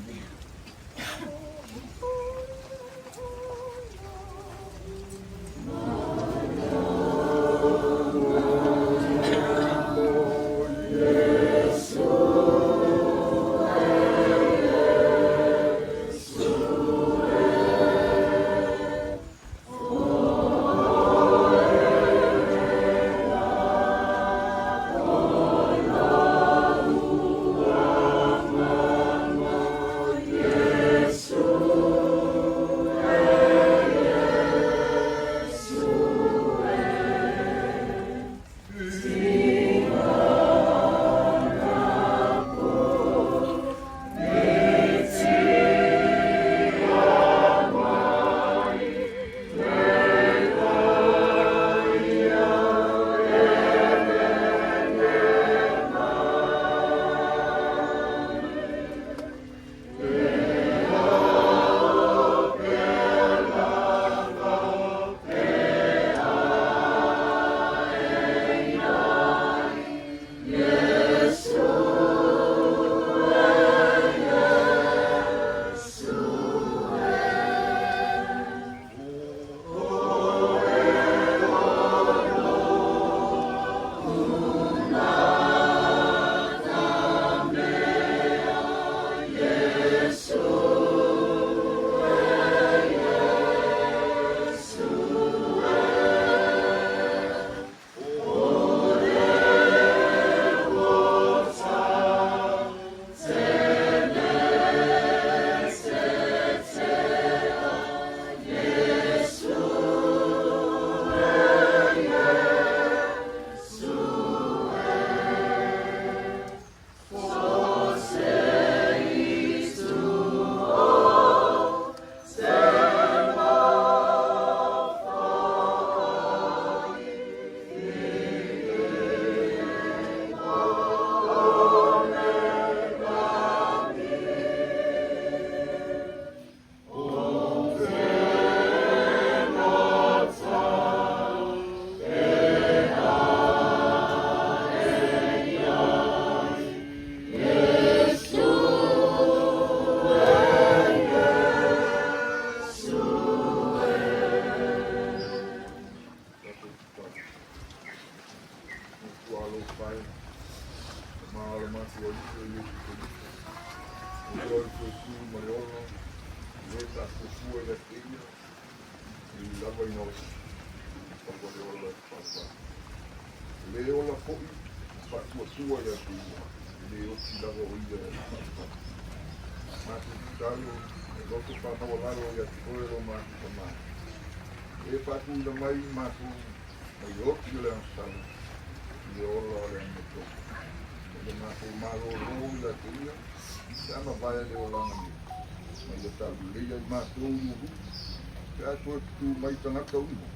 Mai tangata uno,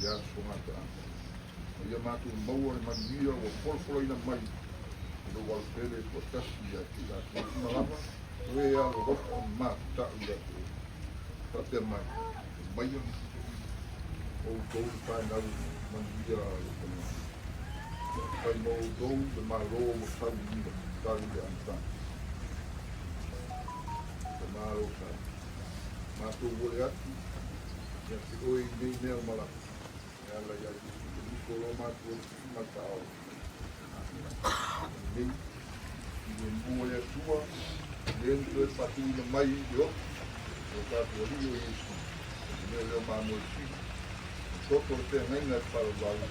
ia songata. Ia matu maua e mangia o polpolo ina mai. Ilo walpele ko tasi ia tila tila lama. Oe a lo ropa mata ia te. Tate mai. Mai o kou pai nau mangia o kona. Pai mo o kou te maro mo tau ina. Tau ia antan. Te maro tau. Matu wole atu. Ya si oi ni neo mala. Ya la ya ni kolo matu matao. Ni ni mo ya tua. Dentro es patu na mai yo. O ta ko ri yo isu. Ni le ma mo si. Toto te ngai para o vale.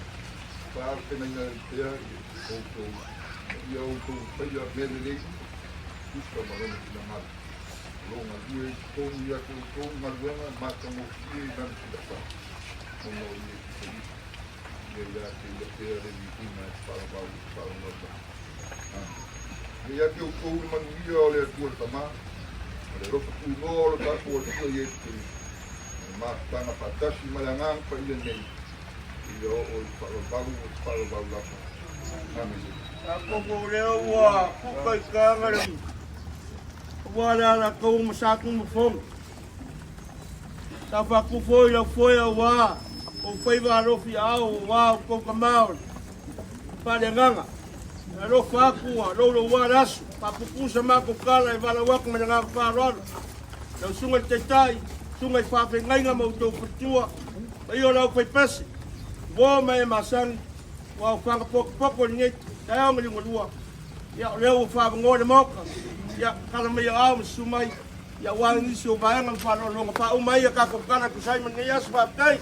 Para te ngai te ya o to. Ya o to pe ya mele. Isto ma no na longa due con ya con malvena mata mo ki dan sa no ni ni ya que le queda de víctima para ni ya que o con man ni yo le tu tama le ro tu no lo ta por tu ye Maftanga patasi malangang pa ilan nei. Iyo o palo-palo lapa. Amin.
Ako po leo wa kukay kangalang. Wala na ko masakong mafong. Tapa ko foi wa. O foi varo fi au wa ko kamau. Palenganga. Alo faku alo wa rasu. Papuku sama ko kala vala wa ko menanga parol. Nau sungai tetai, sungai whawhengai ngā mautou whatua. Aio rau whai pasi. Wā mai masang, wā whangapoko ni ngei, tai au ngari ngarua. Ia reo whawangore moka. Ia kala mai au masumai. Ia wā ngisi o vaenga whanonga wha umai a kako kala kusai man ngei asu whapkai.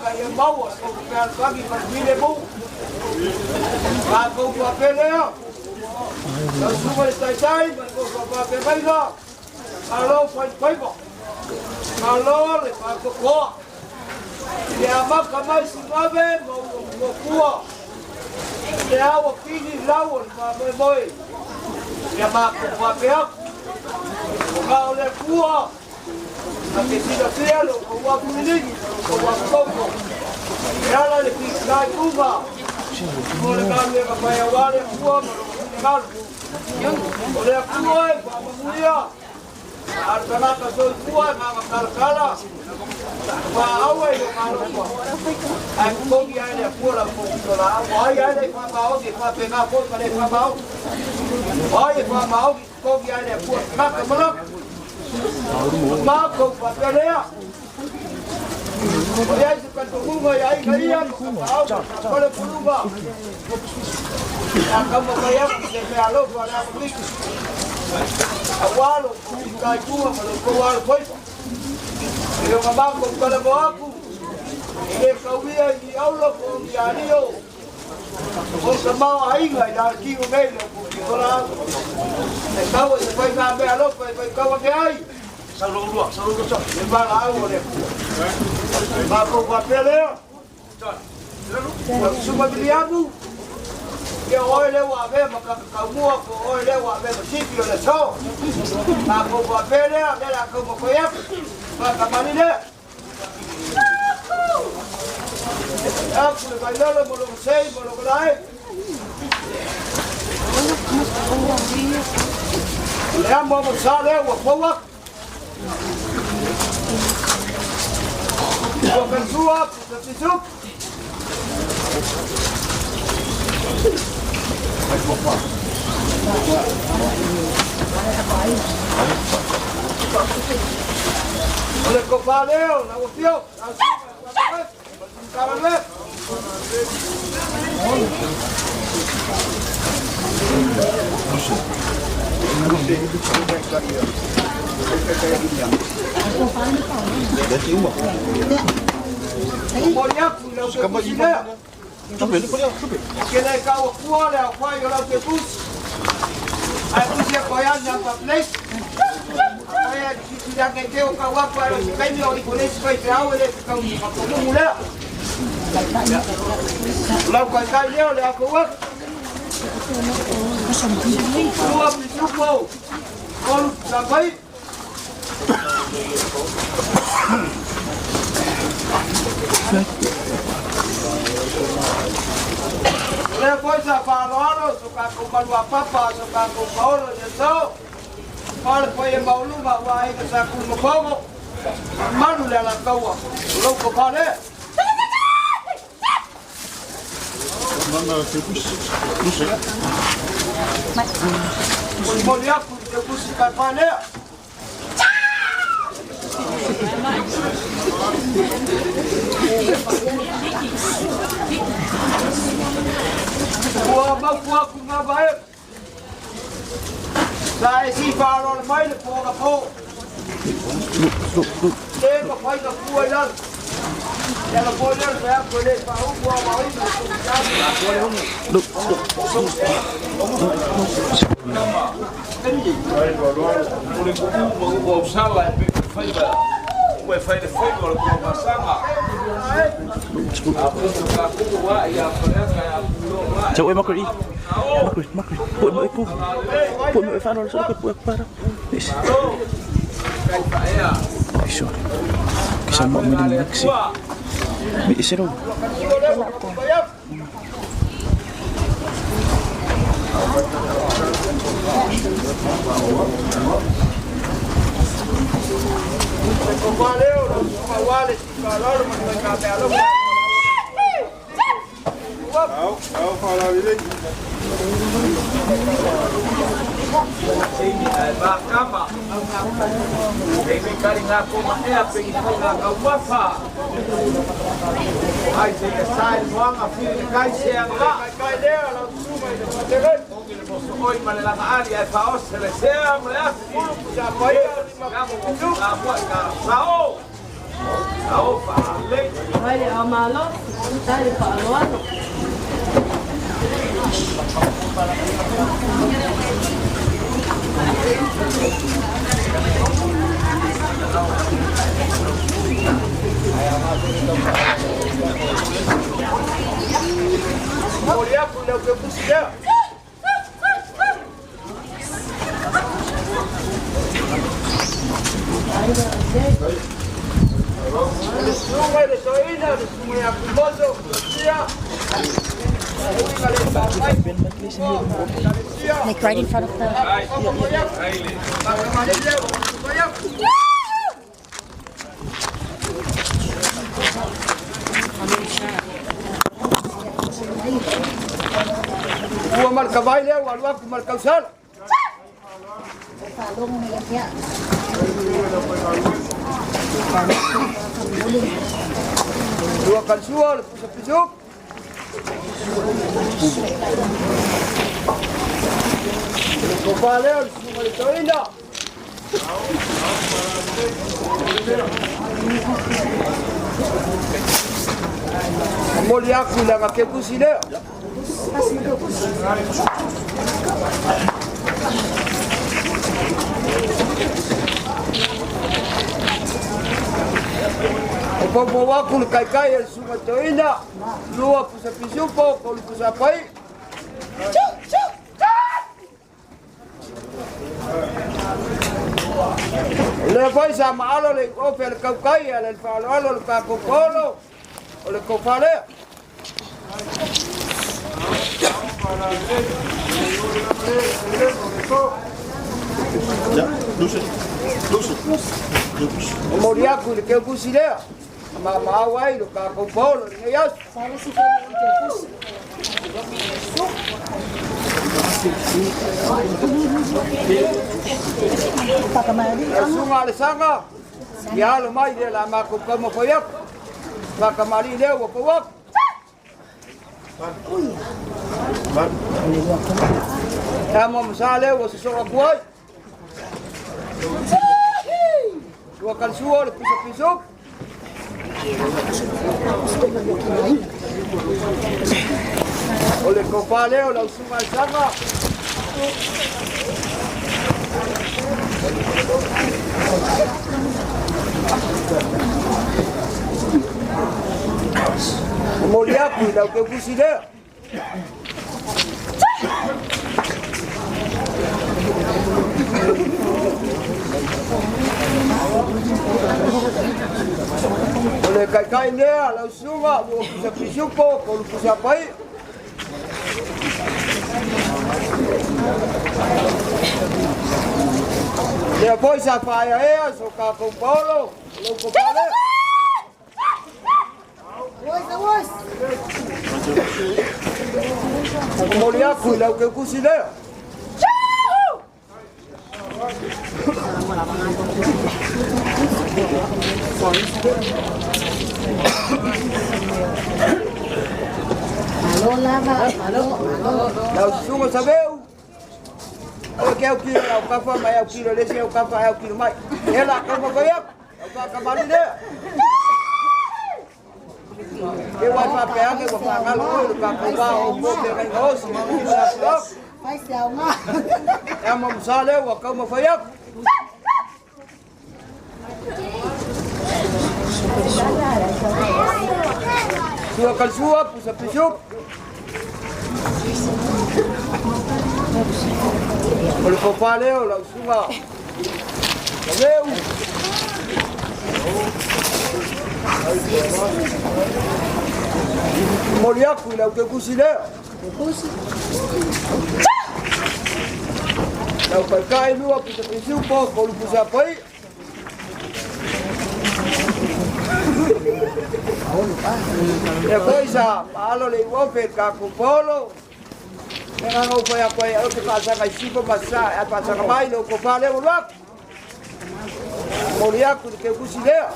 Kaya maua, koko kaya wagi pa mile mo. Kako kua pelea. Nau sungai tai, koko whapemai la. Alo fai bo. Alo le pa ko. Le ama kamai singave mo kuo. Le awa kini lawo pa moi. Le ama ko pa pea. Ko le kuo. A que tira cielo ko wa pulini ko wa koko. Yala le pi lai kuva. Ko le kale ka pa ya wale kuo mo ngal. Ko le kuo e pa muia. Artana ka so kuat na kala. Wa awe yo malo. Ai ko gi ai pura ko la. Wa ai fa bao di fa pe na ko pa le fa bao. Wa fa bao ko gi ai pura na ka malo. Ma ko pa pe le. Wa ai se ka to mu ai ai ai ko bao. Ko le puluba. Akamo ka ya se me alo wa na ko. Awalo, kai tua, mas o awalo foi. Eu acabava com o calaboaco. Ele cauia e aula com o diário. O chamava aí, lá aqui o meio, o lá. Estava depois na beira, foi cava que aí. Saludo só. Ele vai lá, olha. Vai com o papel. Suma biliabu. Que hoy le voy a ver, porque hoy le voy a ver el sitio de show. A como a pelea, a como coya, para camarine. Ya, pues bailarlo por lo que sé, por lo que la es. Le vamos a sale, guapo. Lo que suba, pues se Olha que eu falei, não ouviu? Aquele carro fora, vai lá o bus. Aí você apoiar na place. Aí se já que deu o carro para os caminhões com esse vai ter aula ele fica como mulher. Lá com a caminhão ele acabou. Rua Principal. Quando trabalha. Depois a farora, suka com balua papa, suka com paulo de sol. Fala foi em Bauluma, vai que sa com fogo. Manu le la caua. Louco pare.
Manda que puxa.
O moliaco de puxa para pane. Wah, bawa aku ngabai. Saya si farol mai le poga po. Dia ko pai ka kuai lan. Ya la poler saya boleh tahu buah mau ini. Boleh umi. Look.
Boleh buku mau salah fai ba. Ué, fai de foi agora com a sanga.
Cháu em Macri. Macri. Put me fan on so good work para. This. Sorry. Kisah mau minum niksi. Bisa dong.
Like right in front of the...
Ua marca baile, o algo marca usar. Dua kalsual, pusat pisuk. Kopaleo, semua itu indah. Moli aku lang akepusi dia. Opo aku kai semua itu indah. Luar pusat pisupo, kalau pusat pai. Le poi sama alo le ofer kaukai le falo alo le kakopolo le kopale.
Ya, luce.
Moriaku le que pusile. Mama awai le kakopolo ne yas.
Sabe si foi
Sunga le sanga. Ya lo mai de la mako como koyak. Va kamari le wo kowak. Amo msale wo so kuai. Dua kan suor pisuk-pisuk. Oleh kopale o la sunga sanga. Moliaku lau ke pusile. Oleh kai dia lau sunga wo bisa pisupo kalau bisa pai. Depois a faia é so ka com Paulo, lo kopale.
Voice.
Moliaku lau ke kusile.
Alô, lava. Alô.
Lau sunga sabeu. O que é o quilo? O café mais é o quilo, esse é o café é o quilo mais. Ela como foi? Eu vou acabar de ler. Eu vou fazer eu vou pagar o café o vou pegar em rosto,
Vai ser uma.
É uma musala, eu como foi? Sua calçua, puxa pisuk. Olha o paleo, lá o sunga. Valeu. Moli aku lau ke kusi lea. Lau pai kai lua pita pisiu po kolu pusa pai. Ya koisa alo le wofe ka kupolo. Nga ngau pai akwai au te pasanga isipo masa e pasanga mai lo ko pale o lak. Moli aku ke kusi lea.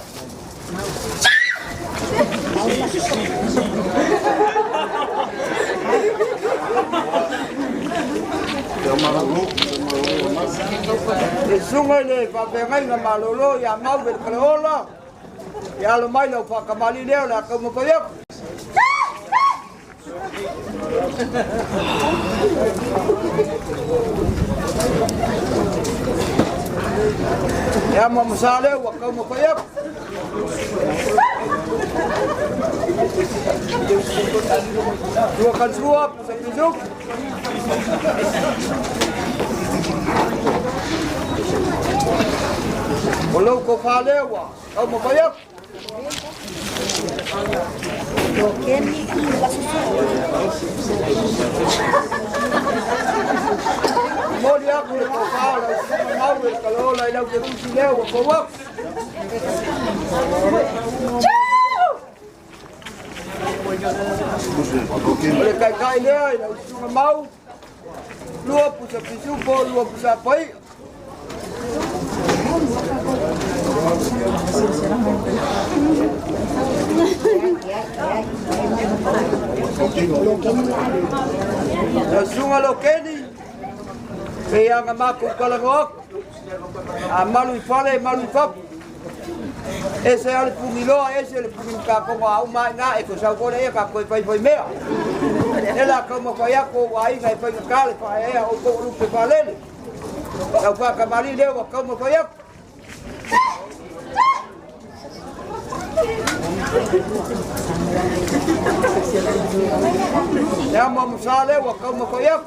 E sunga le whapengai na malolo ya mau vel kaleola. Ya lo mai lau whakamali leo la kau makoyak. Ya mamasale wa kau makoyak. Dua kan suap, sepizuk. Walau kau falewa, kau mau bayar. Mau dia aku kau fale, mau kalau lain aku jadi silau kau buat. Oleh kai dia, cuma mau lua pusat pisu, lua pusat pai. Sunga lokeni, yang amaku kalangok, malu ifale, malu ifap. Ese ale pumilo, ese ale puminka como a uma na e ko sa ko le ka ko pai mea. Ela como ko ya ko ai ngai pai kale pa e o ko lu pe palele. La pa ka mari le ko como ko ya. Ya mo sale wa como ko ya.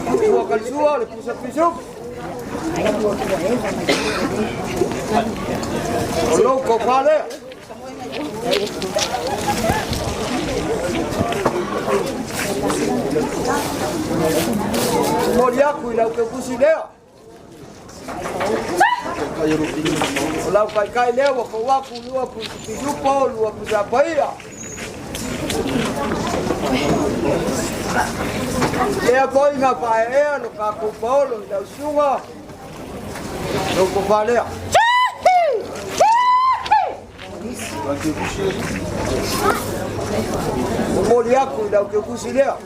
Ko ka suo le pusa pisu. Olou ko pale. Mori aku lau ke kusi lea. Lau kai lea ko waku lua pijupo lua pusapaia. Lea koi nga pae no ka kupolo lau sunga. Lau ko palea. Mori aku lau ke kusi lea.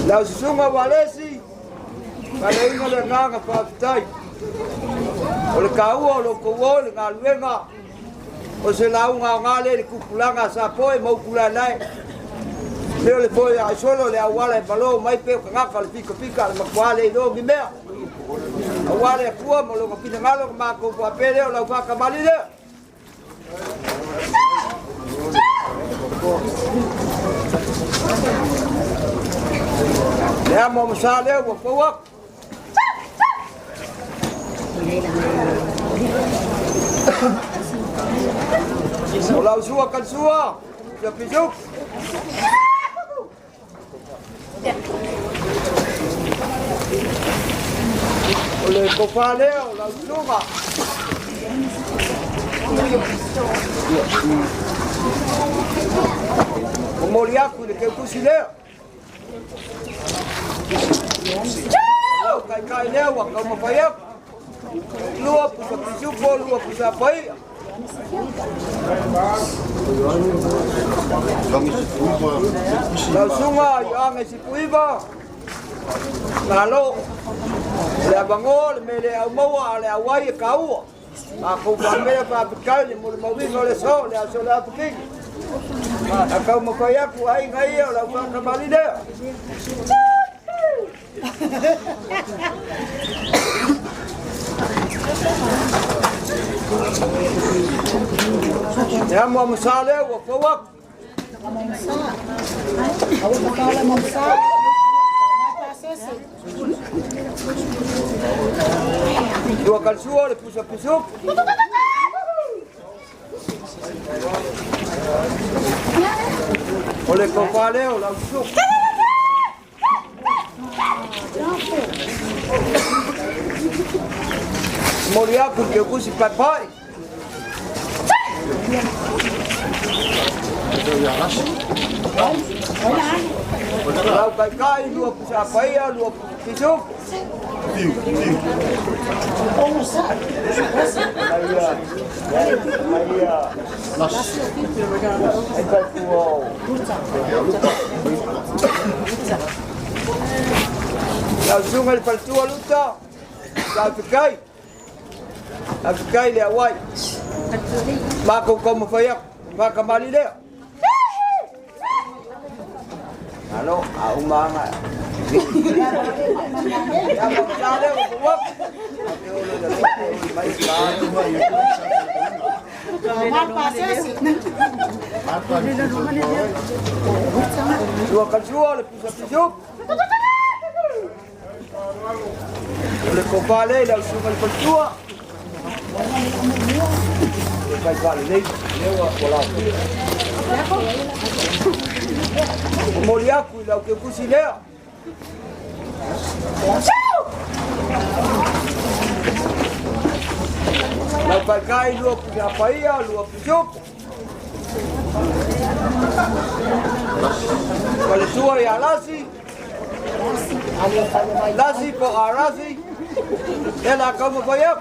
Lau sunga walesi. Kale inga le nganga whaafitai. O le kaua o lo koua le ngā luenga. O se lau ngā le kukulanga sa poe mau kula nai. Leo le poe a solo le awala e palo mai peo ka ngaka le pika le makuale i longi mea. Awala e kua mo longa pina ngalo ka mako kua pere o lau whaka mali lea. Lea mo masa leo wa kouak. O lau sua kan sua. Ia pisuk. O le kopa leo lau sunga. O mori aku le keu kusi leo. Lau kai leo wa kau mapayak. Lua pusa pisupo, lua pusa pai. Lau sunga yang esi puiba. Ngalo. Le abango le mele au maua le awai e kaua. Aku pamela pa pikau le mo le mawingo le so le aso le apiki. Akau mapayak ai ngai o lau ka mali le. Ya mo masale wa fawak. Dua kalsua le pusuk. Oleh kau paleo langsung. Moria pun ke kusi papai. Kalau kai dua pusat apa ya, dua pisuk. Langsung al paltua luta. Afikai le awai. Mako como fayak, maka mali le. Ano, umanga. Dua kalsua le pisuk. Le kopale le sumal paltua. Vai vale lei, lewa wala. Moliaku lau ke kusilea. Lau pakai lua punya apa ia, lua pujuk. Kalau tua ya lasi. Lasi po arasi. Ela kamu bayar.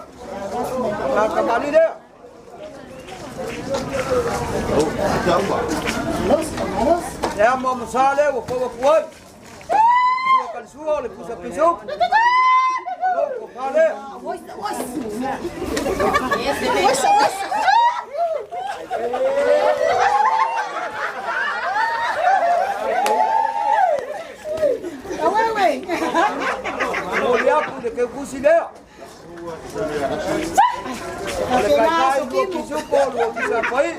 Nak kembali dia. Ya mau masale, wapo kuai. Dua kali suo le pusat pisuk. Loko pale. Mulai aku de ke kusilea. Oleh kai dua pisuk dua pisat pai.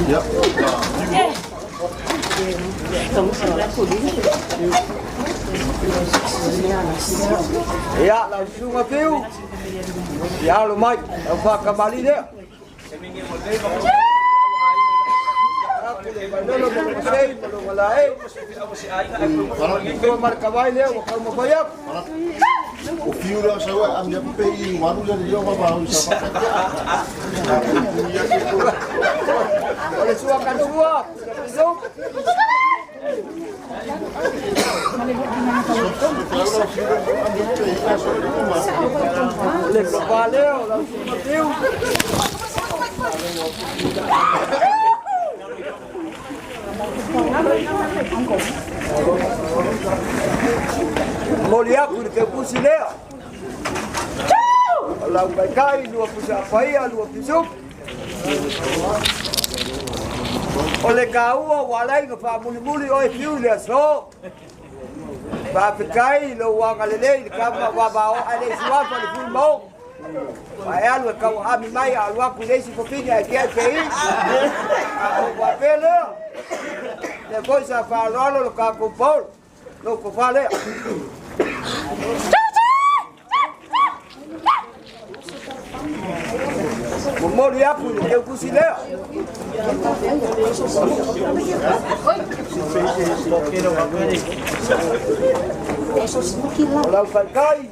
Ya. Ya, langsung apiu. Ya, lumai. Apa kembali dia? Kalau marka baile, kalau mau bayar.
O fio da sawa am ya pe I wanu ya dia ba usa pa.
Oleh suakan suap. Pisuk. Le valeu, langsung apiu. Moliaku ke kusilea. Lau kai dua pusat apa ia, dua pisuk. Oleh kau walai ke fa muli oi fiu le so. Ba kai lo wang alele ka ba ba ale suwa pa le fiu mo. Ai alu kau ami mai alu aku lesi po pinga ke ai. Ba pele. Depois a fa lo ka ko pol. Lo ko fale. Mori aku ke kusilea. Kalau pakai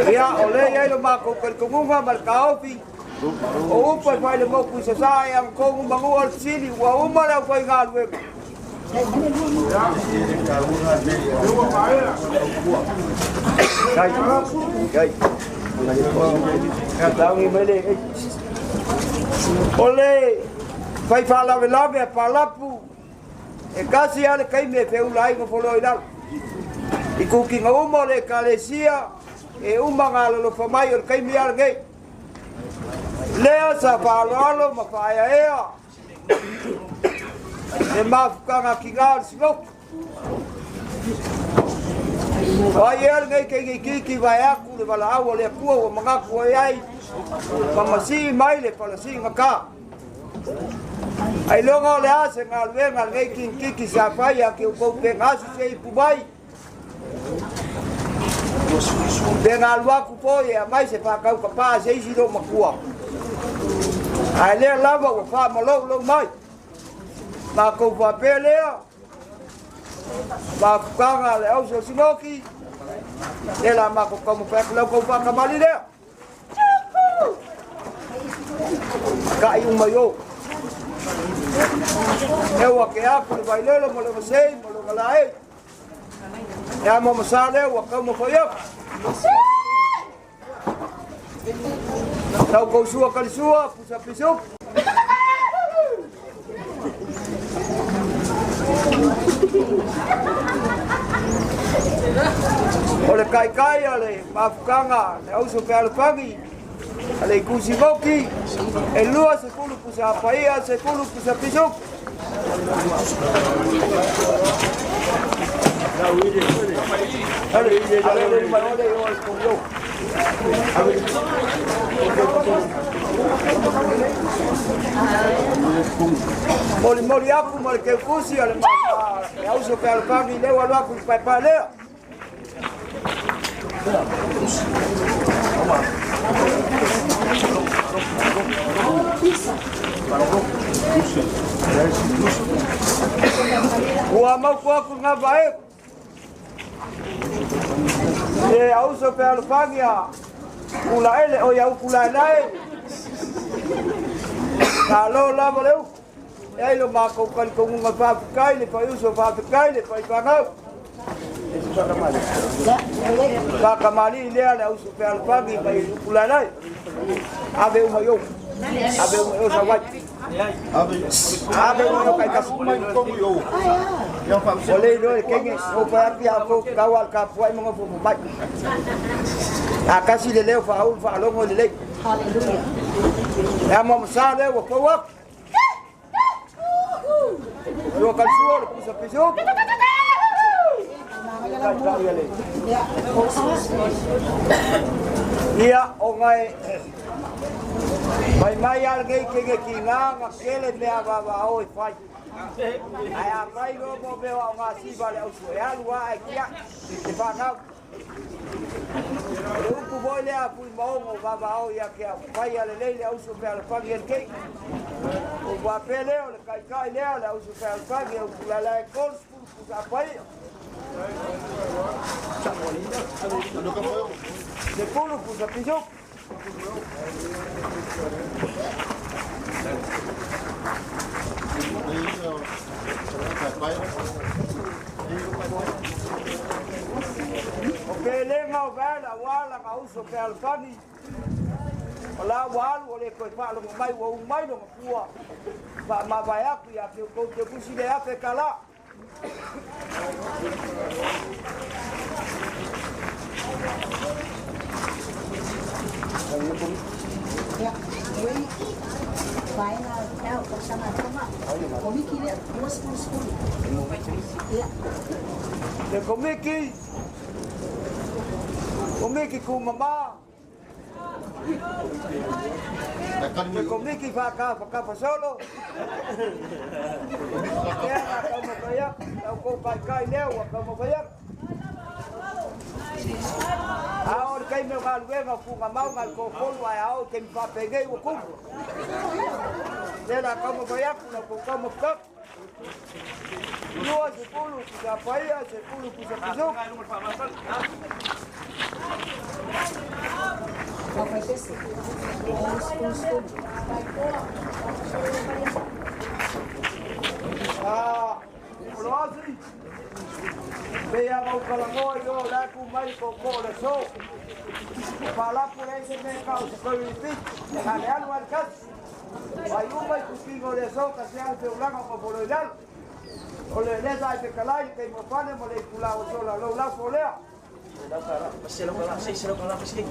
ya oleh ya lo mako kerkunga markaupi. O upa vai le mo kuisa sa yang ko bangu al sini wa uma la ko ngalwe. Oleh vai fala velave palapu e kasi ale kai me pe ulai ko folo ida iku ki ngaumo le kalesia e uma ngalo lo famai or kai mi alge lea sa palo ma faia ea e mafukanga ki ngal silok Ai el ngai ke ki vai aku le bala au le ku o manga ku ai. Mamasi mai le pala si ngaka. Ai longa le ase ngal wenga ngai ki sa fai ya ke ko pe ngasu se pubai. Dengan luaku po ya mai se pa kau kapa se isi do makua. Ai le lava o fa malo lo mai. Ma ko fa pele. Ma kanga le au so sinoki. Le la ma ko como pa lo ko fa kamali le. Ka i un mayo. Eu que aku le bailelo mo le sei mo lo galai. Ya mo masale wa como foi eu. Tau kau sua kali sua, pusa pisuk. Ole kai ale mafukanga, le auso ke alpagi. Ale kusi boki. E lua se kulu pusa paia, se kulu pusa pisuk. Moli aku mal ke kusi ale ma au so pe al pagi le wa aku pa pa le Wa mau ko aku ngabai le au so pe al pagi ya kula ele o ya kula lai kalau la valeu ai lo ma ko kan ko nga fa kai le pa uso fa kai le pa ngau la kamali le ala uso pe al pagi pa kula lai ave uma yo sawai ave uma kai ka sumai ko yo ya fa ole lo kenge o pa pia ko kawal ka puai mo fo bai akasi le leo fa longo le haleluya ya mo msale wa ko wa yo kan suo pusa piso ia o ngai mai alguém que kinga ngakele me ava oi fai ai a mai go mo be wa ngasi vale o so ya lua ai kia te fa na o voi le a pui mo baba o ya que vai ale le au so pe al pagi el cake o va pele o le kai le au so pe al pagi o la la col fu sa pai de polo fu sa piso Okay, lenga vela wala ka uso ke alfani. Ola wal ole ko fa lo mai wo mai no kuwa. Ba ma ba ya ku ya ke ko te kusi de ya ke kala.
Ya, wei. Vai na hotel ko sama sama. Komiki le, duas puluh. Ya.
Le komiki. Komiki ku mama. Le komiki fa solo. Ya como kaya, ko kai leo como kaya. Ahora que me va luego fuga mau mal ko polvo ahora que me va peguei o cu. Era como kaya ko como ka. No se pulu que se apaia, se pulu que se pisou.
Não vai ter sim.
Ah, Rosi. Veia mau kalango yo la ku mai ko le so. Pala por ese me causa ko ipit. Dale algo al cas. Vai mai ku kingo le so ka se al blanco ko boloidal. Ole le dai pe kalai ke mo pane mo le kula o so la lo la folea.
Masih lo kalah, saya selalu kalah masih.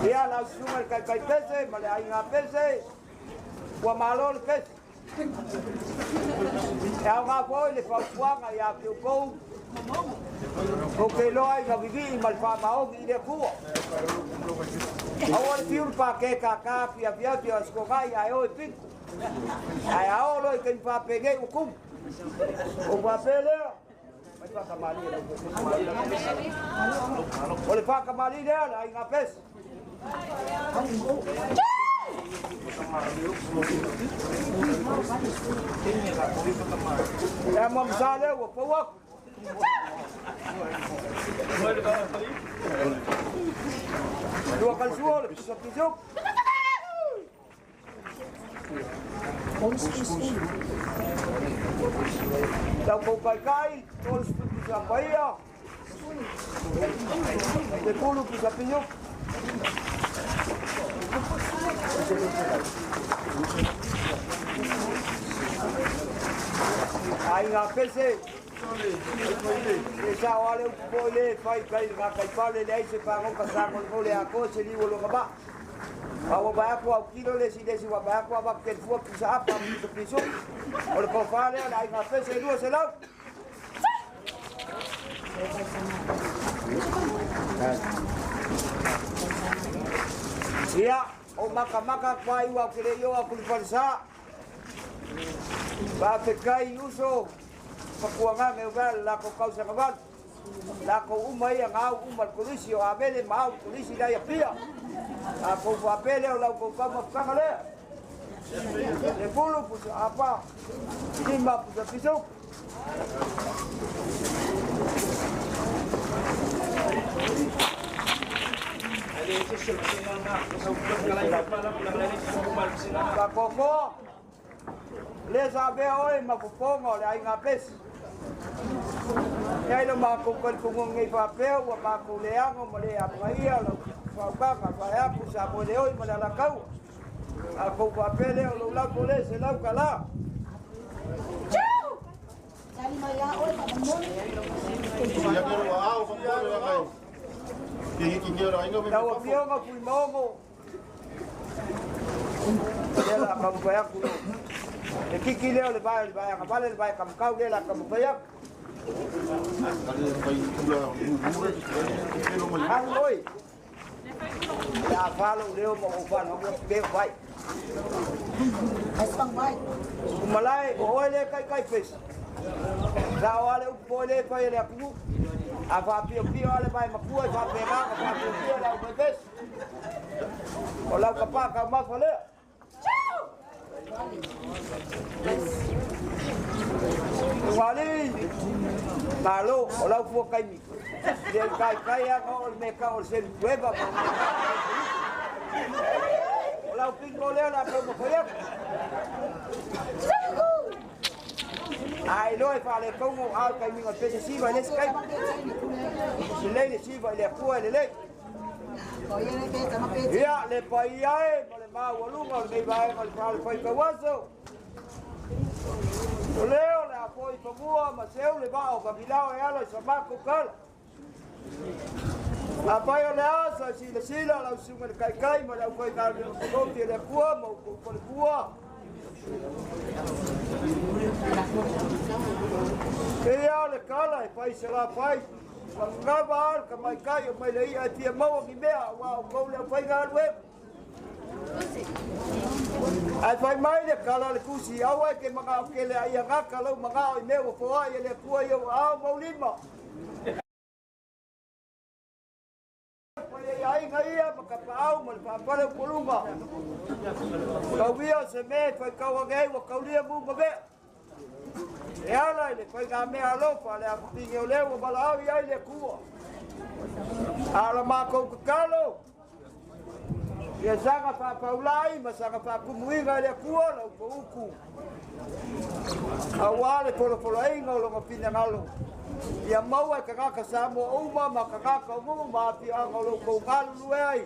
Ia la sunga kai pese, ma le ainga pese. Ua malo le pese. E au ngā poi le whaupuanga ia ki o kou. Ko ke loa i ka vivi ma le whamaongi i le kua. Aua le fiuru pa ke kaka pia pia pia skokai ai oi pik. Ai ao loi ke pa pege u kum. O pa pele. Mai pa kamali. O le pa kamali le ai ngā pese. Ya mam sale wa pawak. Dua kali suara bisa pisuk. Dah kau kai terus bisa bayar. Sepuluh bisa pisuk. Ai ngā pese. E sa wale upole fai kai ngā kai pale le aise pango kasango le a ko se liwo lo ngaba. Awa ba aku au kilo le si desi wa ba aku aba ken fuak bisa apa bisa pisu. Ole ko fale ai ngā pese dua se lau. Ia o maka kwai wa kire yo aku falsa. Ba te kai uso pakuanga me vel la ko causa kaban. La ko umai ngau umal polisi o abele mau polisi da ya pia. A ko apele o la ko kama kangale. Le bolo pus apa? Lima pus piso. Ka koko le sabe oi ma kupongo le ai ngapes ai lo ma ko ko ngai papel wa ma ko le ango mo le apaia lo pa pa ya ku sa mo le oi ma la kau a ko papel lo la ko le se la kala
Jadi maya oi ma mo
Ya ko wa au ko ko le ngai ki ngero ai no me
Tau pio ma pui momo. Ela kam paya kulo. E kiki leo le vai ka vale le vai kam kau le la kam paya. Hang oi. Ya falo leo mo upan mo be vai.
Asang vai.
Malai o le kai pes. Sa wale u le pa le aku. Apa pio ale vai makua sa pega apa pio la ubes. Ola kapa ka ma fale. Wali. Malo ola fu kai mi. Dia kai ya ko me ka o se hueva. Ola pingo le la ko mo fale. Ai loi fa le kongo al kai mi ngal pese siva le skai. Si le siva le pua le le. Ia le pai ai mo le mau lunga le vai mal fal fai kawaso. Leo le apoi pagua ma seu le va o kabilao e ala sa mako kala. Apai le asa si le sila la sunga le kai ma la koi ka ko ti le pua mo ko le pua. Ia le kala e pai se la pai. Ngaba ka mai kai mai le ia ti mau ki mea wa ko le pai ga we. Ai pai mai le kala le kusi au ke manga ke le ia ga kala manga i me fo ai le pua yo au mau lima. Ai ngai ia ka pau mal pa pa kulunga. Ka via se me pai ka wa ngai wa ka lia mu be. E ala le pai ga me alo pa le aku pinge o le o balau ia le kua. Ala ma ko kalo. Ia sanga pa paulai ma sanga pa kumuiga le kua lo ko uku. Awale polo ai ngolo ko pinga ngalo. Ia mau e kaka samo uma ma kaka mo ma ti ngolo ko ngalu ai.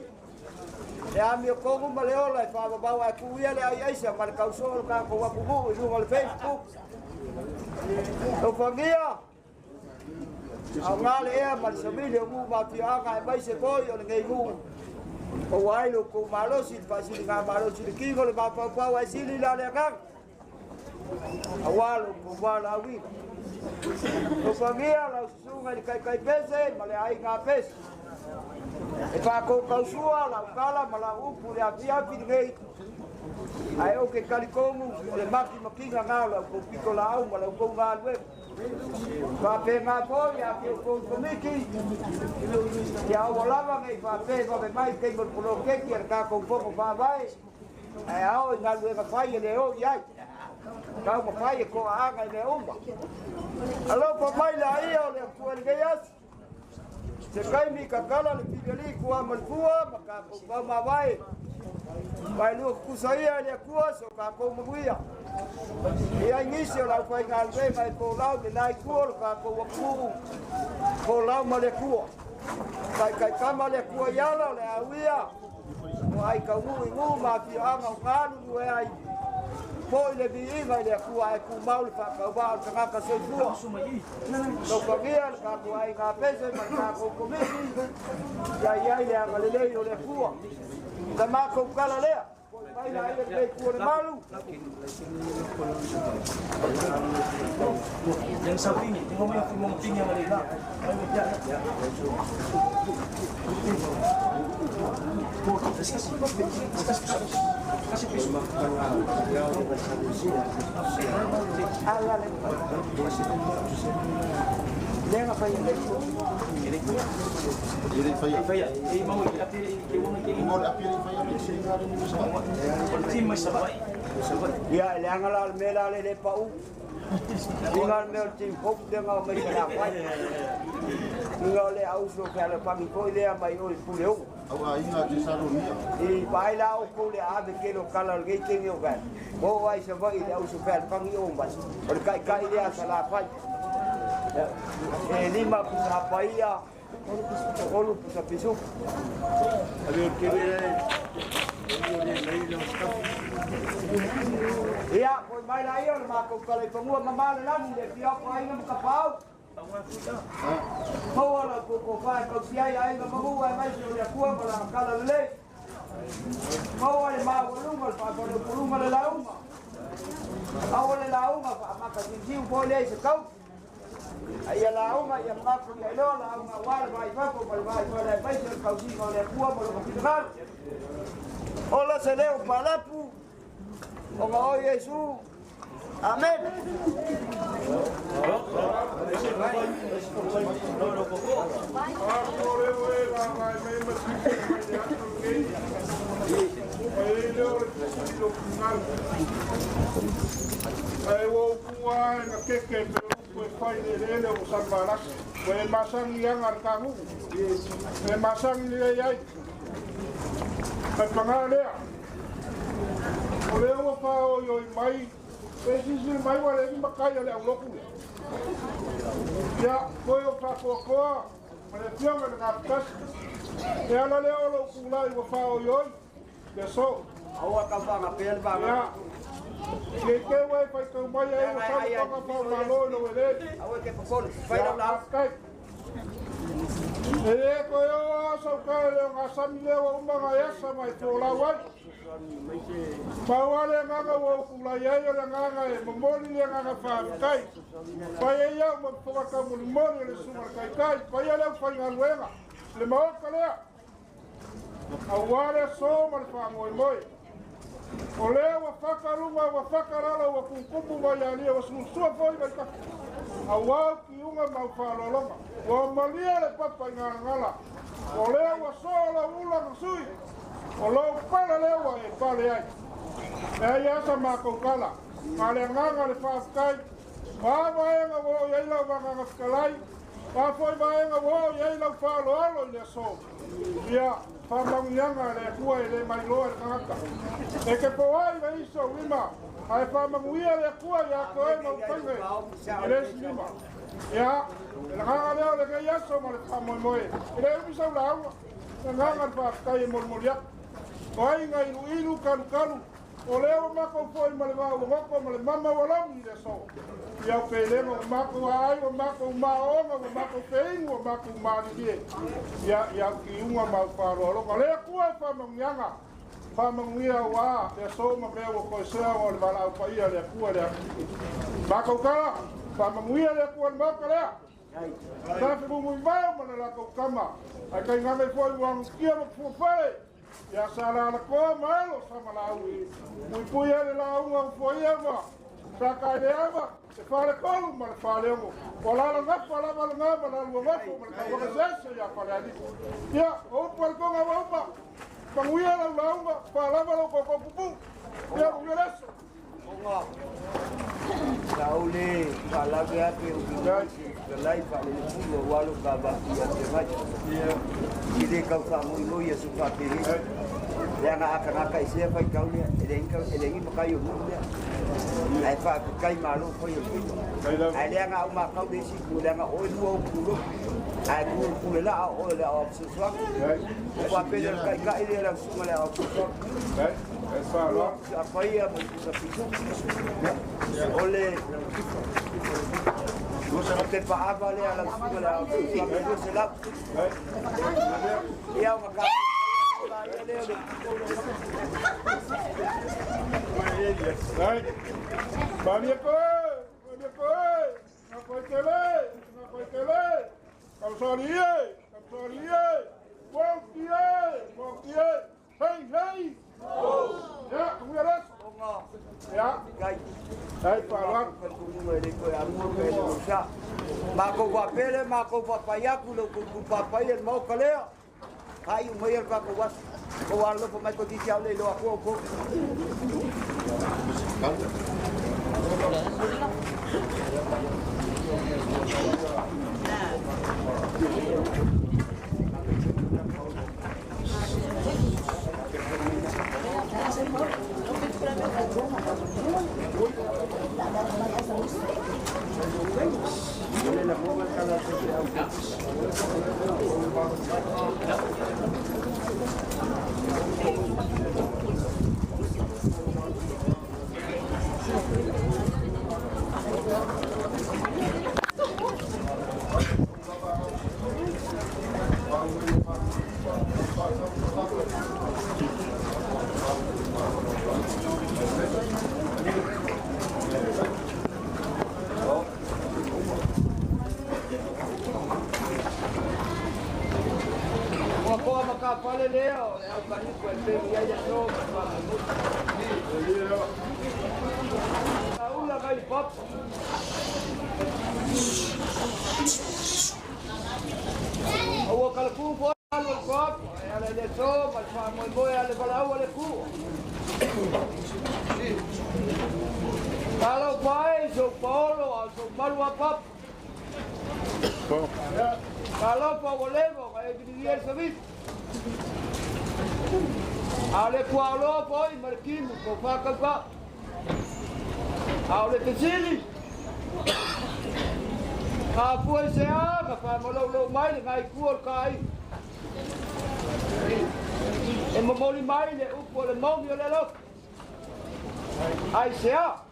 E a mi ko mo le ola fa ba wa ku ia le ai sa mar ka so ka ko wa ku mo i ngol Facebook. O familia Au ngale ea ma le samile ngu ma pianga e mai se koi o le ngei ngu. O wailu ko malosi pa sili nga malosi le kingo le ma pau pau ai sili la le kang. Awalo ko wala wi. Ko famia la sunga di kai pese ma le ai nga pese. E pa ko kausua la kala ma la upu le apia pi ngei. Ai o ke kalikomu le maki makinga ngala ko piko la au ma la ko ngalwe. Pape ma poia che con comiti ya volava ngai pape va mai che mo pro che cerca con poco fa vai e ao in alwe ka fai le o ya ka mo fai ko aga le umba allo pa mai la io le fuori che ya se kai mi ka kala le pigeli ku amal kuwa maka ko ma vai vai lu ku saia le kuwa so ka ko mo guia ia inicio la fai ngalwe mai ko lau de nai kuo ka ko waku ko lau ma le kuo kai kama le kuo yala le awia mo ai ka ngu ma fi anga nganu e ai po le bi mai le kuo ai ku mau le fa ka ba ka se kuo no ko via ka ku ai ka pese ma ka ko ko mi ya le anga le le kuo da ma ko kala le Vai lá, ele veio por malu.
Yang sampingnya, tengok mau pingnya mereka. Kasih pisu. Dia ngapain itu? Ini faya. Ini mau api mau api faya ni sehari ni semua. Tim masabai.
Ya, yang alal melal le pau. Tinggal mel tim pop dia ngau mai kana pai. Tinggal le au so kala pagi ko dia mai oi puleu.
Au ainga di sarunia.
I baila o ko le ave ke lo kala ge ke yo ga. Mo vai se vai le au so kala pagi o mas. Por kai dia sala pai. Lima pusa paia, olu pusa pisu. Iya, koi mai la iyo ma ko kala pangua mama la ni de pia ko ai ngam kapau. Ko ala ko fa ko sia ai ngam mu ai mai so ya ku ma la kala le. Ko ai ma ko lu mal pa ko lu mal la uma. Awale la uma ma ka jiu ko le se kau. Ayah lauma yang ngaku ya lo lauma war vai papo vai vai ser causinho le cua por lo que tal. Hola se leo palapu. O ma Yesu. Amen.
Ayo kuai na keke koe whai le rele o Sanvarak, koe masangi angar kangu, koe masangi le iai. Kai pangā lea. O leo o whao i mai, e sisi mai wa le ni makai ale au loku le. Ia, koe o whakoakoa, ma le pionga le ngāpitasi. E ala leo lo kulai o whao i oi, le so.
Awa ka whanga pēl banga.
Ke wai pai kau mai ai o sa panga pau malo no ele.
Awe ke pakol, pai la la.
Kai. E ko yo sa kai le nga sami le o manga ya sa mai to la wai. Pau ale nga o ku la ya yo nga e momoli le nga fa kai. Pai ya mo poka ka mo moli le suma kai. Pai ale fa nga luenga. Le mo ka le. Awale so mal fa moi. O leo wa whakarunga, wa whakarala, wa kukumu mai ania, wa susua foi mai ka. A wau ki unga mau whalolonga. Wa malia le papa i ngala. O leo wa sola ula sui. O leo pala leo wa e pale ai. E ai asa mākou kala. Ka le nganga le whaakai. Maa maenga wo i eilau wanganga whakalai. Ka foi maenga wo i eilau whaaloalo i le so. Ia. Whamangianga le kua e le mai loa e kangaka. E ke poai me iso wima. Ai whamanguia le kua i a koe mau pange. E le sinima. Ia, e la nganga leo le kei aso ma le whamoe moe. E le umisau la aua. E nganga le whaakai e mormoriak. Ko ai ngai ilu kalu kalu.
O leo mako foi ma le wa ngoko ma le mama wala mi le so. Ia pe le mako ai o mako maonga o mako pei o mako mani ye. Ia ki unga ma faro lo le ku fa mangianga. Fa mangia wa le so ma le o ko se o le bala pa ia le ku le. Mako ka fa mangia le ku ma ka le. Sa fe mo vai ma la ko kama. Ai kai ngame foi wang kia mo fu fai. Ya sala la ko malo sama la ui. Mui pui ele la unga foi eva. Sa ka de eva. Se fale ko ma fale mo. Ola la nga fala ma nga ma la ngo ma ko ma ka se ya fale ali. Ya o por ko nga wa pa. Panguia la unga fala ma lo ko ko pu. Ya mo le so.
Onga. Saule fala ga pe o bigai ke lai fale le pulo walo ka ba ya te mai. Ya. Ile ka fa mo no ye su fa pe. Ya nga aka ka ise fa ka ule ele ngi pa yo mu ya. Ai fa ka malo ko yo. Ai le nga uma ka de si ku le nga o du o ku. Ai ku le la o le o su so. Ko pe le ka ile la su le o su so. Es fa lo. Apa ia mo sa pisu. Ole. No se te pa vale a la su le o su so. La. Ya uma ka
Vamos
Ai o maior para o was o arlo para mais potencial le lo a pouco. Kalau pai so Paulo so Malua pap. Kalau Paulo kayak dia sebit. Ale Paulo poi markin ko fakal pa. Ale tesili. Kapu saya ka malo mai ngai kuor kai. E mamoli mai le upo le mo le lo. Ai sea.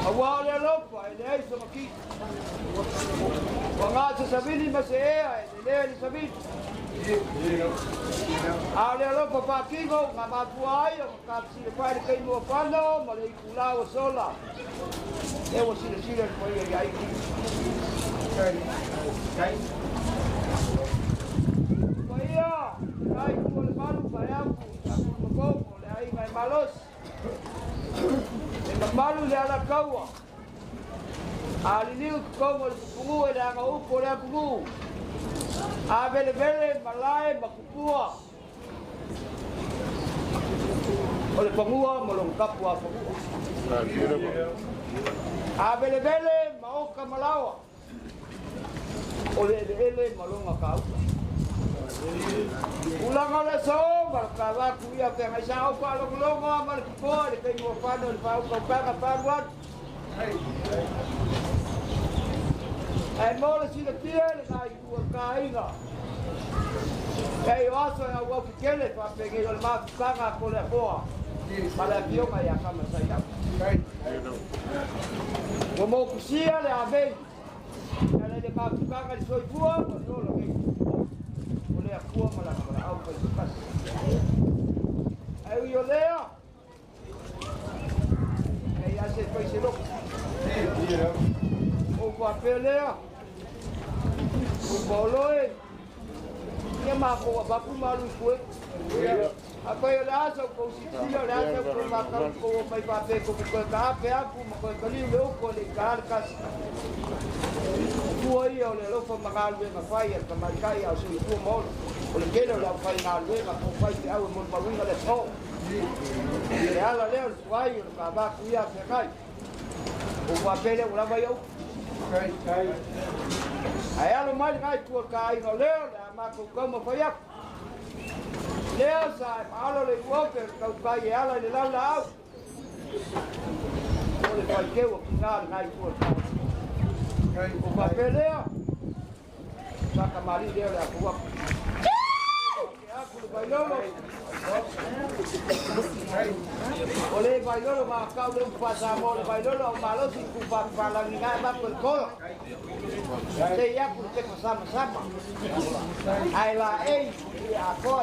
Awal le lo pa le so maki. Wanga sa sabini masea le sabini. Ale lo pa kingo ngama tuai ka si le pai kai no pano mo le kula o sola. E o si le ko ye ai. Kai. Vaya, ai ko le malu para ko le ai mai malos. E malu le ala kaua. Ali ni ko mo pungu e da ko ko le pungu. A vele malai makupua. Ole pangua molong kapua pangua. A vele maoka malawa. Ole vele malonga kau. Ulang ole so markawa kuya pe mai sa o pa lo mar ko de pe mo pa no pa ko pa wan. Ai mo le si le tia le kai ku kai nga. Kai oso na wa kele pa pe ke le ma sanga ko le boa. Mala pio ka ya kama sai ya. Mo mo kusia le ave. Ala de ka ka ka so tua, no lo que. Ole a kua mala mala au ka pas. Ai yo leo. Ai ya se foi se lo. O papelea. O boloe. Ia mako ba ku malu kue. Apa yo la so ko si yo la so ko ma ka ko mai pa pe ko ko ka pe aku ma ko ka li lo ko le kar ka. Ku yo le lo fa ma ka le ma fa ya ka ma ka ya so ku mo. O le ke lo la fa na le ma ko fa ya o mo ba winga le so. Le ala le o fa yo ka ba ku ya pe kai. O papel o la va yo. Kai. Ai alo mai kai tu ka ai no le ma ko mo fa ya. Leo sai, alo le walker, kau kai ala le lau lau. Ole kai keu ngal ngai tu. Kai o papelea. Saka mari leo la ku. Aku le bailolo. Ole bailolo ma kau le pasa mo le bailolo malo si ku pa la ngai ba ko ko. Sei ya ku te sama-sama. Ai la ei ako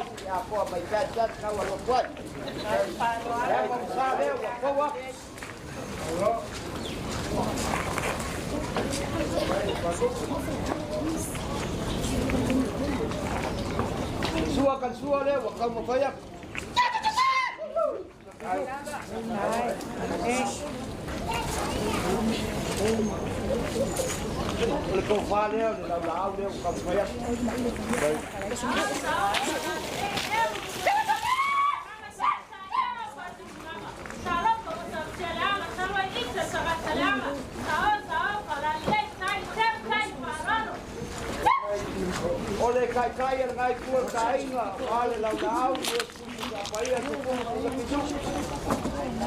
mai chat kau lo kuat. Ya vamos a ver ko wa. Sua kan sua le wa kau mo faya. Ole ko fa le la la le kau faya. Ole kai ngai ku kai nga ale la la u ka pai a ku ku pisu.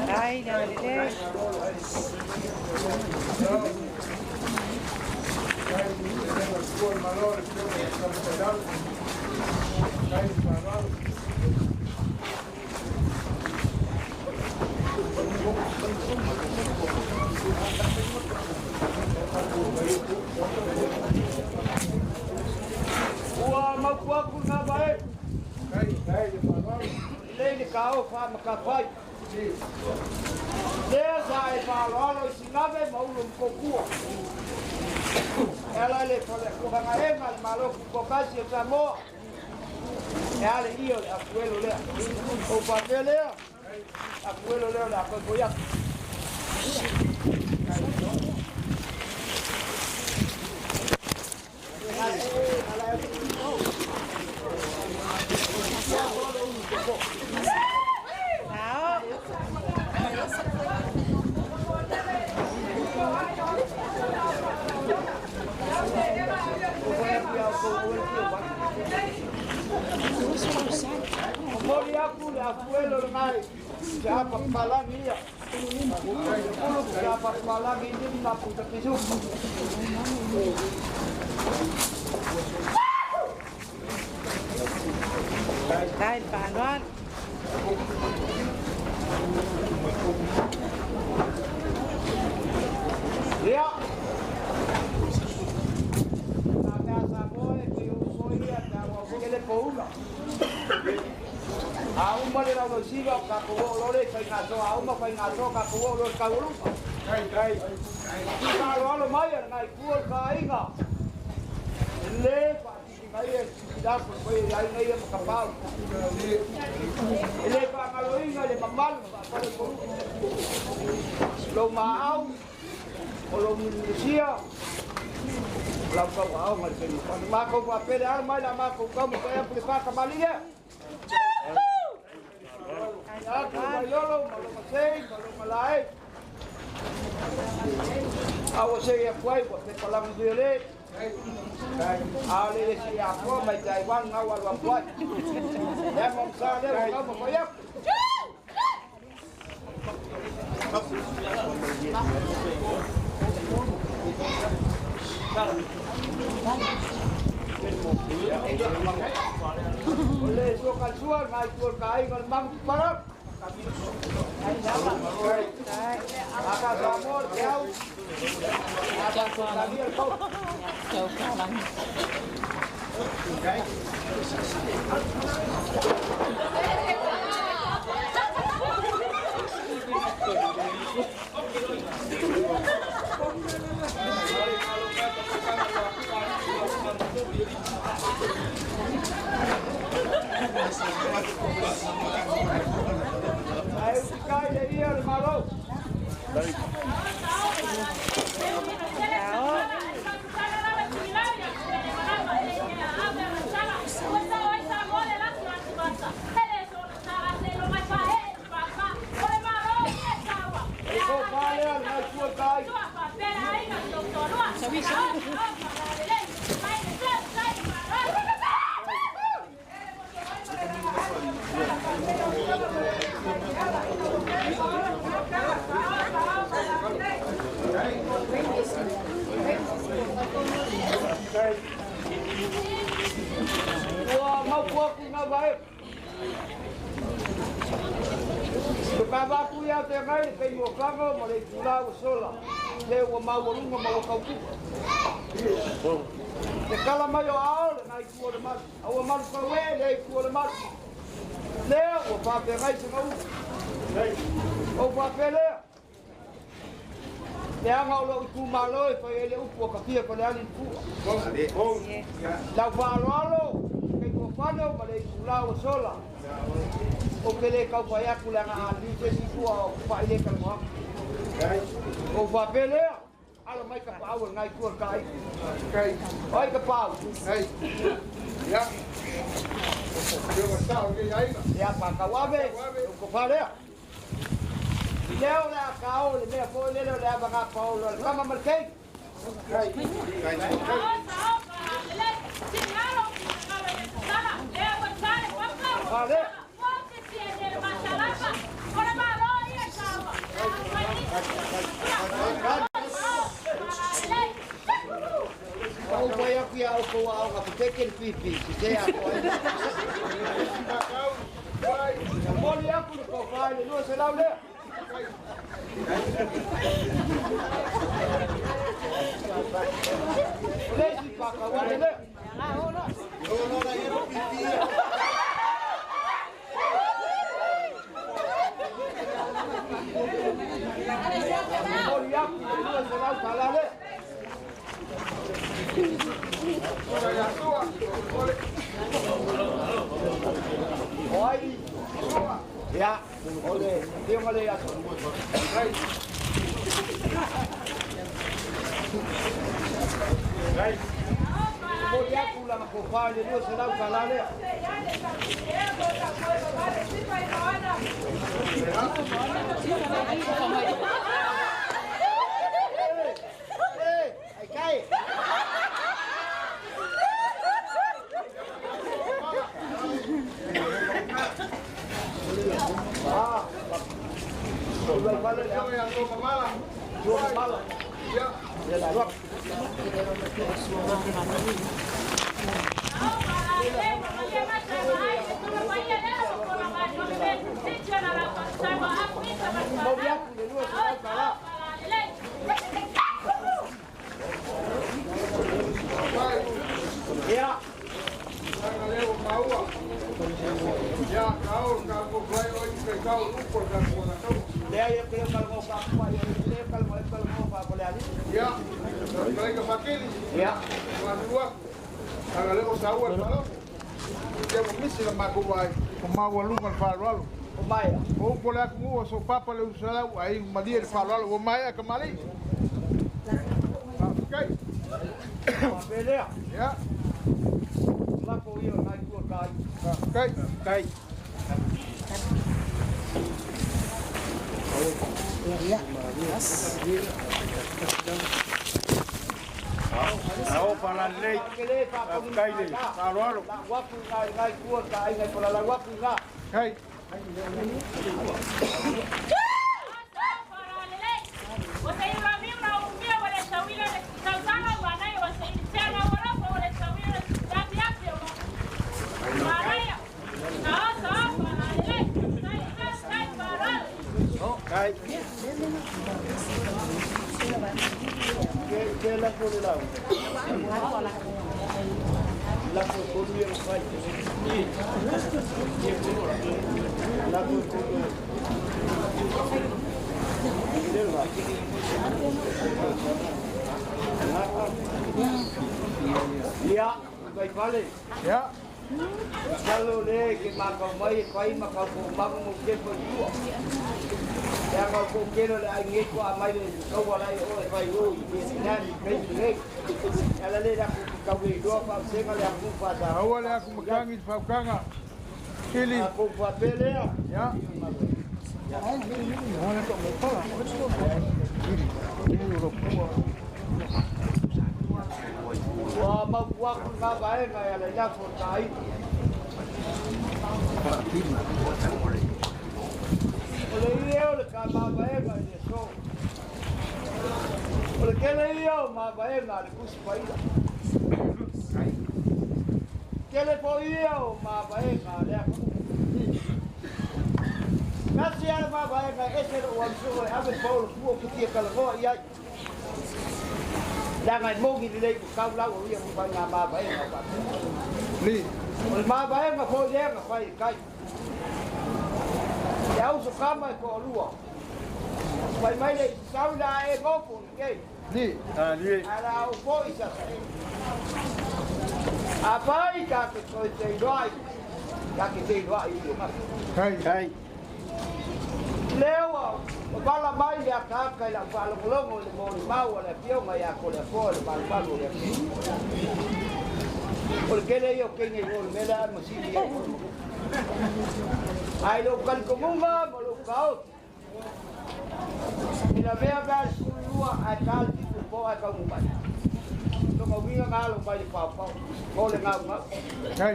Ai na le. Ua makuaku nga bae. Lei kao fa makapai. Lea sai pa lolo sinabe maulo kokua. Ela le fale ko nga enga malo ko kasi sa mo. Ela io apuelo le. O papele. Apuelo le la ko boya. Mori aku le apuelo ngai. Siapa palangia. Siapa palangi ini na puta pisu.
Dai panuan.
Ya. Ada saboe que eu soia da ele poula. A uma le lo siga ka ko lo le kai na so a uma kai na so ka ko lo ka lu. Kai. Ka lo mai ngai ku ka inga. Le pa ngai da ko ko ai ngai ka pa. Ele pa ka lo inga le mamal pa ko. Lo mau. Kalau manusia, kalau kau mau macam ni, kalau makau papel armai, dah makau kau mesti prepare kembali ya. Aku bayolo, malu masih, malu malai. Awas saya kuai buat pelang diri. Ali si aku mai Taiwan ngawal buat. Ya mangsa dia kau mau koyak. Boleh sukan suar ngai suar kai ngal mang parap.
So papa le usala ai madia de fala o mai ka mali. Okay.
Belea.
Ya.
La ko yo na ko kai.
Okay.
Kai.
Ya. Yes.
Ao para lei. Kai le. Aro.
Wa ku ngai ko kai ngai pola la wa ku nga.
Kai.
pela ko le lau. La ko ko le fai. La ko ko ya, vai vale. Ya. Kalau le ke makau mai kai makau ko mamu mo ke ko tua. Ya kau ko kero le ai nge ko mai le ko wala o vai o i ke nan kai le. Ala le da ko we do pa se ka le aku pa sa.
Awale aku makangi pa kanga. Kili.
Aku pa pele ya.
Ya. Ona to mo pala. Ini ro ko.
Wah, mau buat apa baik kaya lelaki fortai. Oleh dia, oleh kama baik kaya so. Oleh kena dia, ma baik nak kuspai. Kena dia, ma baik kaya. Nasi ada ma baik kaya esok orang suruh ambil bau buat kecil kalau ia. Jangan mau gini lagi kau lau yang banyak ma baik apa. Ni, ma baik apa kau dia apa kai. Jauh suka mai kau luar. Mai le sau dah kau pun ke.
Ni, ni.
Ada apa isa. Apa ika kau cendai. Kau cendai itu mas.
Kai.
Leo, bala mai ya ka kai la bala longo le mo mau le pio mai ya ko le fo le bala bala le. Porque le yo que ni gol me la mo si ya. Ai lo kan ko mo mo lo kao. Ina vea ga lua a tal tipo po a ka mo mai. Lo mo vi ga lo mai pa pa. Ko le nga ma.
Kai.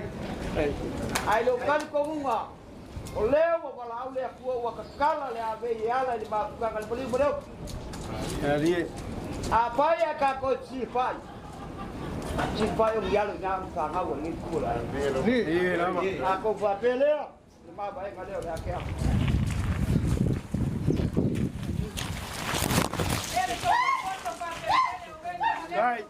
Ai lo kan ko mo o leo o wala au lea kua ua kakala lea vei ala ni maafukanga ni poli moreo.
Rie.
A pai a ka ko si pai. Si pai o mialo nga mtanga ua ni kula.
Ni, lama.
A ko fa pelea. Ni ma bai nga leo lea kea.
Kai.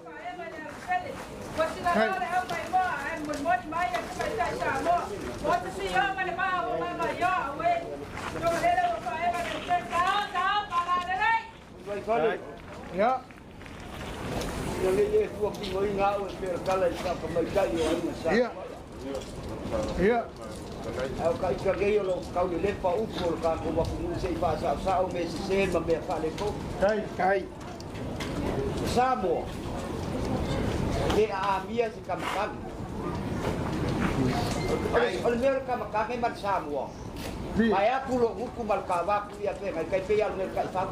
Ya.
Yang ini dua minggu ini ngau kalau kita kembali yo masa.
Ya. Ya.
Au kai ka gei lo kau ni lepa upol ka ko ba ku sei pa sa sa o mesi se ma be fa le ko.
Kai.
Samo. Dia amia si kamakan. Oleh mer kamakan ke man samo. Saya pulo hukum al kawa ku ya pe kai pe ya mer kai fa.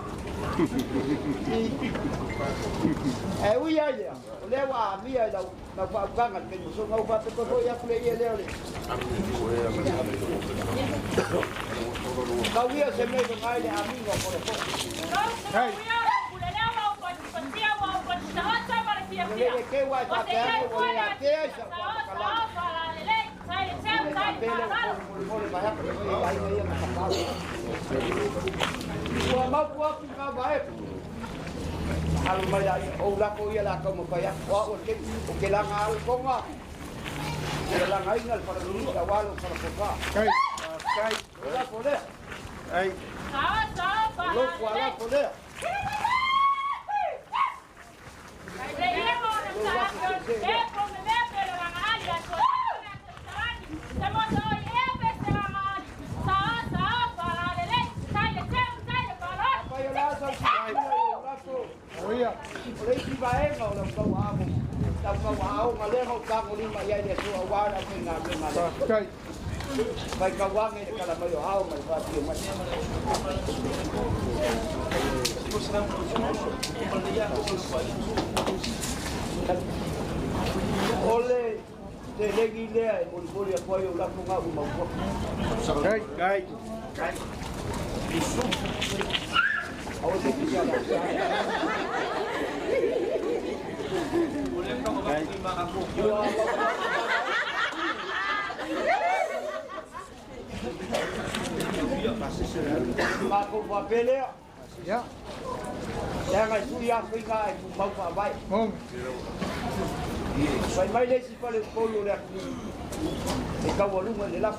Uya ya. Oleh wa amia da na fa gangan ke so ngau fa to ko ya kule ye le. Kau ya se me ngai le amigo por eso. Hey. Kalau maya ulah ko ia lah kau mukaya, wah okey okey lang al ko nga, lang ay ngal para dulu kawalo para kopa. Kai, wala boleh. Ay. Lo wala boleh. Iya. Oleh si baik kau lam kau amu. Tam kau au ngale kau tak ni mai ya dia tu awal aku ngambil mana. Kai. Baik kau wang ni kalau mau au mai fa dia mai. Oleh te legi le boleh apa yo la punga uma. Kai. Awak tak siapa. Boleh kau terima aku. Aku buat beli. Ya. Ya ngai tu ya pe ka ai mau pa vai. Vai mai le si pale polo le aku. E ka wolu le la.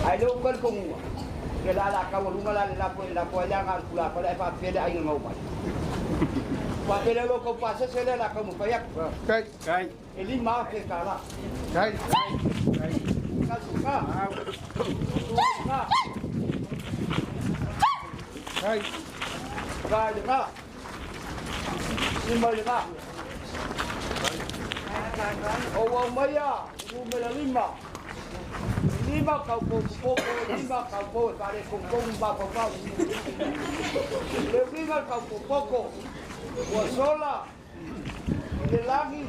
Ai lo kan ko mu. Ke la ka wolu la po ya ngal pula pa pa pele ai ngau mai. Pa pele lo ko pasa se le la ka mu pa ya. Kai. Eli ma ke kala. Kai. Ka suka. Kai. Kai dengar. Lima dengar. Oh, Maya, número 5. 5 kau poco, 5 kau poco, kare kongkong bapau. Le 5 kau poco. Wasola. Le lagi.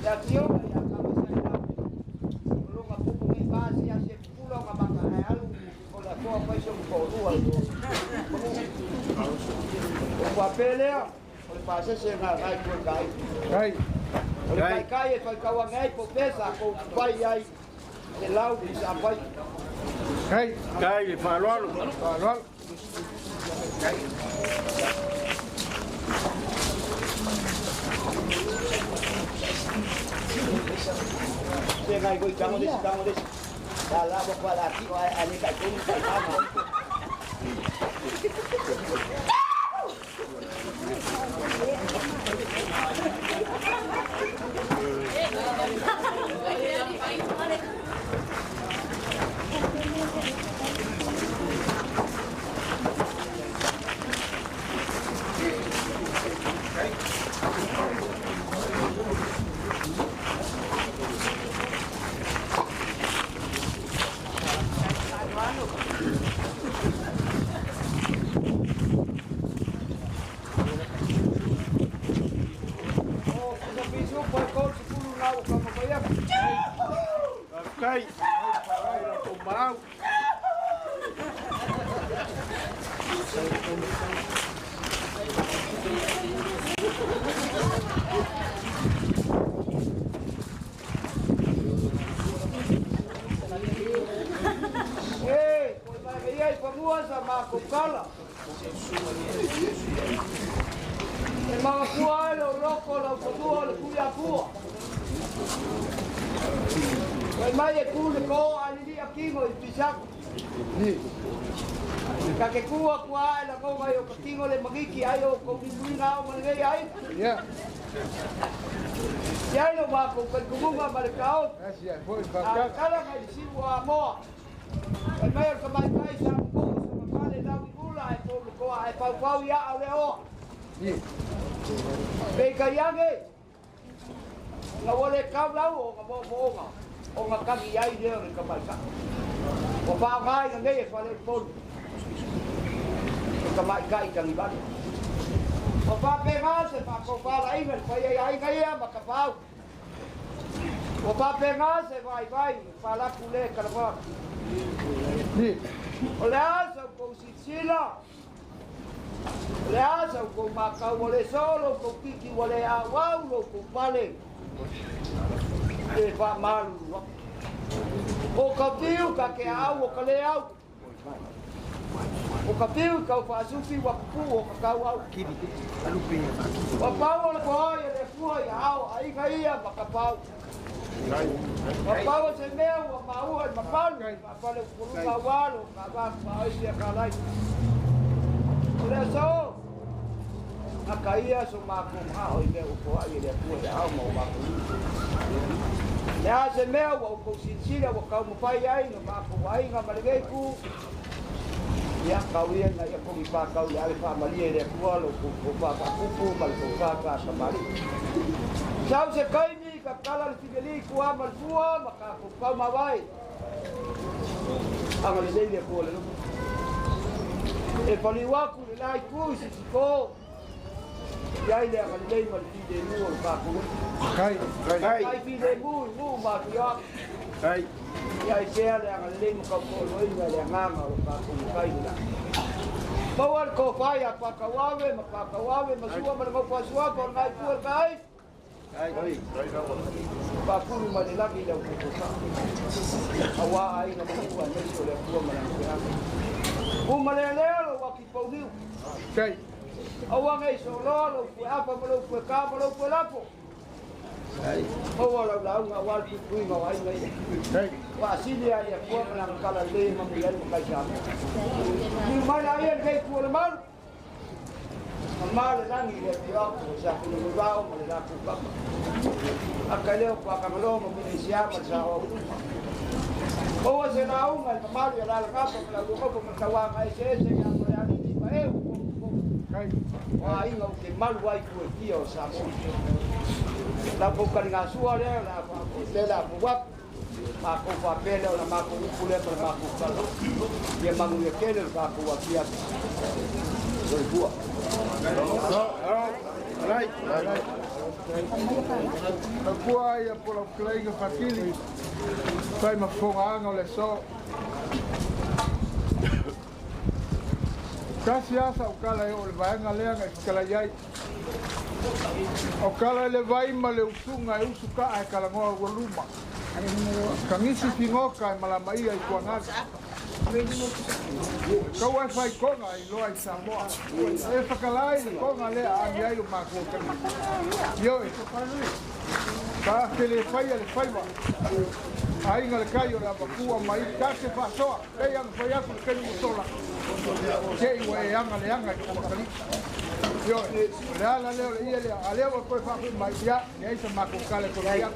Ya tio ya kau sana. Lu ngapu ngi basi ya se pulau ngabaka alu. Ola ko pa iso ko luar. O papel o pase se na ai ko kai. Kai. O kai e kai kawa ngai po pesa ko pai ai. E lau di sa pai. Kai e fa lo. Kai. Dia ngai ko jango des. Dala ko pala ki ai ani kai ko ni kai ama. Kai. Mau. Hey, por Maria e famosa Marco Cala. E mga kuha, lo roko, lo kuha, lo kuya. Wai mai e kule ko ali aki mo pisak. Ni. Ka ke kua e la ko mai o kingo le magiki ayo ko biluina o ngai ai. Ya. Ya no ba ko kumunga markao. Asia, foi ba. Kala mai si wa mo. Wai mai o mai kai sa ko sa kale la kula e ko ai pau ya ale o. Ni. Be kayage. La wole kablau o mo. O nga kaki ai leo ni kamalka. O pa ngai ngai e fale pon. O kamai kai kangi ba. O pa pe nga se pa ko pa ai me pa ai ngai a makapau. O pa pe nga se vai pa la kule kalwa. Ni. O la sa ko sitsila. La sa ko makau wole solo ko kiki wole a wau ko pale. E fa malu. O kapiu ka ke au o kale au. O kapiu ka fa sufi wa pu o ka au kiri. Alu pe. O pau o ko ia de fu ia au ai ka ia ba ka pau. O pau se meu o mau o ma pau. Pa pa le ku ka walo ka ba pa ia ka lai. O le so. Akaia so ma ko ha o ia o ko ia de fu ia au ma ku. Ya se mea wa ko sitsira wa ka mo pai ai no ma ko ai nga malege ku ya ka wi na ya ko pa ka ya le fa mali de ku lo ko pa ka ku mal ko pa ka sa mali chau se kai ni ka kala si geli ku amal fuwa ma ka ko pa ma vai ama le de ko le e pali wa ku le lai ku si ko ya ile ka le mal di de nu ka ku Kai pide mu ma ya. Kai. Ya sea le ngale mo ka ko lo ina le ngama o ka ko kai la. Bawal ko faya pa kawawe masua ma ko pasua ko ngai pu kai. Kai. Pa ku ma le lagi le ko ka. Awa ai na ku ne so le ku ma na. Ku ma le le lo wa ki po ni. Kai. Awa ngai so lo pu apa mo pu ka mo pu lapo. Ai, o wala la nga wal pu nga wai ngai. Wa sini ya ko na kala le mo mi yan ka ja. Ni mana ya ngai ku le mal. Mal lang ni ya ko sa ku ni ba o la ku ba. Akaleo pa ka mo mo ni sia pa sa o. O se na un al mal ya la ka pa la ko ko ka wa ngai se ya mo ya ni pa e. Wa inga ke mal wai ku ki o sa mo. La boca de gasua la buat aku papel la maku kule per maku kalau dia mangu ya kele aku wakia rồi bua
right bua ya por o kleine fakili vai ma fonga no le so kasi asa o kala o le vai ngalea ngai kala yai o kala le vai ma le usunga e usuka ai kala ngoa waluma kangisi fingoka e malamai ai kuanga kau ai fai konga i loa i Samoa e whakalai le konga le a mi ai o mako kani yo e ka ke le fai ale fai wa ai ngale kai o la bakua mai ka se fa soa e yang fai aku le kani sola ke i wa e anga le anga i kumakali yo le ala leo le ia le a leo ko fa mai ia ne isa mako kale ko ia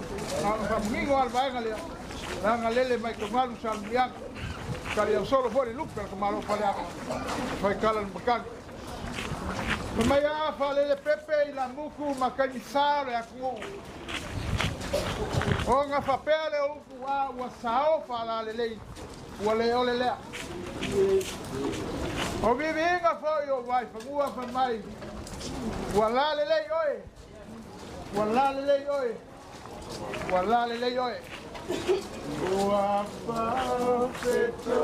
fa mingo al vai ngale anga lele mai ko malu sal ia kali yang solo fuori lupa ko malo fale ako fai kala makan mai a fale le pepe i la muku makani sare aku o nga fa pele o wa sao fala le le wale ole le o vivi nga foi o vai fa mua fa mai wala le le oi wala le le oi wala le le oi wa fa peto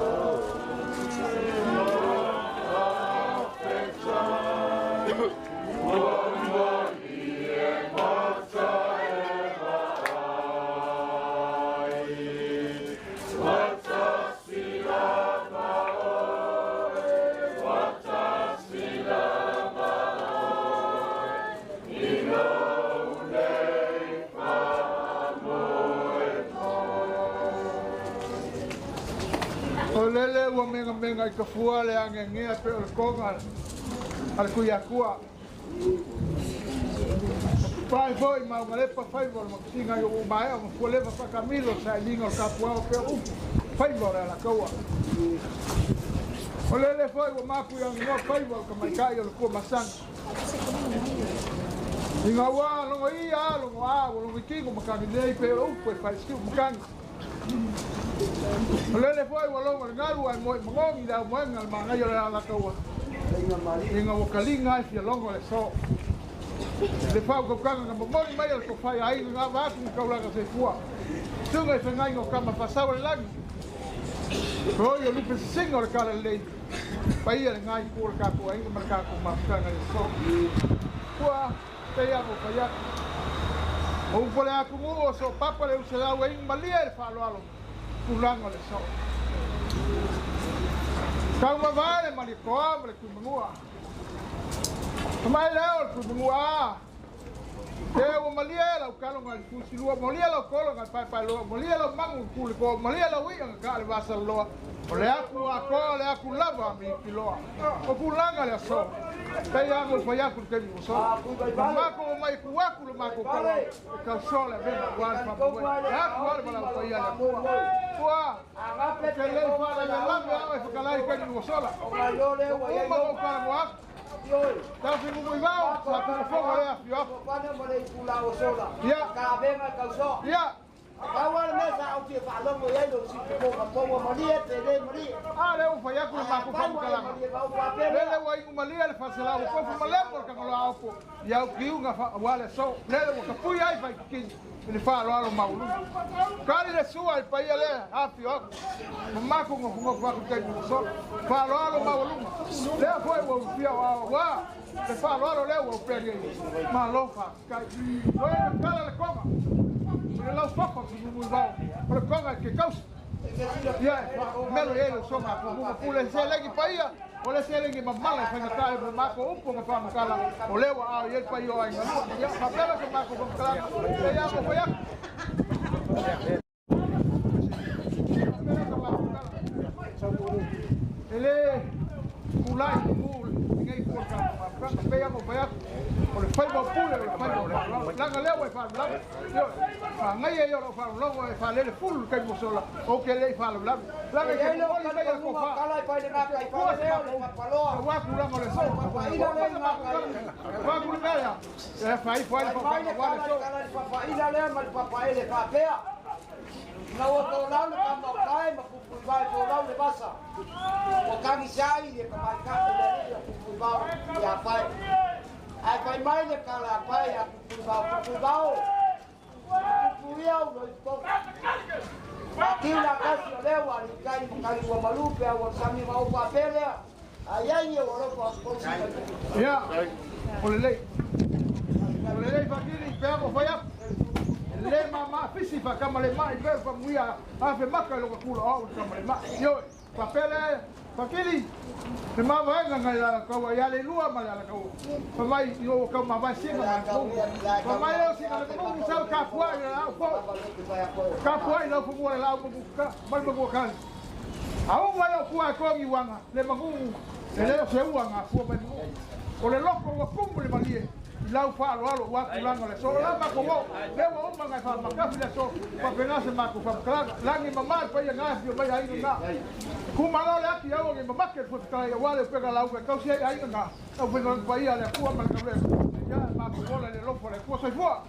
lele wa menga i ka fua le angengea pe o le konga al kuiakua pai foi ma ngale pa fai vol ma singa yo mai o fua le pa Camilo sa lingo o kapua o pe u fai vol la kaua o lele foi wa ma ku yang no fai vol ka mai kai o ko masan inga wa lo ia lo wa lo kingo ma ka ni pe o pe fai skiu ma lele foi walo ngalu ai moi mongi da moi ngal manga yo la kaua inga o kalinga fi longo le so le fa ko kanga mo moi mai ko fai ai nga va ku ka la se fua tunga se ngai no kama pasau le lag ko yo lupe singo le kala le pai le ngai ku ka ko ai ma ka ko ma kanga le so fua te ya ko fa ya o pole aku mo so papa le usela we malia le fa lo pulang le so kau ma vale mali ko amre ku mangua mai leo ku mangua te o malia la kalo ngal ku silua malia la kolo ngal pai lo malia la mangu ku ko malia la wi nga le vasa lo ole aku lava mi kiloa o pulang le so kai amo fa ya ku ke mi so ma ko mai ku aku lo ma ko ka so le ben wan pa bo ya ku wala bala fa ya wa ke le fa la la me fa kala ke mi so la o le wa ya ko ka mo ta fi mu va sa ku fo le afio pa ne mo le ku la o so la ya ka venga ka so ya awal mesa au ti fa lo mo ya lo si ko ka po mo ni te le mo ni le u fa ya ku ma ku fa kala le wa i mo le fa se la u ko fa le por ka lo au po ya u ki nga fa wala so le mo ka pu ya fa ki ni fa lo alo maulu kali le su al pa ya le afio ma ku ngo fa ku ke so fa lo alo maulu le foi wo fia wa le fa lo alo le wo pe ma lo fa ka lo kala le koma le lau papa si mu vai para conga que caus Ya, melo ele soma ko pule se legi paia. Ole se legi mamala fa na kai mo mako upo ka pa makala. Ole wa ye pa yo ai ngalo. Ya, papela ko mako ko kala. Ya ko fa ya. Ele mulai mul ngai ko ka pe ya mo fa ya. Ole fa mo pule fa mo la ga le wa fa la. Yo, fa ngai yo fa lo wa fa le full kai mo sola. O ke le fa la. La ga ke mo le ya ko fa. Kala pa le ka kai pa le o pa lo. Wa ku la mo le so. Wa ku le ya. E fa i fa fa wa le so.
Fa ina le ma pa ele pa pea. Na o to la le ka ma kai ma ku vai to la le basa. O ka ni sai le ka mai ka le ku va ya pa. Ai pai mai le ka la pa ya ku va ku va. Ku ia o to. Aqui na casa do Léo, ali cai no cai o maluco, o sami mau papel. Aí aí eu vou para
Ya. Olele. Olele fakiri pego faya. Le mama fisi fa kama le mai ver pa muia. Ave maka lo kulo au kama le mai. Yo, papel fakiri. Le mama venga ngala kwa ya le lua mala la kwa. Pa mai yo kama ba singa. Pa mai yo singa ko mu sal ka kwa ya ko. Ka kwa ila fu mo la bu ka. Mal bu ka. Au mai yo kwa ko ngi wanga. Le magu. Le se wanga ko ba. O le loko wa kumbu le malie. Lau fa alo wa kulanga le so la ma ko mo le wa uma nga fa ma ka fi le so pa pena se ma ko fa kala langi mama pa ya nga fi ba ya ina na ku ma lo ya ki ya o ngi mama ke fu ka ya wa le pega la u ka si ya ina na o pe no pa ya le ku ma ka le ya ma ko le lo fo le ku so fo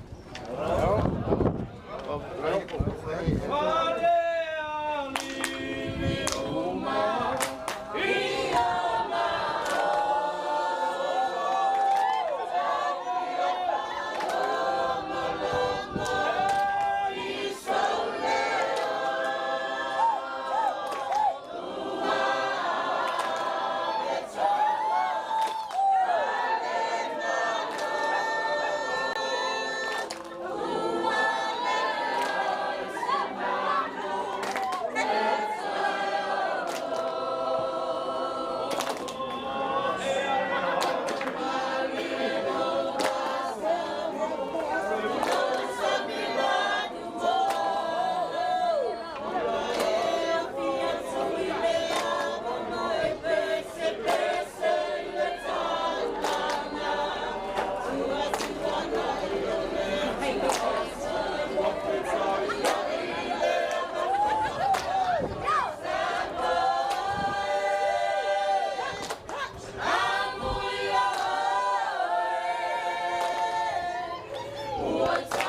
What's